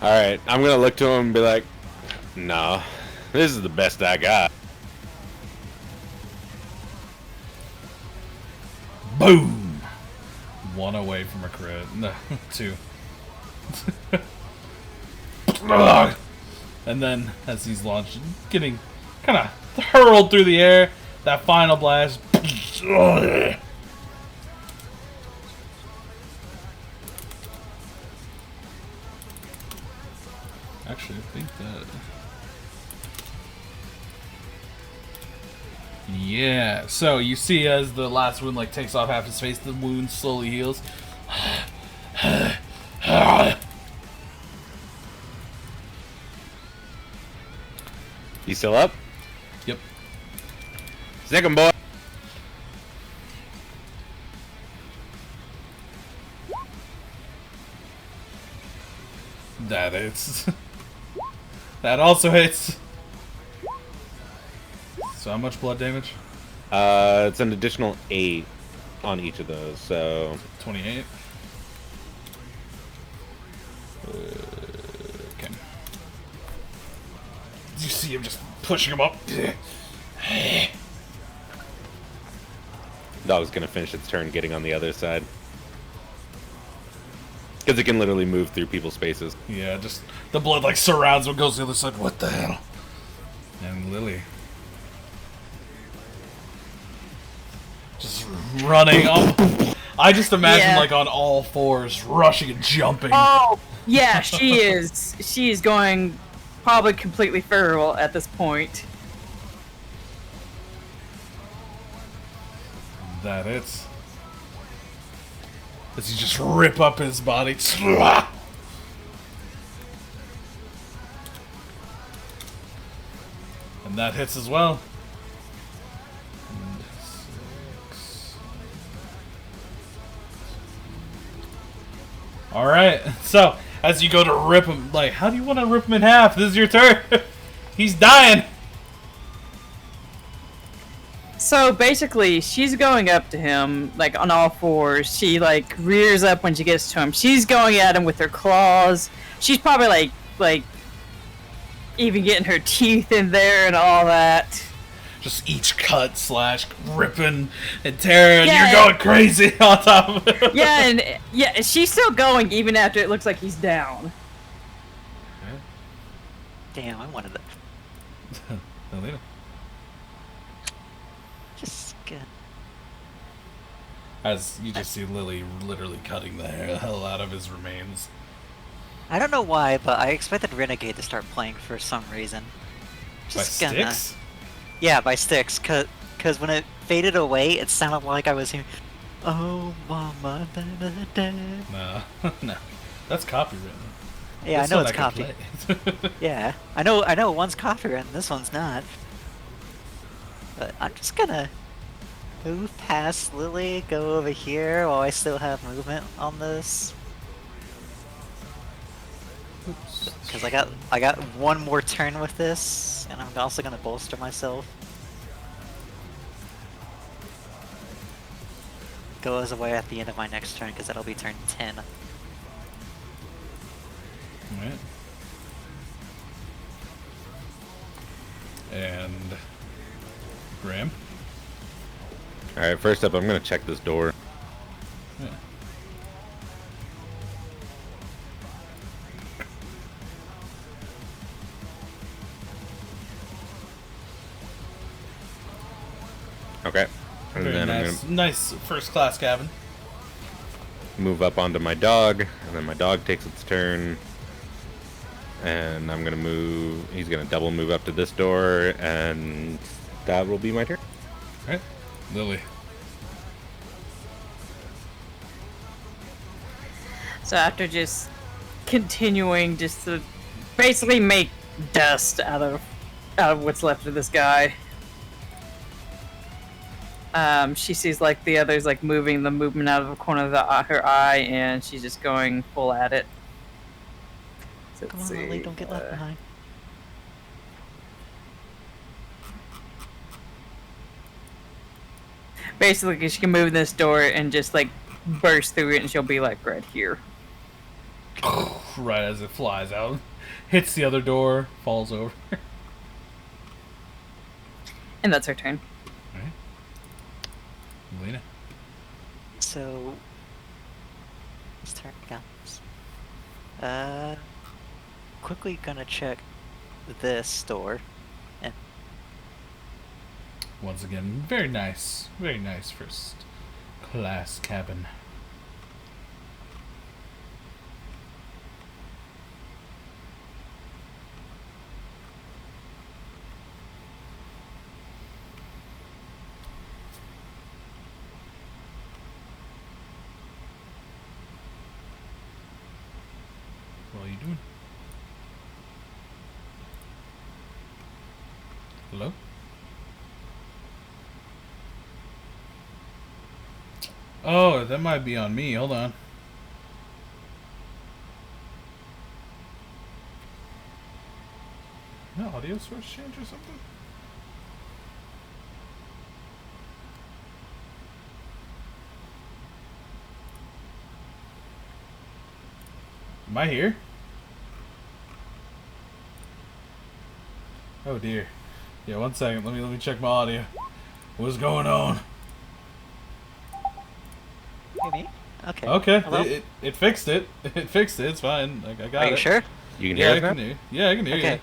S2: Alright, I'm gonna look to him and be like, no, this is the best I got.
S1: Boom! One away from a crit. No, two. And then, as he's launched, getting kind of hurled through the air, that final blast. Actually, I think that... Yeah, so you see as the last wound like takes off half his face, the wound slowly heals.
S2: You still up?
S1: Yep.
S2: Second boy.
S1: That hits. That also hits. So how much blood damage?
S2: It's an additional 8 on each of those, so
S1: 28. Okay. You see him just pushing him up.
S2: dog's gonna finish its turn getting on the other side. Because it can literally move through people's spaces.
S1: Yeah, just the blood like surrounds him, goes to the other side. What the hell? And Lily just running up. I just imagine like on all fours, rushing and jumping.
S4: Oh, yeah, she is. She is going probably completely feral at this point.
S1: That it's. As you just rip up his body. And that hits as well. And 6. Alright, so as you go to rip him, like, how do you want to rip him in half? This is your turn. He's dying.
S4: So basically, she's going up to him, like, on all fours. She, like, rears up when she gets to him. She's going at him with her claws. She's probably, like, even getting her teeth in there and all that.
S1: Just each cut, slash, ripping and tearing.
S4: Yeah,
S1: You're going crazy on top of it.
S4: Yeah, and yeah, she's still going even after it looks like he's down.
S3: Damn, I wanted to
S1: Elena.
S3: just get.
S1: As you just see Lily literally cutting the hell out of his remains.
S3: I don't know why, but I expected Renegade to start playing for some reason.
S1: By sticks?
S3: Yeah, by sticks. Cause when it faded away, it sounded like I was hearing, "Oh, mama, da, da, da."
S1: No, no, that's copywritten.
S3: Yeah,
S1: This
S3: I know
S1: one
S3: it's
S1: can
S3: copy.
S1: play.
S3: Yeah, I know one's copywritten, this one's not. But I'm just gonna move past Lily, go over here while I still have movement on this. Because I got one more turn with this, and I'm also gonna bolster myself. Goes away at the end of my next turn, because that'll be turn 10.
S1: Alright. And Graham.
S2: Alright, first up, I'm gonna check this door.
S1: Yeah.
S2: Okay. And
S1: Very
S2: then I'm
S1: nice,
S2: gonna
S1: nice first class cabin.
S2: move up onto my dog, and then my dog takes its turn. And I'm gonna move, he's gonna double move up to this door, and that will be my turn.
S1: Alright, Lily.
S4: So after just continuing just to basically make dust out of what's left of this guy, she sees like the others like moving the movement out of the corner of her eye, and she's just going full at it. So
S3: Come
S4: let's
S3: on,
S4: see,
S3: Lily, don't get left behind.
S4: Basically, she can move this door and just like burst through it, and she'll be like right here.
S1: Right as it flies out, hits the other door, falls over.
S4: And that's her turn.
S1: Alright. Elena.
S3: So, let's turn guns. Quickly gonna check this door. And
S1: Once again, very nice first class cabin. What are you doing? Hello? Oh, that might be on me. Hold on. No audio source change or something? Am I here? Oh dear. Yeah, 1 second. Let me check my audio. What's going on?
S3: Hear me? Okay.
S1: Okay,
S3: Hello?
S1: it fixed it. It fixed it. It's fine. I got
S3: Are
S1: it.
S3: you sure?
S2: You can
S1: Yeah,
S2: hear
S1: I
S2: us now?
S1: can hear you. Yeah, I can hear
S3: Okay.
S1: you.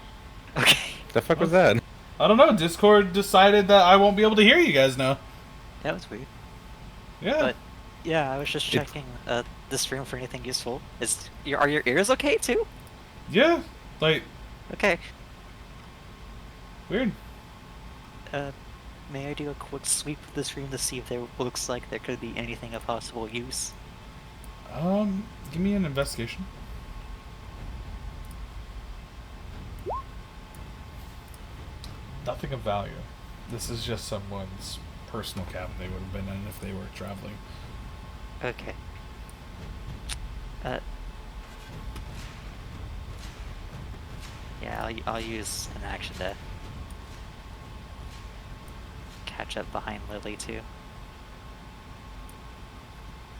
S3: Okay.
S2: The fuck was that?
S1: I don't know. Discord decided that I won't be able to hear you guys now.
S3: That was weird.
S1: Yeah.
S3: But yeah, I was just checking this room for anything useful. Are your ears okay too?
S1: Yeah. Like,
S3: Okay.
S1: weird.
S3: May I do a quick sweep of this room to see if there looks like there could be anything of possible use?
S1: Give me an investigation. Nothing of value. This is just someone's personal cabin they would have been in if they were traveling.
S3: Okay. Yeah, I'll use an action to catch up behind Lily too,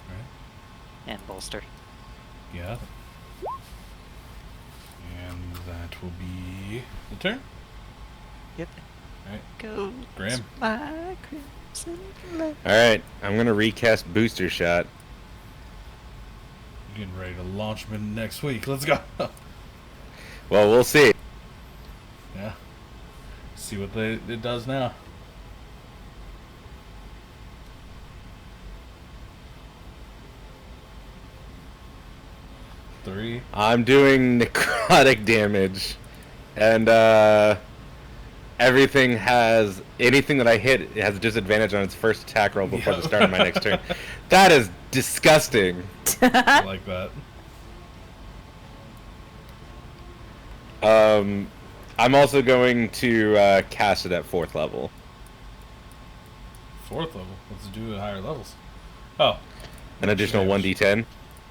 S1: Right?
S3: and bolster.
S1: Yeah. And that will be the turn.
S3: Yep.
S1: Alright.
S3: Go.
S1: Graham.
S3: My crimson blood.
S2: Alright, I'm gonna recast Booster Shot.
S1: Getting ready to launch them next week. Let's go.
S2: Well, we'll see.
S1: Yeah. See what it does now. Three.
S2: I'm doing necrotic damage, and anything that I hit, it has a disadvantage on its first attack roll before the start of my next turn. That is disgusting.
S1: I like that.
S2: I'm also going to cast it at 4th level.
S1: 4th level. Let's do at higher levels. Oh.
S2: An additional
S1: Damage.
S2: 1d10.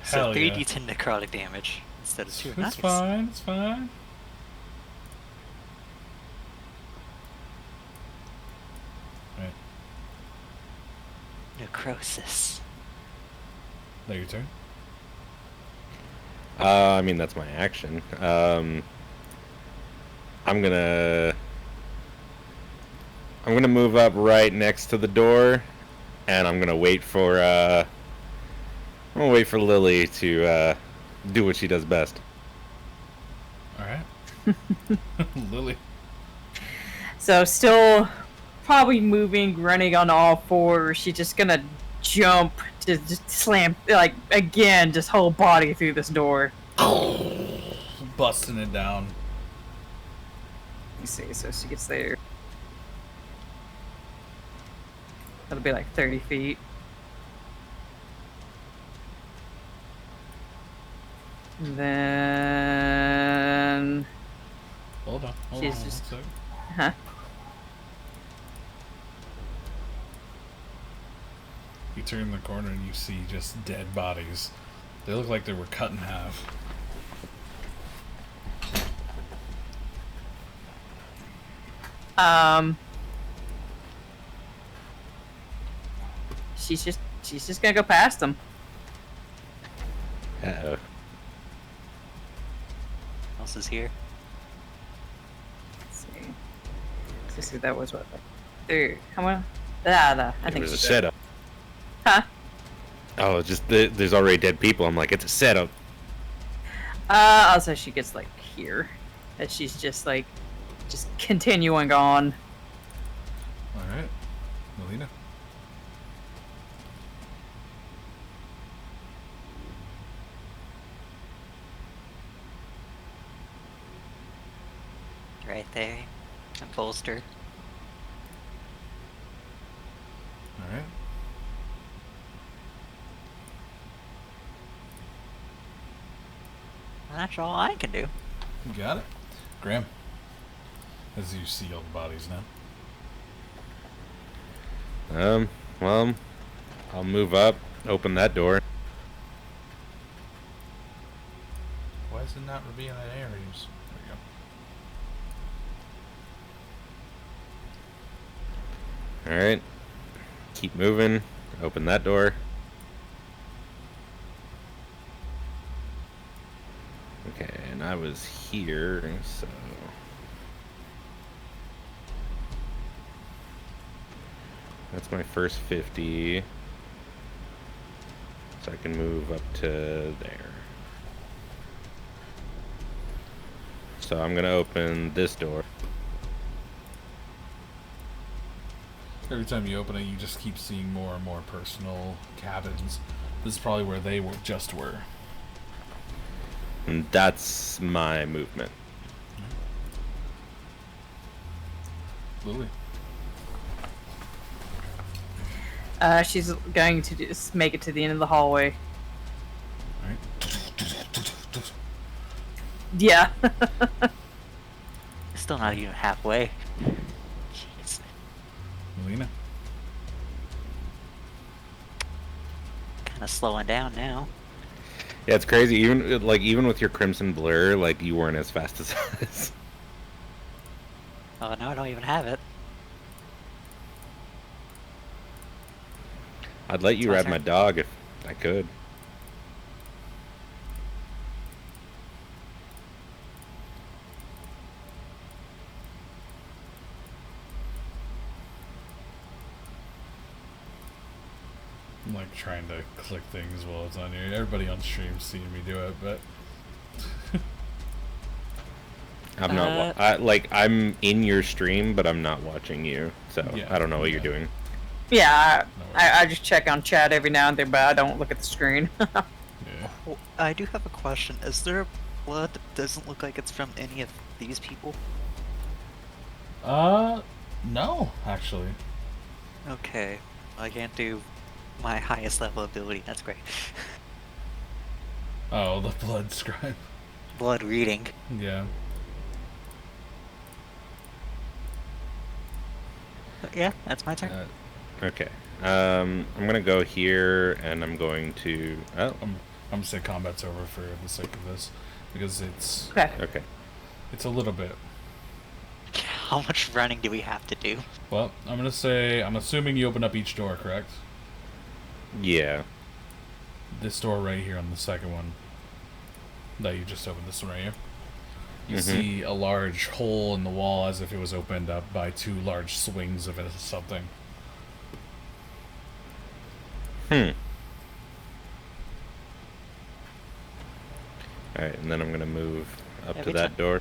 S3: So
S1: Hell yeah.
S3: 3d10 necrotic damage instead of 2.
S1: It's
S3: Nice.
S1: fine. It's fine. Right.
S3: Necrosis.
S1: Now your turn.
S2: I mean, that's my action. I'm gonna move up right next to the door, and I'm gonna wait for Lily to do what she does best.
S1: Alright. Lily.
S4: So still probably moving, running on all fours. She's just gonna jump to just slam, like, again, just whole body through this door.
S1: Busting it down.
S4: Let's see, so she gets there. That'll be like 30 feet. And then...
S1: Hold on. Hold
S4: She's
S1: on.
S4: just-
S1: 1 second.
S4: Huh?
S1: You turn the corner and you see just dead bodies. They look like they were cut in half.
S4: She's just gonna go past them.
S2: Uh-oh.
S3: Else is here.
S4: Let's see. Let's see, that was what? Like, there. Come on. I
S2: It
S4: think
S2: was a
S4: she's
S2: setup.
S4: Huh?
S2: Oh, just there's already dead people. I'm like, it's a setup.
S4: Also she gets like here. That she's just like, just continuing on.
S1: Alright. Melina.
S3: Right there. And bolster.
S1: Alright.
S3: That's all I can do.
S1: You got it. Graham. As you see all the bodies now.
S2: Well, I'll move up, open that door.
S1: Why is it not revealing areas? There
S2: Alright. Keep moving. Open that door. Okay, and I was here, so... That's my first 50. So I can move up to there. So I'm gonna open this door.
S1: Every time you open it, you just keep seeing more and more personal cabins. This is probably where they were.
S2: And that's my movement.
S1: Lily.
S4: She's going to just make it to the end of the hallway.
S1: Alright.
S4: Yeah.
S3: Still not even halfway. Jeez.
S1: Melina.
S3: Kind of slowing down now.
S2: Yeah, it's crazy. Even with your crimson blur, like you weren't as fast as us.
S3: Oh, now I don't even have it.
S2: I'd let you
S3: It's my
S2: ride
S3: turn.
S2: my dog if I could.
S1: I'm like trying to click things while it's on here. Everybody on stream seeing me do it, but
S2: I'm not. I'm in your stream, but I'm not watching you, so
S1: Yeah,
S2: I don't know what you're
S1: yeah.
S2: doing.
S4: Yeah,
S1: No
S4: I just check on chat every now and then, but I don't look at the screen.
S1: yeah.
S3: Well, I do have a question. Is there blood that doesn't look like it's from any of these people?
S1: No, actually.
S3: Okay. I can't do my highest level ability. That's great.
S1: Oh, the blood scribe.
S3: Blood reading.
S1: Yeah.
S3: But yeah, that's my turn.
S2: Okay. I'm gonna go here, and I'm going to. Oh,
S1: I'm gonna say combat's over for the sake of this because it's
S4: Okay.
S2: okay.
S1: a little bit.
S3: How much running do we have to do?
S1: Well, I'm gonna say I'm assuming you open up each door, correct?
S2: Yeah.
S1: This door right here on the second one that you just opened, this one right here. You
S2: Mhm.
S1: see a large hole in the wall as if it was opened up by two large swings of something.
S2: Hmm. Alright, and then I'm gonna move up to
S3: Every
S2: that door.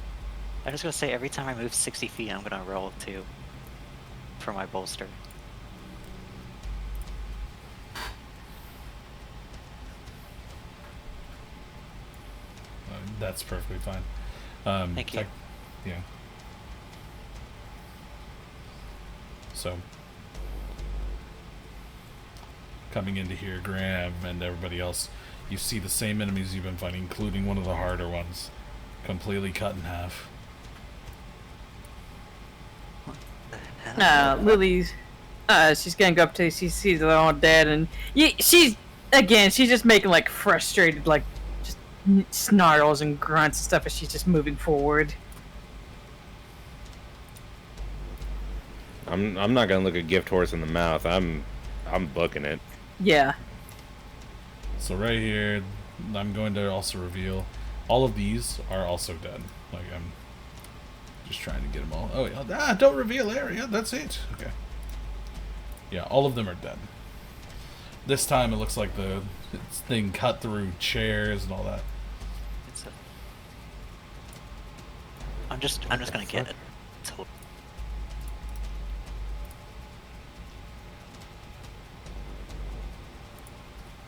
S3: I'm just gonna say every time I move 60 feet, I'm gonna roll 2 for my bolster.
S1: That's perfectly fine.
S3: Thank you.
S1: Yeah. So, coming into here, Graham and everybody else, you see the same enemies you've been fighting, including one of the harder ones, completely cut in half.
S3: The hell?
S4: Lily's, she's gonna go up to, she sees they're all dead, and she's just making like frustrated, like just snarls and grunts and stuff as she's just moving forward.
S2: I'm not gonna look a gift horse in the mouth. I'm booking it.
S4: Yeah.
S1: So right here, I'm going to also reveal all of these are also dead. Like I'm just trying to get them all. Oh yeah, don't reveal area. That's it. Okay. Yeah, all of them are dead. This time it looks like the thing cut through chairs and all that.
S3: It's a... I'm just gonna get it. So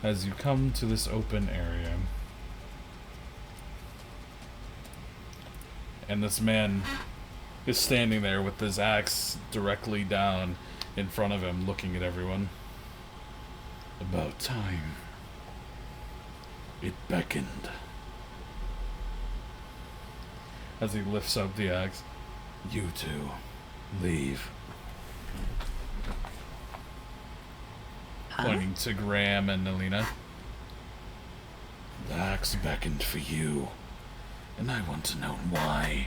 S1: As you come to this open area, and this man is standing there with his axe directly down in front of him, looking at everyone. About time. It beckoned. As he lifts up the axe, you two, leave.
S3: Huh?
S1: Pointing to Graham and Nelina. The axe beckoned for you, and I want to know why.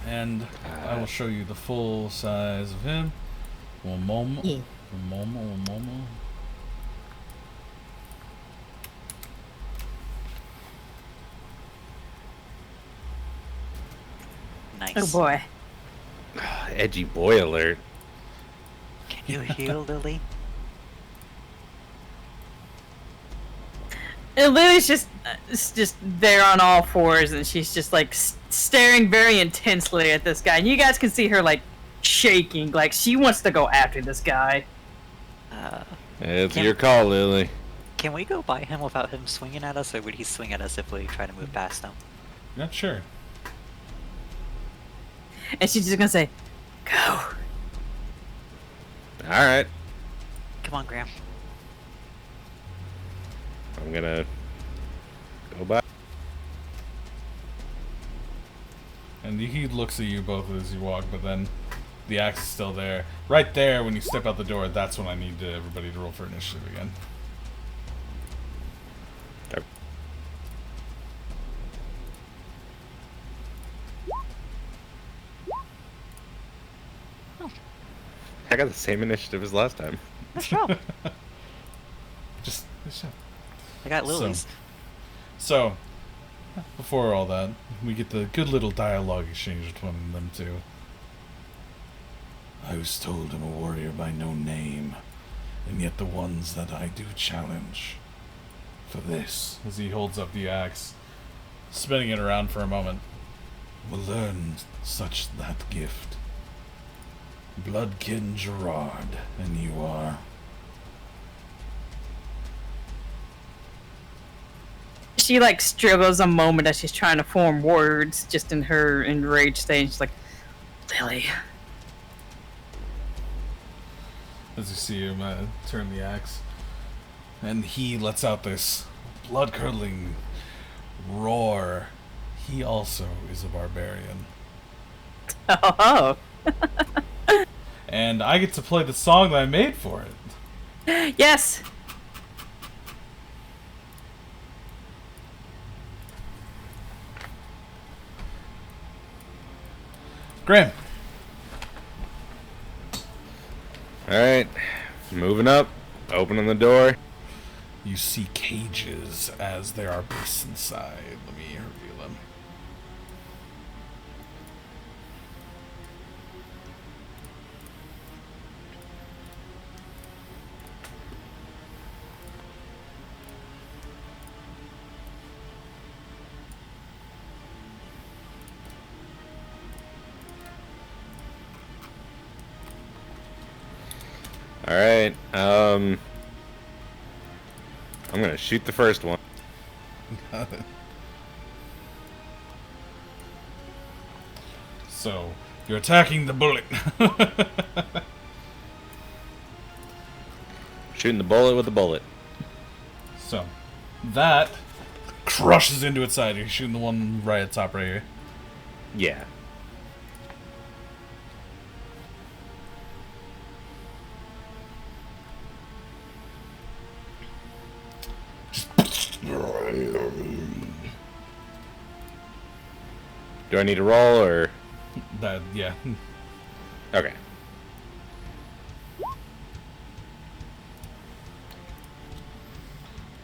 S1: And I will show you the full size of him. One moment.
S5: Yeah.
S1: One moment. One moment.
S3: Nice.
S4: Oh boy.
S2: Edgy boy alert.
S3: Can you heal, Lily?
S4: And Lily's just there on all fours, and she's just like staring very intensely at this guy. And you guys can see her like shaking, like she wants to go after this guy.
S2: It's
S3: Can-
S2: your call, Lily.
S3: Can we go by him without him swinging at us, or would he swing at us if we try to move past him?
S1: Not sure.
S4: And she's just gonna say, "Go."
S2: All right.
S3: Come on, Graham.
S2: I'm gonna go by.
S1: And he looks at you both as you walk, but then the axe is still there. Right there, when you step out the door, that's when I need everybody to roll for initiative again.
S2: I got the same initiative as last time.
S3: Let's go.
S1: Just
S3: I got Lily's.
S1: So, before all that, we get the good little dialogue exchange between them two. I was told I'm a warrior by no name, and yet the ones that I do challenge for this, as he holds up the axe, spinning it around for a moment, will learn such that gift. Bloodkin Gerard, and you are...
S4: She like struggles a moment as she's trying to form words, just in her enraged state. She's like, "Lily."
S1: As you see him turn the axe, and he lets out this blood-curdling roar. He also is a barbarian.
S4: Oh.
S1: And I get to play the song that I made for it.
S4: Yes.
S1: Graham.
S2: Alright, moving up, opening the door.
S1: You see cages as there are beasts inside. Let me reveal them.
S2: Alright, I'm gonna shoot the first one.
S1: So, you're attacking the bullet.
S2: Shooting the bullet with the bullet.
S1: So, that crushes into its side. You're shooting the one right at top right here.
S2: Yeah. Do I need to roll or?
S1: That, yeah.
S2: Okay.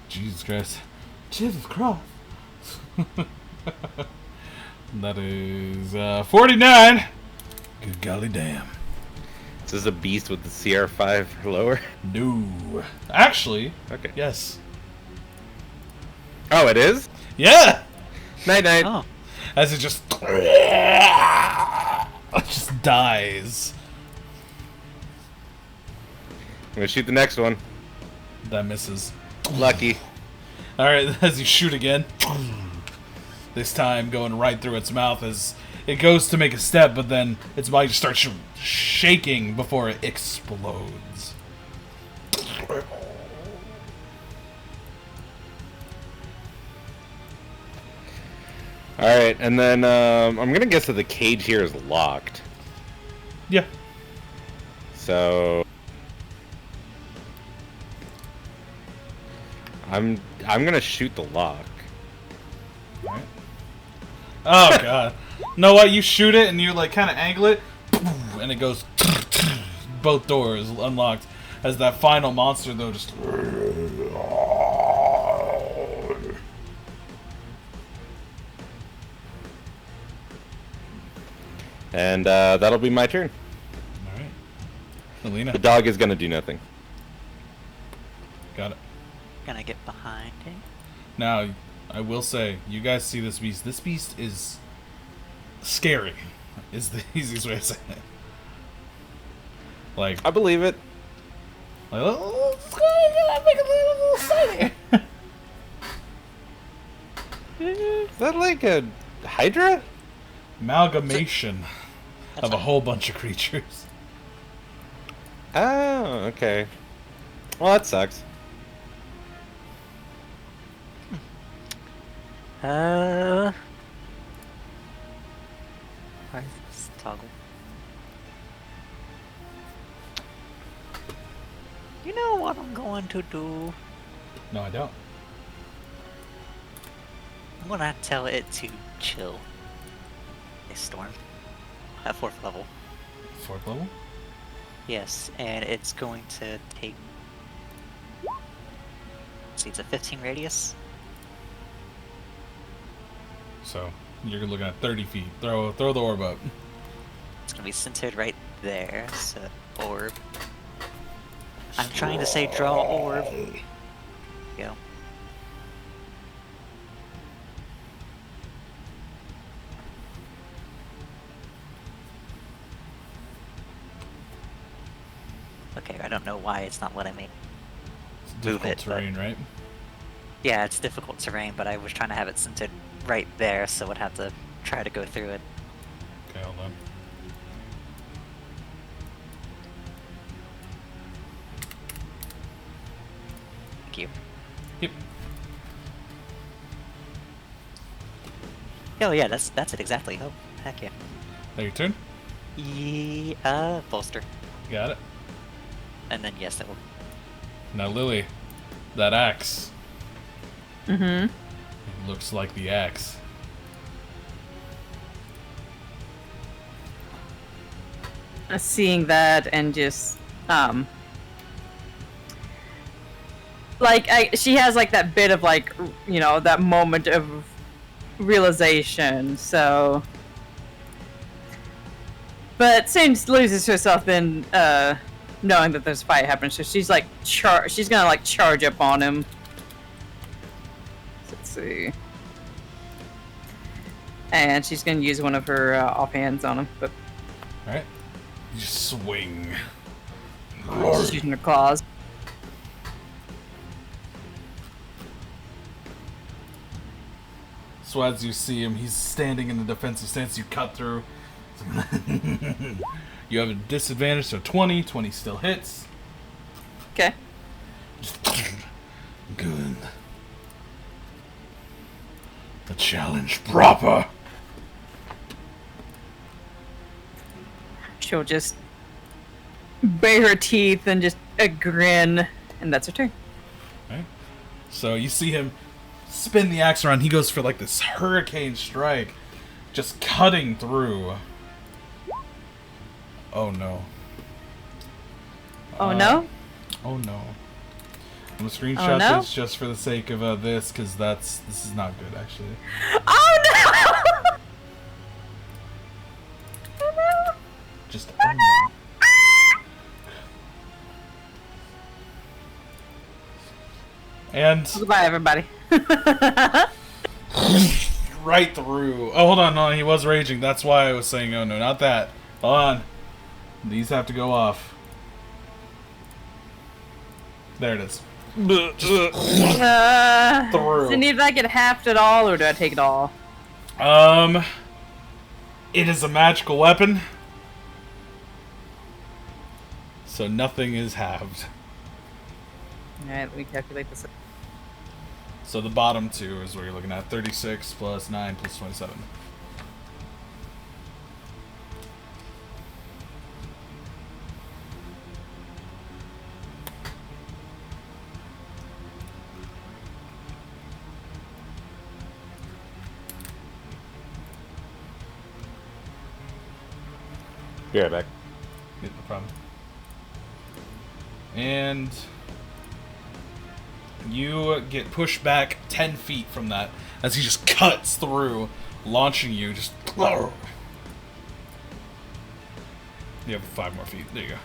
S1: Jesus Christ. Jesus Christ. That is 49. Good golly damn.
S2: Is this a beast with the CR5 or lower?
S1: No. Actually,
S2: Okay.
S1: yes.
S2: Oh, it is?
S1: Yeah!
S2: Night night.
S3: Oh,
S1: As it just dies.
S2: I'm gonna shoot the next one.
S1: That misses.
S2: Lucky.
S1: Alright, as you shoot again. This time going right through its mouth as it goes to make a step, but then its body just starts shaking before it explodes.
S2: Alright, and then I'm gonna guess that the cage here is locked.
S1: Yeah.
S2: So I'm gonna shoot the lock.
S1: Alright. Oh god. Know what? You shoot it and you like kind of angle it, and it goes. Both doors unlocked. As that final monster though just.
S2: And that'll be my turn.
S1: All right. Alina.
S2: The dog is gonna do nothing.
S1: Got it.
S3: Gonna get behind him.
S1: Now, I will say, you guys see this beast. This beast is scary. Is the easiest way to say it. Like,
S2: I believe it.
S1: let's make it a little exciting.
S2: Is that like a Hydra?
S1: Amalgamation
S3: That's
S1: of a
S3: fine.
S1: whole bunch of creatures.
S2: Oh, okay. Well, that sucks.
S3: Where's this toggle? You know what I'm going to do?
S1: No, I don't.
S3: I'm gonna tell it to chill. A storm. At 4th level.
S1: 4th level?
S3: Yes, and it's going to take. See, it's a 15 radius.
S1: So, you're looking at 30 feet. Throw the orb up.
S3: It's gonna be centered right there. So, orb. I'm trying to say draw orb. Go. Okay, I don't know why it's not letting me.
S1: It's
S3: Move
S1: difficult
S3: it, but-
S1: terrain, right?
S3: Yeah, it's difficult terrain, but I was trying to have it centered right there, so I'd have to try to go through it.
S1: Okay, hold on.
S3: Thank you.
S1: Yep.
S3: Oh yeah, that's it exactly. Oh, heck yeah.
S1: That your turn?
S3: Bolster.
S1: Got it.
S3: And then yes, that will.
S1: Now, Lily, that axe
S4: Mm-hmm.
S1: looks like the axe.
S4: Seeing that and just like she has like that bit of like that moment of realization. So, but soon loses herself in knowing that there's a fight happening. So she's like she's gonna like charge up on him. Let's see. And she's gonna use one of her offhands on him, but
S1: Alright. You swing.
S4: she's using her claws.
S1: So as you see him, he's standing in the defensive stance. You cut through. You have a disadvantage, so 20. 20 still hits.
S4: Okay.
S1: Good. A challenge proper.
S4: She'll just bare her teeth and just a grin, and that's her turn.
S1: Right? So you see him spin the axe around. He goes for like this hurricane strike, just cutting through. Oh no.
S4: Oh no?
S1: Oh no. I'm gonna screenshot
S4: no?
S1: this just for the sake of this, because this is not good actually.
S4: Oh no! Oh no!
S1: Just oh no. And
S4: Goodbye, everybody.
S1: right through. Oh, hold on, no, he was raging. That's why I was saying, oh no, not that. Hold on. These have to go off. There it is.
S4: Does
S1: Through.
S4: it need that get halved at all, or do I take it all?
S1: It is a magical weapon, so nothing is halved.
S4: Alright, let me calculate this.
S1: So the bottom two is what you're looking at. 36 plus 9 plus 27.
S2: Be right back.
S1: Yeah, no problem. And you get pushed back 10 feet from that as he just cuts through, launching you. Just. You have 5 more feet. There you go.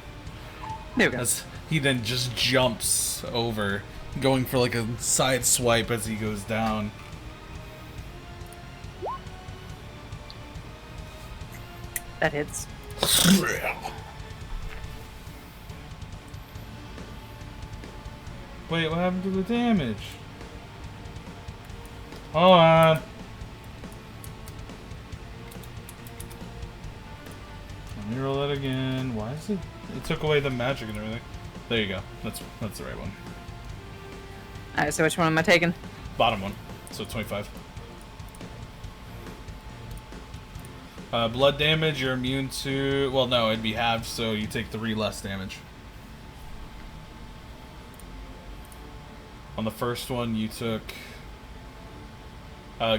S4: There we go.
S1: As he then just jumps over, going for like a side swipe as he goes down.
S4: That hits.
S1: Wait, what happened to the damage? Hold on. Let me roll that again. Why is it? It took away the magic and everything. There you go. That's the right one.
S4: Alright, so which one am I taking?
S1: Bottom one. So 25. Blood damage, you're immune to... Well, no, it'd be halved, so you take 3 less damage. On the first one, you took...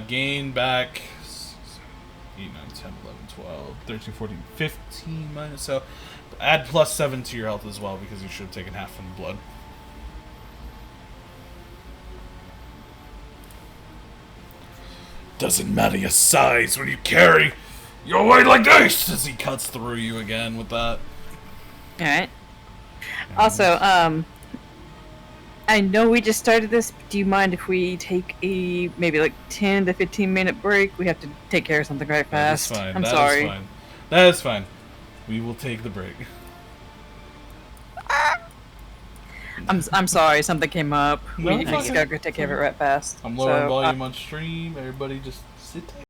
S1: gain back... 8, 9, 10, 11, 12, 13, 14, 15 minus... So, add plus 7 to your health as well, because you should have taken half from the blood. Doesn't matter your size when you carry your weight like this! As he cuts through you again with that.
S4: Alright. Also, I know we just started this, but do you mind if we take a maybe like 10 to 15 minute break? We have to take care of something right fast.
S1: That is fine.
S4: I'm
S1: That
S4: sorry.
S1: is fine. That is fine. We will take the break.
S4: I'm sorry, something came up.
S1: No,
S4: We
S1: it's
S4: just
S1: okay.
S4: gotta go take care of it right fast.
S1: I'm lowering
S4: So,
S1: volume on stream. Everybody just sit tight.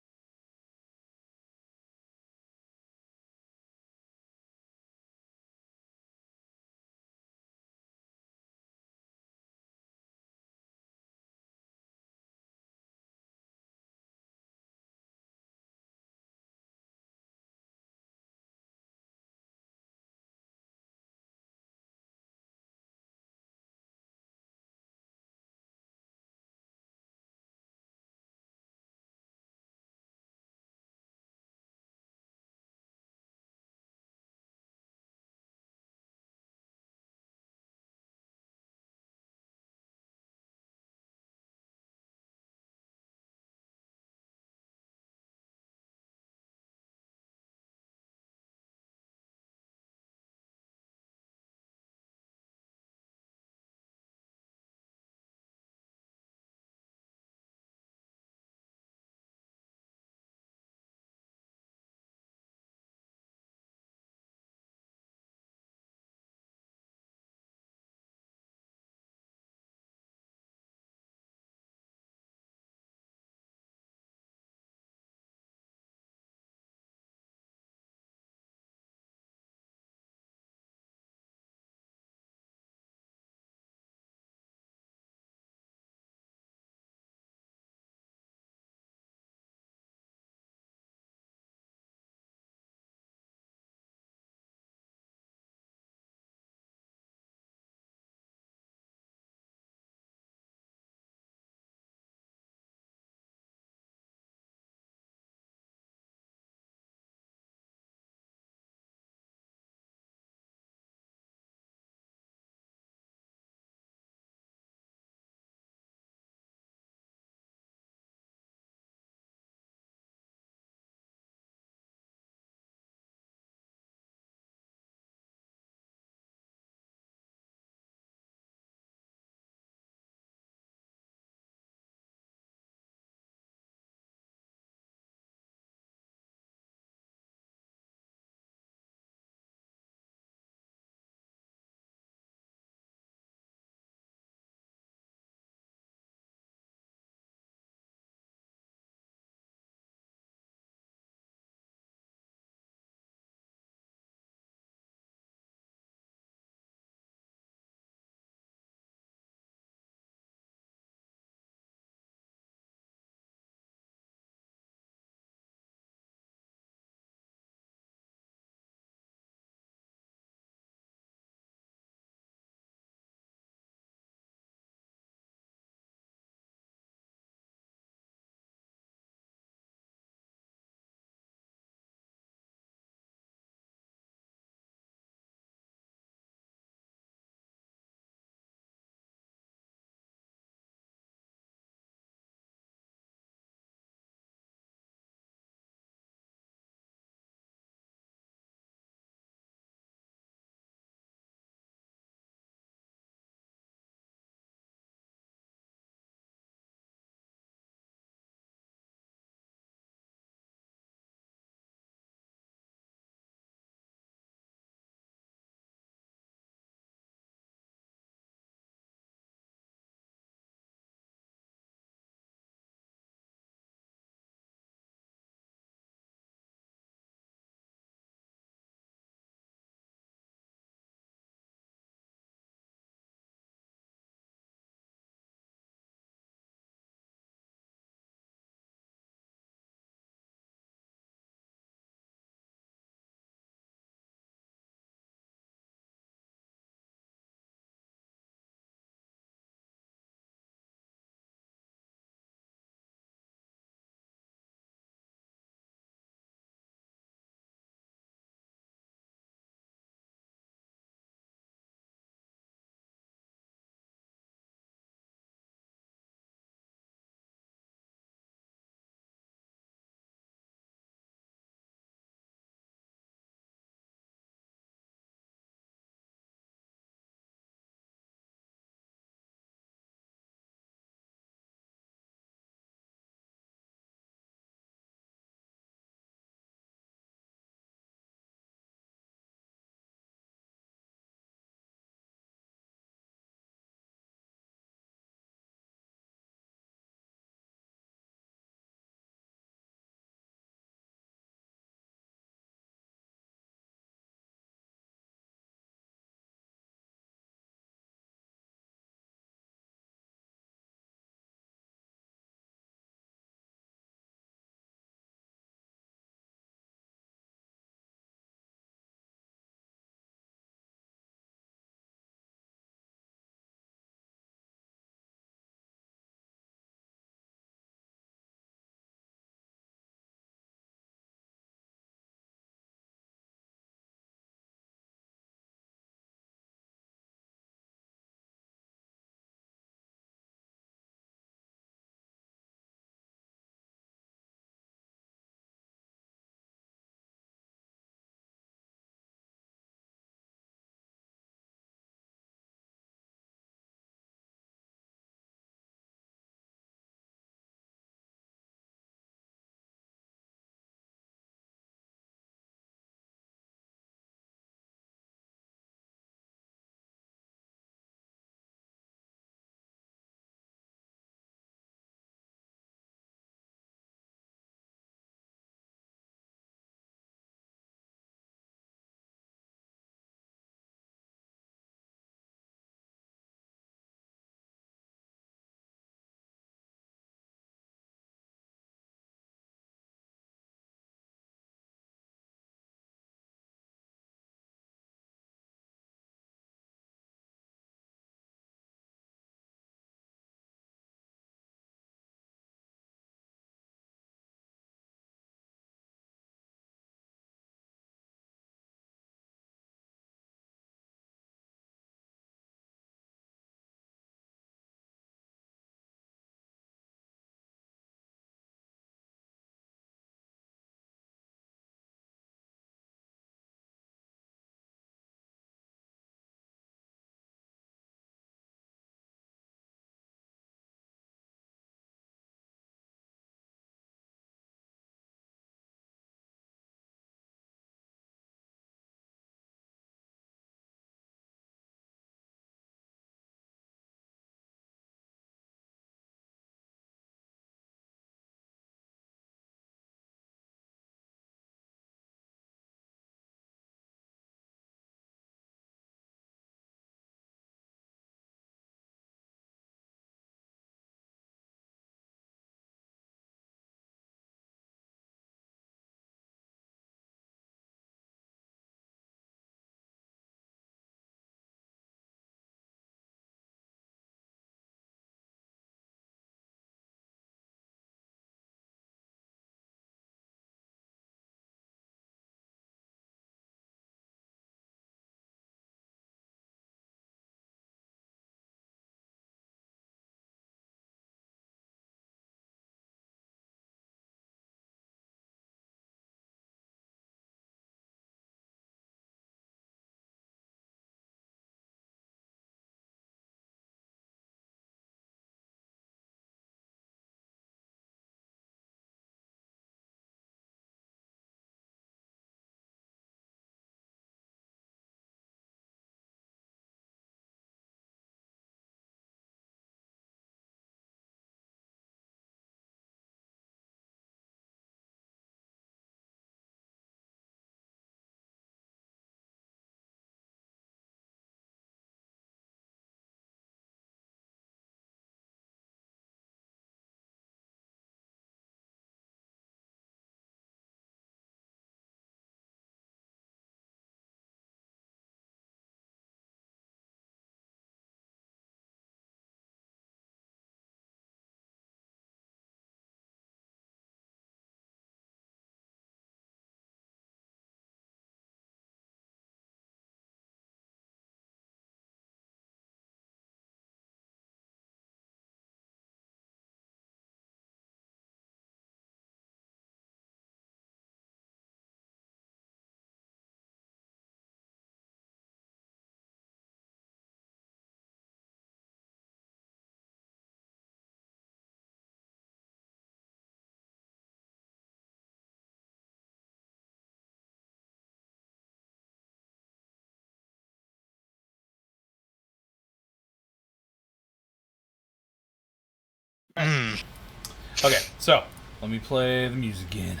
S1: Okay, so let me play the music again.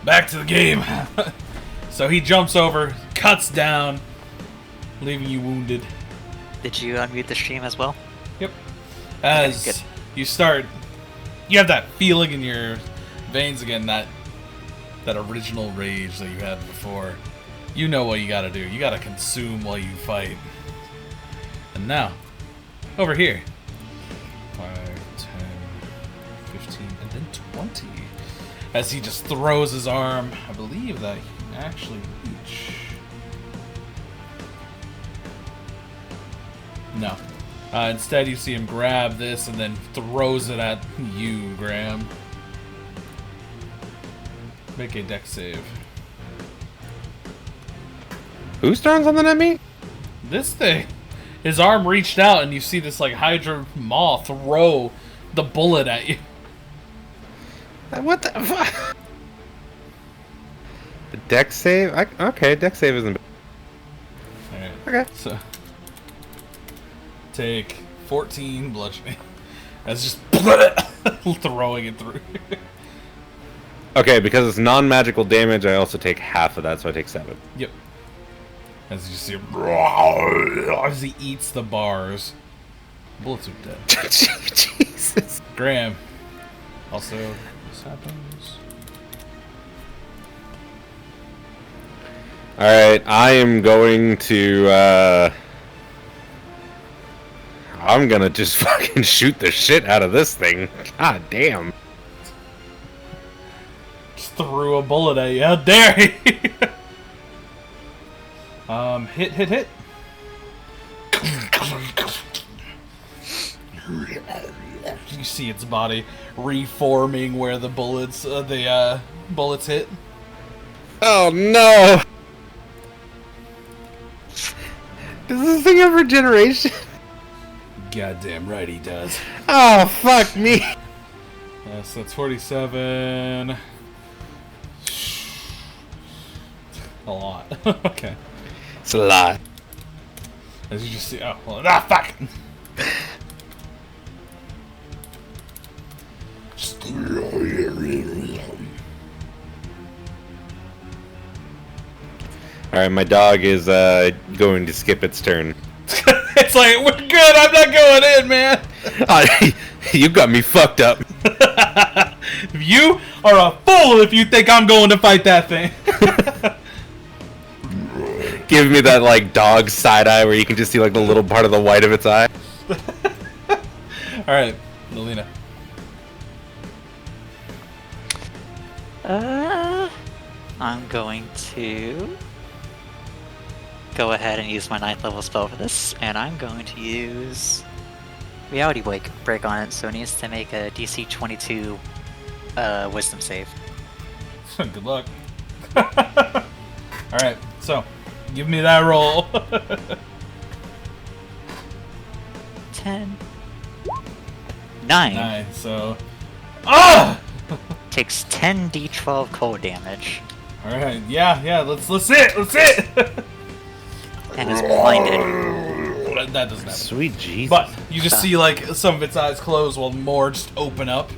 S1: Back to the game. So he jumps over, cuts down, leaving you wounded.
S3: Did you unmute the stream as well?
S1: Yep. As
S3: good.
S1: you start, you have that feeling in your veins again, that original rage that you had before. You know what you gotta do. You gotta consume while you fight. And now, over here. 5, 10, 15, and then 20. As he just throws his arm, I believe that he can actually reach. No. Instead, you see him grab this and then throws it at you, Graham. Make a dex save.
S2: Who's throwing something at me?
S1: This thing. His arm reached out and you see this like Hydra Maw throw the bullet at you.
S2: What the fuck? The dex save? Okay, dex save isn't bad.
S1: Alright.
S2: Okay.
S1: So take 14 bludgeoning. That's just throwing it through.
S2: Okay, because it's non-magical damage, I also take half of that, so I take 7.
S1: Yep. As you see him, as he eats the bars. Bullets are dead.
S2: Jesus.
S1: Graham. Also, this happens.
S2: Alright, I am going to, I'm gonna just fucking shoot the shit out of this thing. God damn.
S1: Just threw a bullet at you. How dare he? Hit. You see its body reforming where the bullets hit.
S2: Oh no! Does this thing have regeneration?
S1: Goddamn right he does.
S2: Oh, fuck me!
S1: So that's 47. A lot. Okay.
S2: It's a lot.
S1: As you just see, oh, well, ah, fuck!
S2: Alright, my dog is going to skip its turn.
S1: It's like, we're good, I'm not going in, man!
S2: You got me fucked up.
S1: You are a fool if you think I'm going to fight that thing.
S2: Give me that, like, dog side-eye where you can just see, like, the little part of the white of its eye.
S1: Alright, Melina.
S3: I'm going to go ahead and use my 9th level spell for this, and I'm going to use Reality Break on it, so it needs to make a DC 22 Wisdom save.
S1: Good luck. Alright, so, give me that roll.
S3: 10. 9.
S1: 9, so... Ah!
S3: Takes 10 d12 cold damage.
S1: Alright, yeah, let's hit!
S3: And is blinded.
S1: That doesn't happen.
S2: Sweet Jesus.
S1: But, you just see, like, some of its eyes close while more just open up.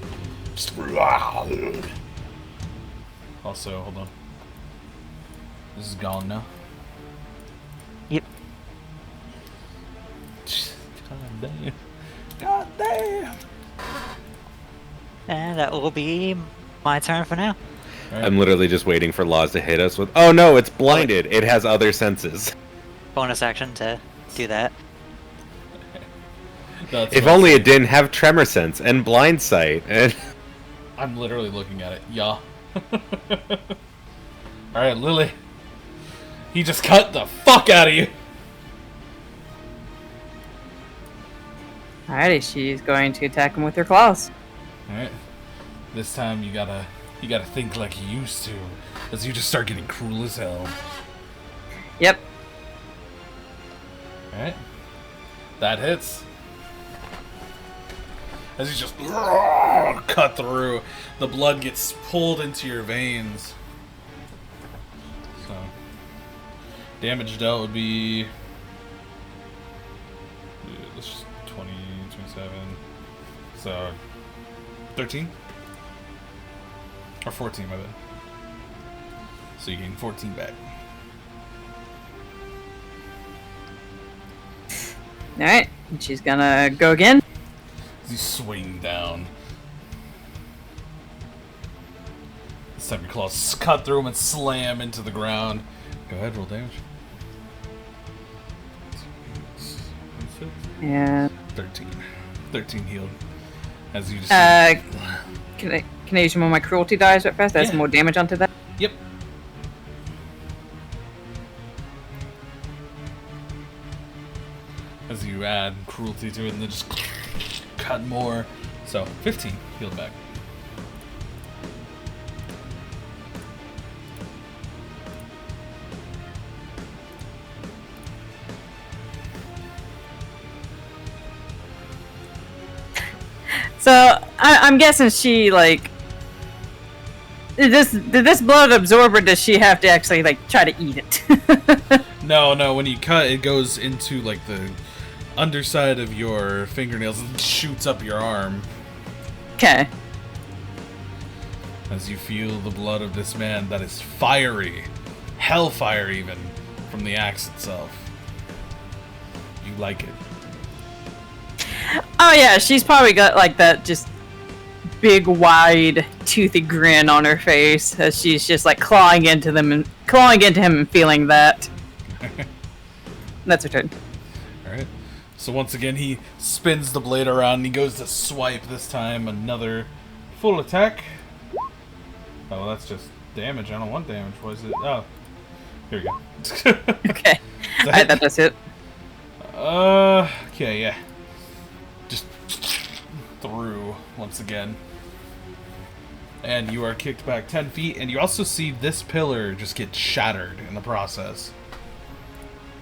S1: Just... Also, hold on. This is gone now.
S3: Yep.
S1: God damn. God damn!
S3: And that will be my turn for now.
S1: Right.
S2: I'm literally just waiting for Laws to hit us with... Oh no, it's blinded. It has other senses.
S3: Bonus action to do that.
S1: That's
S2: If
S1: what-
S2: only it didn't have tremor sense and blind sight. And
S1: I'm literally looking at it. Yeah. Alright, Lily. He just cut the fuck out of you.
S4: Alrighty, she's going to attack him with her claws.
S1: Alright. This time you gotta think like you used to. As you just start getting cruel as hell.
S4: Yep.
S1: Alright. That hits. As you just cut through, the blood gets pulled into your veins. So, damage dealt would be... Let's just 20, 7. So 13? Or 14, my bad. So you gain 14 back.
S4: Alright, she's gonna go again.
S1: As you swing down. This time your claws cut through him and slam into the ground. Go ahead, roll damage.
S4: Yeah.
S1: 13. 13 healed. As you just...
S4: Can I use one of my cruelty dice at first? There's
S1: Yeah.
S4: some more damage onto that.
S1: Yep. As you add cruelty to it and then just cut more. So, 15 healed back.
S4: So I'm guessing she like did this blood absorb, or does she have to actually like try to eat it?
S1: No, when you cut, it goes into like the underside of your fingernails and shoots up your arm.
S4: Okay.
S1: As you feel the blood of this man that is fiery, hellfire even, from the axe itself. You like it.
S4: Oh yeah, she's probably got like that just big, wide, toothy grin on her face as she's just like clawing into him and feeling that. That's her turn.
S1: Alright. So once again, he spins the blade around and he goes to swipe this time. Another full attack. Oh, that's just damage. I don't want damage. What is it? Oh. Here we go.
S4: Okay. Alright, that's it.
S1: Okay, yeah. Just through once again. And you are kicked back 10 feet, and you also see this pillar just get shattered in the process.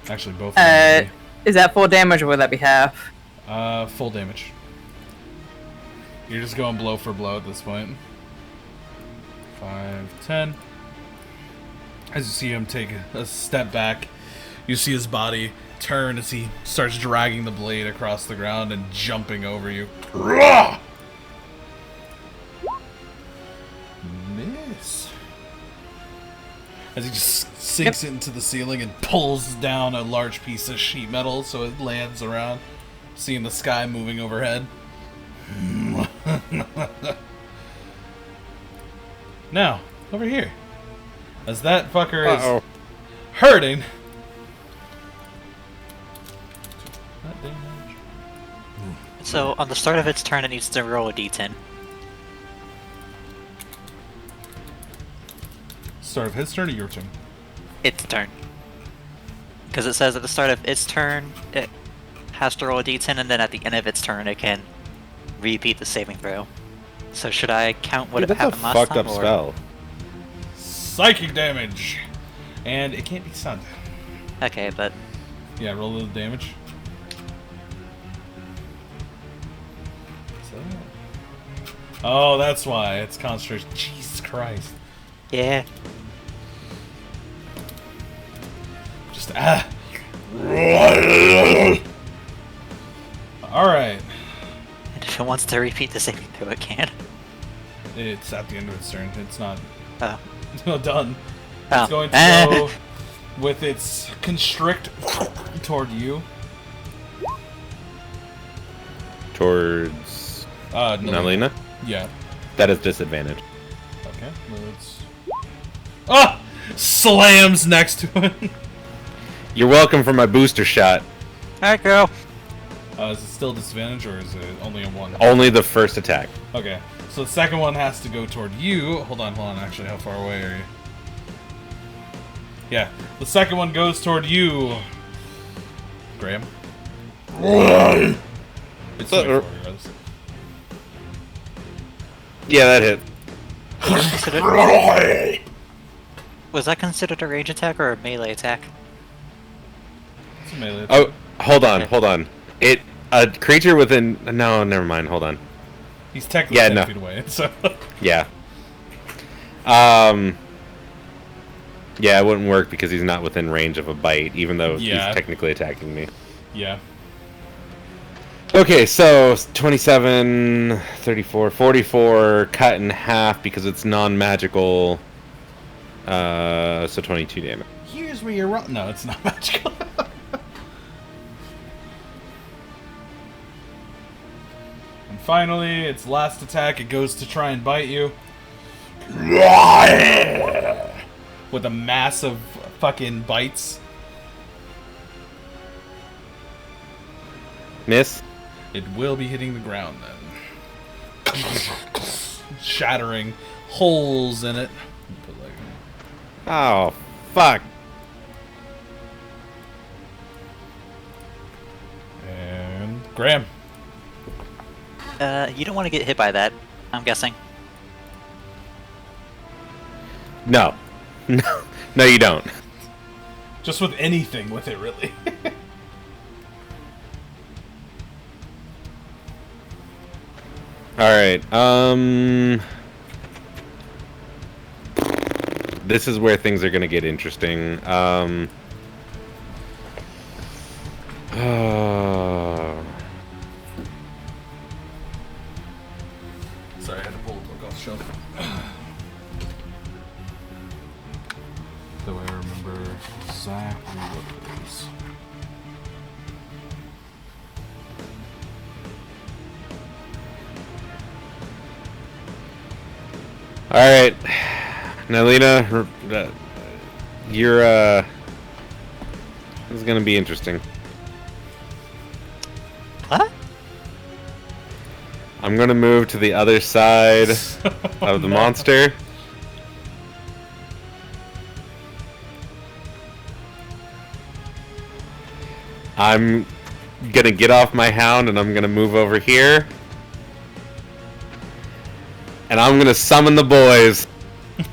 S1: Actually, both of them.
S4: Is that full damage or would that be half?
S1: Full damage. You're just going blow for blow at this point. 5, 10. As you see him take a step back, you see his body turn as he starts dragging the blade across the ground and jumping over you. Miss. As he just sinks into the ceiling and pulls down a large piece of sheet metal so it lands around, seeing the sky moving overhead. Now, over here. As that fucker is hurting. That damage.
S3: So on the start of its turn, it needs to roll a d10.
S1: Start of his turn or your turn?
S3: Its turn. Because it says at the start of its turn, it has to roll a d10, and then at the end of its turn, it can repeat the saving throw. So should I count what
S2: Dude,
S3: it
S2: that's a
S3: happened last
S2: fucked
S3: time?
S2: up
S3: or-
S2: spell.
S1: Psychic damage! And it can't be stunned.
S3: Okay, but
S1: Yeah, roll the damage. Oh, that's why. It's concentration. Jesus Christ.
S3: yeah.
S1: Just Alright.
S3: And if it wants to repeat the saving throw, it can.
S1: It's at the end of its turn. It's not
S3: Oh.
S1: done.
S3: Oh.
S1: It's going to go with its constrict toward you.
S2: Towards
S1: Nalina.
S2: Nalina?
S1: Yeah.
S2: That is disadvantage.
S1: Okay. Let's... Ah! Slams next to it.
S2: You're welcome for my booster shot.
S3: Alright, girl.
S1: Is it still disadvantage or is it only a 1?
S2: Only the first attack.
S1: Okay. So the second one has to go toward you. Hold on. Actually, how far away are you? Yeah. The second one goes toward you. Graham. It's 24, regardless.
S2: Yeah, that hit.
S3: Was that considered a range attack or a melee attack?
S1: It's a melee attack.
S2: Oh, hold on. A creature within... No, never mind. Hold on.
S1: He's technically
S2: Yeah,
S1: 10
S2: no.
S1: feet away, so...
S2: Yeah. Yeah, it wouldn't work because he's not within range of a bite, even though
S1: Yeah.
S2: he's technically attacking me.
S1: Yeah.
S2: Okay, so 27, 34, 44 cut in half because it's non-magical. So 22 damage.
S1: Here's where you're wrong. No, it's not magical. And finally, its last attack, it goes to try and bite you. With a massive fucking bites.
S2: Miss.
S1: It will be hitting the ground then. Shattering holes in it.
S2: Oh, fuck.
S1: And Graham.
S3: You don't want to get hit by that, I'm guessing.
S2: No. No, you don't.
S1: Just with anything with it, really.
S2: Alright, this is where things are gonna get interesting.
S1: Sorry, I had to pull a book off the shelf. Though I remember exactly what it is.
S2: Alright. Now, Lena, you're, this is gonna be interesting.
S3: What?
S2: I'm gonna move to the other side of the monster. I'm gonna get off my hound and I'm gonna move over here. And I'm gonna summon the boys.
S4: The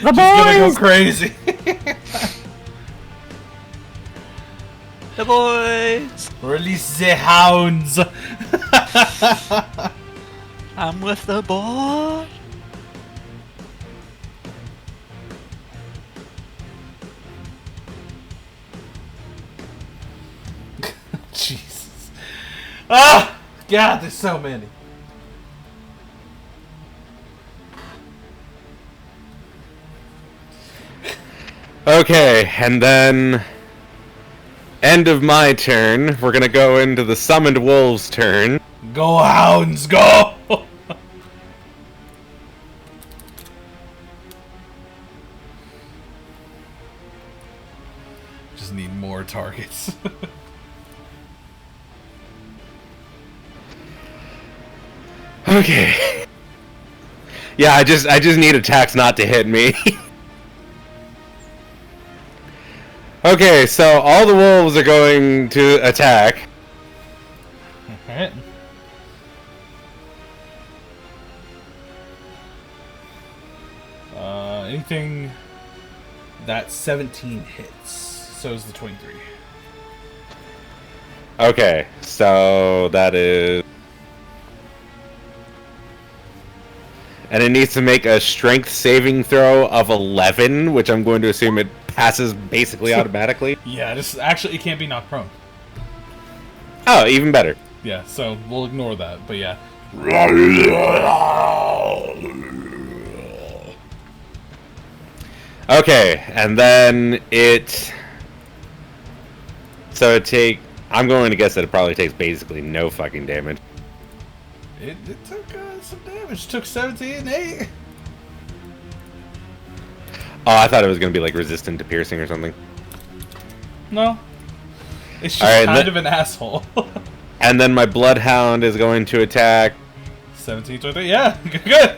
S1: Just gonna go
S4: boys!
S1: crazy.
S3: The boys!
S1: Release the hounds.
S3: I'm with the boy!
S1: Jesus. Ah! God, there's so many.
S2: Okay, and then end of my turn. We're gonna go into the summoned wolves' turn.
S1: Go, hounds, go! Just need more targets.
S2: Okay. Yeah, I just need attacks not to hit me. Okay, so all the wolves are going to attack.
S1: Alright. Anything that 17 hits. So is the 23.
S2: Okay, so that is... And it needs to make a strength saving throw of 11, which I'm going to assume it passes basically automatically.
S1: Yeah, just actually it can't be knocked prone.
S2: Oh, even better.
S1: Yeah, so we'll ignore that, but yeah.
S2: Okay, and then it... So it take... I'm going to guess that it probably takes basically no fucking damage.
S1: It took some damage. It took 17 and 8.
S2: Oh, I thought it was going to be like resistant to piercing or something.
S1: No. It's just
S2: Alright,
S1: kind of an asshole.
S2: And then my bloodhound is going to attack.
S1: 17, 23. Yeah, good.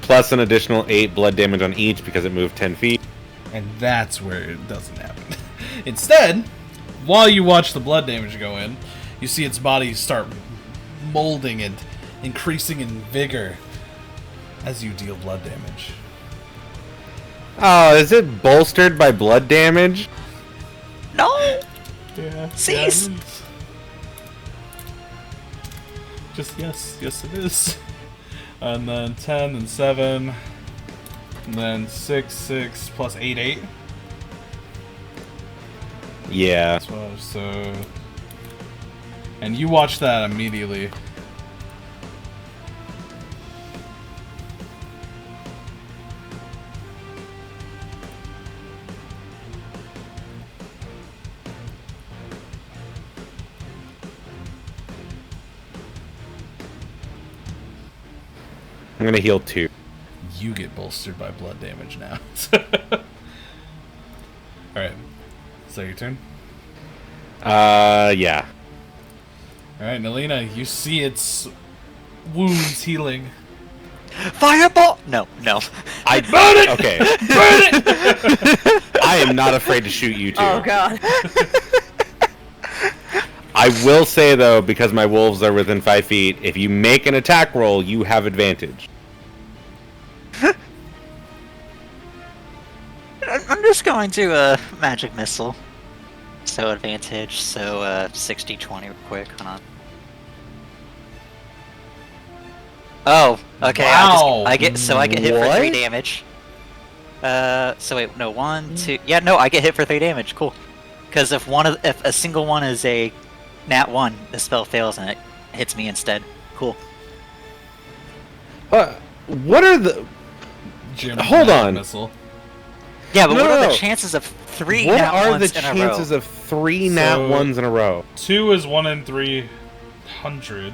S2: Plus an additional 8 blood damage on each because it moved 10 feet.
S1: And that's where it doesn't happen. Instead, while you watch the blood damage go in, you see its body start molding and increasing in vigor as you deal blood damage.
S2: Oh, is it bolstered by blood damage?
S3: No!
S1: Yeah.
S3: Cease!
S1: Just yes, it is. And then 10 and 7. And then 6, 6 plus 8, 8.
S2: Yeah.
S1: So, and you watch that immediately.
S2: I'm gonna heal 2.
S1: You get bolstered by blood damage now. Alright. Is that your turn?
S2: Yeah.
S1: Alright, Nalina, you see its wounds healing.
S3: Fireball! No.
S2: I
S1: Burn it!
S2: Okay.
S1: Burn it!
S2: I am not afraid to shoot you 2.
S4: Oh god.
S2: I will say though, because my wolves are within 5 feet, if you make an attack roll, you have advantage.
S3: I'm just going to magic missile. So advantage. So 60-20 real quick. Hold on. Oh, okay.
S1: Wow.
S3: I get hit for 3
S2: What?
S3: damage. So wait, no, 1, 2. Yeah, no, I get hit for 3 damage. Cool. Because if a single one is a nat 1, the spell fails and it hits me instead. Cool.
S2: What are the?
S1: Jim,
S2: Hold on.
S1: Missile.
S3: Yeah, but
S2: No,
S3: what are
S2: no.
S3: the chances of 3
S2: What
S3: nat
S2: are the
S3: 1s in a row?
S2: chances of 3 nat
S1: So-
S2: 1s in a row?
S1: 2 is 1 in 300.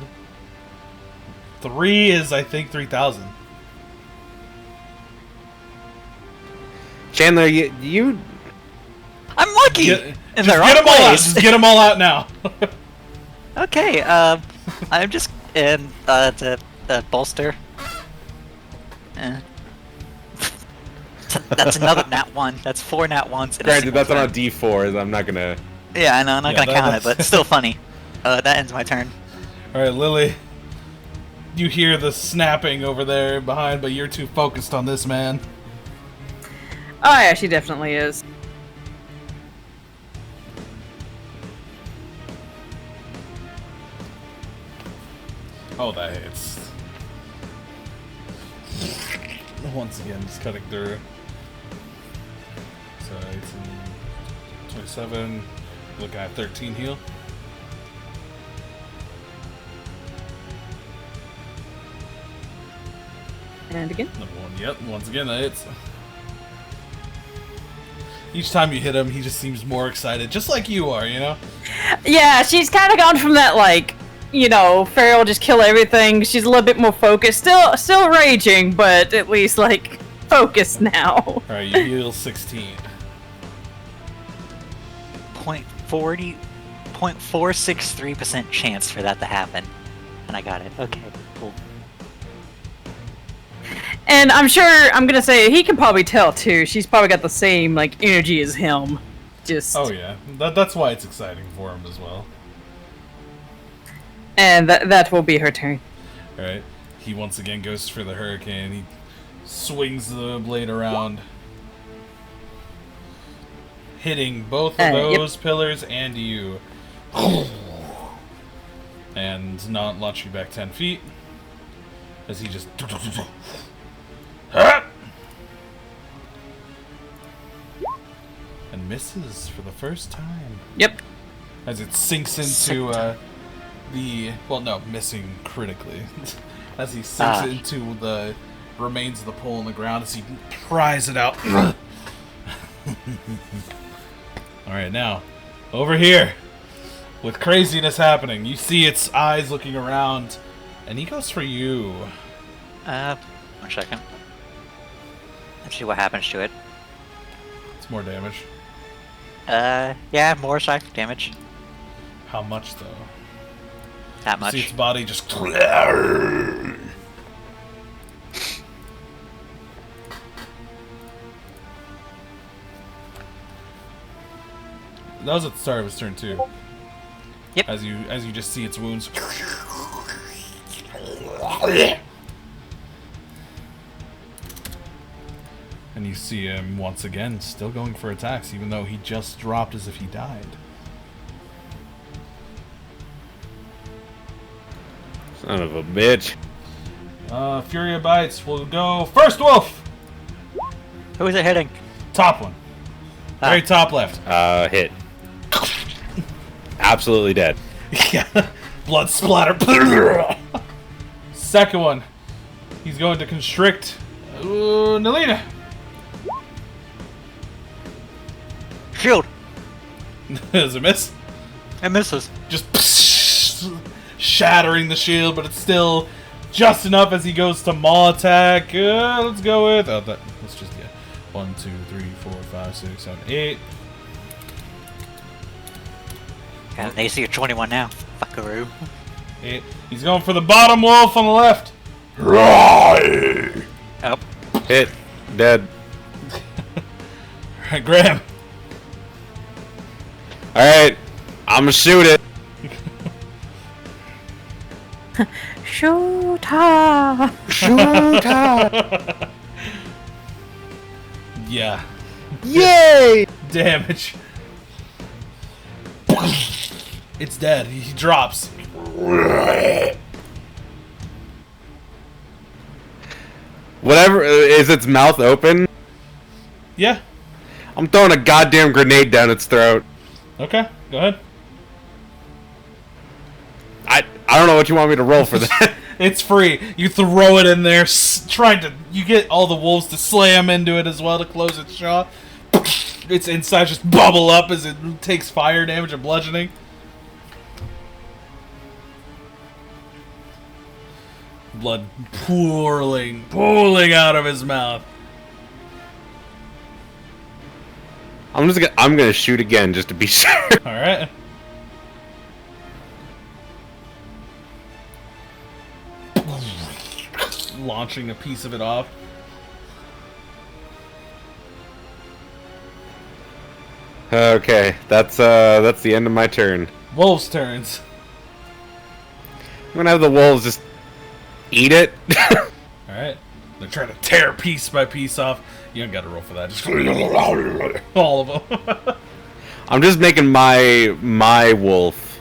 S1: 3 is, I think, 3,000.
S2: Chandler, you
S3: I'm lucky
S1: Get,
S3: in
S1: just
S3: the wrong
S1: get them all out.
S3: place.
S1: Just get them all out now.
S3: Okay, I'm just in the bolster. That's another nat 1. That's 4 nat 1s. in a
S2: granted
S3: single
S2: that's on a
S3: turn.
S2: D4. I'm not gonna.
S3: Yeah, I know, I'm not
S1: Yeah,
S3: gonna count it,
S1: that's-
S3: but still funny. That ends my turn.
S1: Alright, Lily. You hear the snapping over there behind, but you're too focused on this man.
S4: Oh yeah, she definitely is.
S1: Oh, that hits. Once again, just cutting through. So 18, 27. Look at 13 heal.
S4: And again.
S1: Number 1, yep, once again that hits. Each time you hit him, he just seems more excited, just like you are, you know?
S4: Yeah, she's kind of gone from that like, you know, Feral just kill everything. She's a little bit more focused. Still raging, but at least like focused now.
S1: Alright, you heal 16.
S3: 0.463% chance for that to happen. And I got it. Okay, cool.
S4: And I'm sure I'm gonna say he can probably tell too. She's probably got the same like energy as him. Just
S1: Oh yeah, that's why it's exciting for him as well.
S4: and that will be her turn.
S1: Alright, he once again goes for the hurricane. He swings the blade around, hitting both of
S4: Yep.
S1: those pillars and you. And not launch you back 10 feet. As he just... and misses for the first time.
S4: Yep.
S1: As it sinks into missing critically. As he sinks into the remains of the pole in the ground as he pries it out. Alright, now, over here, with craziness happening, you see its eyes looking around, and he goes for you.
S3: 1 second. Let's see what happens to it.
S1: It's more damage.
S3: Yeah, more psychic damage.
S1: How much, though?
S3: That
S1: You see
S3: much.
S1: its body just... That was at the start of his turn too.
S3: Yep.
S1: As you just see its wounds. And you see him once again still going for attacks, even though he just dropped as if he died.
S2: Son of a bitch.
S1: Fury of Bites will go first wolf!
S3: Who is it hitting?
S1: Top one. Very top left.
S2: Hit. absolutely dead.
S1: Yeah, blood splatter. Second one, he's going to constrict Nelina.
S3: Shield.
S1: Does it miss?
S3: It misses.
S1: Just shattering the shield, but it's still just enough as he goes to maw attack. Let's go with let's just get 1, 2, 3, 4, 5, 6, 7, 8.
S3: Got an AC of 21 now. Fuckaroo.
S1: 8. He's going for the bottom wolf on the left.
S3: Oh.
S2: Hit. Dead.
S1: Alright, Graham.
S2: Alright. I'm gonna shoot it.
S4: Shoot her!
S2: Shoot her.
S1: Yeah.
S2: Yay!
S1: Damage. It's dead. He drops.
S2: Whatever. Is its mouth open?
S1: Yeah.
S2: I'm throwing a goddamn grenade down its throat.
S1: Okay, go ahead.
S2: I don't know what you want me to roll for that.
S1: It's free. You throw it in there, you get all the wolves to slam into it as well to close its jaw. Its insides just bubble up as it takes fire damage and bludgeoning. Blood pooling out of his mouth.
S2: I'm gonna shoot again just to be sure.
S1: All right. Launching a piece of it off.
S2: Okay, that's the end of my turn.
S1: Wolves' turns.
S2: I'm gonna have the wolves just eat it.
S1: Alright. They're trying to tear piece by piece off. You don't gotta roll for that. Just all of them.
S2: I'm just making my wolf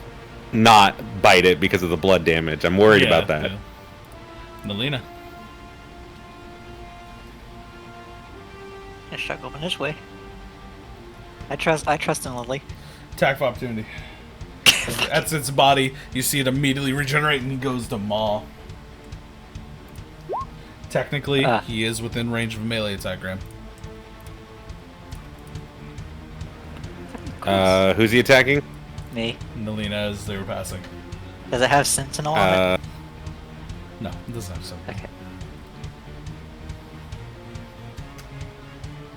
S2: not bite it because of the blood damage. I'm worried about that.
S1: Yeah. Nelina.
S3: I start going this way. I trust in Lily.
S1: Attack of opportunity. That's its body. You see it immediately regenerate and he goes to maw. Technically, he is within range of a melee attack, Graham.
S2: Who's he attacking?
S3: Me.
S1: Nelina as they were passing.
S3: Does it have Sentinel on it?
S1: No, it doesn't have something.
S3: Okay.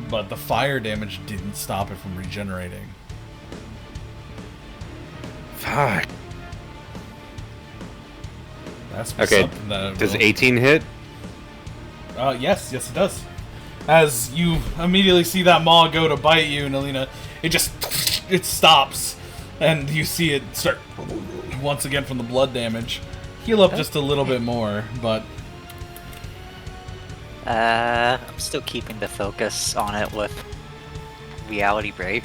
S1: But the fire damage didn't stop it from regenerating.
S2: Fuck.
S1: That's
S2: Okay.
S1: something that
S2: Does
S1: will-
S2: 18 hit?
S1: Yes, it does. As you immediately see that maw go to bite you, Nelina, it stops, and you see it start once again from the blood damage. Heal up just a little bit more, but
S3: I'm still keeping the focus on it with Reality Break.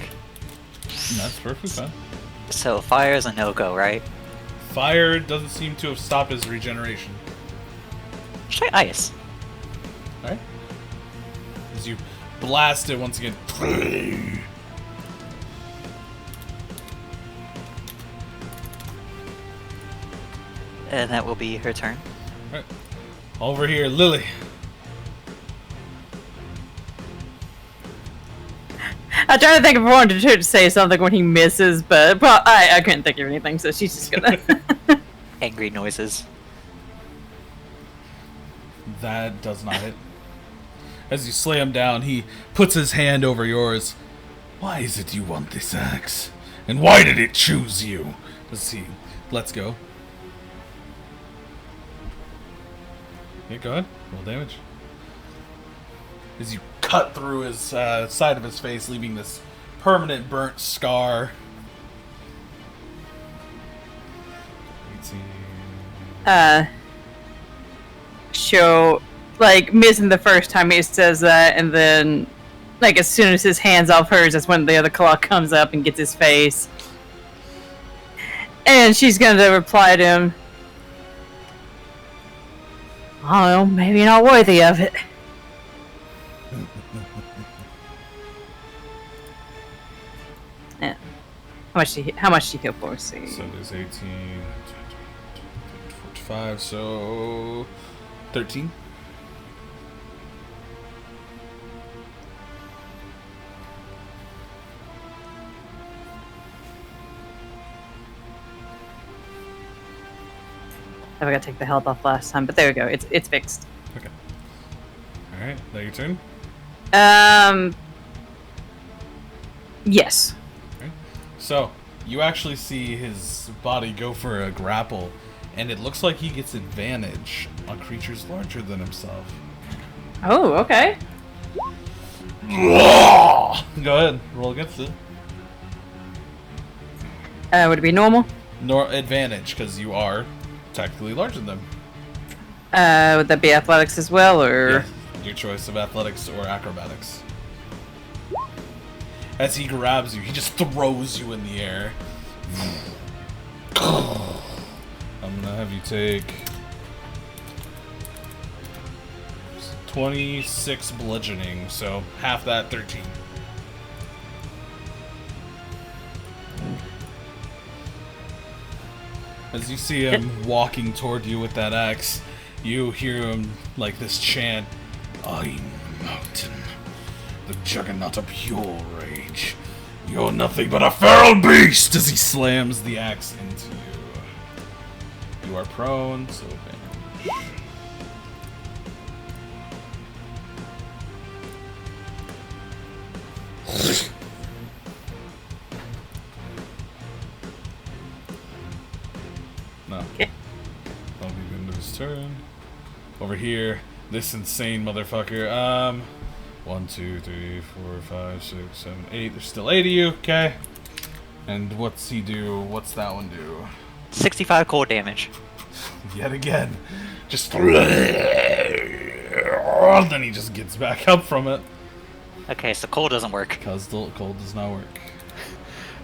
S1: that's perfectly fine.
S3: So fire is a no-go, right?
S1: Fire doesn't seem to have stopped his regeneration.
S3: Try ice.
S1: Alright? As you blast it once again.
S3: And that will be her turn.
S1: Alright. Over here, Lily.
S4: I'm trying to think if I wanted to say something when he misses, but I couldn't think of anything, so she's just gonna.
S3: Angry noises.
S1: That does not hit. As you slay him down, he puts his hand over yours. Why is it you want this axe? And why did it choose you? Let's see. Let's go. Yeah, go ahead. Roll damage. As you cut through his side of his face, leaving this permanent burnt scar. 18.
S4: Show, like, missing the first time he says that, and then, like, as soon as his hand's off hers, that's when the other claw comes up and gets his face. And she's gonna reply to him, oh, maybe not worthy of it. Yeah. How much do you heal for? See.
S1: So there's 18, 45, so 13.
S4: I forgot to take the health off last time, but there we go. It's fixed.
S1: Okay. All right, now your turn.
S4: Yes.
S1: Okay. So you actually see his body go for a grapple, and it looks like he gets advantage on creatures larger than himself.
S4: Oh, okay.
S1: Go ahead, roll against it.
S4: Would it be normal?
S1: Nor advantage because you are technically larger than them.
S4: Would that be athletics as well, or?
S1: Yeah, your choice of athletics or acrobatics. As he grabs you, he just throws you in the air. I'm gonna have you take 26 bludgeoning, so half that, 13. As you see him walking toward you with that axe, you hear him like this chant, "I'm the mountain, the juggernaut of pure rage. You're nothing but a feral beast!" as he slams the axe into you. You are prone, so advantage. No.
S4: Okay.
S1: That'll be the end of his turn. Over here, this insane motherfucker. 1, 2, 3, 4, 5, 6, 7, 8. There's still 8 of you, okay? And what's he do? What's that one do?
S3: 65 cold damage.
S1: Yet again. Just. Then he just gets back up from it.
S3: Okay, so cold doesn't work.
S1: Because the cold does not work.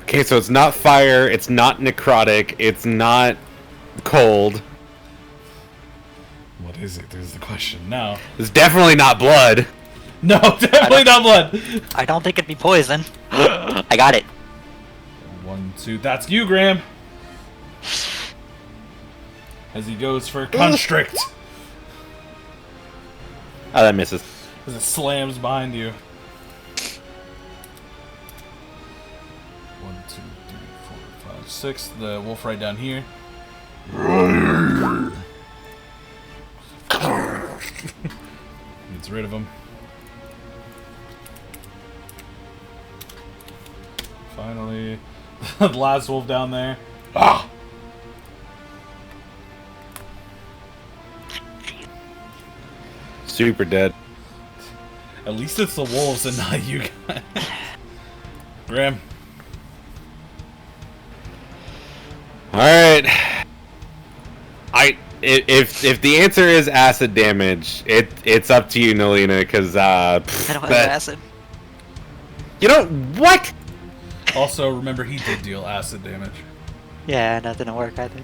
S2: Okay, so it's not fire, it's not necrotic, it's not cold.
S1: What is it? There's the question now.
S2: It's definitely not blood.
S1: No, definitely not blood!
S3: I don't think it'd be poison. I got it.
S1: 1, 2. That's you, Graham! As he goes for constrict.
S2: Oh, that misses.
S1: As it slams behind you. 1, 2, 3, 4, 5, 6. The wolf right down here. Gets rid of him. Finally, the last wolf down there. Ah!
S2: Super dead.
S1: At least it's the wolves and not you guys. Graham.
S2: Alright. If the answer is acid damage, it's up to you, Nolina, because
S3: I don't have acid.
S2: You don't what?
S1: Also, remember he did deal acid damage.
S3: Yeah, that didn't work either.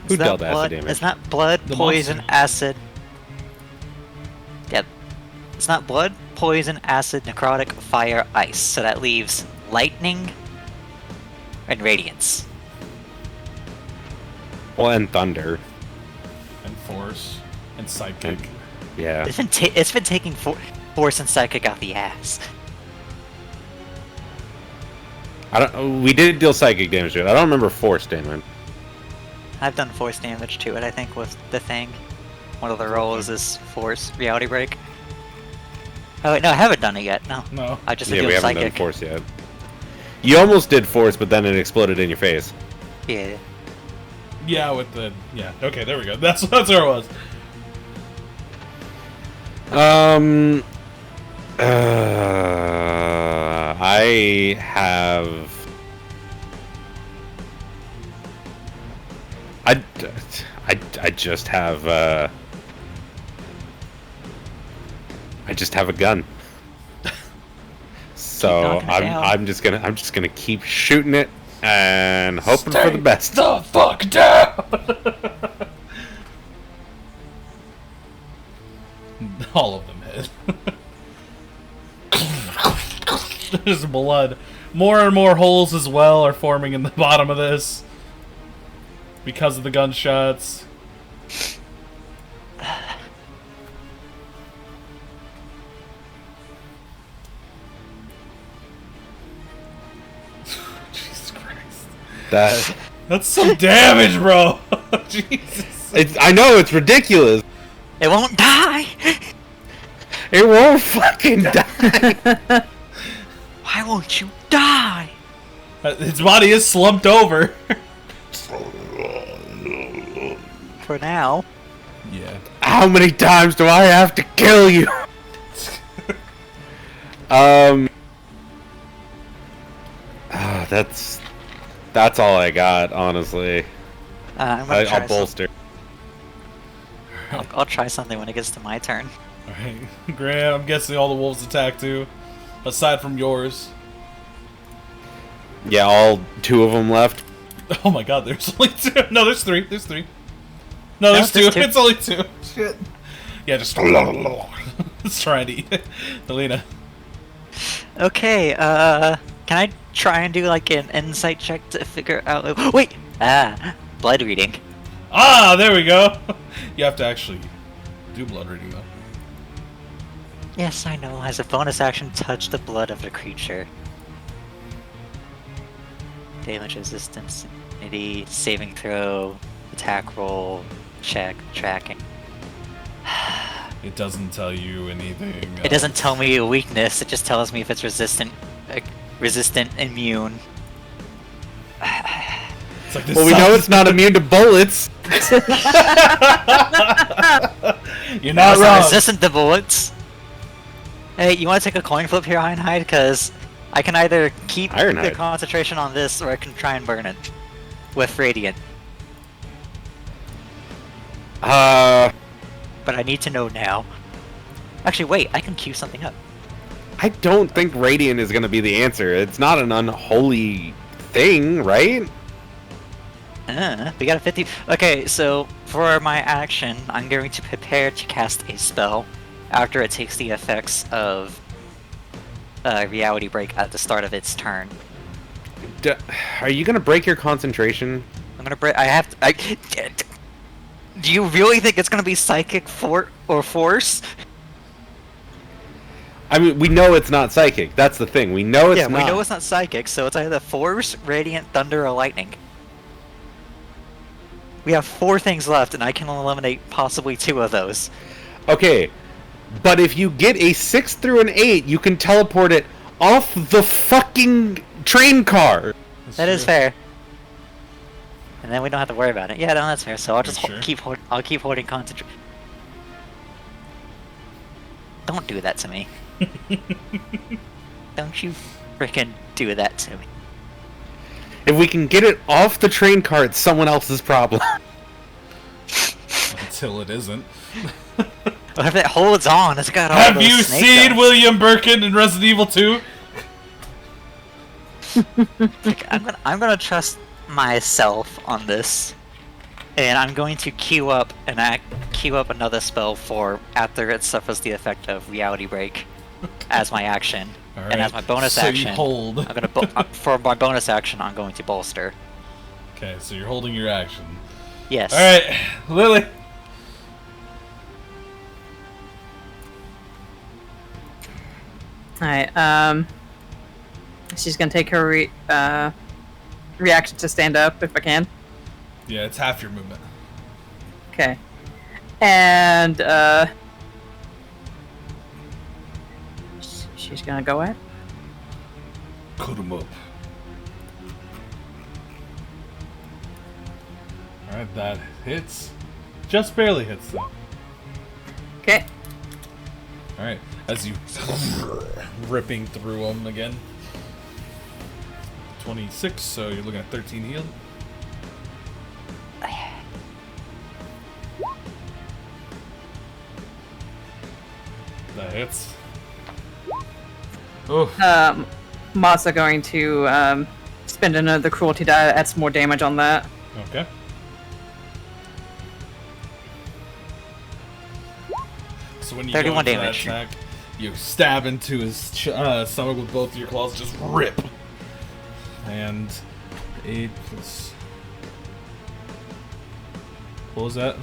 S2: Who
S3: Is that
S2: dealt acid
S3: blood?
S2: damage?
S3: It's not blood,
S1: The
S3: poison,
S1: monster.
S3: acid. Yep. It's not blood, poison, acid, necrotic, fire, ice. So that leaves lightning and radiance.
S2: Well, and thunder.
S1: And force. And psychic.
S2: Yeah.
S3: It's been taking force and psychic out the ass.
S2: We did deal psychic damage to it. I don't remember force damage.
S3: I've done force damage to it, I think, was the thing. One of the rolls is force, reality break. Oh wait, no, I haven't done it yet. No.
S1: No.
S3: I just
S2: Yeah,
S3: did
S2: we haven't
S3: psychic.
S2: done force yet. You almost did force, but then it exploded in your face.
S3: Yeah.
S1: Yeah, with the... Yeah, okay, there we go. That's where it was.
S2: I have... I just have, I just have a gun. So
S3: knocking it down.
S2: I'm just gonna keep shooting it and hoping for the best.
S1: The fuck down! All of them hit. There's blood. More and more holes as well are forming in the bottom of this because of the gunshots. Jesus Christ. That's some damage, bro. Jesus.
S2: I know, it's ridiculous.
S3: It won't die!
S2: It won't fucking die.
S3: Why won't you die?
S1: Its body is slumped over.
S3: For now.
S1: Yeah.
S2: How many times do I have to kill you? That's all I got, honestly.
S3: I'm gonna try
S2: I'll bolster.
S3: I'll try something when it gets to my turn.
S1: Alright. Graham, I'm guessing all the wolves attack too. Aside from yours.
S2: Yeah, all 2 of them left.
S1: Oh my god, there's only 2. No, there's 3. There's 3. No, there's 2. It's only 2. Shit. Yeah, just it's trying to eat it. Delina.
S3: Okay, can I try and do like an insight check to figure out... Wait! Blood reading.
S1: Ah, there we go. You have to actually do blood reading though.
S3: Yes, I know. As a bonus action, touch the blood of the creature. Damage resistance, immunity, saving throw, attack roll, check, tracking.
S1: It doesn't tell you anything.
S3: It doesn't tell me a weakness, it just tells me if it's resistant, immune.
S1: It's like this
S2: Well, we know it's not immune to bullets.
S1: You're not
S3: It's not
S1: wrong.
S3: resistant to bullets. Hey, you want to take a coin flip here, Ironhide? Because I can either keep the
S2: Ironhide.
S3: concentration on this, or I can try and burn it with Radiant. But I need to know now. Actually, wait, I can queue something up.
S2: I don't think Radiant is going to be the answer. It's not an unholy thing, right?
S3: We got a 50. Okay, so for my action, I'm going to prepare to cast a spell after it takes the effects of Reality Break at the start of its turn.
S2: Are you going to break your concentration?
S3: I'm gonna break. Do you really think it's gonna be Psychic or Force?
S2: I mean, we know it's not psychic. That's the thing. We know it's not.
S3: We know it's not Psychic, so it's either Force, Radiant, Thunder, or Lightning. We have 4 things left, and I can eliminate possibly 2 of those.
S2: Okay, but if you get a 6 through an 8, you can teleport it off the fucking train car.
S3: That is fair. And then we don't have to worry about it. Yeah, no, that's fair. So I'll just
S1: Sure.
S3: keep holding concentration. Don't do that to me. Don't you frickin' do that to me.
S2: If we can get it off the train car, it's someone else's problem.
S1: Until it isn't.
S3: But if it holds on, it's got all
S1: Have
S3: those
S1: you
S3: snake
S1: seen
S3: guns.
S1: William Birkin in Resident Evil 2?
S3: I'm gonna trust myself on this, and I'm going to queue up another spell for after it suffers the effect of Reality Break as my action,
S1: Alright,
S3: and as my bonus
S1: so
S3: action,
S1: you hold.
S3: I'm gonna for my bonus action, I'm going to bolster.
S1: Okay, so you're holding your action.
S3: Yes.
S1: Alright, Lily.
S4: Alright, she's gonna take her reaction to stand up if I can.
S1: Yeah, it's half your movement.
S4: Okay. And, she's gonna go at.
S1: Cut him up. Alright, that hits. Just barely hits though.
S4: Okay.
S1: Alright, as you ripping through them again. 26, so you're looking at 13 healed. That hits. Oh,
S4: Masa going to, spend another cruelty die that adds more damage on that.
S1: okay. So when you
S3: 31
S1: go into
S3: damage.
S1: that attack, You stab into his stomach with both of your claws, just rip. And 8 plus. What was that?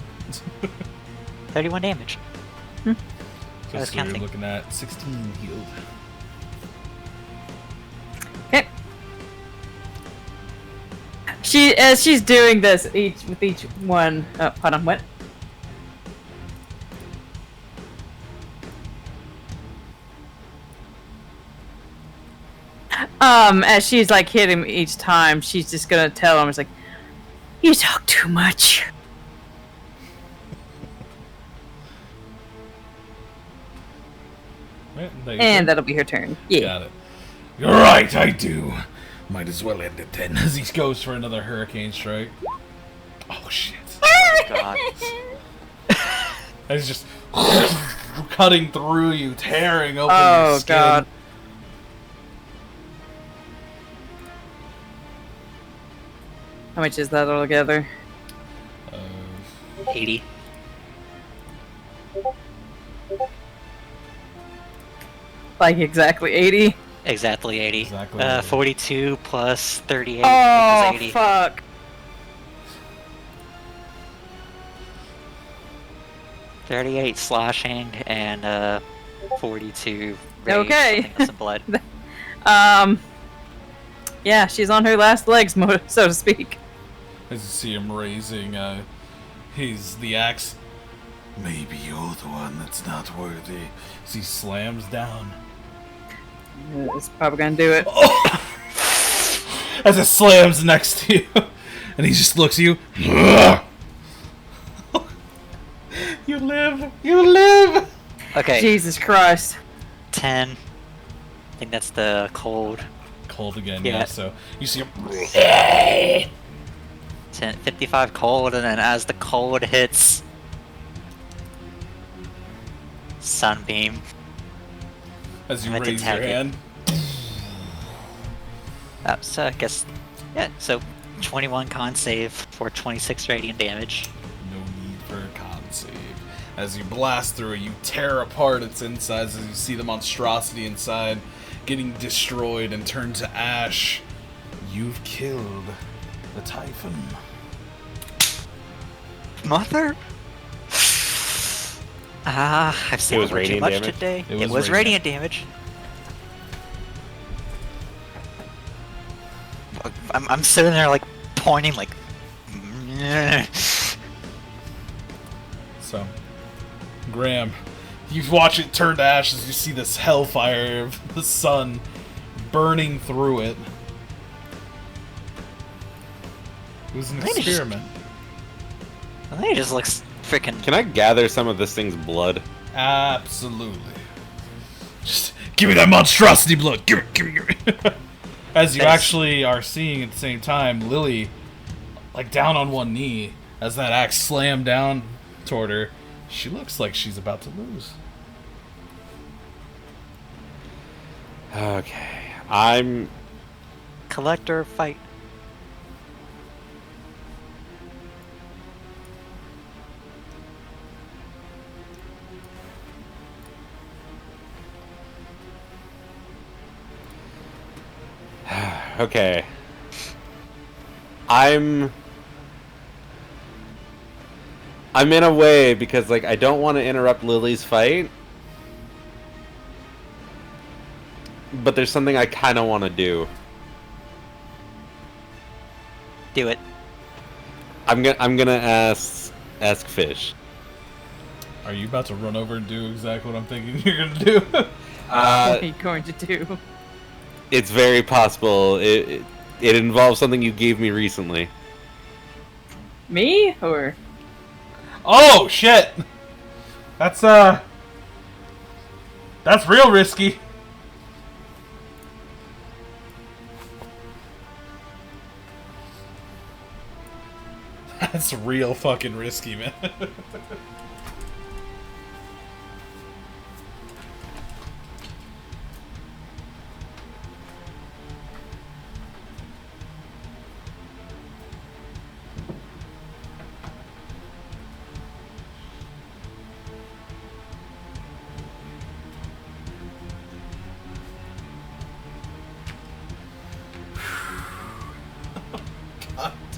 S3: 31 damage. I was
S1: So you're
S3: counting.
S1: looking at 16 healed.
S4: Okay. As she's doing this, with each one. Oh, hold on, what? As she's like hitting him each time, she's just gonna tell him, it's like, you talk too much.
S1: Right, there you
S4: And
S1: go.
S4: that'll be her turn. Yeah.
S1: Got it. You're right, I do. Might as well end it then, as he goes for another hurricane strike. Oh shit.
S3: God.
S1: And he's just cutting through you, tearing open your
S4: Oh
S1: skin.
S4: god. How much is that altogether?
S3: 80.
S4: Like exactly 80?
S3: Exactly 80.
S1: Exactly 80.
S3: 42 plus 38
S4: Oh,
S3: equals 80.
S4: fuck.
S3: $38 slashing and 42 rage.
S4: Okay.
S3: I think that's some blood.
S4: Yeah, she's on her last legs, so to speak.
S1: As you see him raising the axe. Maybe you're the one that's not worthy. As he slams down.
S4: It's probably gonna do it.
S1: As it slams next to you. And he just looks at you. You live! You live!
S3: Okay,
S4: Jesus Christ.
S3: 10. I think that's the cold.
S1: Cold again,
S3: Yeah.
S1: yeah. So you see him.
S3: 10, 55 cold, and then as the cold hits, sunbeam.
S1: As you
S3: I meant to
S1: raise your
S3: tag it.
S1: hand.
S3: So I guess, yeah. So 21 con save for 26 radiant damage.
S1: No need for a con save. As you blast through it, you tear apart its insides as you see the monstrosity inside getting destroyed and turned to ash. You've killed the Typhon.
S3: Mother. I've seen
S2: was
S3: too
S2: radiant
S3: much
S2: damage?
S3: today.
S1: It
S3: It
S1: was
S3: was radiant damage. I'm sitting there like pointing like.
S1: So, Graham, you watch it turn to ash as you see this hellfire of the sun burning through it. It was an
S3: I just-
S1: experiment.
S3: I think it just looks freaking.
S2: Can I gather some of this thing's blood?
S1: Absolutely. Just give me that monstrosity blood. Give it, give it, give it. As you
S3: Yes.
S1: actually are seeing at the same time, Lily, like down on one knee, as that axe slammed down toward her, she looks like she's about to lose.
S2: Okay. I'm...
S3: Collector fight.
S2: Okay. I'm in a way because, like, I don't want to interrupt Lily's fight. But there's something I kind of want to do.
S3: Do it.
S2: I'm gonna ask Fish.
S1: Are you about to run over and do exactly what I'm thinking you're gonna do?
S4: What are you going to do?
S2: It's very possible. It involves something you gave me recently.
S4: Me? Or...
S1: Oh shit! That's real risky. That's real fucking risky, man.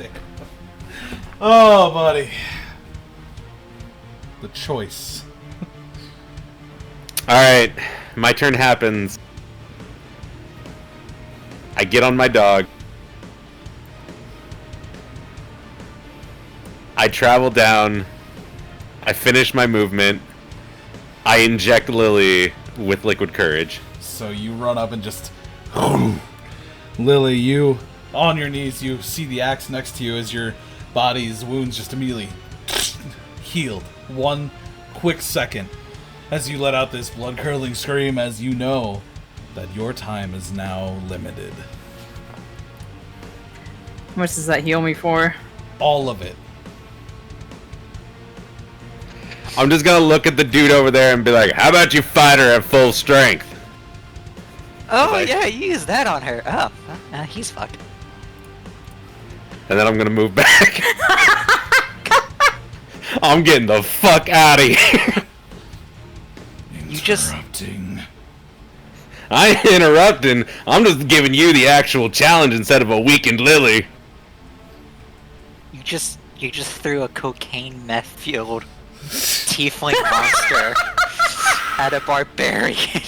S1: damn. Oh, buddy. The choice.
S2: Alright, my turn happens. I get on my dog. I travel down. I finish my movement. I inject Lily with liquid courage.
S1: So you run up and just... Lily, you, on your knees, you see the axe next to you as your body's wounds just immediately healed. 1 quick second as you let out this blood-curdling scream as you know that your time is now limited.
S4: How much does that heal me for?
S1: All of it.
S2: I'm just gonna look at the dude over there and be like, how about you fight her at full strength?
S3: Oh,
S2: Like-
S3: yeah, you used that on her. Oh, he's fucked.
S2: And then I'm gonna move back. I'm getting the fuck out of here.
S3: You just-
S1: Interrupting.
S2: I ain't interrupting. I'm just giving you the actual challenge instead of a weakened Lily.
S3: You just threw a cocaine meth-fueled tiefling monster at a barbarian.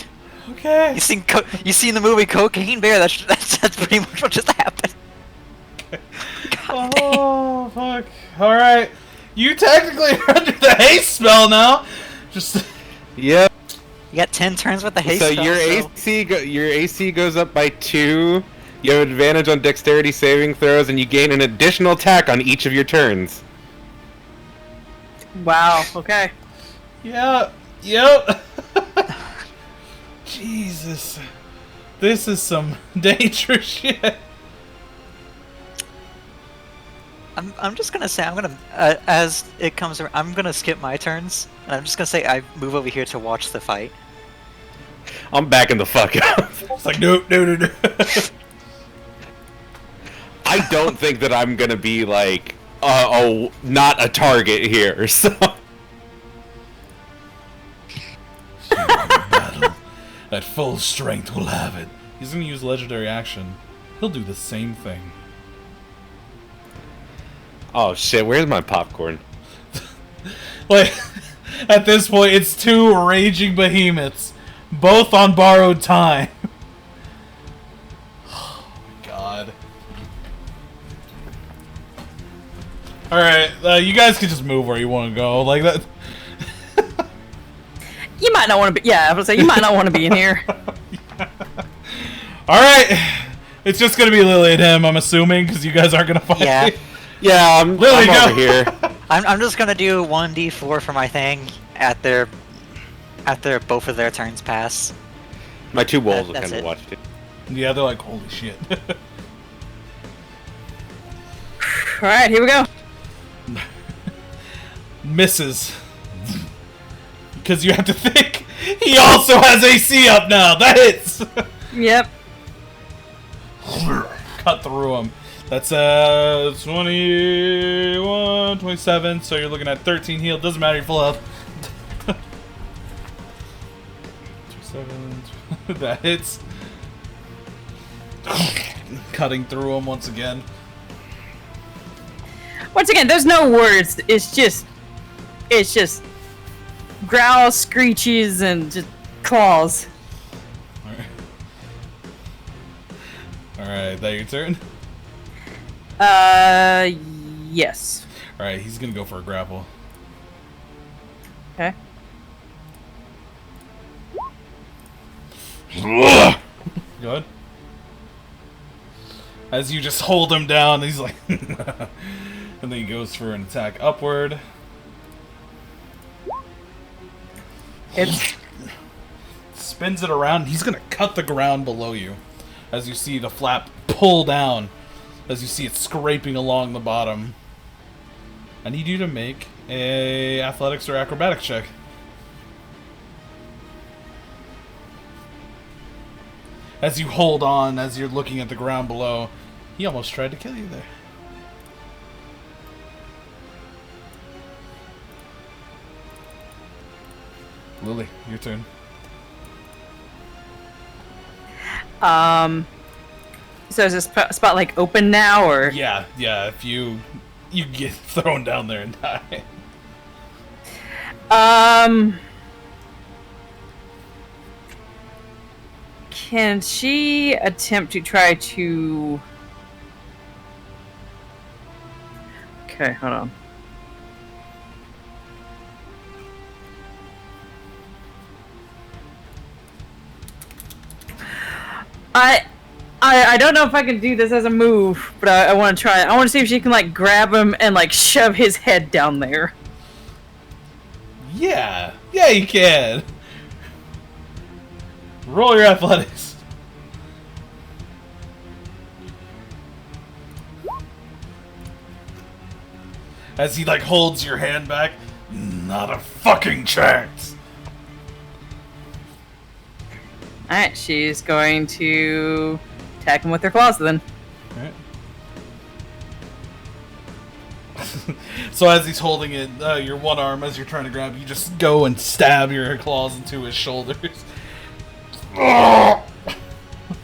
S1: Okay.
S3: You seen the movie Cocaine Bear? That's pretty much what just happened. God damn.
S1: Oh, fuck. Alright. You technically are under the haste spell now. Just...
S2: Yep.
S3: You got 10 turns with the haste
S2: So
S3: spell,
S2: your AC goes up by 2. You have advantage on dexterity saving throws, and you gain an additional attack on each of your turns.
S4: Wow, okay.
S1: Yeah. Yep. Jesus. This is some dangerous shit.
S3: I'm just gonna say as it comes around, I'm gonna skip my turns, and I'm just gonna say I move over here to watch the fight.
S2: I'm backing the fuck up.
S1: It's like, no.
S2: I don't think that I'm gonna be like, not a target here. So
S1: Battle. At full strength will have it. He's gonna use legendary action. He'll do the same thing.
S2: oh shit, where's my popcorn?
S1: Like, at this point, it's 2 raging behemoths, both on borrowed time. Oh my god. Alright, you guys can just move where you want to go. Like that.
S4: You might not want to be. Yeah, I was say you might not want to be in here.
S1: Alright. It's just gonna be Lily and him, I'm assuming, because you guys aren't gonna fight.
S3: Yeah.
S2: Yeah, I'm
S1: Lily, go.
S2: over here.
S3: I'm just gonna do 1d4 for my thing after both of their turns pass.
S2: My 2 wolves will
S3: That's
S2: kind of
S3: it.
S2: watch it.
S1: Yeah, they're like, holy shit.
S4: Alright, here we go.
S1: Misses. Because you have to think, he also has AC up now. That hits.
S4: Yep.
S1: Cut through him. That's 21, 27, so you're looking at 13 heal. Doesn't matter, you're full health. 27, that hits. Cutting through him once again.
S4: Once again, there's no words. It's just growls, screeches, and just claws.
S1: Alright, that your turn?
S4: Yes.
S1: Alright, he's gonna go for a grapple.
S4: Okay.
S1: Good. As you just hold him down, he's like... and then he goes for an attack upward.
S4: It's
S1: Spins it around. He's gonna cut the ground below you. As you see the flap pull down. As you see it scraping along the bottom. I need you to make a athletics or acrobatics check. As you hold on, as you're looking at the ground below. He almost tried to kill you there. Lily, your turn.
S4: So is this spot like open now, or?
S1: Yeah, if you get thrown down there and die.
S4: Can she attempt to try to... Okay, hold on. I don't know if I can do this as a move, but I want to try it. I want to see if she can like grab him and like shove his head down there.
S1: Yeah, you can. Roll your athletics. As he like holds your hand back, not a fucking chance.
S4: Alright, she's going to attack him with her claws then.
S1: Alright. So as he's holding it, your one arm, as you're trying to grab, you just go and stab your claws into his shoulders.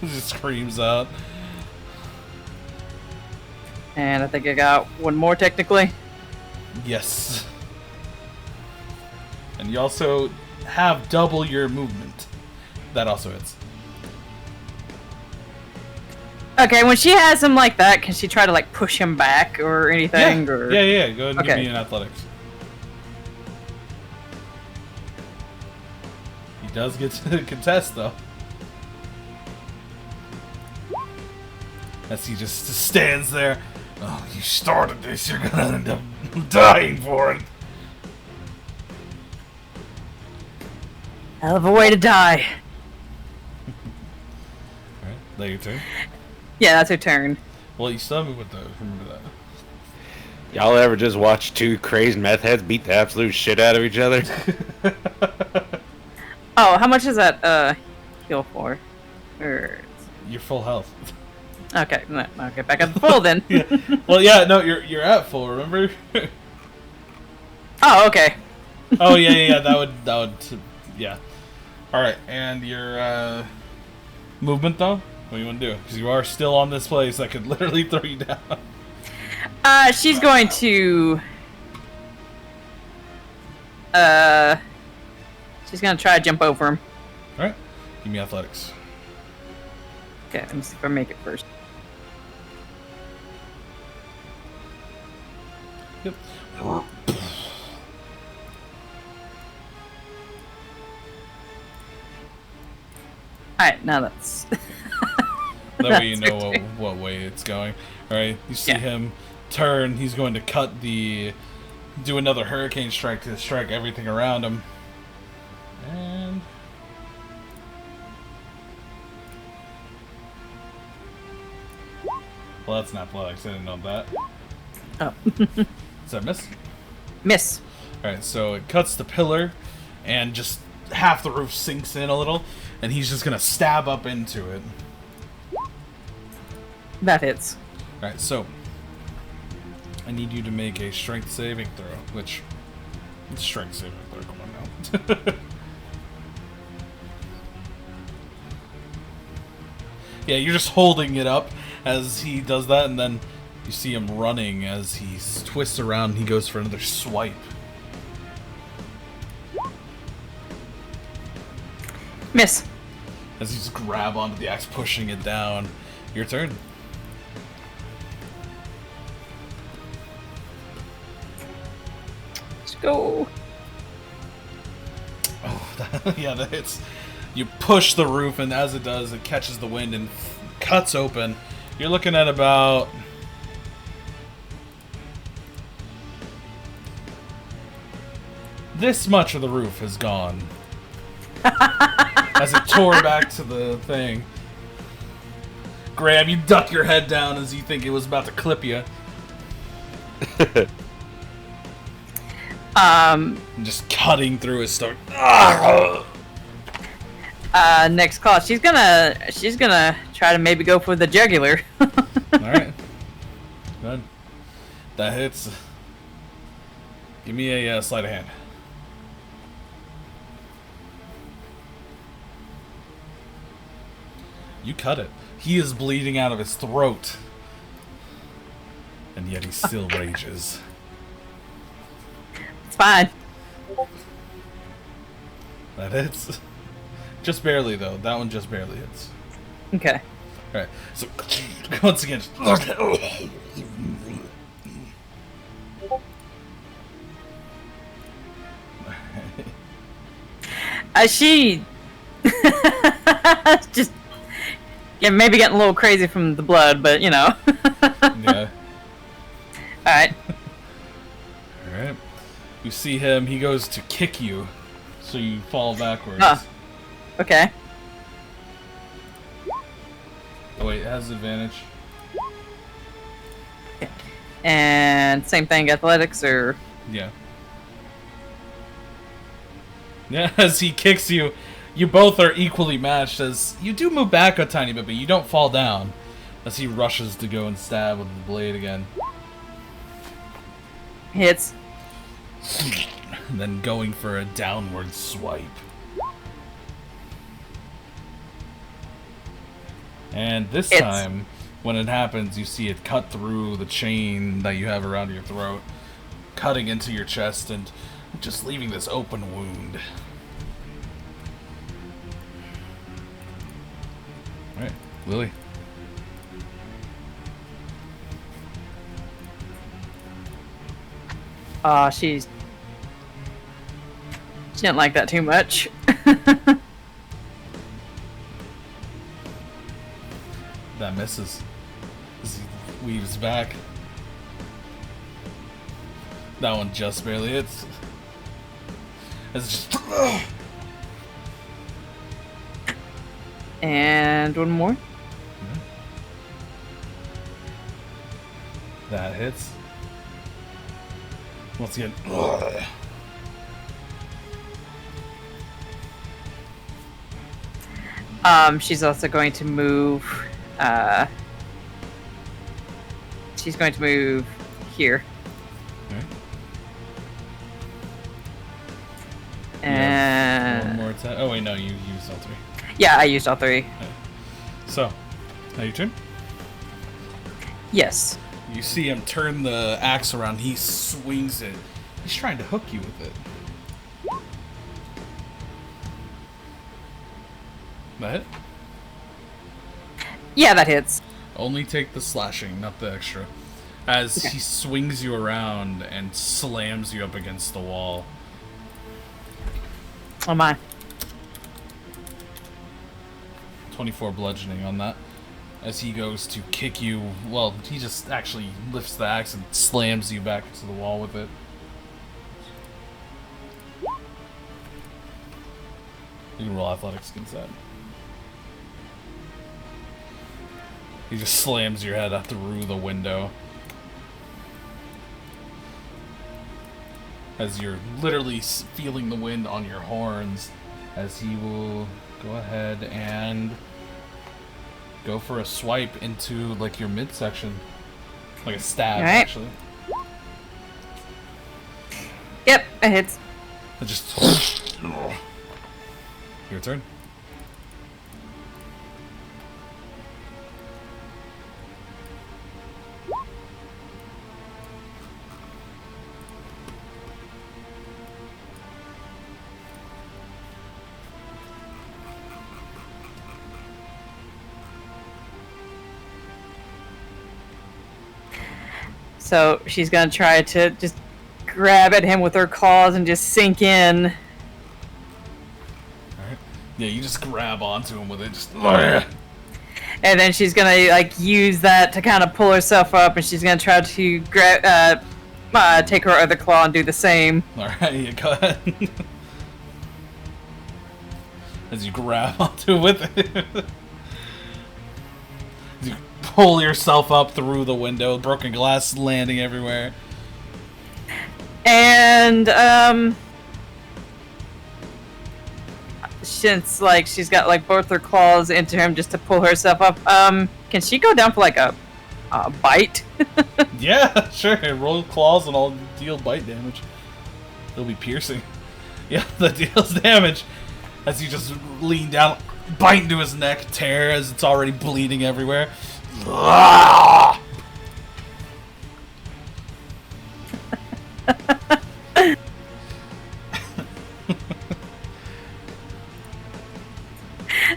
S1: Just screams out.
S4: And I think I got one more technically.
S1: Yes. And you also have double your movement. That also hits.
S4: Okay, when she has him like that, can she try to like push him back or anything?
S1: Yeah,
S4: or...
S1: yeah. Go ahead and give
S4: Okay.
S1: me an athletics. He does get to contest though. As he just stands there. Oh, you started this. You're gonna end up dying for it.
S4: Hell of a way to die.
S1: Alright, that your turn.
S4: Yeah, that's her turn.
S1: Well, you still have movement though. Remember that.
S2: Y'all ever just watch two crazed meth heads beat the absolute shit out of each other?
S4: Oh, how much is that heal for? Or...
S1: You're full health.
S4: Okay, no, okay, back up to full then.
S1: Yeah. Well, yeah, no, you're at full. Remember?
S4: Oh, okay.
S1: Oh yeah. That would, yeah. All right, and your movement though. What do you want to do? Because you are still on this place that could literally throw you down.
S4: She's going to... She's gonna try to jump over him.
S1: Alright. Give me athletics.
S4: Okay, let me see if I make it first.
S1: Yep.
S4: Alright, now that's...
S1: That way you
S4: That's
S1: know
S4: okay.
S1: what way it's going. Alright, you see
S4: Yeah.
S1: him turn. He's going to cut the... Do another hurricane strike to strike everything around him. And... Well, that's not athletics. I didn't know that.
S4: Oh.
S1: Is that miss?
S4: Miss.
S1: Alright, so it cuts the pillar, and just half the roof sinks in a little, and he's just gonna stab up into it.
S4: That hits.
S1: Alright, so I need you to make a strength saving throw, which... It's strength saving throw, come on now. Yeah, you're just holding it up as he does that, and then you see him running as he twists around and he goes for another swipe.
S4: Miss.
S1: As you just grab onto the axe, pushing it down. Your turn.
S4: Let's go.
S1: Oh, yeah, that hits. You push the roof, and as it does, it catches the wind and cuts open. You're looking at about... This much of the roof is gone. As it tore back to the thing. Graham, you duck your head down as you think it was about to clip you. And just cutting through his stomach.
S4: Next call. She's gonna try to maybe go for the jugular.
S1: Alright. Good. That hits. Give me a sleight of hand. You cut it. He is bleeding out of his throat. And yet he still rages.
S4: It's fine.
S1: That hits. Just barely, though. That one just barely hits.
S4: Okay.
S1: Alright, so once again,
S4: She just maybe getting a little crazy from the blood, but you know.
S1: yeah.
S4: Alright.
S1: Alright. You see him, he goes to kick you, so you fall backwards.
S4: Okay.
S1: Oh wait, it has advantage.
S4: And same thing, athletics or
S1: Yeah. Yeah, as he kicks you, you both are equally matched as you do move back a tiny bit, but you don't fall down as he rushes to go and stab with the blade again.
S4: hits.
S1: And then going for a downward swipe. And this time, when it happens, you see it cut through the chain that you have around your throat, cutting into your chest and just leaving this open wound. Alright, Lily.
S4: She didn't like that too much.
S1: That misses. As he weaves back. That one just barely hits. As it just...
S4: And one more.
S1: That hits. Once again.
S4: She's also going to move. She's going to move here.
S1: Alright.
S4: And
S1: One more attack. Oh wait, no, you used all three.
S4: yeah, I used all three.
S1: So, now your turn.
S4: Yes.
S1: You see him turn the axe around. He swings it. He's trying to hook you with it. That hit?
S4: Yeah, that hits.
S1: Only take the slashing, not the extra. As
S4: Okay.
S1: he swings you around and slams you up against the wall.
S4: Oh my.
S1: 24 bludgeoning on that. As he goes to kick you, well, he just actually lifts the axe and slams you back into the wall with it. You can roll athletics against that. He just slams your head out through the window. As you're literally feeling the wind on your horns. As he will go ahead and go for a swipe into like your midsection. Like a stab,
S4: Alright.
S1: actually.
S4: Yep, it hits.
S1: It just... Your turn.
S4: So she's gonna try to just grab at him with her claws and just sink in.
S1: Alright. Yeah, you just grab onto him with it, just...
S4: And then she's gonna like use that to kind of pull herself up, and she's gonna try to grab, take her other claw and do the same.
S1: Alright, yeah, go ahead. As you grab onto it with it. As you pull yourself up through the window, broken glass landing everywhere.
S4: And since like she's got like both her claws into him just to pull herself up, can she go down for like a bite?
S1: Yeah, sure. Roll claws and I'll deal bite damage. It'll be piercing. Yeah, that deals damage. as you just lean down, bite into his neck, tear as it's already bleeding everywhere.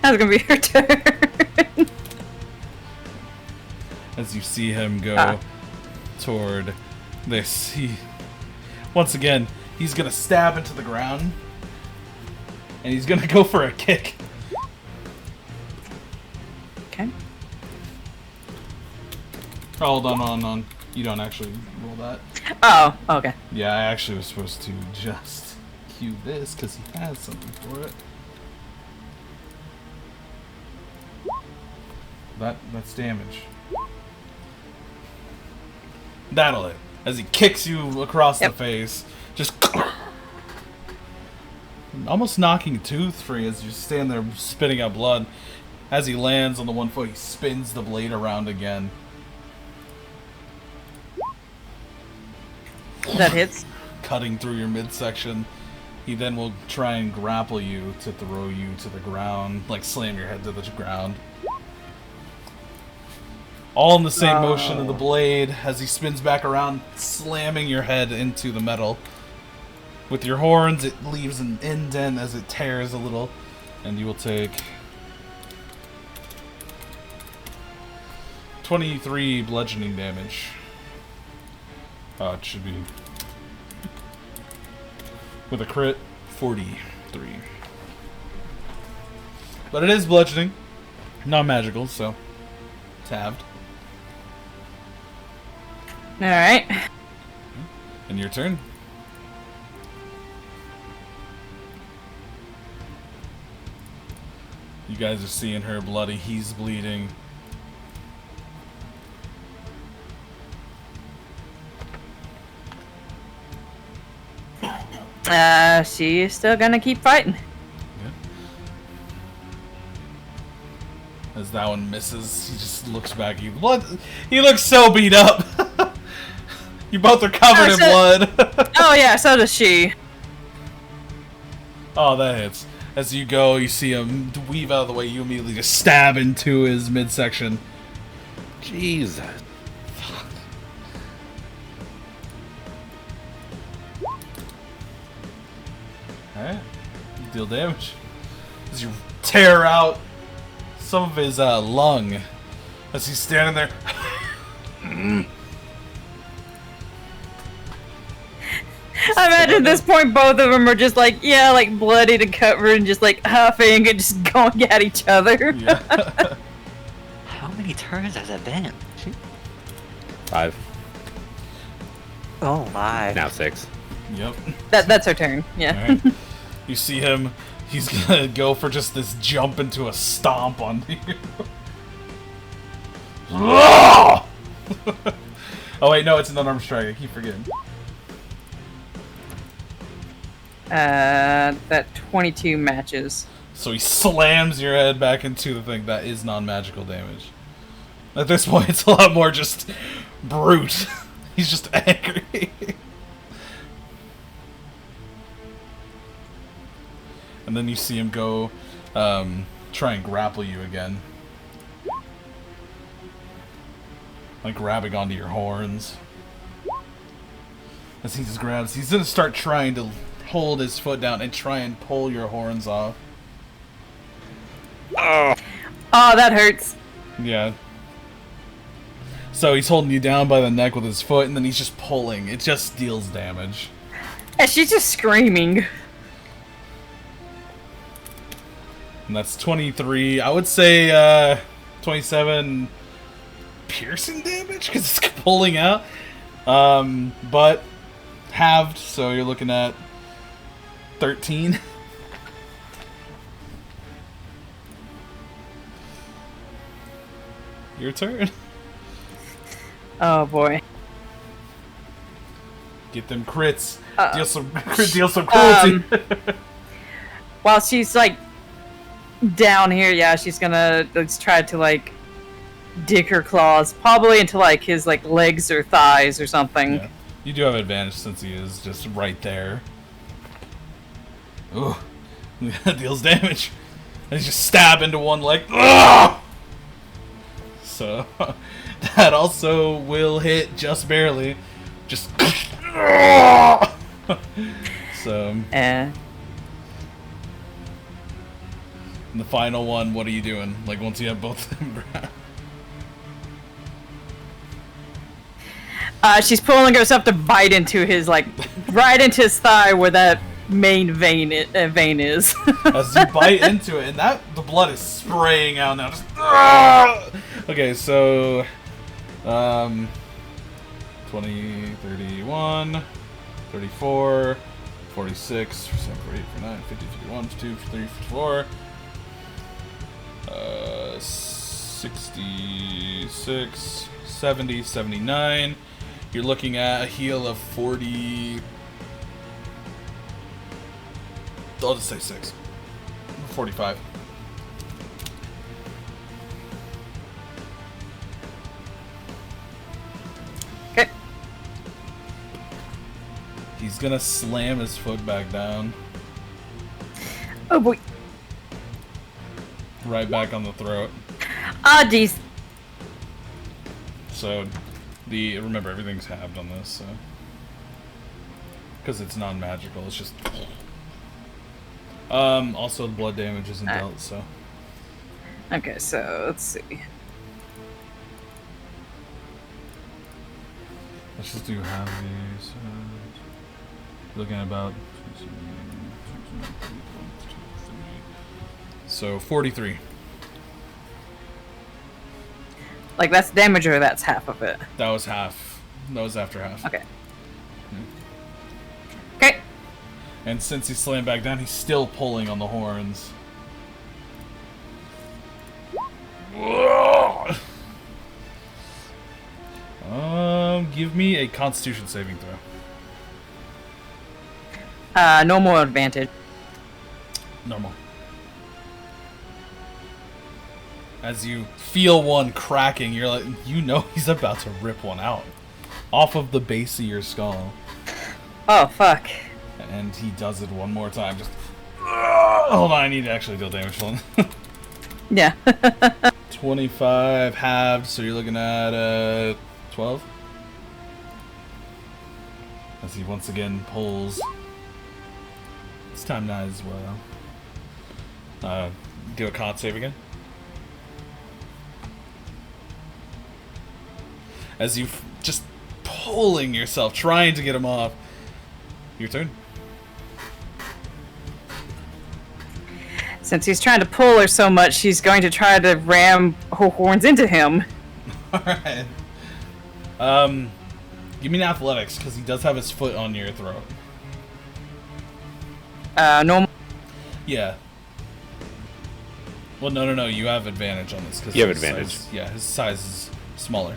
S4: That's gonna be her turn.
S1: As you see him go toward this, once again, he's gonna stab into the ground, and he's gonna go for a kick.
S4: Okay.
S1: Hold on. You don't actually roll that.
S4: Oh, okay.
S1: Yeah, I actually was supposed to just cue this because he has something for it. That's damage. That'll hit. As he kicks you across the face, just almost knocking a tooth free as you stand there spitting out blood. As he lands on the one foot, he spins the blade around again.
S4: That hits.
S1: Cutting through your midsection. He then will try and grapple you to throw you to the ground, like slam your head to the ground. All in the same motion of the blade as he spins back around, slamming your head into the metal. With your horns, it leaves an indent as it tears a little, and you will take 23 bludgeoning damage. Oh, it should be with a crit, 43. But it is bludgeoning, not magical, so tabbed.
S4: Alright.
S1: And your turn. You guys are seeing her bloody, he's bleeding.
S4: She is still gonna keep fighting.
S1: As that one misses, he just looks back at you. Blood. He looks so beat up. You both are covered in blood.
S4: Oh yeah, so does she.
S1: Oh, that hits. As you go, you see him weave out of the way. You immediately just stab into his midsection.
S2: Jesus.
S1: Alright. You deal damage. As you tear out some of his lung. As he's standing there.
S4: I imagine at this point both of them are just like, yeah, like bloodied and covered and just like huffing and just going at each other.
S1: Yeah.
S3: How many turns has it been?
S2: 5.
S3: Oh my.
S2: Now 6.
S1: Yep.
S4: That's her turn. Yeah.
S1: Alright. You see him. He's gonna go for just this jump into a stomp on you. Oh wait, no, it's an unarmed strike. I keep forgetting.
S4: That 22 matches.
S1: So he slams your head back into the thing. That is non-magical damage. At this point, it's a lot more just brute. He's just angry. And then you see him go try and grapple you again. Like grabbing onto your horns. As he just grabs, he's gonna start trying to hold his foot down and try and pull your horns off.
S2: Oh.
S4: Oh, that hurts.
S1: Yeah. So he's holding you down by the neck with his foot, and then he's just pulling. It just deals damage.
S4: And she's just screaming.
S1: And that's 23. I would say 27 piercing damage because it's pulling out. But halved, so you're looking at 13. Your turn.
S4: Oh boy.
S1: Get them crits. Deal some cruelty.
S4: While she's like down here, yeah, she's gonna try to like dig her claws, probably into like his like legs or thighs or something.
S1: Yeah. You do have advantage since he is just right there. Ooh. Deals damage. And you just stab into one leg. Ugh! So that also will hit just barely. Just so
S4: And
S1: the final one, what are you doing? Like once you have both of them grabbed?
S4: she's pulling herself to bite into his, like, right into his thigh where that main vein is.
S1: As you bite into it, and the blood is spraying out now. Just, okay, so 20, 31, 34, 46, 48, 49, 50, 51, 52, 53, 54, 66, 70, 79. You're looking at a heal of 40. I'll just say 6. 45.
S4: Okay.
S1: He's gonna slam his foot back down.
S4: Oh boy.
S1: Right back on the throat.
S4: Ah, jeez.
S1: So, remember everything's halved on this, so. Because it's non-magical, it's just. Also the blood damage isn't dealt, so.
S4: Okay, so let's see.
S1: Let's just do half these. Looking at about. So 43.
S4: Like, that's damage or that's half of it?
S1: That was half. That was after half.
S4: Okay. Okay.
S1: And since he slammed back down, he's still pulling on the horns. Give me a Constitution saving throw.
S4: No more advantage.
S1: Normal. As you feel one cracking, you're like, you know he's about to rip one out. Off of the base of your skull.
S4: Oh, fuck.
S1: And he does it one more time. Just. Hold on, I need to actually deal damage to him.
S4: Yeah.
S1: 25 halved, so you're looking at 12. As he once again pulls. This time not as well. Do a con save again. As you just pulling yourself, trying to get him off. Your turn.
S4: Since he's trying to pull her so much, she's going to try to ram her horns into him.
S1: Alright. Give me an athletics, because he does have his foot on your throat.
S4: No.
S1: Yeah. Well, no. You have advantage on this. Cause
S2: You have
S1: his
S2: advantage.
S1: Size, yeah, his size is smaller.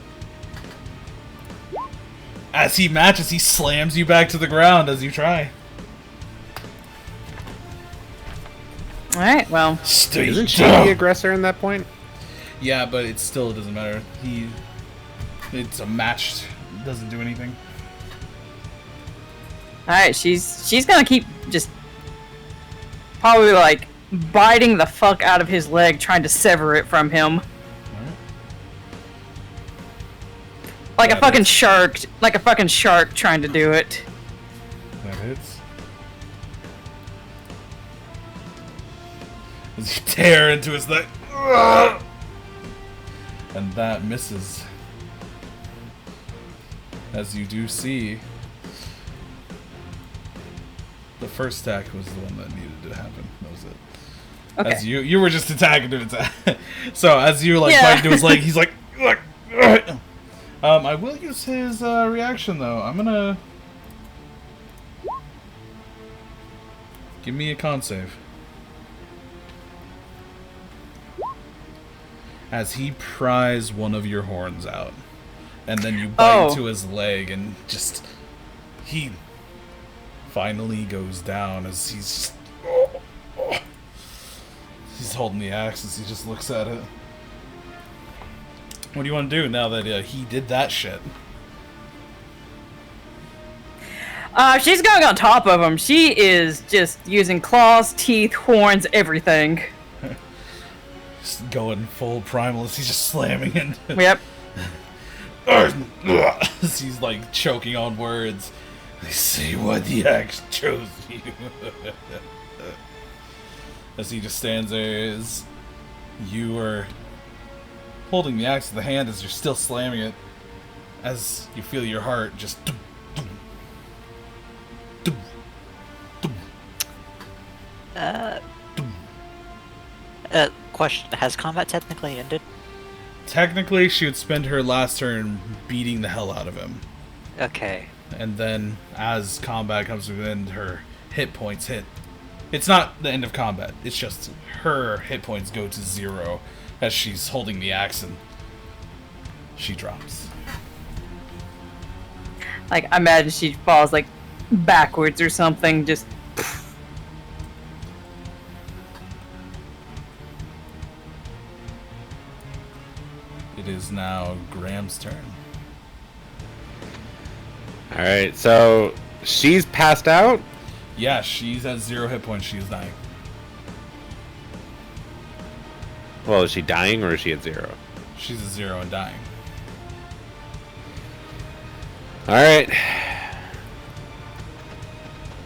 S1: As he matches, he slams you back to the ground as you try.
S4: Alright, well.
S2: Isn't she the aggressor in that point?
S1: Yeah, but it still doesn't matter. It's a match. It doesn't do anything.
S4: Alright, she's gonna keep just probably like biting the fuck out of his leg, trying to sever it from him. Like a fucking shark, trying to do it.
S1: That hits. As you tear into his neck. And that misses. As you do see, the first attack was the one that needed to happen. That was it.
S4: Okay.
S1: As you were just attacking to attack. So as you like
S4: Yeah.
S1: bite into his leg, he's like. I will use his reaction though. I'm gonna give me a con save. As he pries one of your horns out, and then you bite to his leg, and just he finally goes down as he's holding the axe as he just looks at it. What do you want to do now that he did that shit?
S4: She's going on top of him. She is just using claws, teeth, horns, everything.
S1: Just going full primal as he's just slamming into.
S4: Yep.
S1: He's like choking on words. I see why the axe chose you. As he just stands there, as you are holding the axe in the hand, as you're still slamming it, as you feel your heart just.
S3: Question: has combat technically ended?
S1: Technically, she would spend her last turn beating the hell out of him.
S3: Okay.
S1: And then, as combat comes to an end, her hit points hit. It's not the end of combat. It's just her hit points go to 0 as she's holding the axe and she drops.
S4: Like, I imagine she falls, like, backwards or something, just...
S1: It is now Graham's turn.
S2: Alright, so she's passed out?
S1: Yeah, she's at 0 hit points. She's dying.
S2: Well, is she dying or is she at 0?
S1: She's at 0 and dying.
S2: Alright.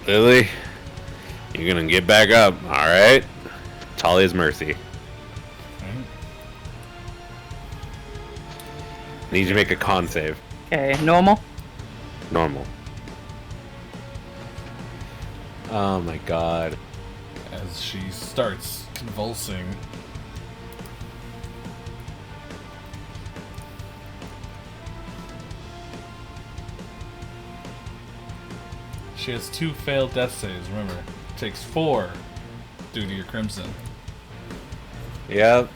S2: Lily, you're gonna get back up, alright? Talia's mercy.
S1: Right?
S2: Need you to make a con save.
S4: Okay, normal?
S2: Normal. Oh my god.
S1: As she starts convulsing. She has 2 failed death saves, remember. Takes 4 due to your crimson.
S2: Yep.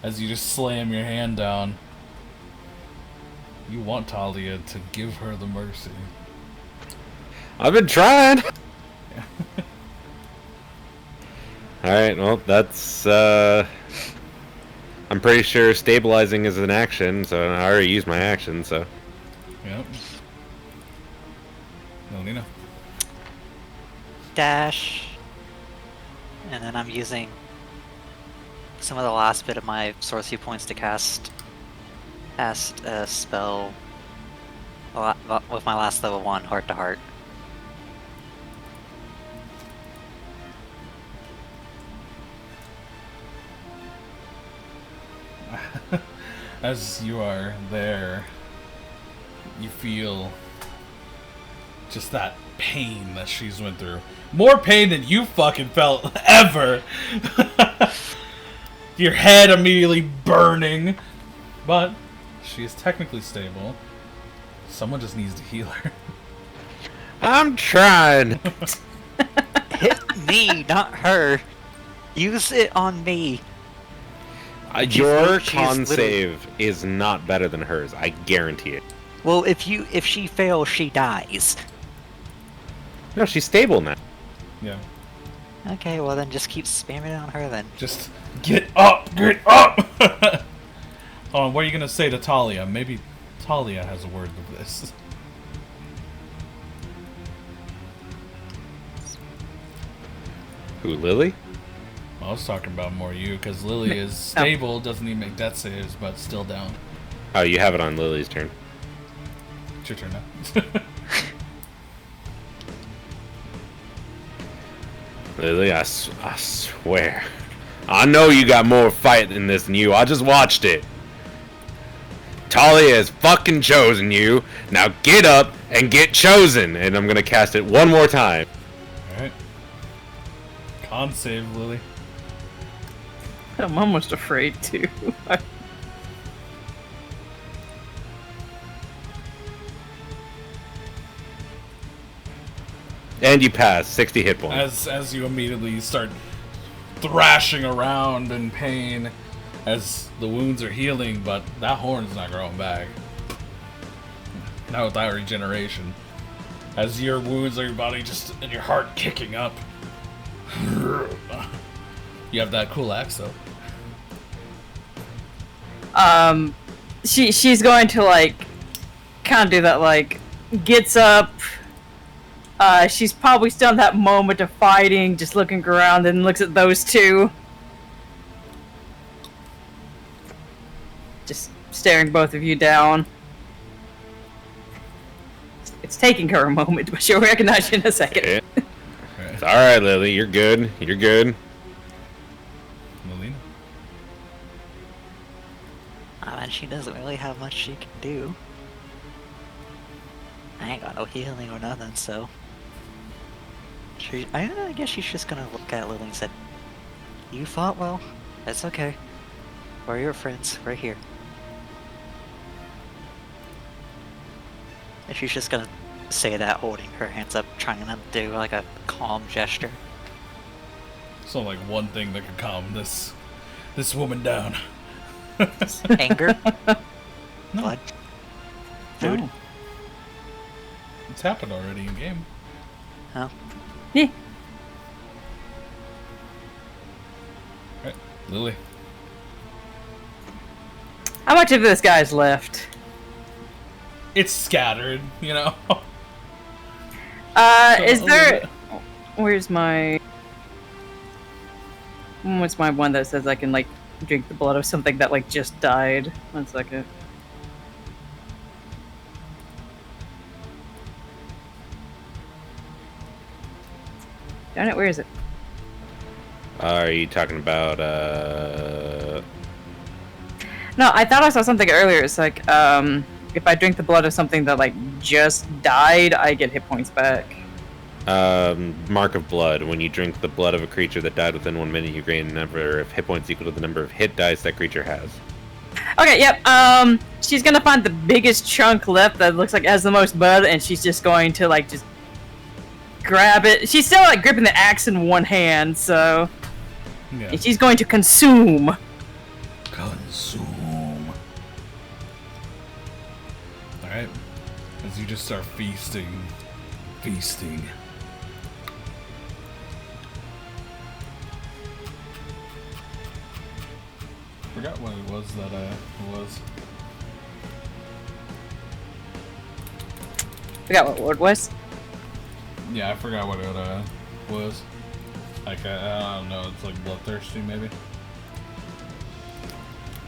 S1: As you just slam your hand down. You want Talia to give her the mercy.
S2: I've been trying! Alright, well, that's, I'm pretty sure stabilizing is an action, so I already used my action, so...
S1: Yep. Melina.
S3: Dash. And then I'm using some of the last bit of my sorcery points to cast a spell with my last level 1, Heart to Heart.
S1: As you are there, you feel just that pain that she's went through. More pain than you fucking felt ever. Your head immediately burning. But she is technically stable. Someone just needs to heal her.
S2: I'm trying!
S3: Hit me, not her. Use it on me.
S2: Your
S3: she's
S2: con
S3: literally-
S2: save is not better than hers, I guarantee it.
S3: Well, if she fails, she dies.
S2: No, she's stable now.
S1: Yeah.
S3: Okay, well then just keep spamming it on her then.
S1: Just get up! Get up! Hold on, what are you gonna say to Talia? Maybe Talia has a word with this.
S2: Who, Lily?
S1: I was talking about more you, because Lily is stable, doesn't even make death saves, but still down.
S2: Oh, you have it on Lily's turn.
S1: It's your turn now.
S2: Lily, I swear. I know you got more fight in this than you. I just watched it. Talia has fucking chosen you. Now get up and get chosen. And I'm gonna cast it one more time.
S1: Alright. Con save, Lily.
S4: I'm almost afraid to.
S2: And you pass 60 hit points.
S1: As you immediately start thrashing around in pain as the wounds are healing, but that horn's not growing back. Not without regeneration. As your wounds on your body just and your heart kicking up. You have that cool axe though.
S4: she's going to like kind of do that, like gets up. She's probably still in that moment of fighting, just looking around, and looks at those two, just staring both of you down. It's taking her a moment, but she'll recognize you in a second.
S2: Yeah. It's all right, Lily. You're good. You're good.
S1: Melina.
S3: I mean, she doesn't really have much she can do. I ain't got no healing or nothing, so... I guess she's just gonna look at Lily and said, "You fought well. That's okay. We're your friends. Right here." And she's just gonna say that, holding her hands up, trying to do like a calm gesture.
S1: So like one thing that could calm this woman down.
S3: Anger?
S1: No.
S3: Blood? Food?
S4: Oh.
S1: It's happened already in game.
S3: Oh.
S4: Yeah.
S1: Right, Lily.
S4: How much of this guy's left?
S1: It's scattered, you know.
S4: Is
S1: a
S4: there?
S1: little
S4: Where's my? What's my one that says I can like drink the blood of something that like just died? 1 second. Darn it! Where is it?
S2: Are you talking about
S4: No, I thought I saw something earlier. It's like if I drink the blood of something that like just died, I get hit points back.
S2: Mark of Blood? When you drink the blood of a creature that died within 1 minute, you gain a number of hit points equal to the number of hit dice that creature has.
S4: Okay, yep. She's gonna find the biggest chunk left that looks like it has the most blood, and she's just going to like just grab it. She's still like gripping the axe in one hand, so
S1: Yeah.
S4: and she's going to consume.
S1: Consume. Alright. As you just start feasting. Feasting. Forgot what it was that was.
S4: Forgot what word was.
S1: Yeah, I forgot what it was. Like I don't know, it's like bloodthirsty maybe.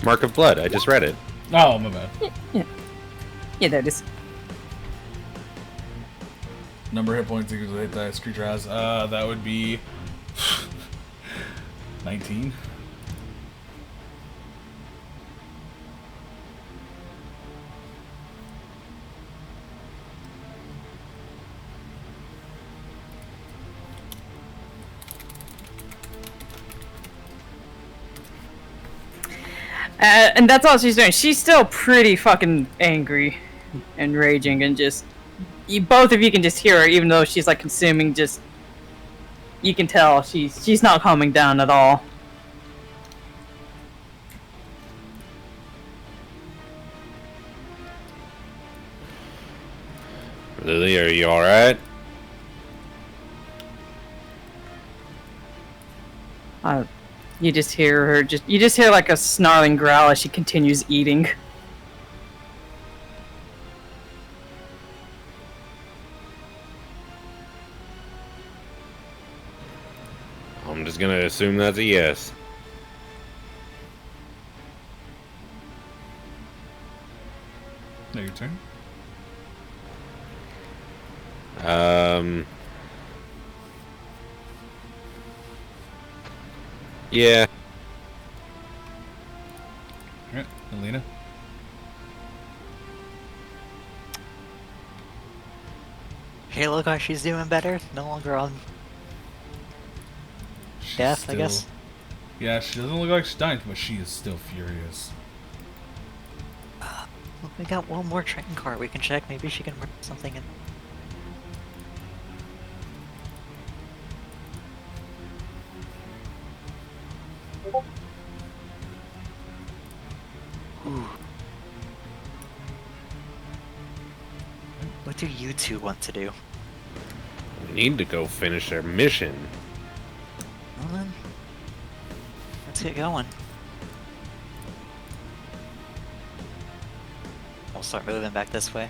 S2: Mark of Blood. I just read it.
S1: Oh, my bad.
S4: Yeah, there it is.
S1: Number of hit points equals the hit dice creature has. That would be 19.
S4: And that's all she's doing. She's still pretty fucking angry and raging, and just both of you can just hear her, even though she's like consuming. Just you can tell she's not calming down at all.
S2: Lily, are you alright?
S4: You just hear her. You just hear like a snarling growl as she continues eating.
S2: I'm just gonna assume that's a yes.
S1: Now your turn.
S2: Yeah.
S1: Alright, Alina.
S3: Hey, look like she's doing better. No longer on
S1: She's
S3: death, I guess.
S1: Yeah, she doesn't look like she's dying, but she is still furious.
S3: Look, we got one more train card we can check. Maybe she can bring something in. Ooh. What do you two want to do?
S2: We need to go finish our mission.
S3: Well then, let's get going. start moving back this way.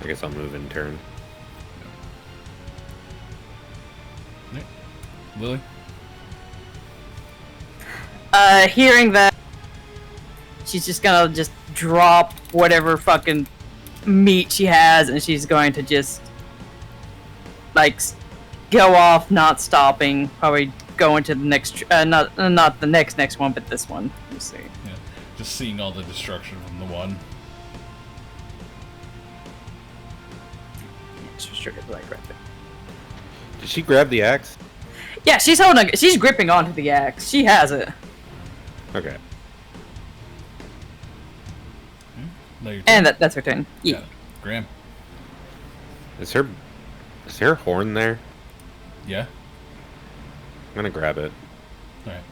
S2: I guess I'll move in turn.
S1: Right. Lily?
S4: Hearing that, she's just gonna just drop whatever fucking meat she has, and she's going to just like go off, not stopping. Probably go into the next, not the next one, but this one. Let's see.
S1: Yeah. Just seeing all the destruction from the one.
S4: It's restricted like right there.
S2: Did she grab the axe?
S4: Yeah, she's gripping onto the axe. She has it.
S2: Okay.
S1: No, you're
S4: And that's her turn. Yeah.
S1: Graham.
S2: Is her horn there?
S1: Yeah?
S2: I'm gonna grab it.
S1: Alright.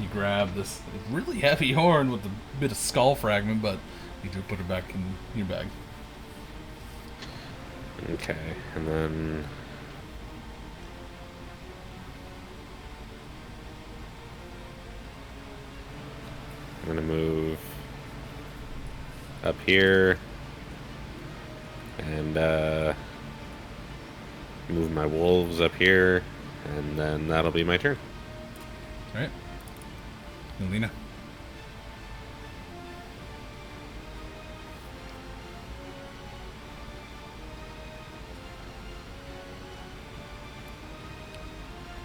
S1: You grab this really heavy horn with a bit of skull fragment, but you do put it back in your bag.
S2: Okay, and then I'm gonna move up here and move my wolves up here, and then that'll be my turn.
S1: Alright. Melina.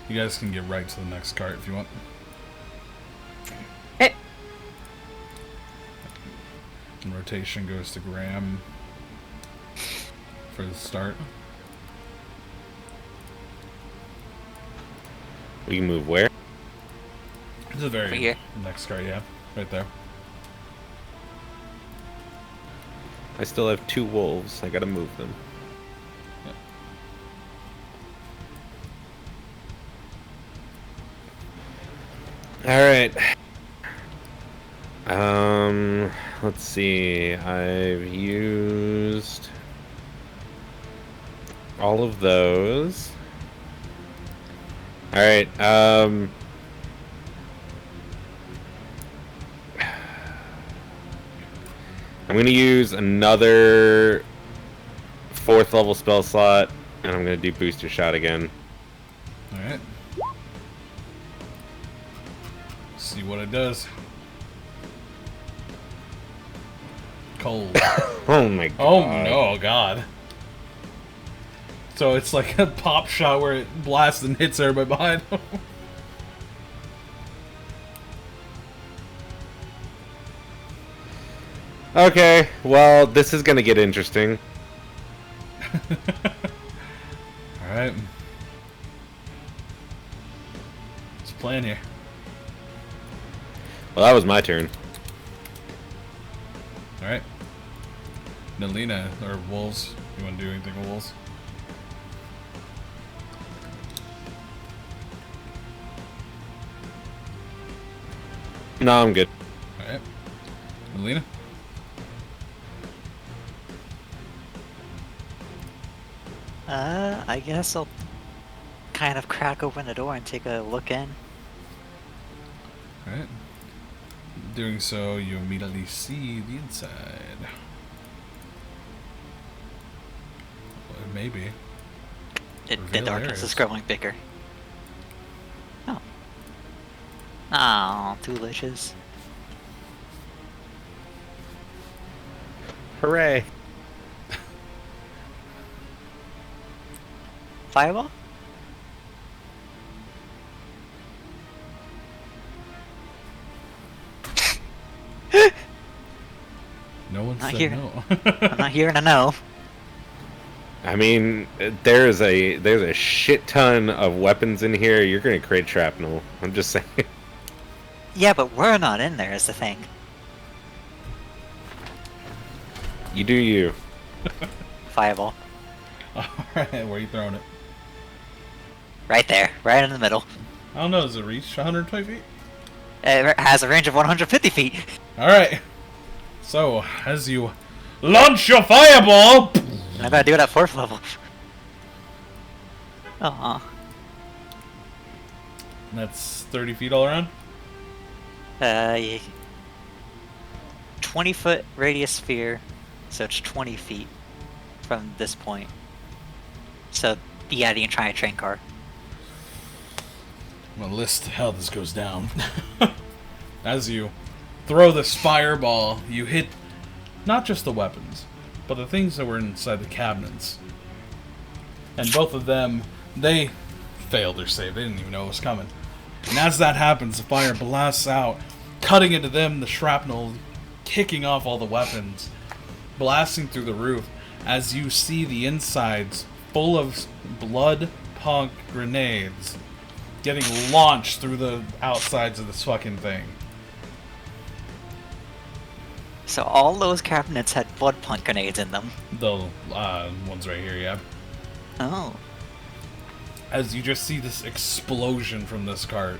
S1: You guys can get right to the next cart if you want.
S4: Hey.
S1: And rotation goes to Graham for the start.
S2: We can move where?
S1: It's the very
S3: Over here.
S1: next cart, yeah. Right there.
S2: I still have 2 wolves. I gotta move them. Alright. Let's see. I've used all of those. Alright, I'm gonna use another 4th level spell slot, and I'm gonna do booster shot again.
S1: Alright. See what it does. Cold.
S2: Oh my god.
S1: Oh no, god. So it's like a pop shot where it blasts and hits everybody behind him.
S2: Okay, well, this is gonna get interesting.
S1: Alright. What's the plan here?
S2: Well, that was my turn.
S1: Alright. Nalina, or wolves. You want to do anything with wolves?
S2: No, I'm good.
S1: Alright. Nalina?
S3: I guess I'll kind of crack open the door and take a look in.
S1: Alright. Doing so, you immediately see the inside. Well, maybe.
S3: The
S1: Reveal
S3: darkness
S1: areas.
S3: is growing bigger. Oh. Oh, 2 liches.
S2: Hooray.
S3: Fireball?
S1: No one
S3: Not
S1: said
S3: here.
S1: no.
S3: I'm not hearing a no.
S2: I mean, there's a shit ton of weapons in here. You're gonna create shrapnel. I'm just saying.
S3: Yeah, but we're not in there is the thing.
S2: You do you.
S3: Fireball.
S1: Alright, where are you throwing it?
S3: Right there, right in the middle.
S1: I don't know, does it reach 120 feet?
S3: It has a range of 150 feet.
S1: Alright. So, as you launch your fireball,
S3: And I gotta do it at 4th level. Aw.
S1: that's 30 feet all around.
S3: Uh, 20-foot radius sphere, so it's 20 feet from this point. So, yeah, the entire train car.
S1: I'm gonna list how this goes down. As you throw this fireball, you hit not just the weapons, but the things that were inside the cabinets. And both of them, they failed their save. They didn't even know it was coming. And as that happens, the fire blasts out, cutting into them, the shrapnel kicking off all the weapons, blasting through the roof, as you see the insides full of blood punk grenades getting launched through the outsides of this fucking thing.
S3: So all those cabinets had blood punk grenades in them.
S1: The ones right here, yeah.
S3: Oh.
S1: As you just see this explosion from this cart.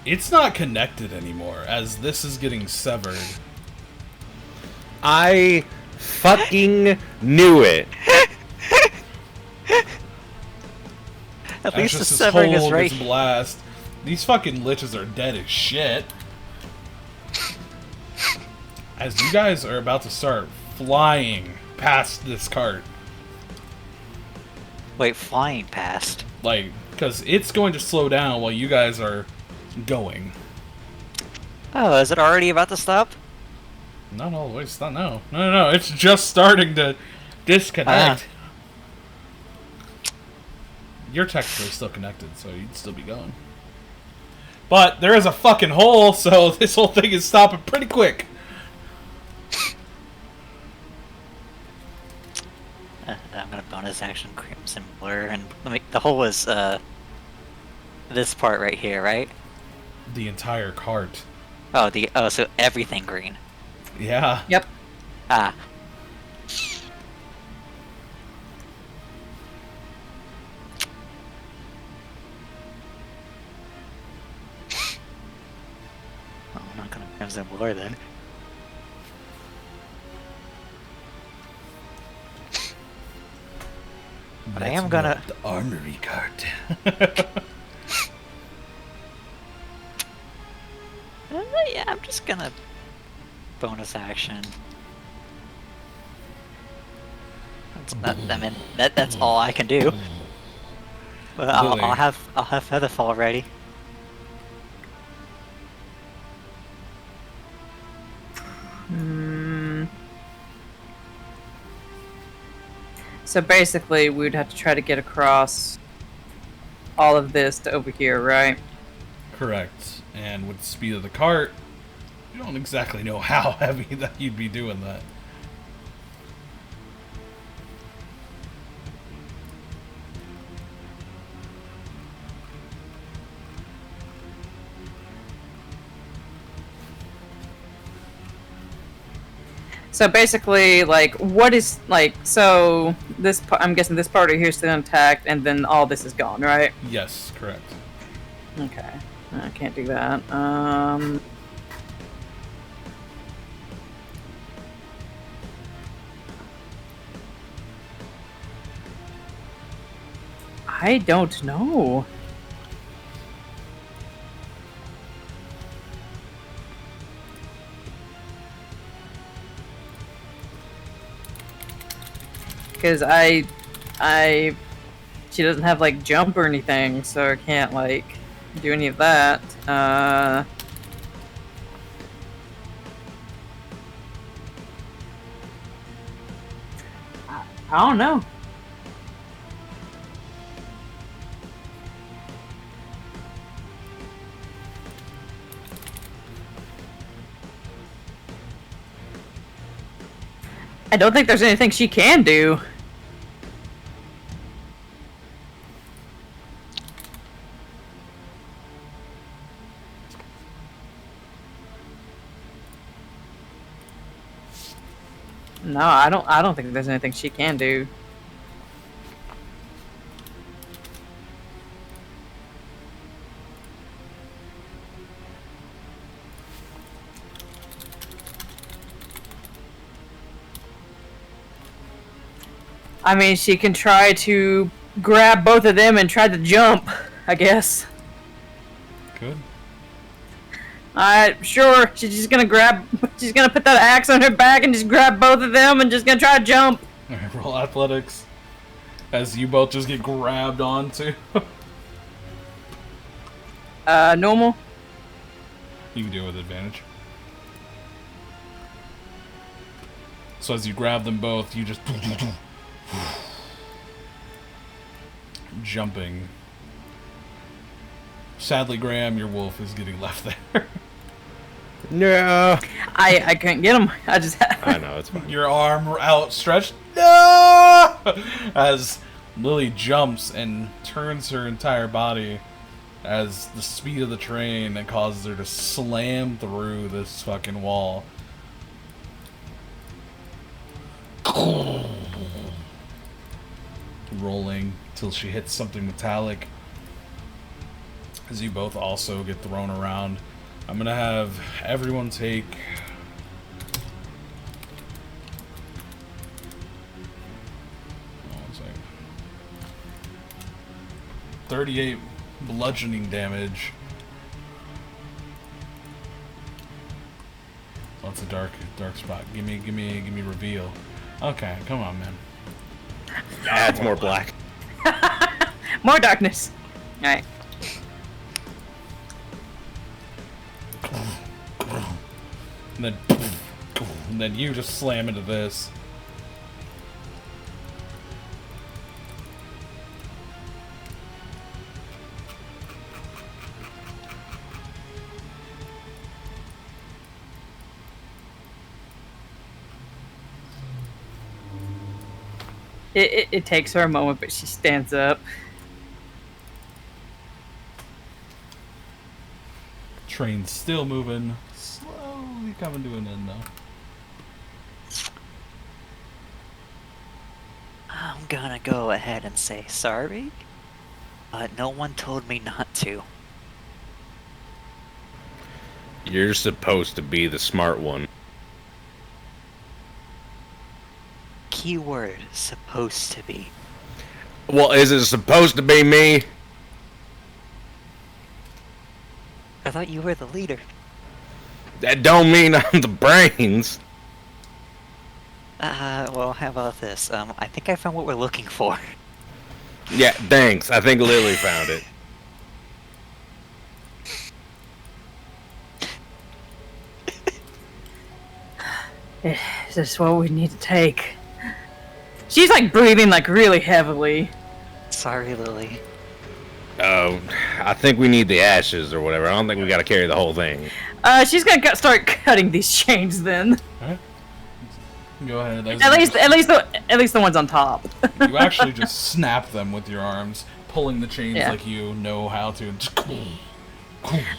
S1: It's not connected anymore, as this is getting severed.
S2: I fucking knew it.
S3: At
S1: As
S3: least the
S1: just this
S3: severing is
S1: hole
S3: right.
S1: gets blast. These fucking liches are dead as shit. As you guys are about to start flying past this cart.
S3: Wait, flying past.
S1: Like, because it's going to slow down while you guys are going.
S3: Oh, is it already about to stop?
S1: Not all the way. It's not. No. It's just starting to disconnect. You're technically still connected, so you'd still be going. But there is a fucking hole, so this whole thing is stopping pretty quick.
S3: I'm gonna bonus action Crimson Blur, and the hole is this part right here, right?
S1: The entire cart.
S3: Oh, so everything green.
S1: Yeah.
S4: Yep.
S3: Ah. Oh, I'm not gonna Crimson Blur then. But I am gonna.
S1: The armory cart.
S3: Yeah, I'm just gonna bonus action. That's not. I mean, that's all I can do. But
S1: Lily.
S3: I'll have Featherfall ready.
S4: So basically, we'd have to try to get across all of this to over here, right?
S1: Correct. And with the speed of the cart, you don't exactly know how heavy that you'd be doing that.
S4: So basically, like, what is, like, so this, I'm guessing this part right here is still intact, and then all this is gone, right?
S1: Yes, correct.
S4: Okay. I can't do that. I don't know. Because she doesn't have, like, jump or anything, so I can't, like, do any of that. I don't know. I don't think there's anything she can do. No, I don't think there's anything she can do. I mean, she can try to grab both of them and try to jump, I guess.
S1: Good.
S4: Alright, sure. She's gonna put that axe on her back and just grab both of them and just gonna try to jump.
S1: Alright, roll athletics. As you both just get grabbed onto.
S4: Normal.
S1: You can do it with advantage. So as you grab them both, you just jumping. Sadly, Graham, your wolf is getting left there.
S2: No.
S4: I couldn't get him. I just
S2: I know, it's fine.
S1: Your arm outstretched. No! As Lily jumps and turns her entire body as the speed of the train that causes her to slam through this fucking wall. Rolling till she hits something metallic. As you both also get thrown around. I'm gonna have everyone take... One second. 38 bludgeoning damage. That's a dark spot. Give me reveal. Okay, come on, man.
S2: Yeah, it's more black.
S4: more darkness. Alright.
S1: And then you just slam into this.
S4: It takes her a moment, but she stands up.
S1: Train's still moving. Slowly coming to an end, though.
S3: I'm gonna go ahead and say sorry, but no one told me not to.
S2: You're supposed to be the smart one.
S3: Keyword, supposed to be.
S2: Well, is it supposed to be me?
S3: I thought you were the leader.
S2: That don't mean I'm the brains.
S3: Well, how about this? I think I found what we're looking for.
S2: Yeah, thanks. I think Lily found it.
S4: Is this what we need to take? She's like breathing like really heavily.
S3: Sorry, Lily.
S2: Oh, I think we need the ashes or whatever. I don't think we gotta carry the whole thing.
S4: She's gonna start cutting these chains then.
S1: Alright. Go ahead.
S4: At least the ones on top.
S1: You actually just snap them with your arms, pulling the chains
S4: Yeah.
S1: like you know how to.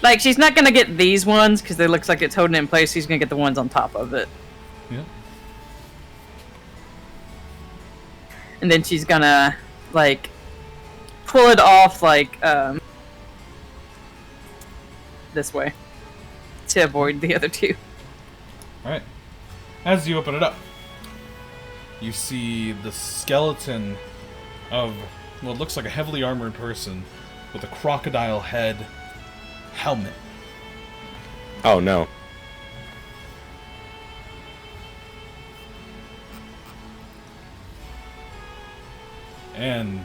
S4: Like she's not gonna get these ones because it looks like it's holding it in place. She's gonna get the ones on top of it,
S1: Yeah.
S4: and then she's gonna like pull it off like this way to avoid the other two.
S1: Alright. As you open it up, you see the skeleton of what looks like a heavily armored person with a crocodile head helmet.
S2: Oh no.
S1: And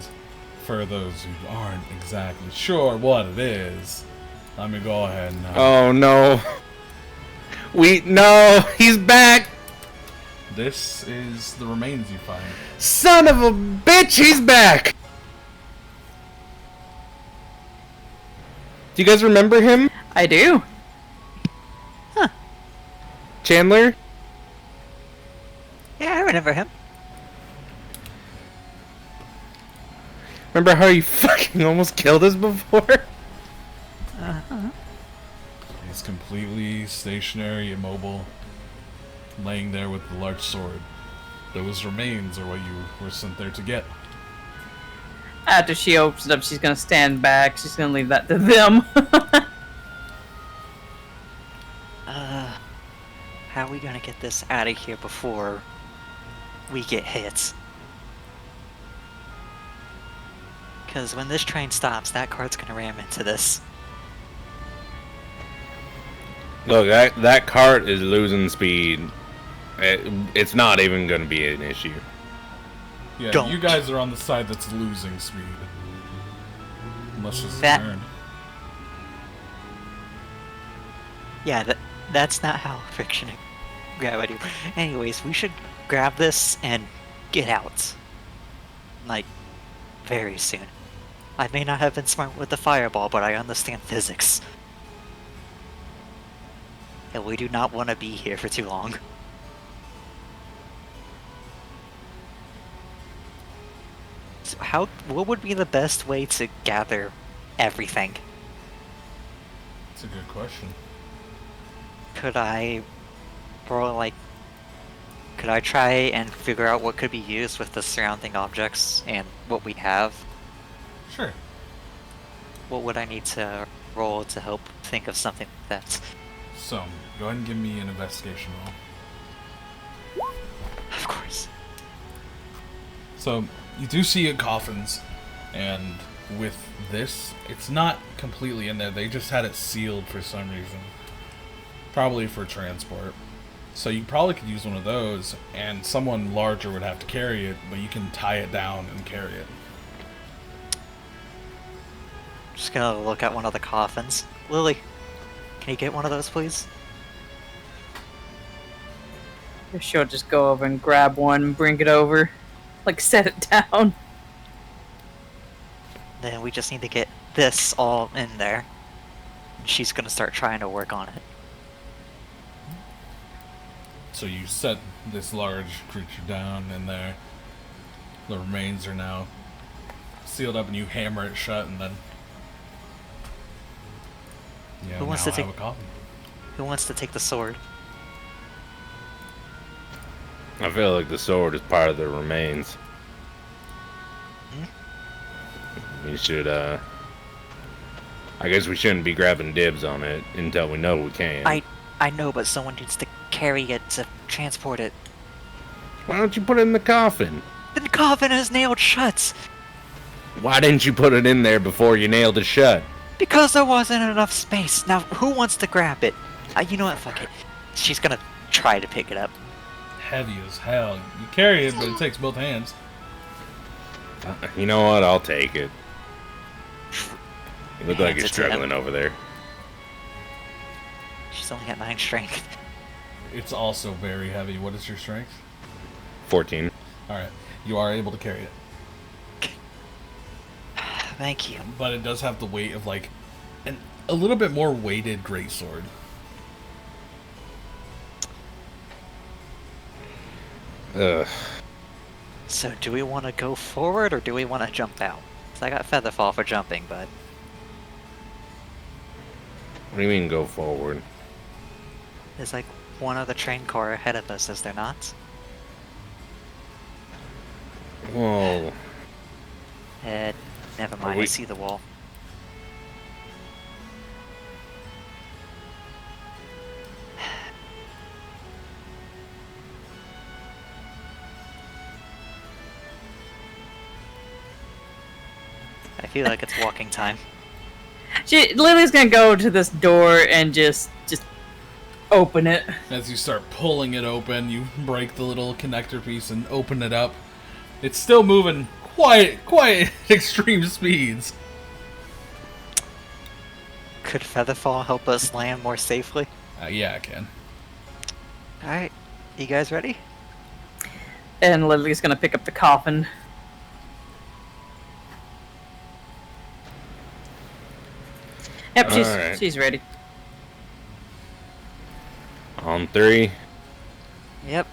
S1: for those who aren't exactly sure what it is, let me go ahead and...
S2: Oh no. No, he's back!
S1: This is the remains you find.
S2: Son of a bitch, he's back! Do you guys remember him?
S4: I do.
S2: Chandler?
S3: Yeah, I remember him.
S2: Remember how you fucking almost killed us before?
S1: He's completely stationary, immobile, laying there with the large sword. Those remains are what you were sent there to get.
S4: After she opens it up, she's gonna stand back. She's gonna leave that to them.
S3: How are we gonna get this out of here before we get hit? Because when this train stops, that cart's gonna ram into this.
S2: Look, that cart is losing speed. It's not even going to be an issue.
S1: Yeah,
S3: Don't.
S1: you guys are on the side that's losing speed. Unless it's
S3: That-
S1: turn.
S3: Yeah, that's not how friction and gravity. Anyways, we should grab this and get out. Like, very soon. I may not have been smart with the fireball, but I understand physics. And we do not want to be here for too long. So what would be the best way to gather everything?
S1: That's a good question.
S3: Could I could I try and figure out what could be used with the surrounding objects and what we have?
S1: Sure.
S3: What would I need to roll to help think of something like that?
S1: So, go ahead and give me an investigation roll.
S3: Of course.
S1: So, you do see coffins, and with this, it's not completely in there. They just had it sealed for some reason. Probably for transport. So you probably could use one of those, and someone larger would have to carry it, but you can tie it down and carry it.
S3: Just gonna look at one of the coffins. Lily, can you get one of those, please?
S4: She'll just go over and grab one and bring it over. Like, set it down.
S3: Then we just need to get this all in there. She's gonna start trying to work on it.
S1: So you set this large creature down in there. The remains are now sealed up, and you hammer it shut, and then you
S3: Who wants
S1: now
S3: to take-
S1: have a coffin.
S3: Who wants to take the sword?
S2: I feel like the sword is part of the remains. We should, I guess we shouldn't be grabbing dibs on it until we know we can.
S3: I know, but someone needs to carry it to transport it.
S2: Why don't you put it in the coffin?
S3: The coffin is nailed shut!
S2: Why didn't you put it in there before you nailed it shut?
S3: Because there wasn't enough space. Now, who wants to grab it? You know what? Fuck it. She's gonna try to pick it up.
S1: Heavy as hell. You carry it, but it takes both hands.
S2: You know what? I'll take it. You look like
S3: Hands
S2: you're
S3: it to him.
S2: struggling over there.
S3: She's only got 9 strength.
S1: It's also very heavy. What is your strength?
S2: 14.
S1: Alright. You are able to carry it.
S3: Thank you.
S1: But it does have the weight of, like, a little bit more weighted greatsword.
S2: Ugh.
S3: So, do we want to go forward or do we want to jump out? 'Cause I got Featherfall for jumping, but
S2: What do you mean go forward?
S3: there's like one other train car ahead of us, is there not?
S2: Whoa.
S3: Never mind,
S2: we-
S3: I see the wall. I feel like it's walking time.
S4: Lily's gonna go to this door and just open it.
S1: As you start pulling it open, you break the little connector piece and open it up. It's still moving quite extreme speeds.
S3: Could Featherfall help us land more safely?
S1: Yeah, I can.
S3: Alright, you guys ready?
S4: And Lily's gonna pick up the coffin. Yep,
S2: Alright.
S4: she's ready.
S2: On 3.
S3: Yep.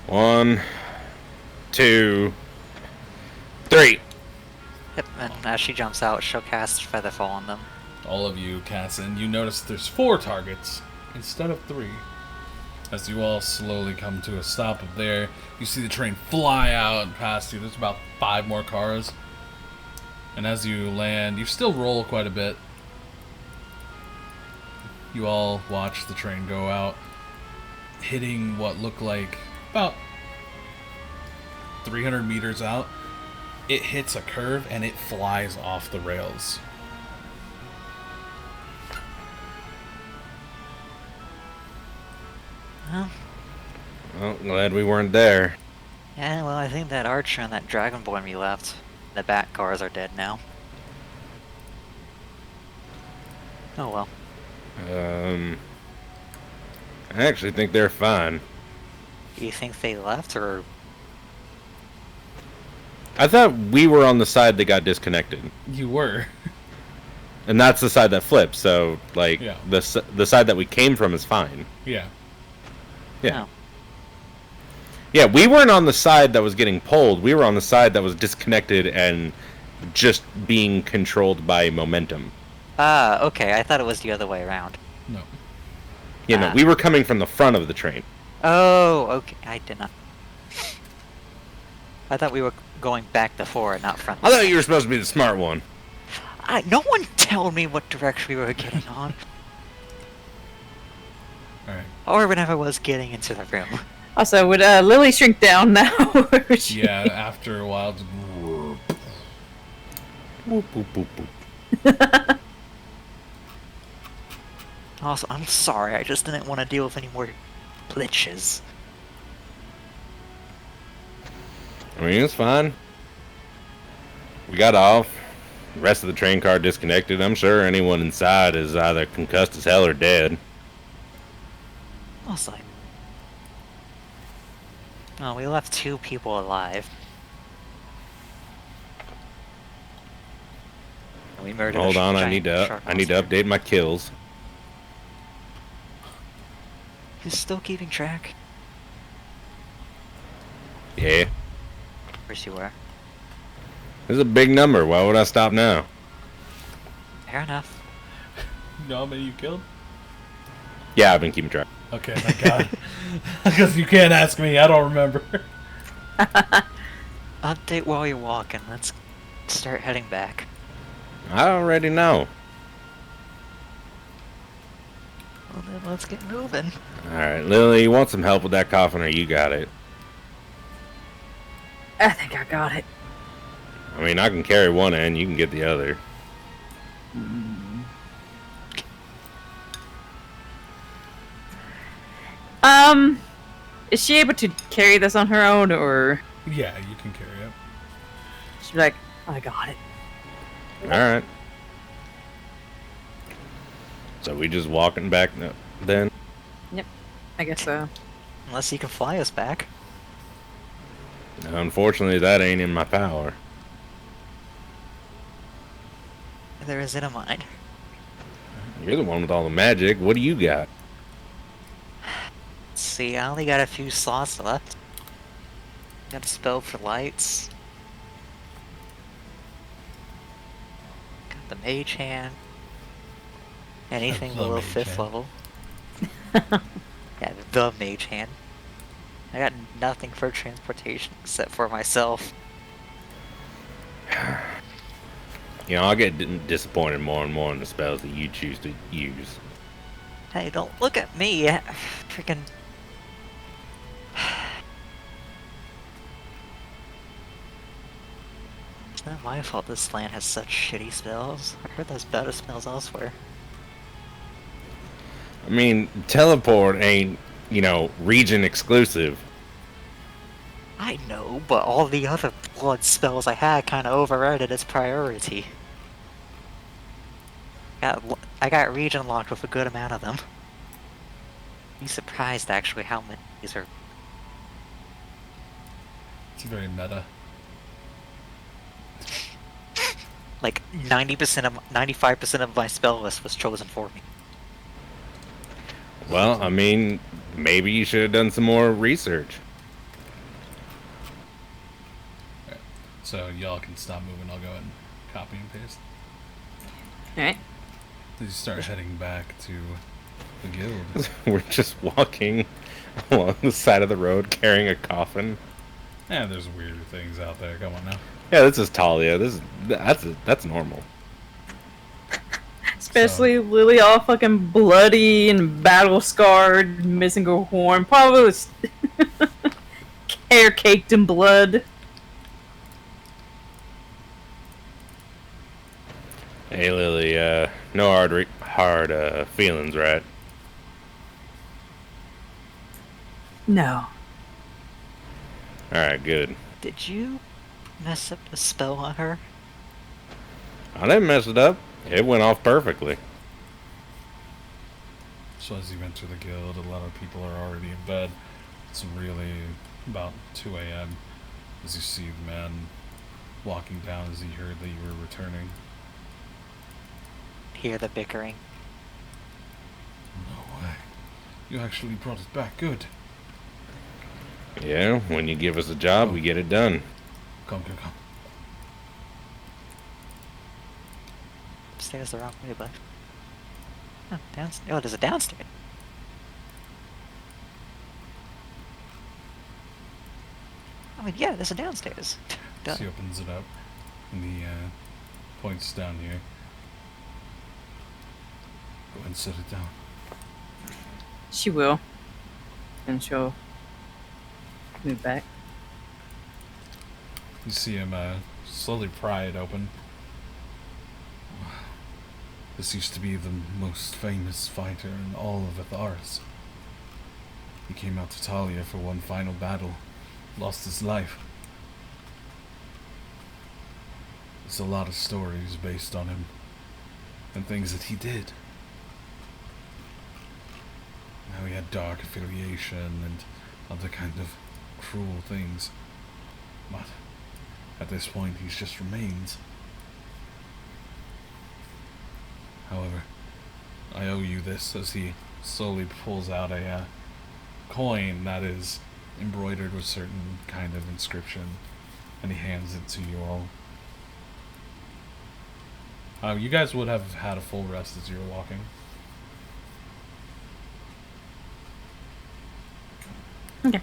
S2: 1, 2, 3.
S3: Yep, and as she jumps out, she'll cast Featherfall on them.
S1: All of you cast in. You notice there's 4 targets instead of 3. As you all slowly come to a stop up there, you see the train fly out past you. There's about 5 more cars. And as you land, you still roll quite a bit. You all watch the train go out, hitting what looked like about 300 meters out. It hits a curve and it flies off the rails.
S3: Well,
S2: Well, glad we weren't there.
S3: yeah, well, I think that archer and that dragonborn we left, the bat cars are dead now. Oh well.
S2: I actually think they're fine.
S3: You think they left, or...
S2: I thought we were on the side that got disconnected.
S1: You were.
S2: And that's the side that flipped, so, like,
S1: Yeah.
S2: the side that we came from is fine.
S1: Yeah.
S2: Yeah.
S3: Oh.
S2: Yeah, we weren't on the side that was getting pulled. We were on the side that was disconnected and just being controlled by momentum.
S3: Ah, okay, I thought it was the other way around.
S1: No.
S2: You know, we were coming from the front of the train.
S3: Oh, okay, I did not. I thought we were going back to forward, not front.
S2: I thought you were supposed to be the smart one.
S3: No one told me what direction we were getting on,
S1: Alright.
S3: or whenever I was getting into the room.
S4: Also, would Lily shrink down now? Or she...
S1: Yeah, after a while, just...
S2: Boop, boop, boop, boop.
S3: Also, I'm sorry, I just didn't want to deal with any more glitches.
S2: I mean, it's fine. We got off. The rest of the train car disconnected. I'm sure anyone inside is either concussed as hell or dead.
S3: Also, oh, we left 2 people alive. And we murdered.
S2: Hold on, I
S3: giant
S2: need to
S3: shark
S2: update
S3: monster.
S2: my kills.
S3: He's still keeping track.
S2: Yeah.
S3: Of course you were.
S2: This is a big number. Why would I stop now?
S3: Fair enough.
S1: You know how many you killed?
S2: Yeah, I've been keeping track.
S1: Okay, thank God. Because you can't ask me, I don't remember.
S3: Update while you're walking. Let's start heading back.
S2: I already know.
S3: Well then, let's get moving.
S2: Alright, Lily, you want some help with that coffin or you got it?
S4: I think I got it.
S2: I mean, I can carry one end, you can get the other.
S4: Is she able to carry this on her own, or
S1: Yeah, you can carry it.
S4: she's like, I got it?
S2: Alright. So we just walking back then?
S4: I guess so.
S3: Unless you can fly us back.
S2: Unfortunately, that ain't in my power.
S3: There is it in mine.
S2: You're the one with all the magic. What do you got?
S3: Let's see, I only got a few slots left. Got a spell for lights. Got the mage hand. Anything
S1: The
S3: below
S1: mage
S3: 5th
S1: hand.
S3: level. Yeah, the mage hand. I got nothing for transportation except for myself.
S2: You know, I get disappointed more and more in the spells that you choose to use.
S3: Hey, don't look at me. Freaking. It's not my fault this land has such shitty spells. I heard there's better spells elsewhere.
S2: I mean, teleport ain't, you know, region exclusive.
S3: I know, but all the other blood spells I had kind of overrided its priority. I got region locked with a good amount of them. Be surprised actually how many these are.
S1: It's very meta.
S3: Like 95% of my spell list was chosen for me.
S2: Well, I mean, maybe you should have done some more research.
S1: Alright. So y'all can stop moving, I'll go ahead and copy and paste.
S4: Alright.
S1: You start heading back to the guild.
S2: We're just walking along the side of the road carrying a coffin.
S1: Yeah, there's weirder things out there, come on now.
S2: Yeah, this is Tolia. That's normal.
S4: Especially Lily, all fucking bloody and battle scarred, missing her horn, probably was hair caked in blood.
S2: Hey, Lily. No hard feelings, right?
S4: No.
S2: Alright, good.
S3: Did you mess up the spell on her?
S2: I didn't mess it up. It went off perfectly.
S1: So as you enter the guild, a lot of people are already in bed. It's really about 2 a.m. as you see the man walking down as he heard that you were returning.
S3: Hear the bickering.
S1: No way. You actually brought it back good.
S2: Yeah, when you give us a job, we get it done.
S1: Come.
S3: Upstairs the wrong way, but... Oh, oh, there's a downstairs. I mean, yeah, there's a downstairs. Duh.
S1: She opens it up, and he points down here. Go ahead and set it down.
S4: She will. And she'll move back.
S1: You see him slowly pry it open. This used to be the most famous fighter in all of Atharis. He came out to Tolia for one final battle, lost his life. There's a lot of stories based on him, and things that he did. How he had dark affiliation and other kind of cruel things. But at this point, he's just remains. However, I owe you this, as he slowly pulls out a coin that is embroidered with certain kind of inscription, and he hands it to you all. You guys would have had a full rest as you were walking.
S4: Okay.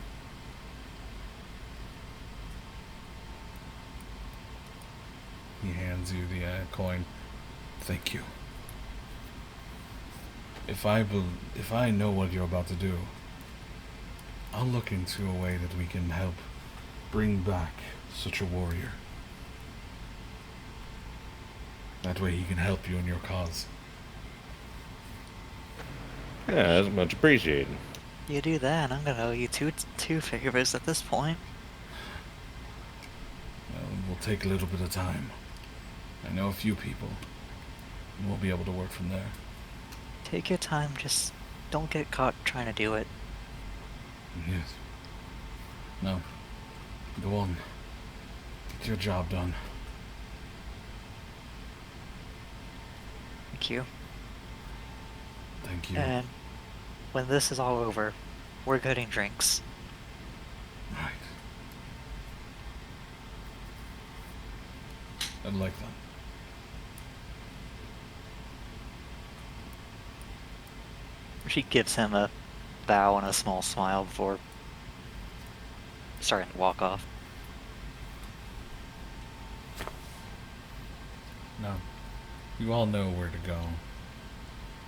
S1: He hands you the coin. Thank you. If I know what you're about to do, I'll look into a way that we can help bring back such a warrior. That way he can help you in your cause.
S2: Yeah, that's much appreciated.
S3: You do that, I'm gonna owe you two favors at this point.
S1: Well, it will take a little bit of time. I know a few people, and we'll be able to work from there.
S3: Take your time, just don't get caught trying to do it.
S1: Yes. No. Go on. Get your job done.
S3: Thank you.
S1: Thank you.
S3: And when this is all over, we're getting drinks.
S1: Right. I'd like that.
S3: She gives him a bow and a small smile before starting to walk off.
S1: Now, you all know where to go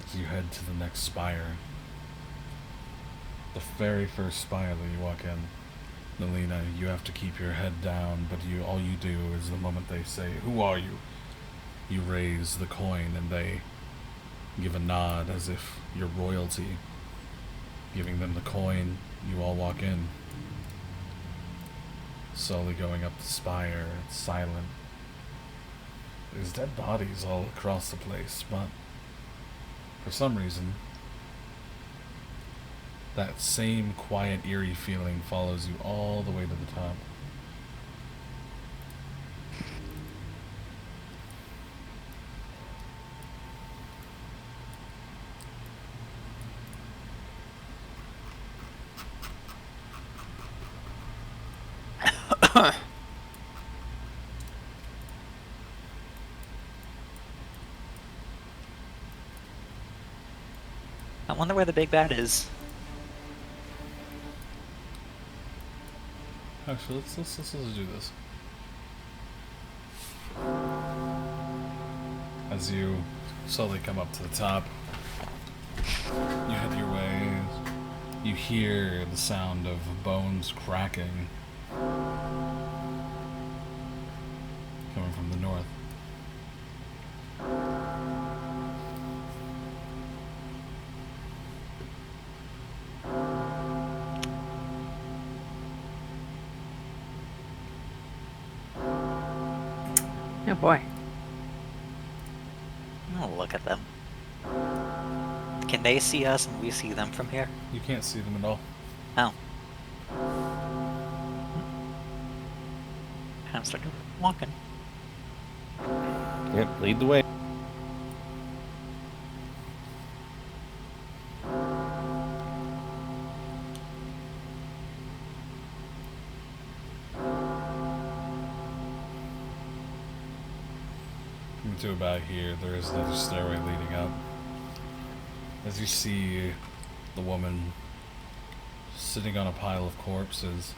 S1: as you head to the next spire. The very first spire that you walk in, Melina, you have to keep your head down, but all you do is the moment they say, "Who are you?" you raise the coin and they give a nod as if you're royalty. Giving them the coin, you all walk in. Slowly going up the spire, it's silent. There's dead bodies all across the place, but for some reason, that same quiet, eerie feeling follows you all the way to the top.
S3: I wonder where the big bad is.
S1: Actually, let's do this. As you slowly come up to the top, you head your way. You hear the sound of bones cracking coming from the north.
S4: Oh boy.
S3: Oh, look at them. Can they see us and we see them from here?
S1: You can't see them at all.
S3: Oh. I'm starting walking.
S2: Yep, lead the way.
S1: To about here, there is another stairway leading up. As you see the woman sitting on a pile of corpses,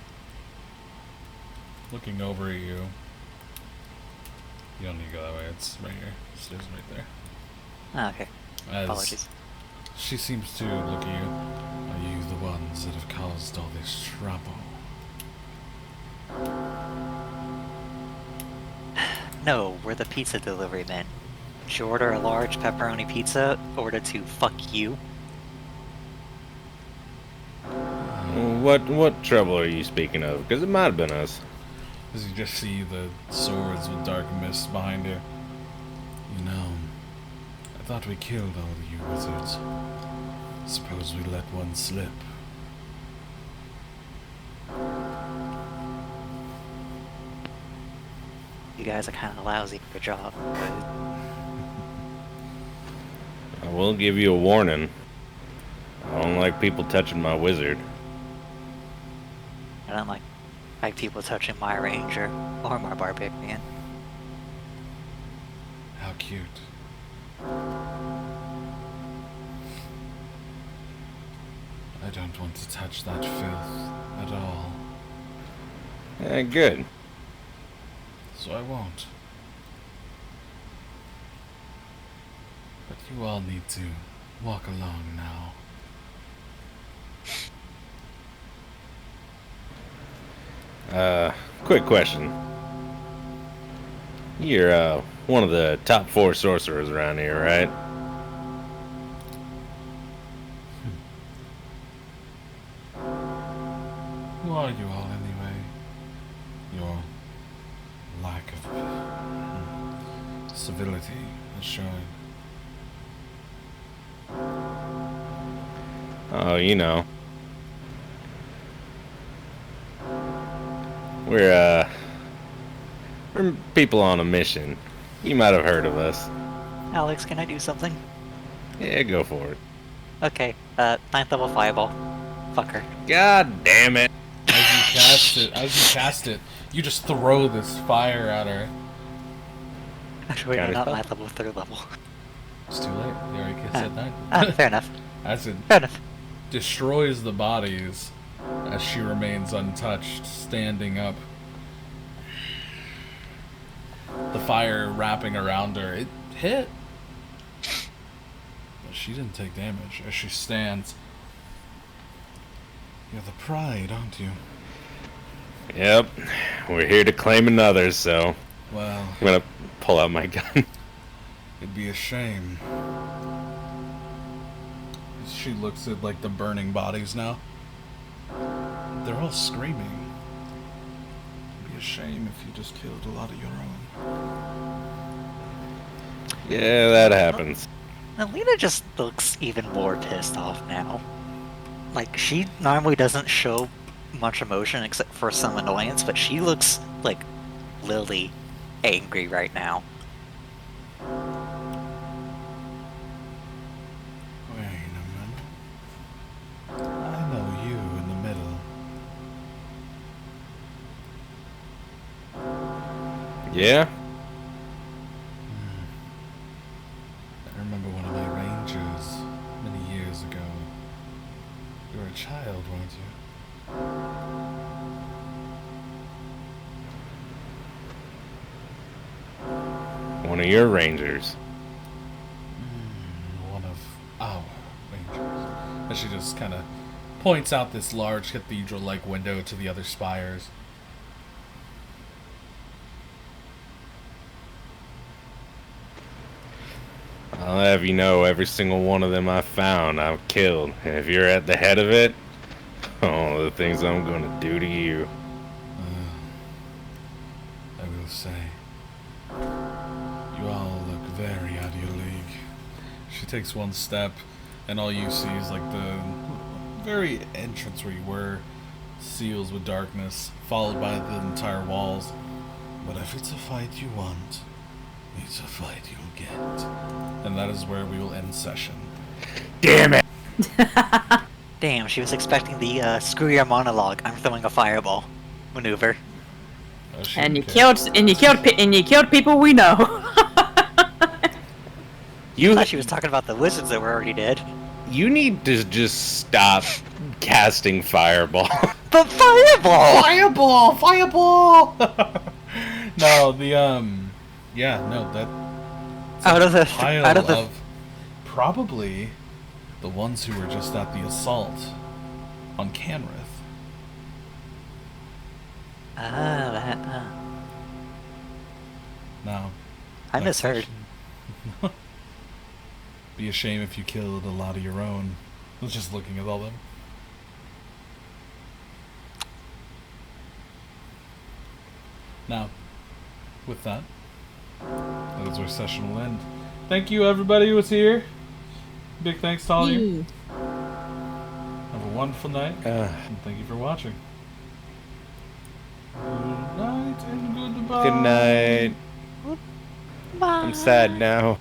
S1: looking over at you. You don't need to go that way, it's right here. Stairs right there.
S3: Oh, okay.
S1: As
S3: Apologies.
S1: she seems to look at you. Are you the ones that have caused all this trouble?
S3: No, we're the pizza delivery men. Did you order a large pepperoni pizza ordered to fuck you?
S2: What trouble are you speaking of? Because it might have been us.
S1: As you just see the swords with dark mist behind you. You know, I thought we killed all of you wizards. Suppose we let one slip.
S3: You guys are kind of lousy at your job.
S2: I will give you a warning. I don't like people touching my wizard.
S3: I don't like people touching my ranger or my barbarian.
S1: How cute. I don't want to touch that filth at all.
S2: Good.
S1: So I won't. But you all need to walk along now.
S2: Quick question. You're, one of the top 4 sorcerers around here, right?
S1: Who are you all anyway? Your lack of civility is showing.
S2: Oh, you know. We're people on a mission. You might have heard of us.
S3: Alex, can I do something?
S2: Yeah, go for it.
S3: Okay, 9th level fireball. Fuck her.
S2: God damn it.
S1: As you cast it, you just throw this fire at her.
S3: Actually,
S2: Got it,
S3: not
S2: spell?
S3: 9th level, 3rd level.
S1: It's too late. You already said that.
S3: Fair enough.
S1: As it
S3: Fair enough.
S1: destroys the bodies, as she remains untouched, standing up. The fire wrapping around her, it hit. But she didn't take damage as she stands. You're the pride, aren't you?
S2: Yep. We're here to claim another, so
S1: Well,
S2: I'm gonna pull out my gun.
S1: it'd be a shame. She looks at like the burning bodies now. They're all screaming. It'd be a shame if you just killed a lot of your own.
S2: Yeah, that happens.
S3: Alina just looks even more pissed off now. Like, she normally doesn't show much emotion except for some annoyance, but she looks, like, literally angry right now.
S1: Wait a minute. I know you in the middle.
S2: Yeah?
S1: I remember one of my rangers many years ago. You were a child, weren't you?
S2: One of your rangers.
S1: One of our rangers. And she just kind of points out this large cathedral-like window to the other spires.
S2: I'll have you know, every single one of them I found, I've killed. And if you're at the head of it, oh, the things I'm gonna do to you.
S1: I will say, You all look very out of your league. She takes one step, and all you see is like the very entrance where you were, seals with darkness, followed by the entire walls. But if it's a fight you want, it's a fight you'll get. And that is where we will end session.
S2: Damn it!
S3: Damn, she was expecting the screw your monologue. I'm throwing a fireball maneuver.
S1: Oh, she
S4: And you
S1: didn't care.
S4: killed people we know.
S3: I
S2: You
S3: thought she was talking about the wizards that were already dead.
S2: you need to just stop casting fireball.
S3: But fireball!
S1: Fireball! Fireball! No, yeah, no, that
S3: Out of the
S1: pile of probably the ones who were just at the assault on Canrith. Now,
S3: I
S1: next
S3: misheard.
S1: session. Be a shame if you killed a lot of your own. I was just looking at all them. Now, with that is where session will end. Thank you, everybody who was here. Big thanks to all of you. Have a wonderful night, and thank you for watching. Good night and goodbye.
S2: Good night.
S3: Bye.
S2: I'm sad now.